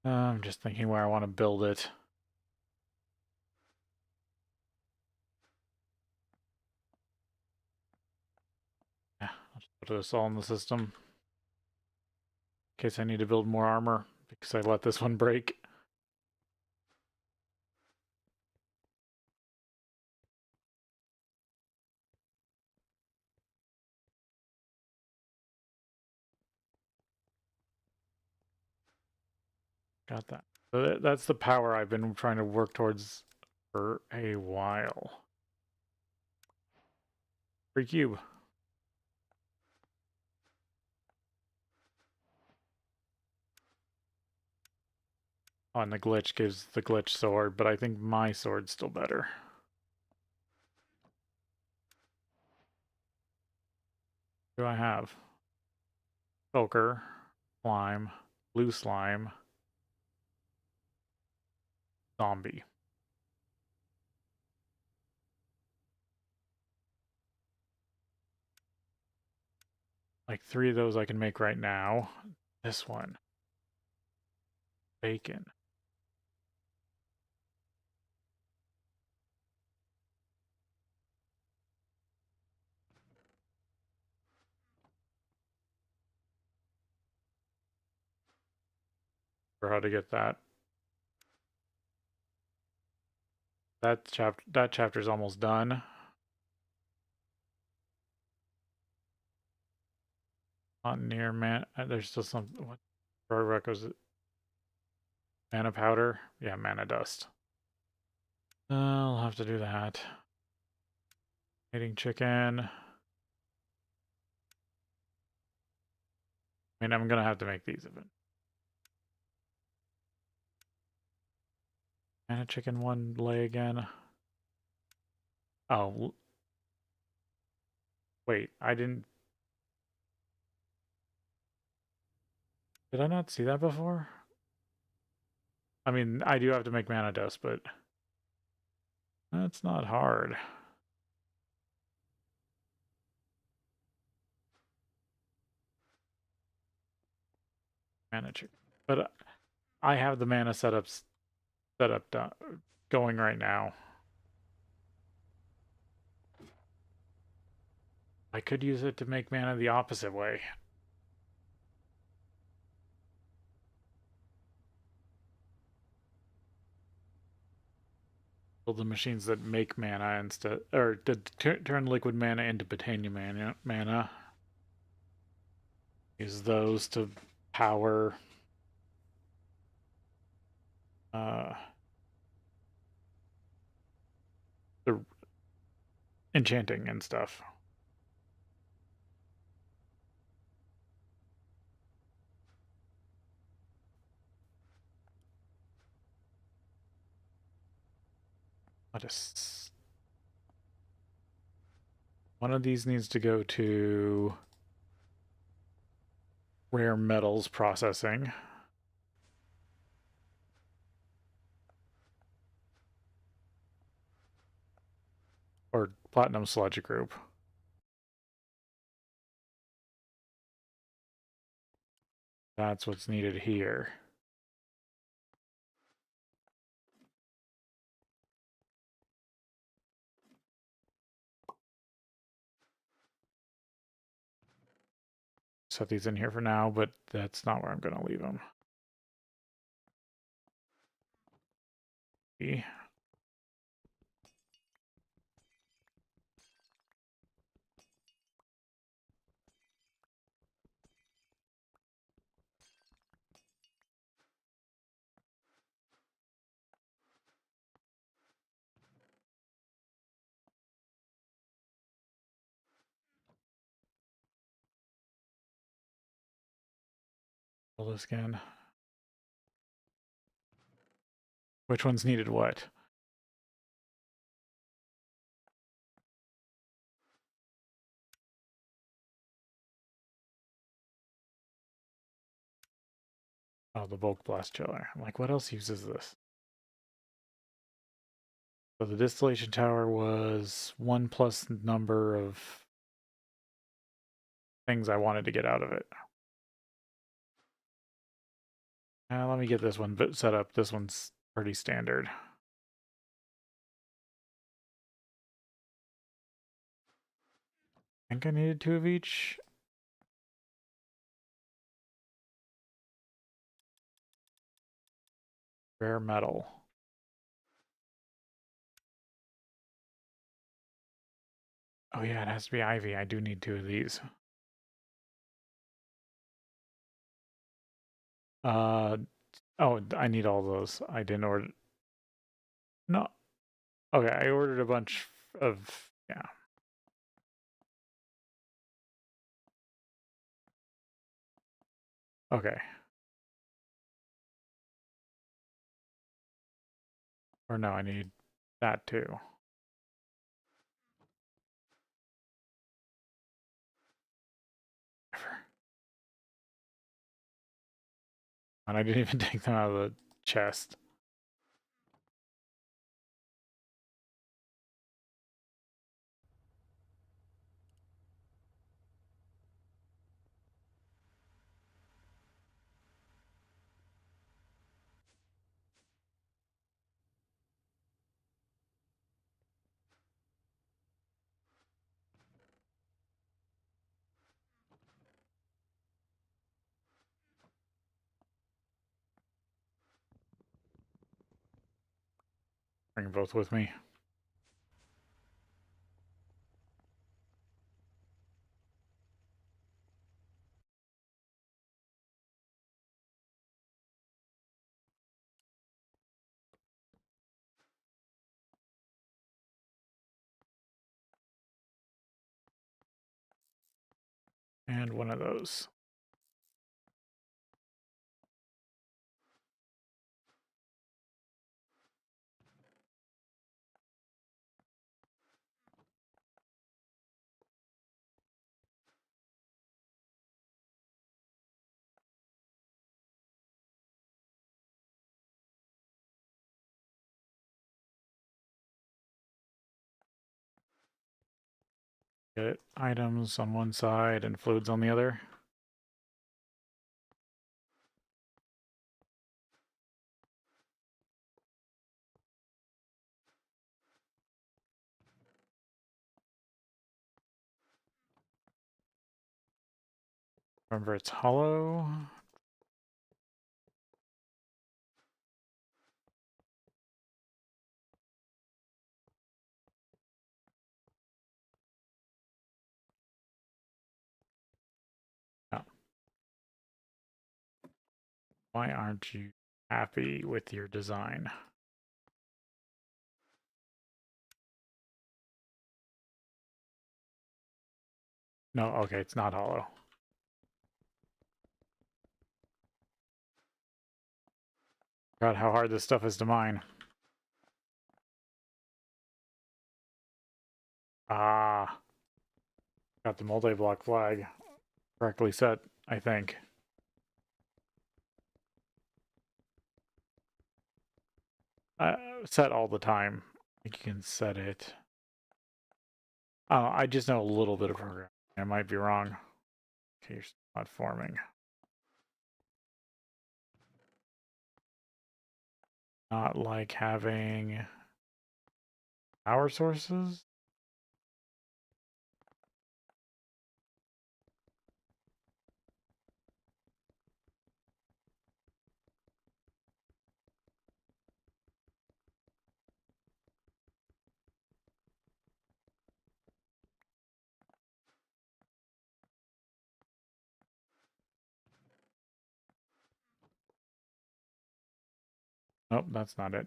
Speaker 1: I'm just thinking where I want to build it. Yeah, I'll just put this all in the system. In case I need to build more armor, because I let this one break. Got that. So that's the power I've been trying to work towards for a while. Free cube. Oh, and the glitch gives the glitch sword, but I think my sword's still better. What do I have? Poker, slime, blue slime, zombie. Like 3 of those I can make right now. This one. Bacon. For how to get that. That chapter's almost done. Not near man. There's still some. What prerequisite? Mana powder. Yeah, mana dust. I'll have to do that. Eating chicken. I mean, I'm gonna have to make these of it. Mana chicken 1 lay again. Oh, wait, I didn't. Did I not see that before? I mean, I do have to make mana dust, but that's not hard. Mana chicken. But I have the mana set up going right now. I could use it to make mana the opposite way. Build the machines that make mana instead, or to turn liquid mana into Botania mana. Use those to power the enchanting and stuff. One of these needs to go to rare metals processing. Or platinum sludge group. That's what's needed here. Set these in here for now, but that's not where I'm going to leave them. Roll this again. Which ones needed what? Oh, the bulk blast chiller. I'm like, what else uses this? So the distillation tower was 1 plus number of things I wanted to get out of it. Let me get this one set up. This one's pretty standard. I think I needed 2 of each. Rare metal. Oh yeah, it has to be ivy. I do need 2 of these. Oh, I need all those. I didn't order. No. Okay, I ordered a bunch of, yeah. Okay. Or no, I need that too. And I didn't even take them out of the chest. Bring them both with me. And one of those. Get items on one side and fluids on the other. Remember, it's hollow. No. Why aren't you happy with your design? No, okay, it's not hollow. God, how hard this stuff is to mine. Ah. Got the multi-block flag correctly set, I think. Set all the time. I think you can set it. I just know a little bit of programming. I might be wrong. Okay, you're not forming. Not like having power sources. Nope, that's not it. I'm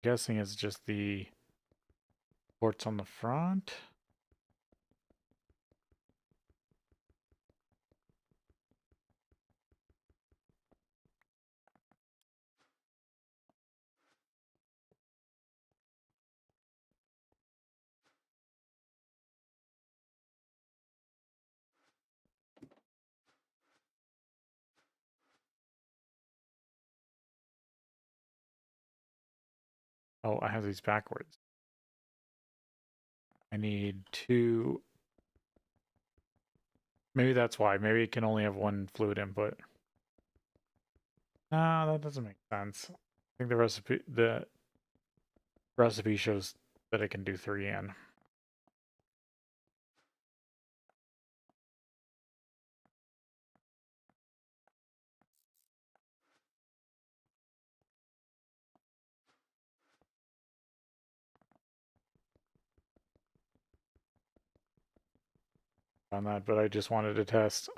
Speaker 1: guessing it's just the ports on the front. Oh, I have these backwards. I need two. Maybe that's why. Maybe it can only have one fluid input. No, that doesn't make sense. I think the recipe shows that it can do 3 in. On that, but I just wanted to test.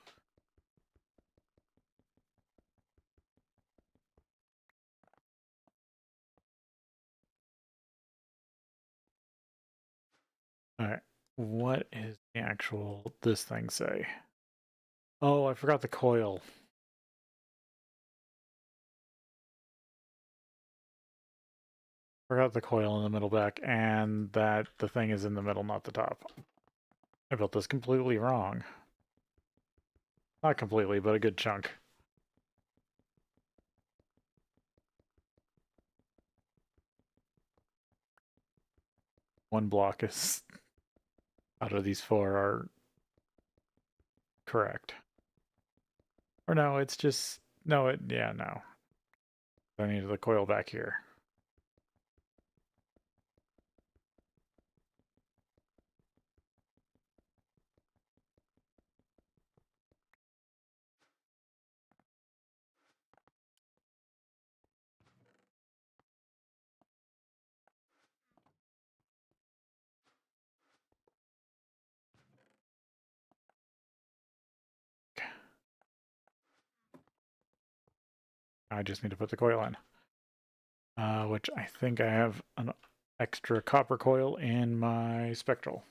Speaker 1: All right, what is the actual this thing say? Oh, I forgot the coil. Forgot the coil in the middle back, and that the thing is in the middle, not the top. I built this completely wrong. Not completely, but a good chunk. One block is out of these 4 are correct. Or no, it's just no. Yeah, no. I needed the coil back here. I just need to put the coil in. Which I think I have an extra copper coil in my spectral.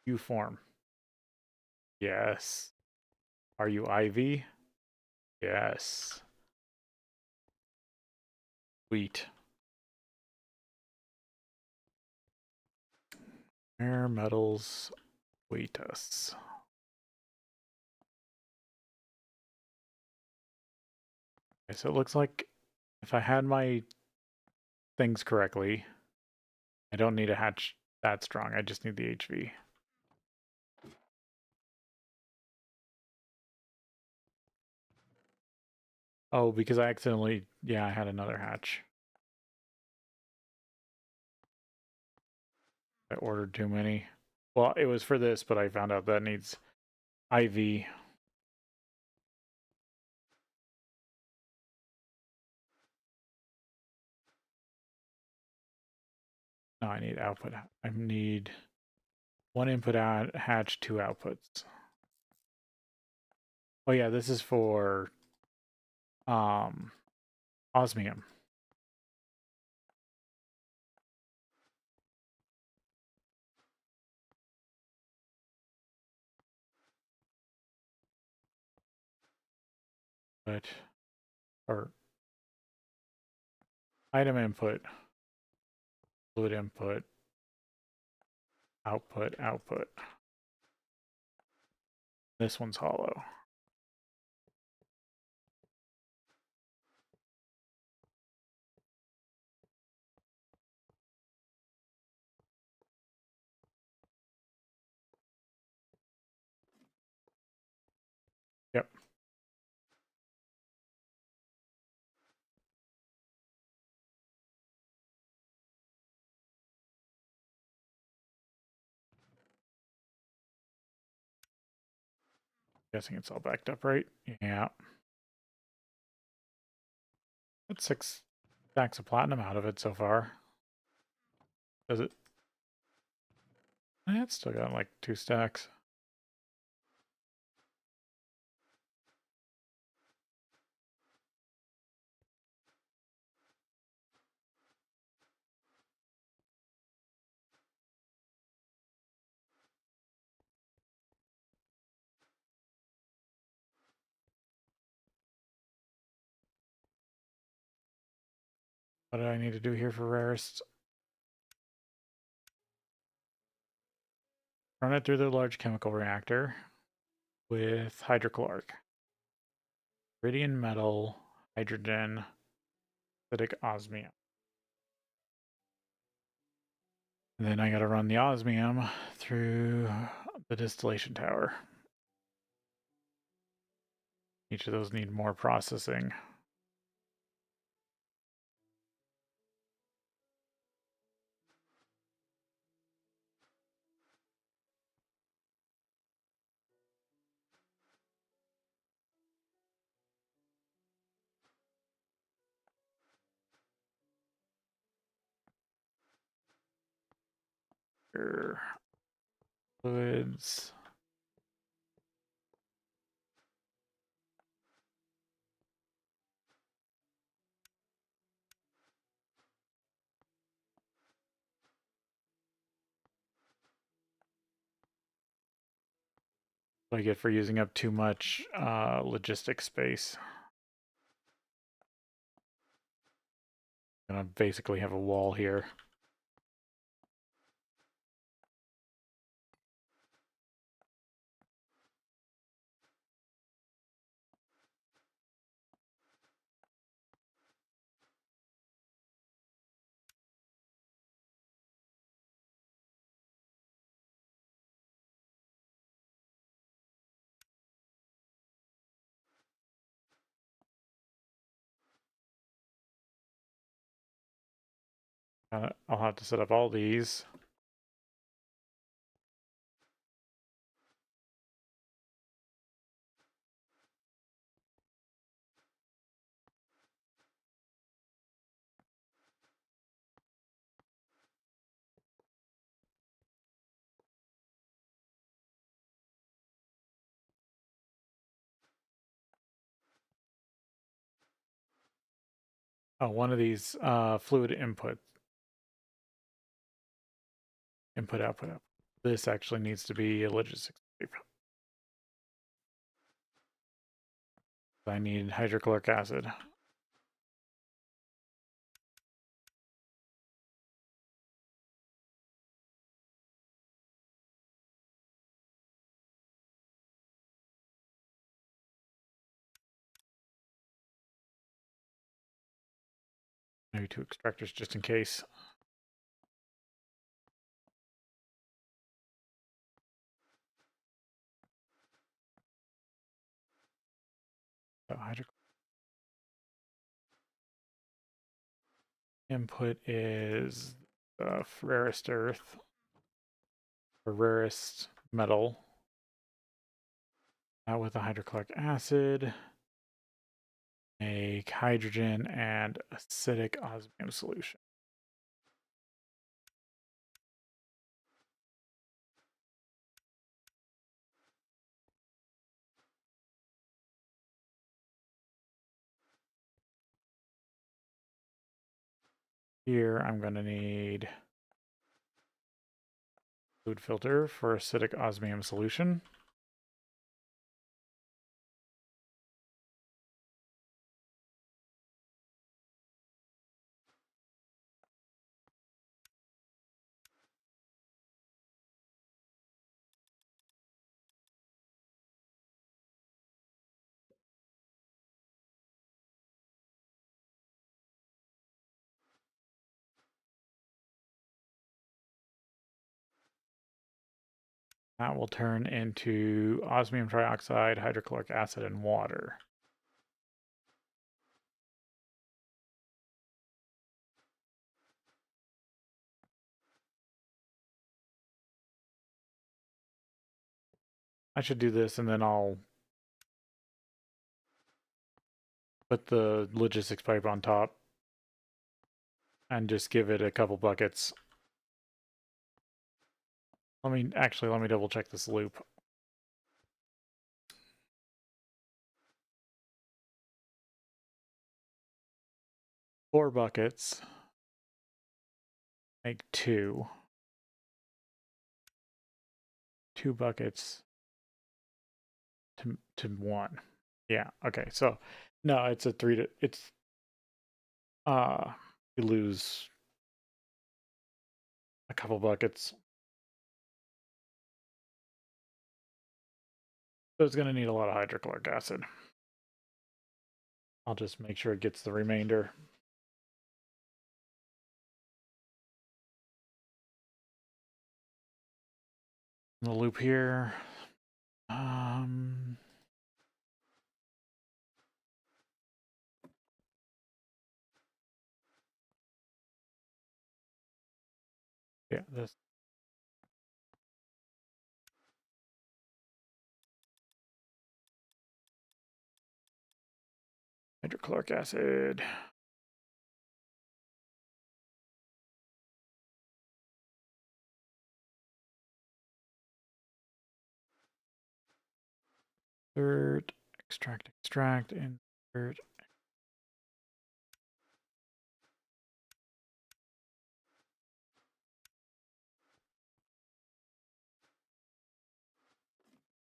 Speaker 1: U form. Yes. Are you Ivy? Yes. Wheat. Rare metals wheatus. Okay, so it looks like if I had my things correctly, I don't need a hatch that strong. I just need the HV. Oh, because I accidentally, yeah, I had another hatch. I ordered too many. Well, it was for this, but I found out that needs IV. No, I need output. I need one input out hatch, 2 outputs. Oh yeah, this is for osmium. But or item input, fluid input, output, output. This one's hollow. Yep. Guessing it's all backed up, right? Yeah. That's 6 stacks of platinum out of it so far. Does it? It's still got like 2 stacks. What do I need to do here for rarest? Run it through the large chemical reactor with hydrochloric. Iridium metal, hydrogen, acidic osmium. And then I gotta run the osmium through the distillation tower. Each of those need more processing. Fluids. What I get for using up too much logistics space. I'm gonna basically have a wall here. I'll have to set up all these. Oh, one of these fluid output. This actually needs to be a logistics pipe. I need hydrochloric acid. Maybe 2 extractors just in case. So input is rarest earth or rarest metal. Now with the hydrochloric acid, make hydrogen and acidic osmium solution. Here I'm going to need fluid filter for acidic osmium solution. That will turn into osmium trioxide, hydrochloric acid, and water. I should do this and then I'll put the logistics pipe on top and just give it a couple buckets. Let me double check this loop. Four buckets make 2. 2 buckets to 1. Yeah, okay. So no, it's a 3 to we lose a couple buckets. So it's going to need a lot of hydrochloric acid. I'll just make sure it gets the remainder. The loop here. Yeah, this. Hydrochloric acid. Insert, extract, insert.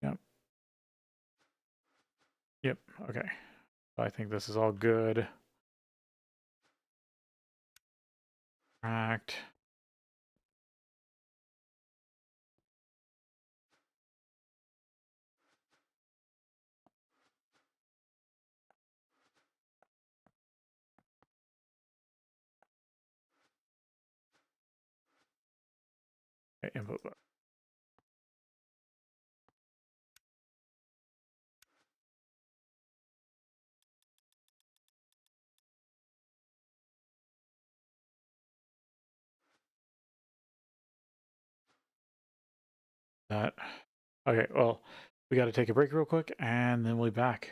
Speaker 1: Yep. Yep, okay. I think this is all good. Extract. Okay, input book. That. Okay, well, we got to take a break real quick, and then we'll be back.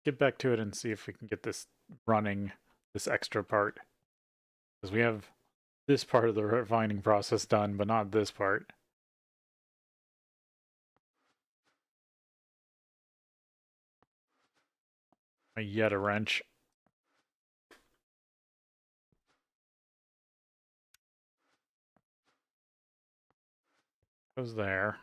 Speaker 1: get back to it and see if we can get this running, this extra part. Because we have this part of the refining process done, but not this part. Yet a wrench. Goes there.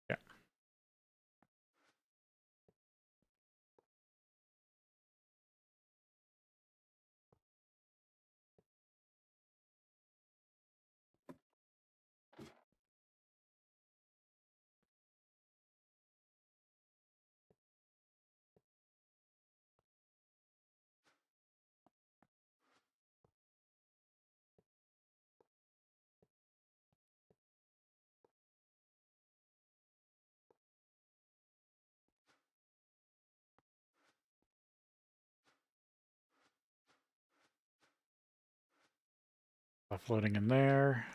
Speaker 1: Yeah. Floating in there.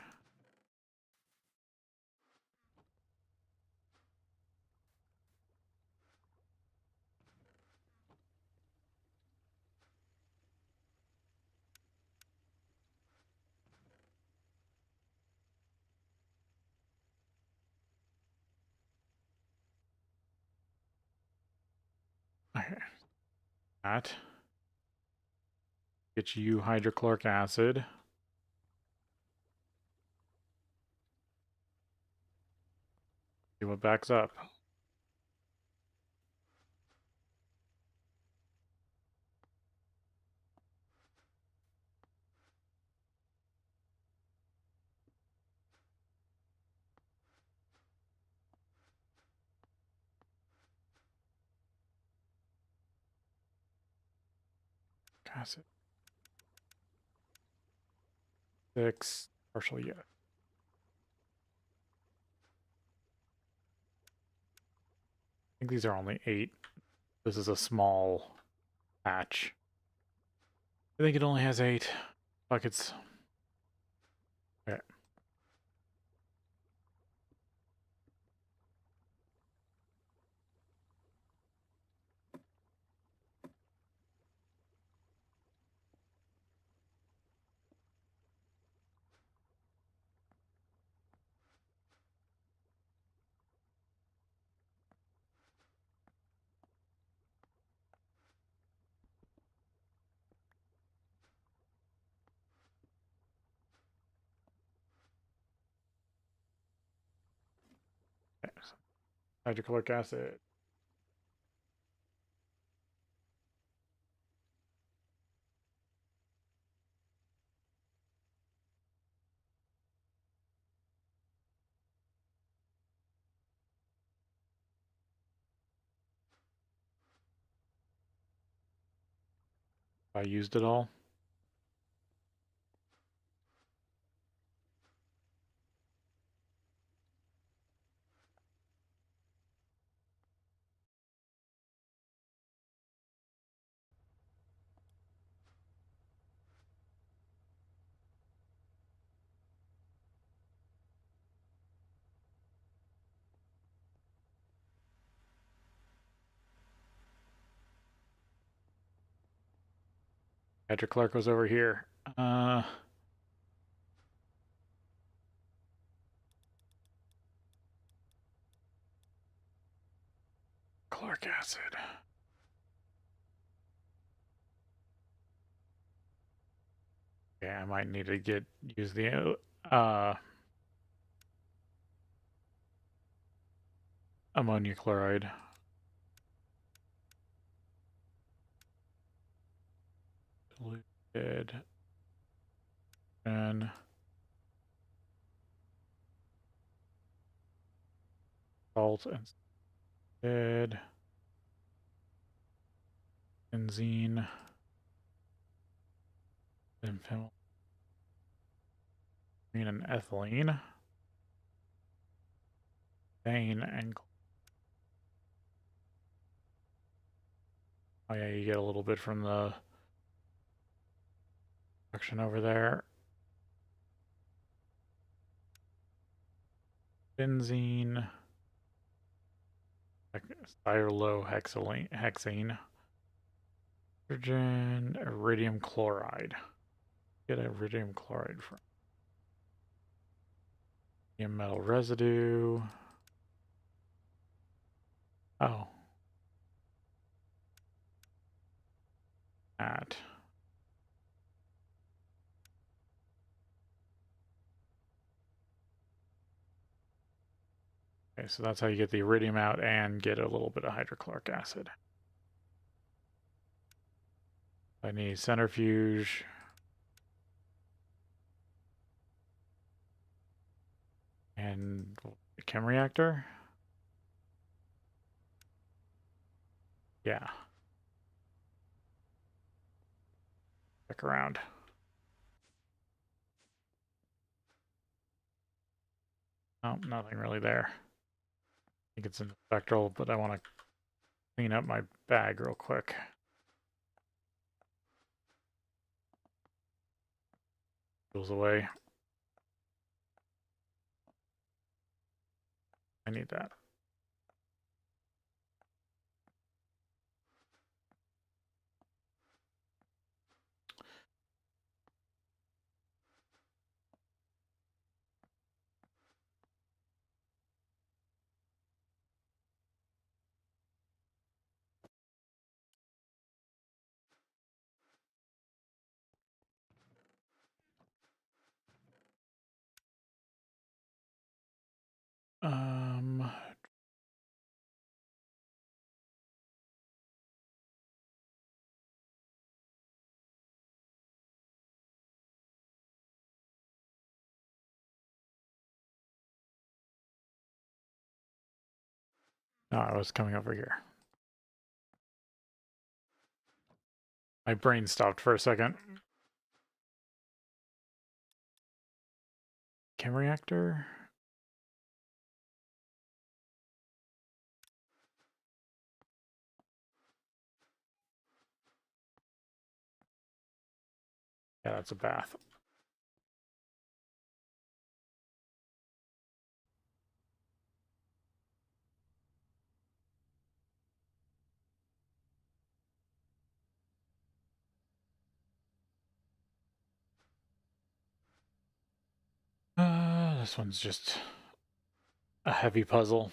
Speaker 1: Okay. That. Get you hydrochloric acid. See what backs up. Acid. 6. Partial yes. I think these are only 8. This is a small patch. I think it only has 8 buckets. Okay. So hydrochloric acid. I used it all. Hydrochloric was over here. Chloric acid. Yeah, I might need to use the ammonia chloride. Diluted. And salt instead. Benzene. And ethylene. Bane and oh yeah, you get a little bit from the Production over there. Benzene. Hexane. Hydrogen. Iridium chloride. Get iridium chloride from. Metal residue. Oh. That. Okay, so that's how you get the iridium out and get a little bit of hydrochloric acid. I need centrifuge. And the chem reactor? Yeah. Check around. Oh, nothing really there. I think it's in the spectral, but I want to clean up my bag real quick. Goes away. I need that. No, I was coming over here. My brain stopped for a second. Chem reactor? Yeah, that's a bath. This one's just a heavy puzzle.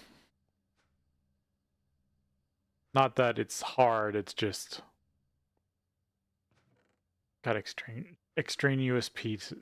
Speaker 1: Not that it's hard, it's just got extraneous pieces.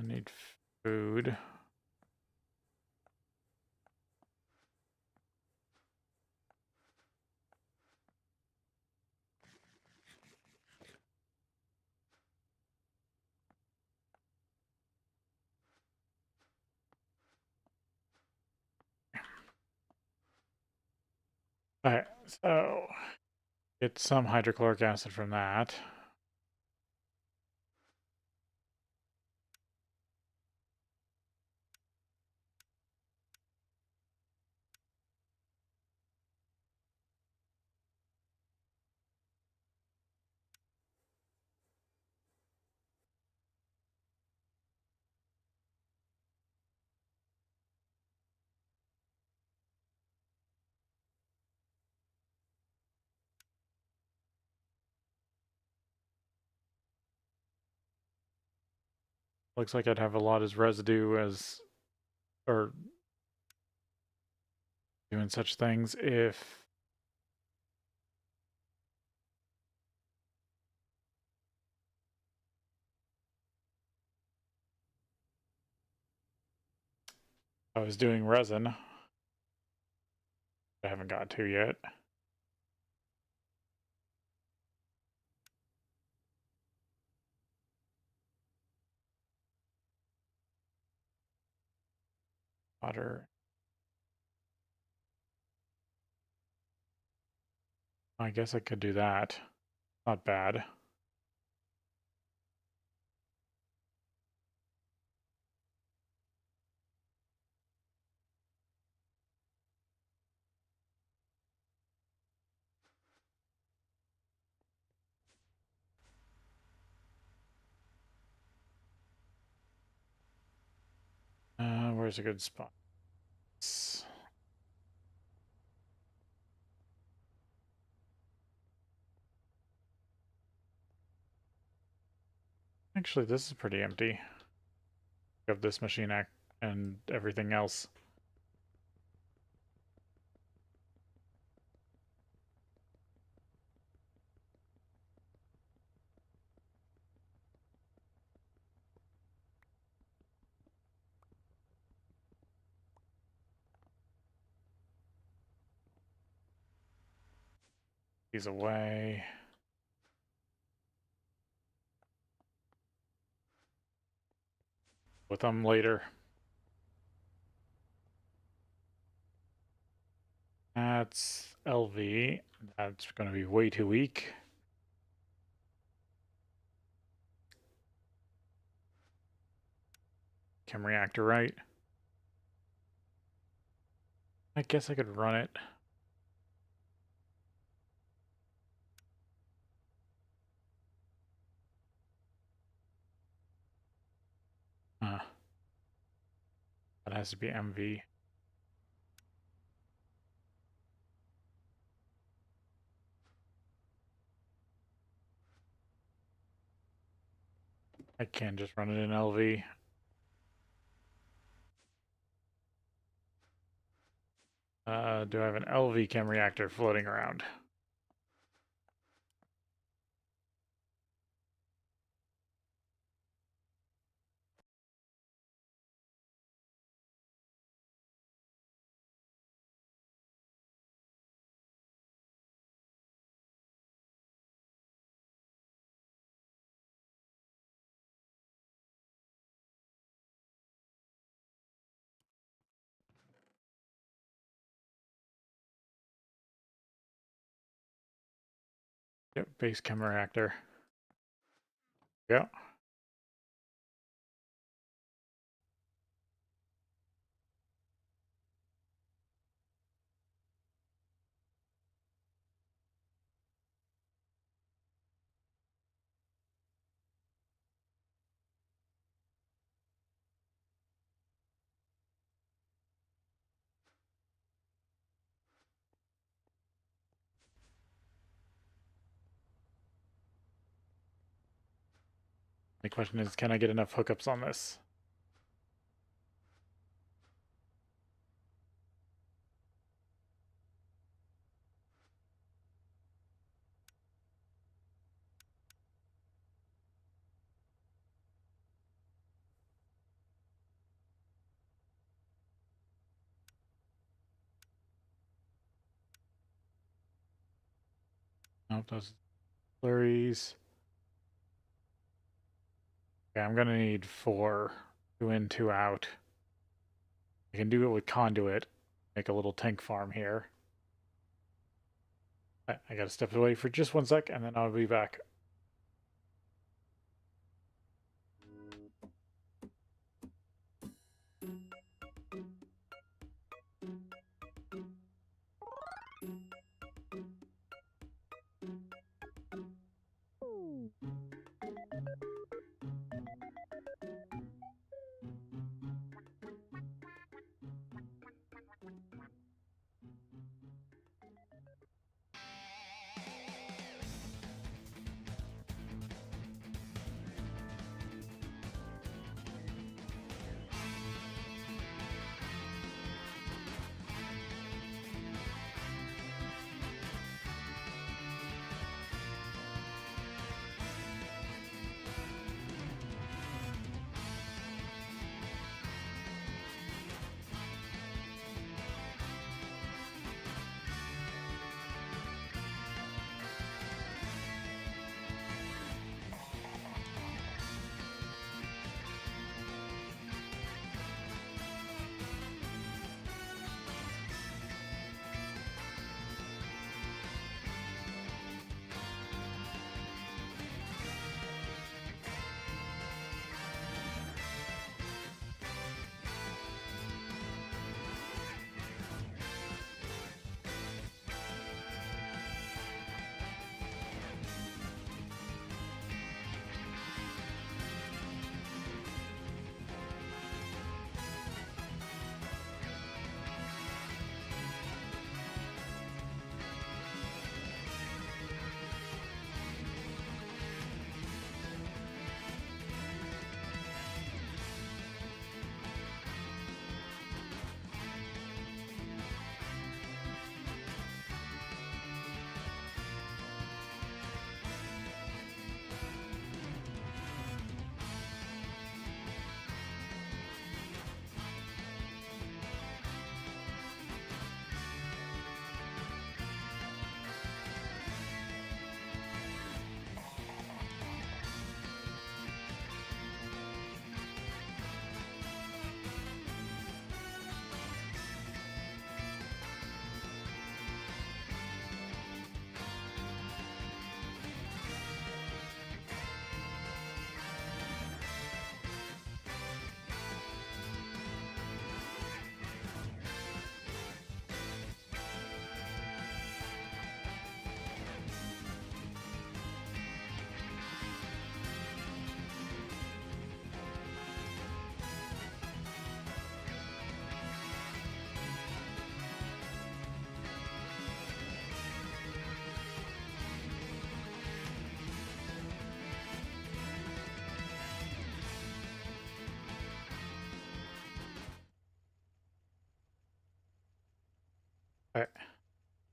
Speaker 1: Need food. Alright, so get some hydrochloric acid from that. Looks like I'd have a lot as residue as, or doing such things if I was doing resin. I haven't got to yet. Water. I guess I could do that. Not bad. Where's a good spot? Actually, this is pretty empty. Of this machine and everything else. He's away. With them later. That's LV. That's going to be way too weak. Chem reactor, right? I guess I could run it. That has to be MV. I can just run it in LV. Do I have an LV chem reactor floating around? Yep, base chem reactor. Yeah. The question is, can I get enough hookups on this? Nope, those slurries. Okay, I'm gonna need 4. 2 in, 2 out. I can do it with conduit. Make a little tank farm here. I gotta step away for just 1 sec, and then I'll be back.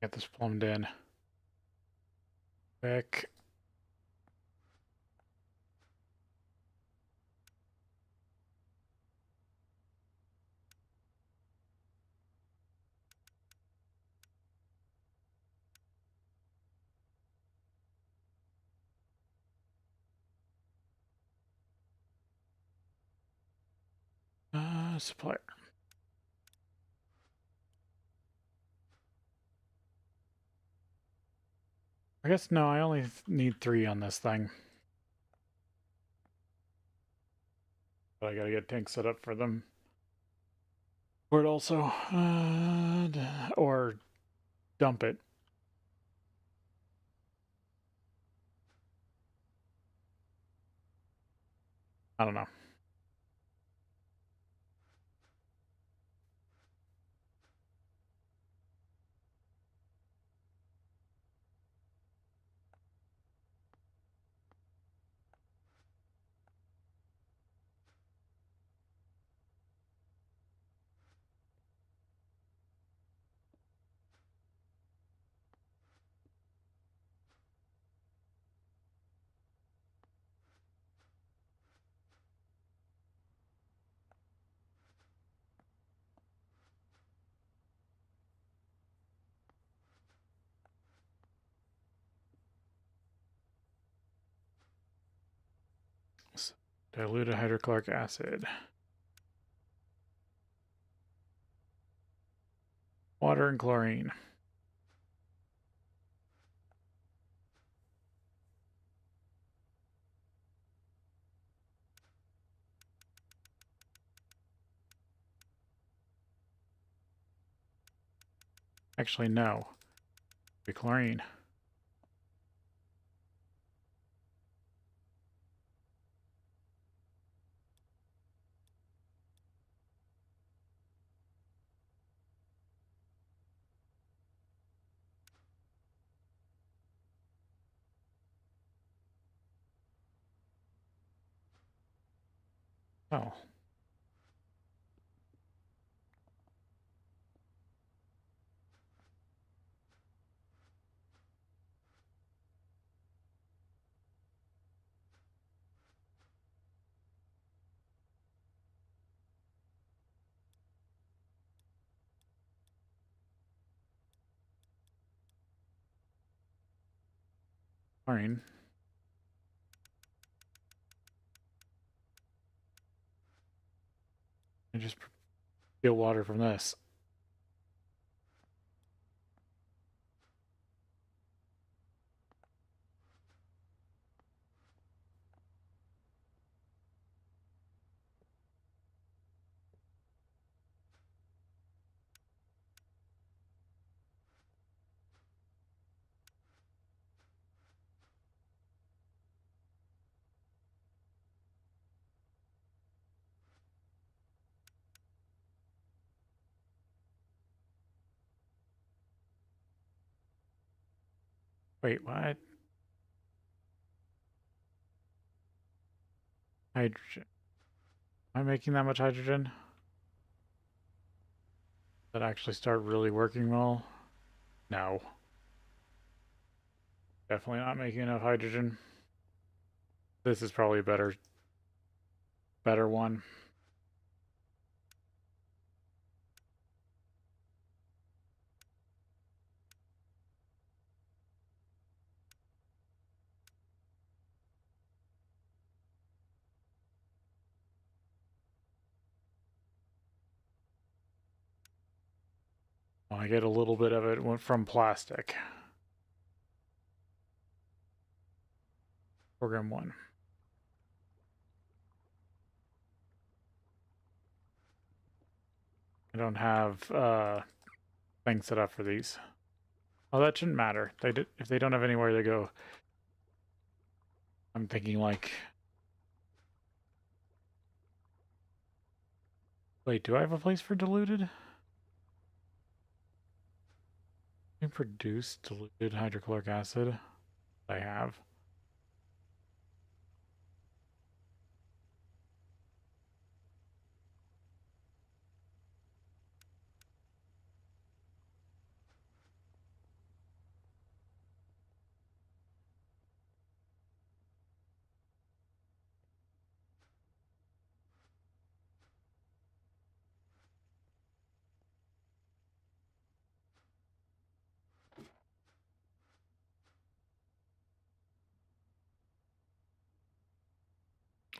Speaker 1: Get this plumbed in. Quick. Supplier. I guess no, I only need 3 on this thing. But I gotta get tanks set up for them. Or it also, or dump it. I don't know. Diluted hydrochloric acid. Water and chlorine. Actually, no. Be chlorine. Oh. Chlorine. I just steal water from this. Wait, what? Hydrogen. Am I making that much hydrogen? That actually start really working well? No. Definitely not making enough hydrogen. This is probably a better one. I get a little bit of it from plastic. Program 1. I don't have things set up for these. Oh, that shouldn't matter. If they don't have anywhere to go. I'm thinking like... Wait, do I have a place for diluted? Can I produce diluted hydrochloric acid? I have.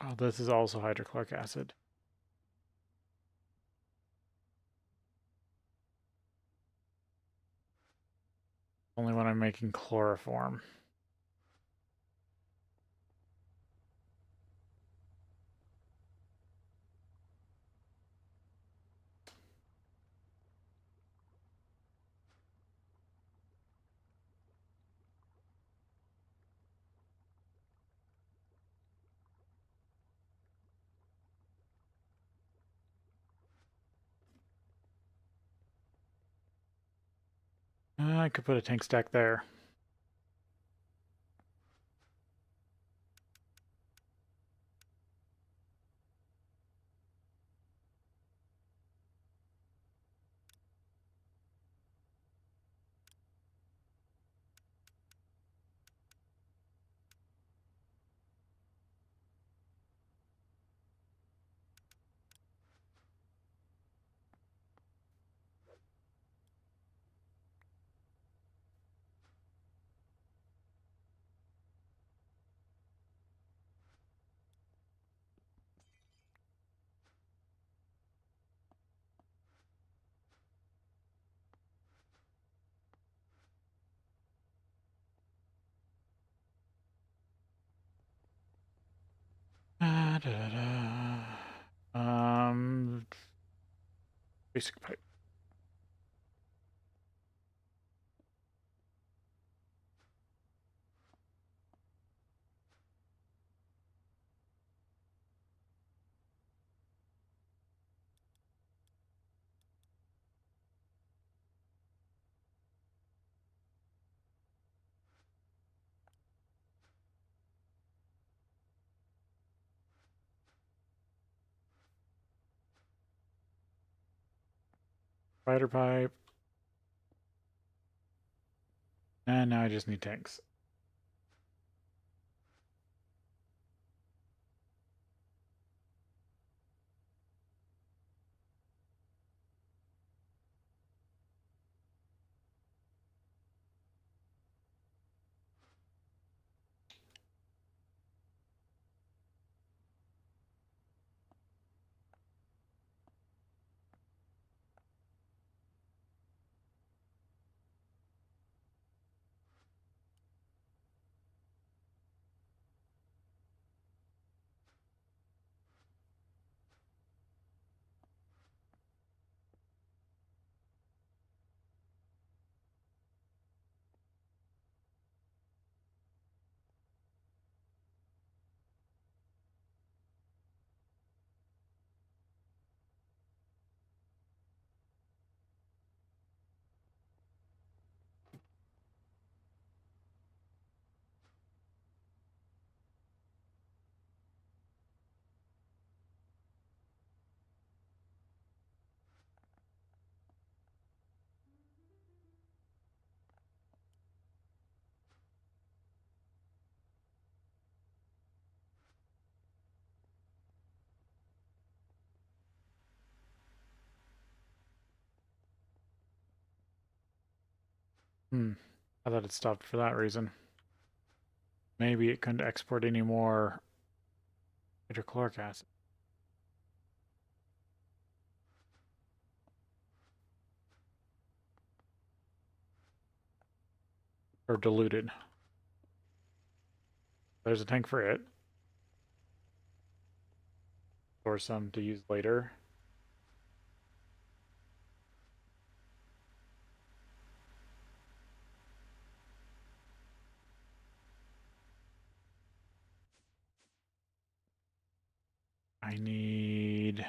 Speaker 1: Oh, this is also hydrochloric acid. Only when I'm making chloroform. I could put a tank stack there. Da, da, da. Basic pipe. Spider pipe. And now I just need tanks. I thought it stopped for that reason. Maybe it couldn't export any more hydrochloric acid. Or diluted. There's a tank for it. Or some to use later. I need...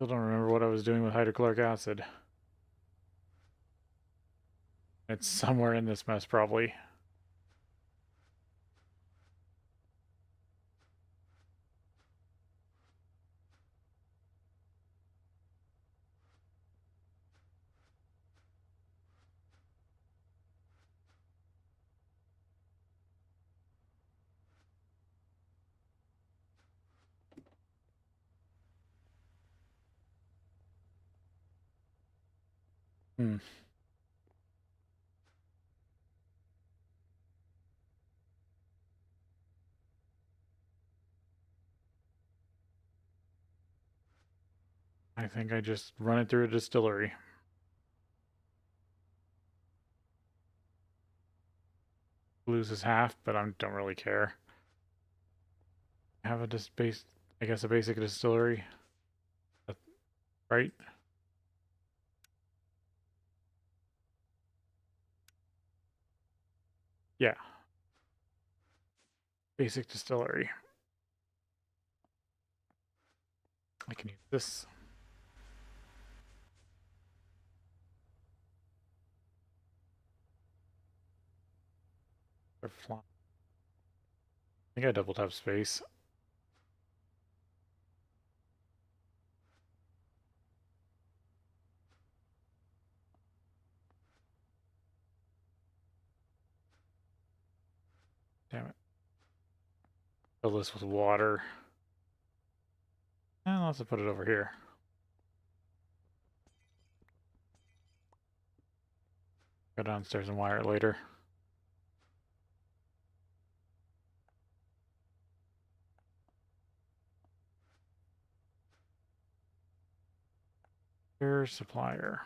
Speaker 1: Still don't remember what I was doing with hydrochloric acid. It's somewhere in this mess, probably. Hmm. I think I just run it through a distillery. Loses half, but I don't really care. Have a I guess a basic distillery, right? Yeah, basic distillery. I can use this. I think I double tap space. Damn it. Fill this with water. And let's put it over here. Go downstairs and wire it later. Air supplier.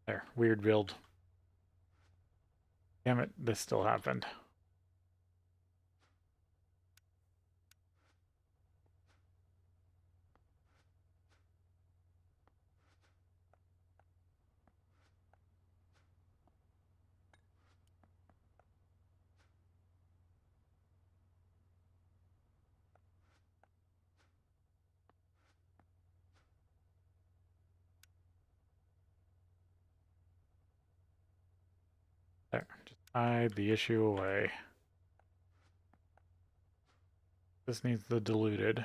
Speaker 1: There, weird build. Damn it, this still happened. There, just hide the issue away. This needs the diluted.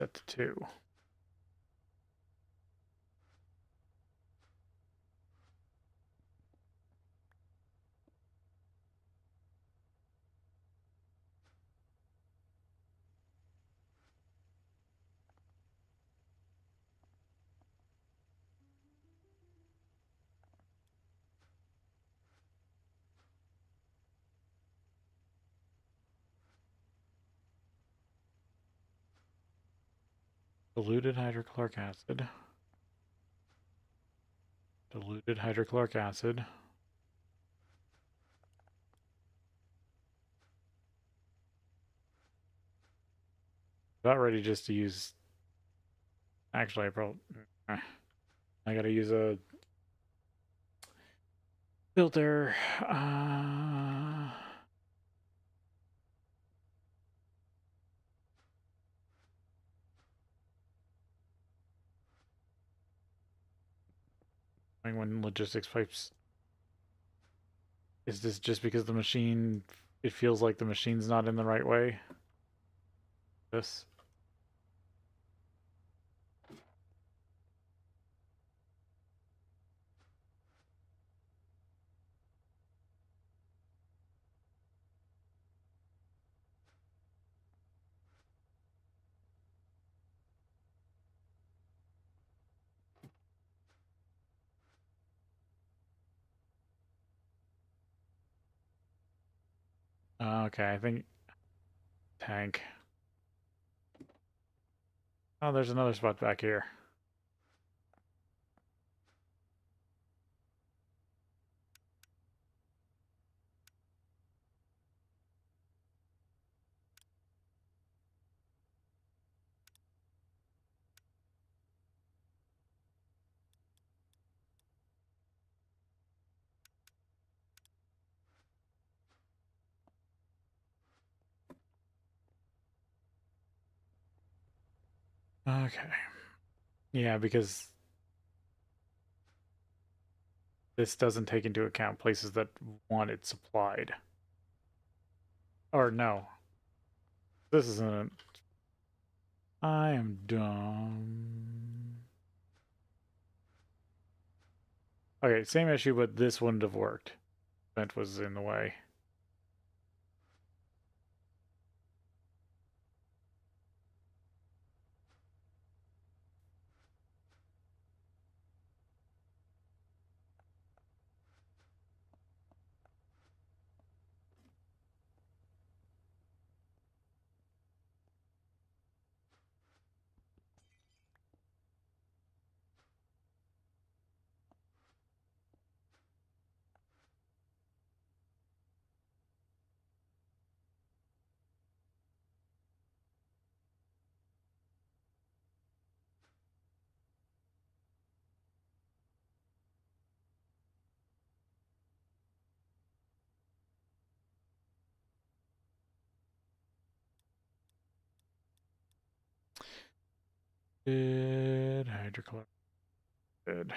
Speaker 1: Set to 2. Diluted hydrochloric acid. Diluted hydrochloric acid. About ready just to use... Actually, I gotta use a filter. When logistics pipes... Is this just because the machine... It feels like the machine's not in the right way? This... Okay, I think tank. Oh, there's another spot back here. Okay. Yeah, because this doesn't take into account places that want it supplied. Or no, this isn't. I am dumb. Okay, same issue, but this wouldn't have worked. Vent was in the way. Did hydrochloric. Did.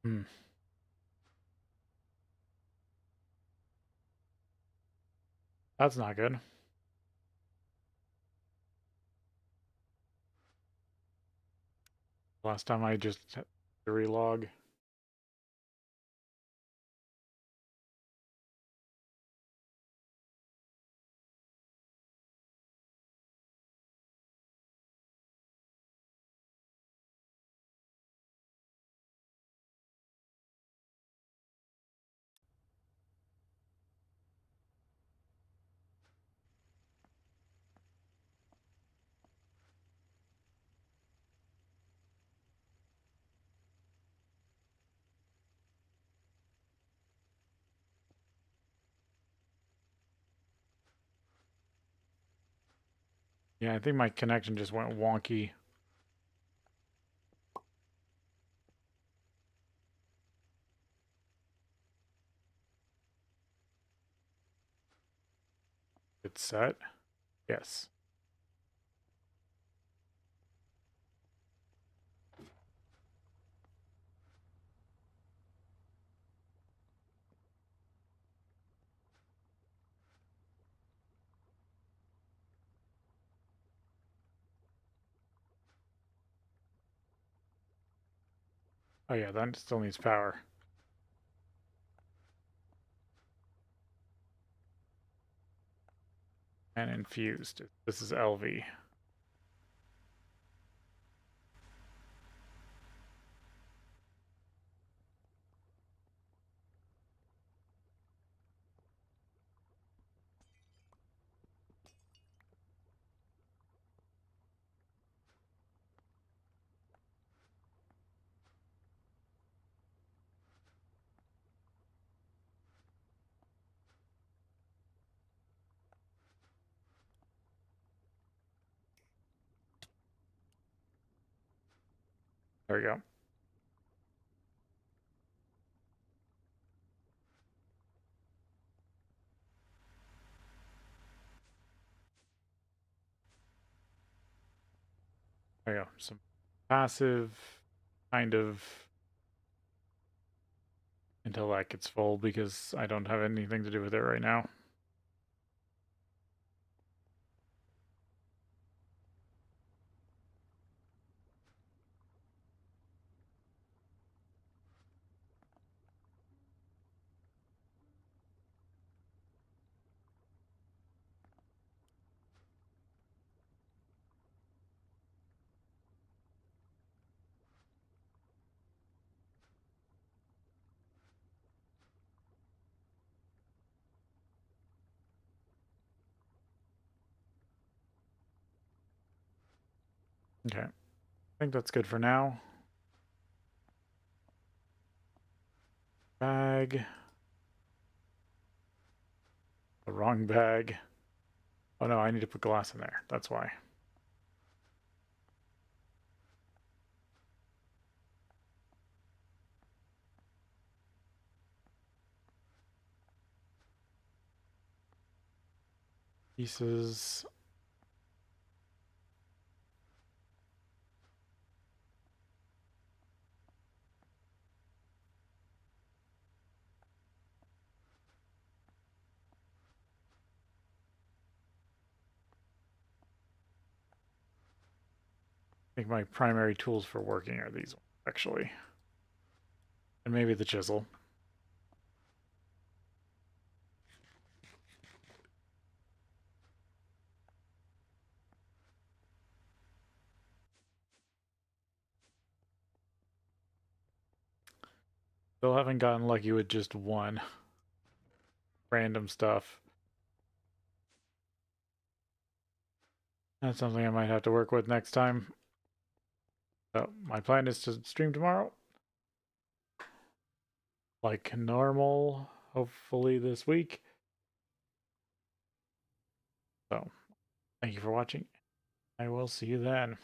Speaker 1: Hmm. That's not good. Last time I just had to relog. Yeah, I think my connection just went wonky. It's set. Yes. Oh yeah, that still needs power. And infused. This is LV. There we go. There we go. Some passive kind of until that gets full because I don't have anything to do with it right now. Okay. I think that's good for now. Bag. The wrong bag. Oh no, I need to put glass in there. That's why. Pieces. I think my primary tools for working are these ones, actually. And maybe the chisel. Still haven't gotten lucky with just one. Random stuff. That's something I might have to work with next time. So my plan is to stream tomorrow. Like normal, hopefully this week. So, thank you for watching. I will see you then.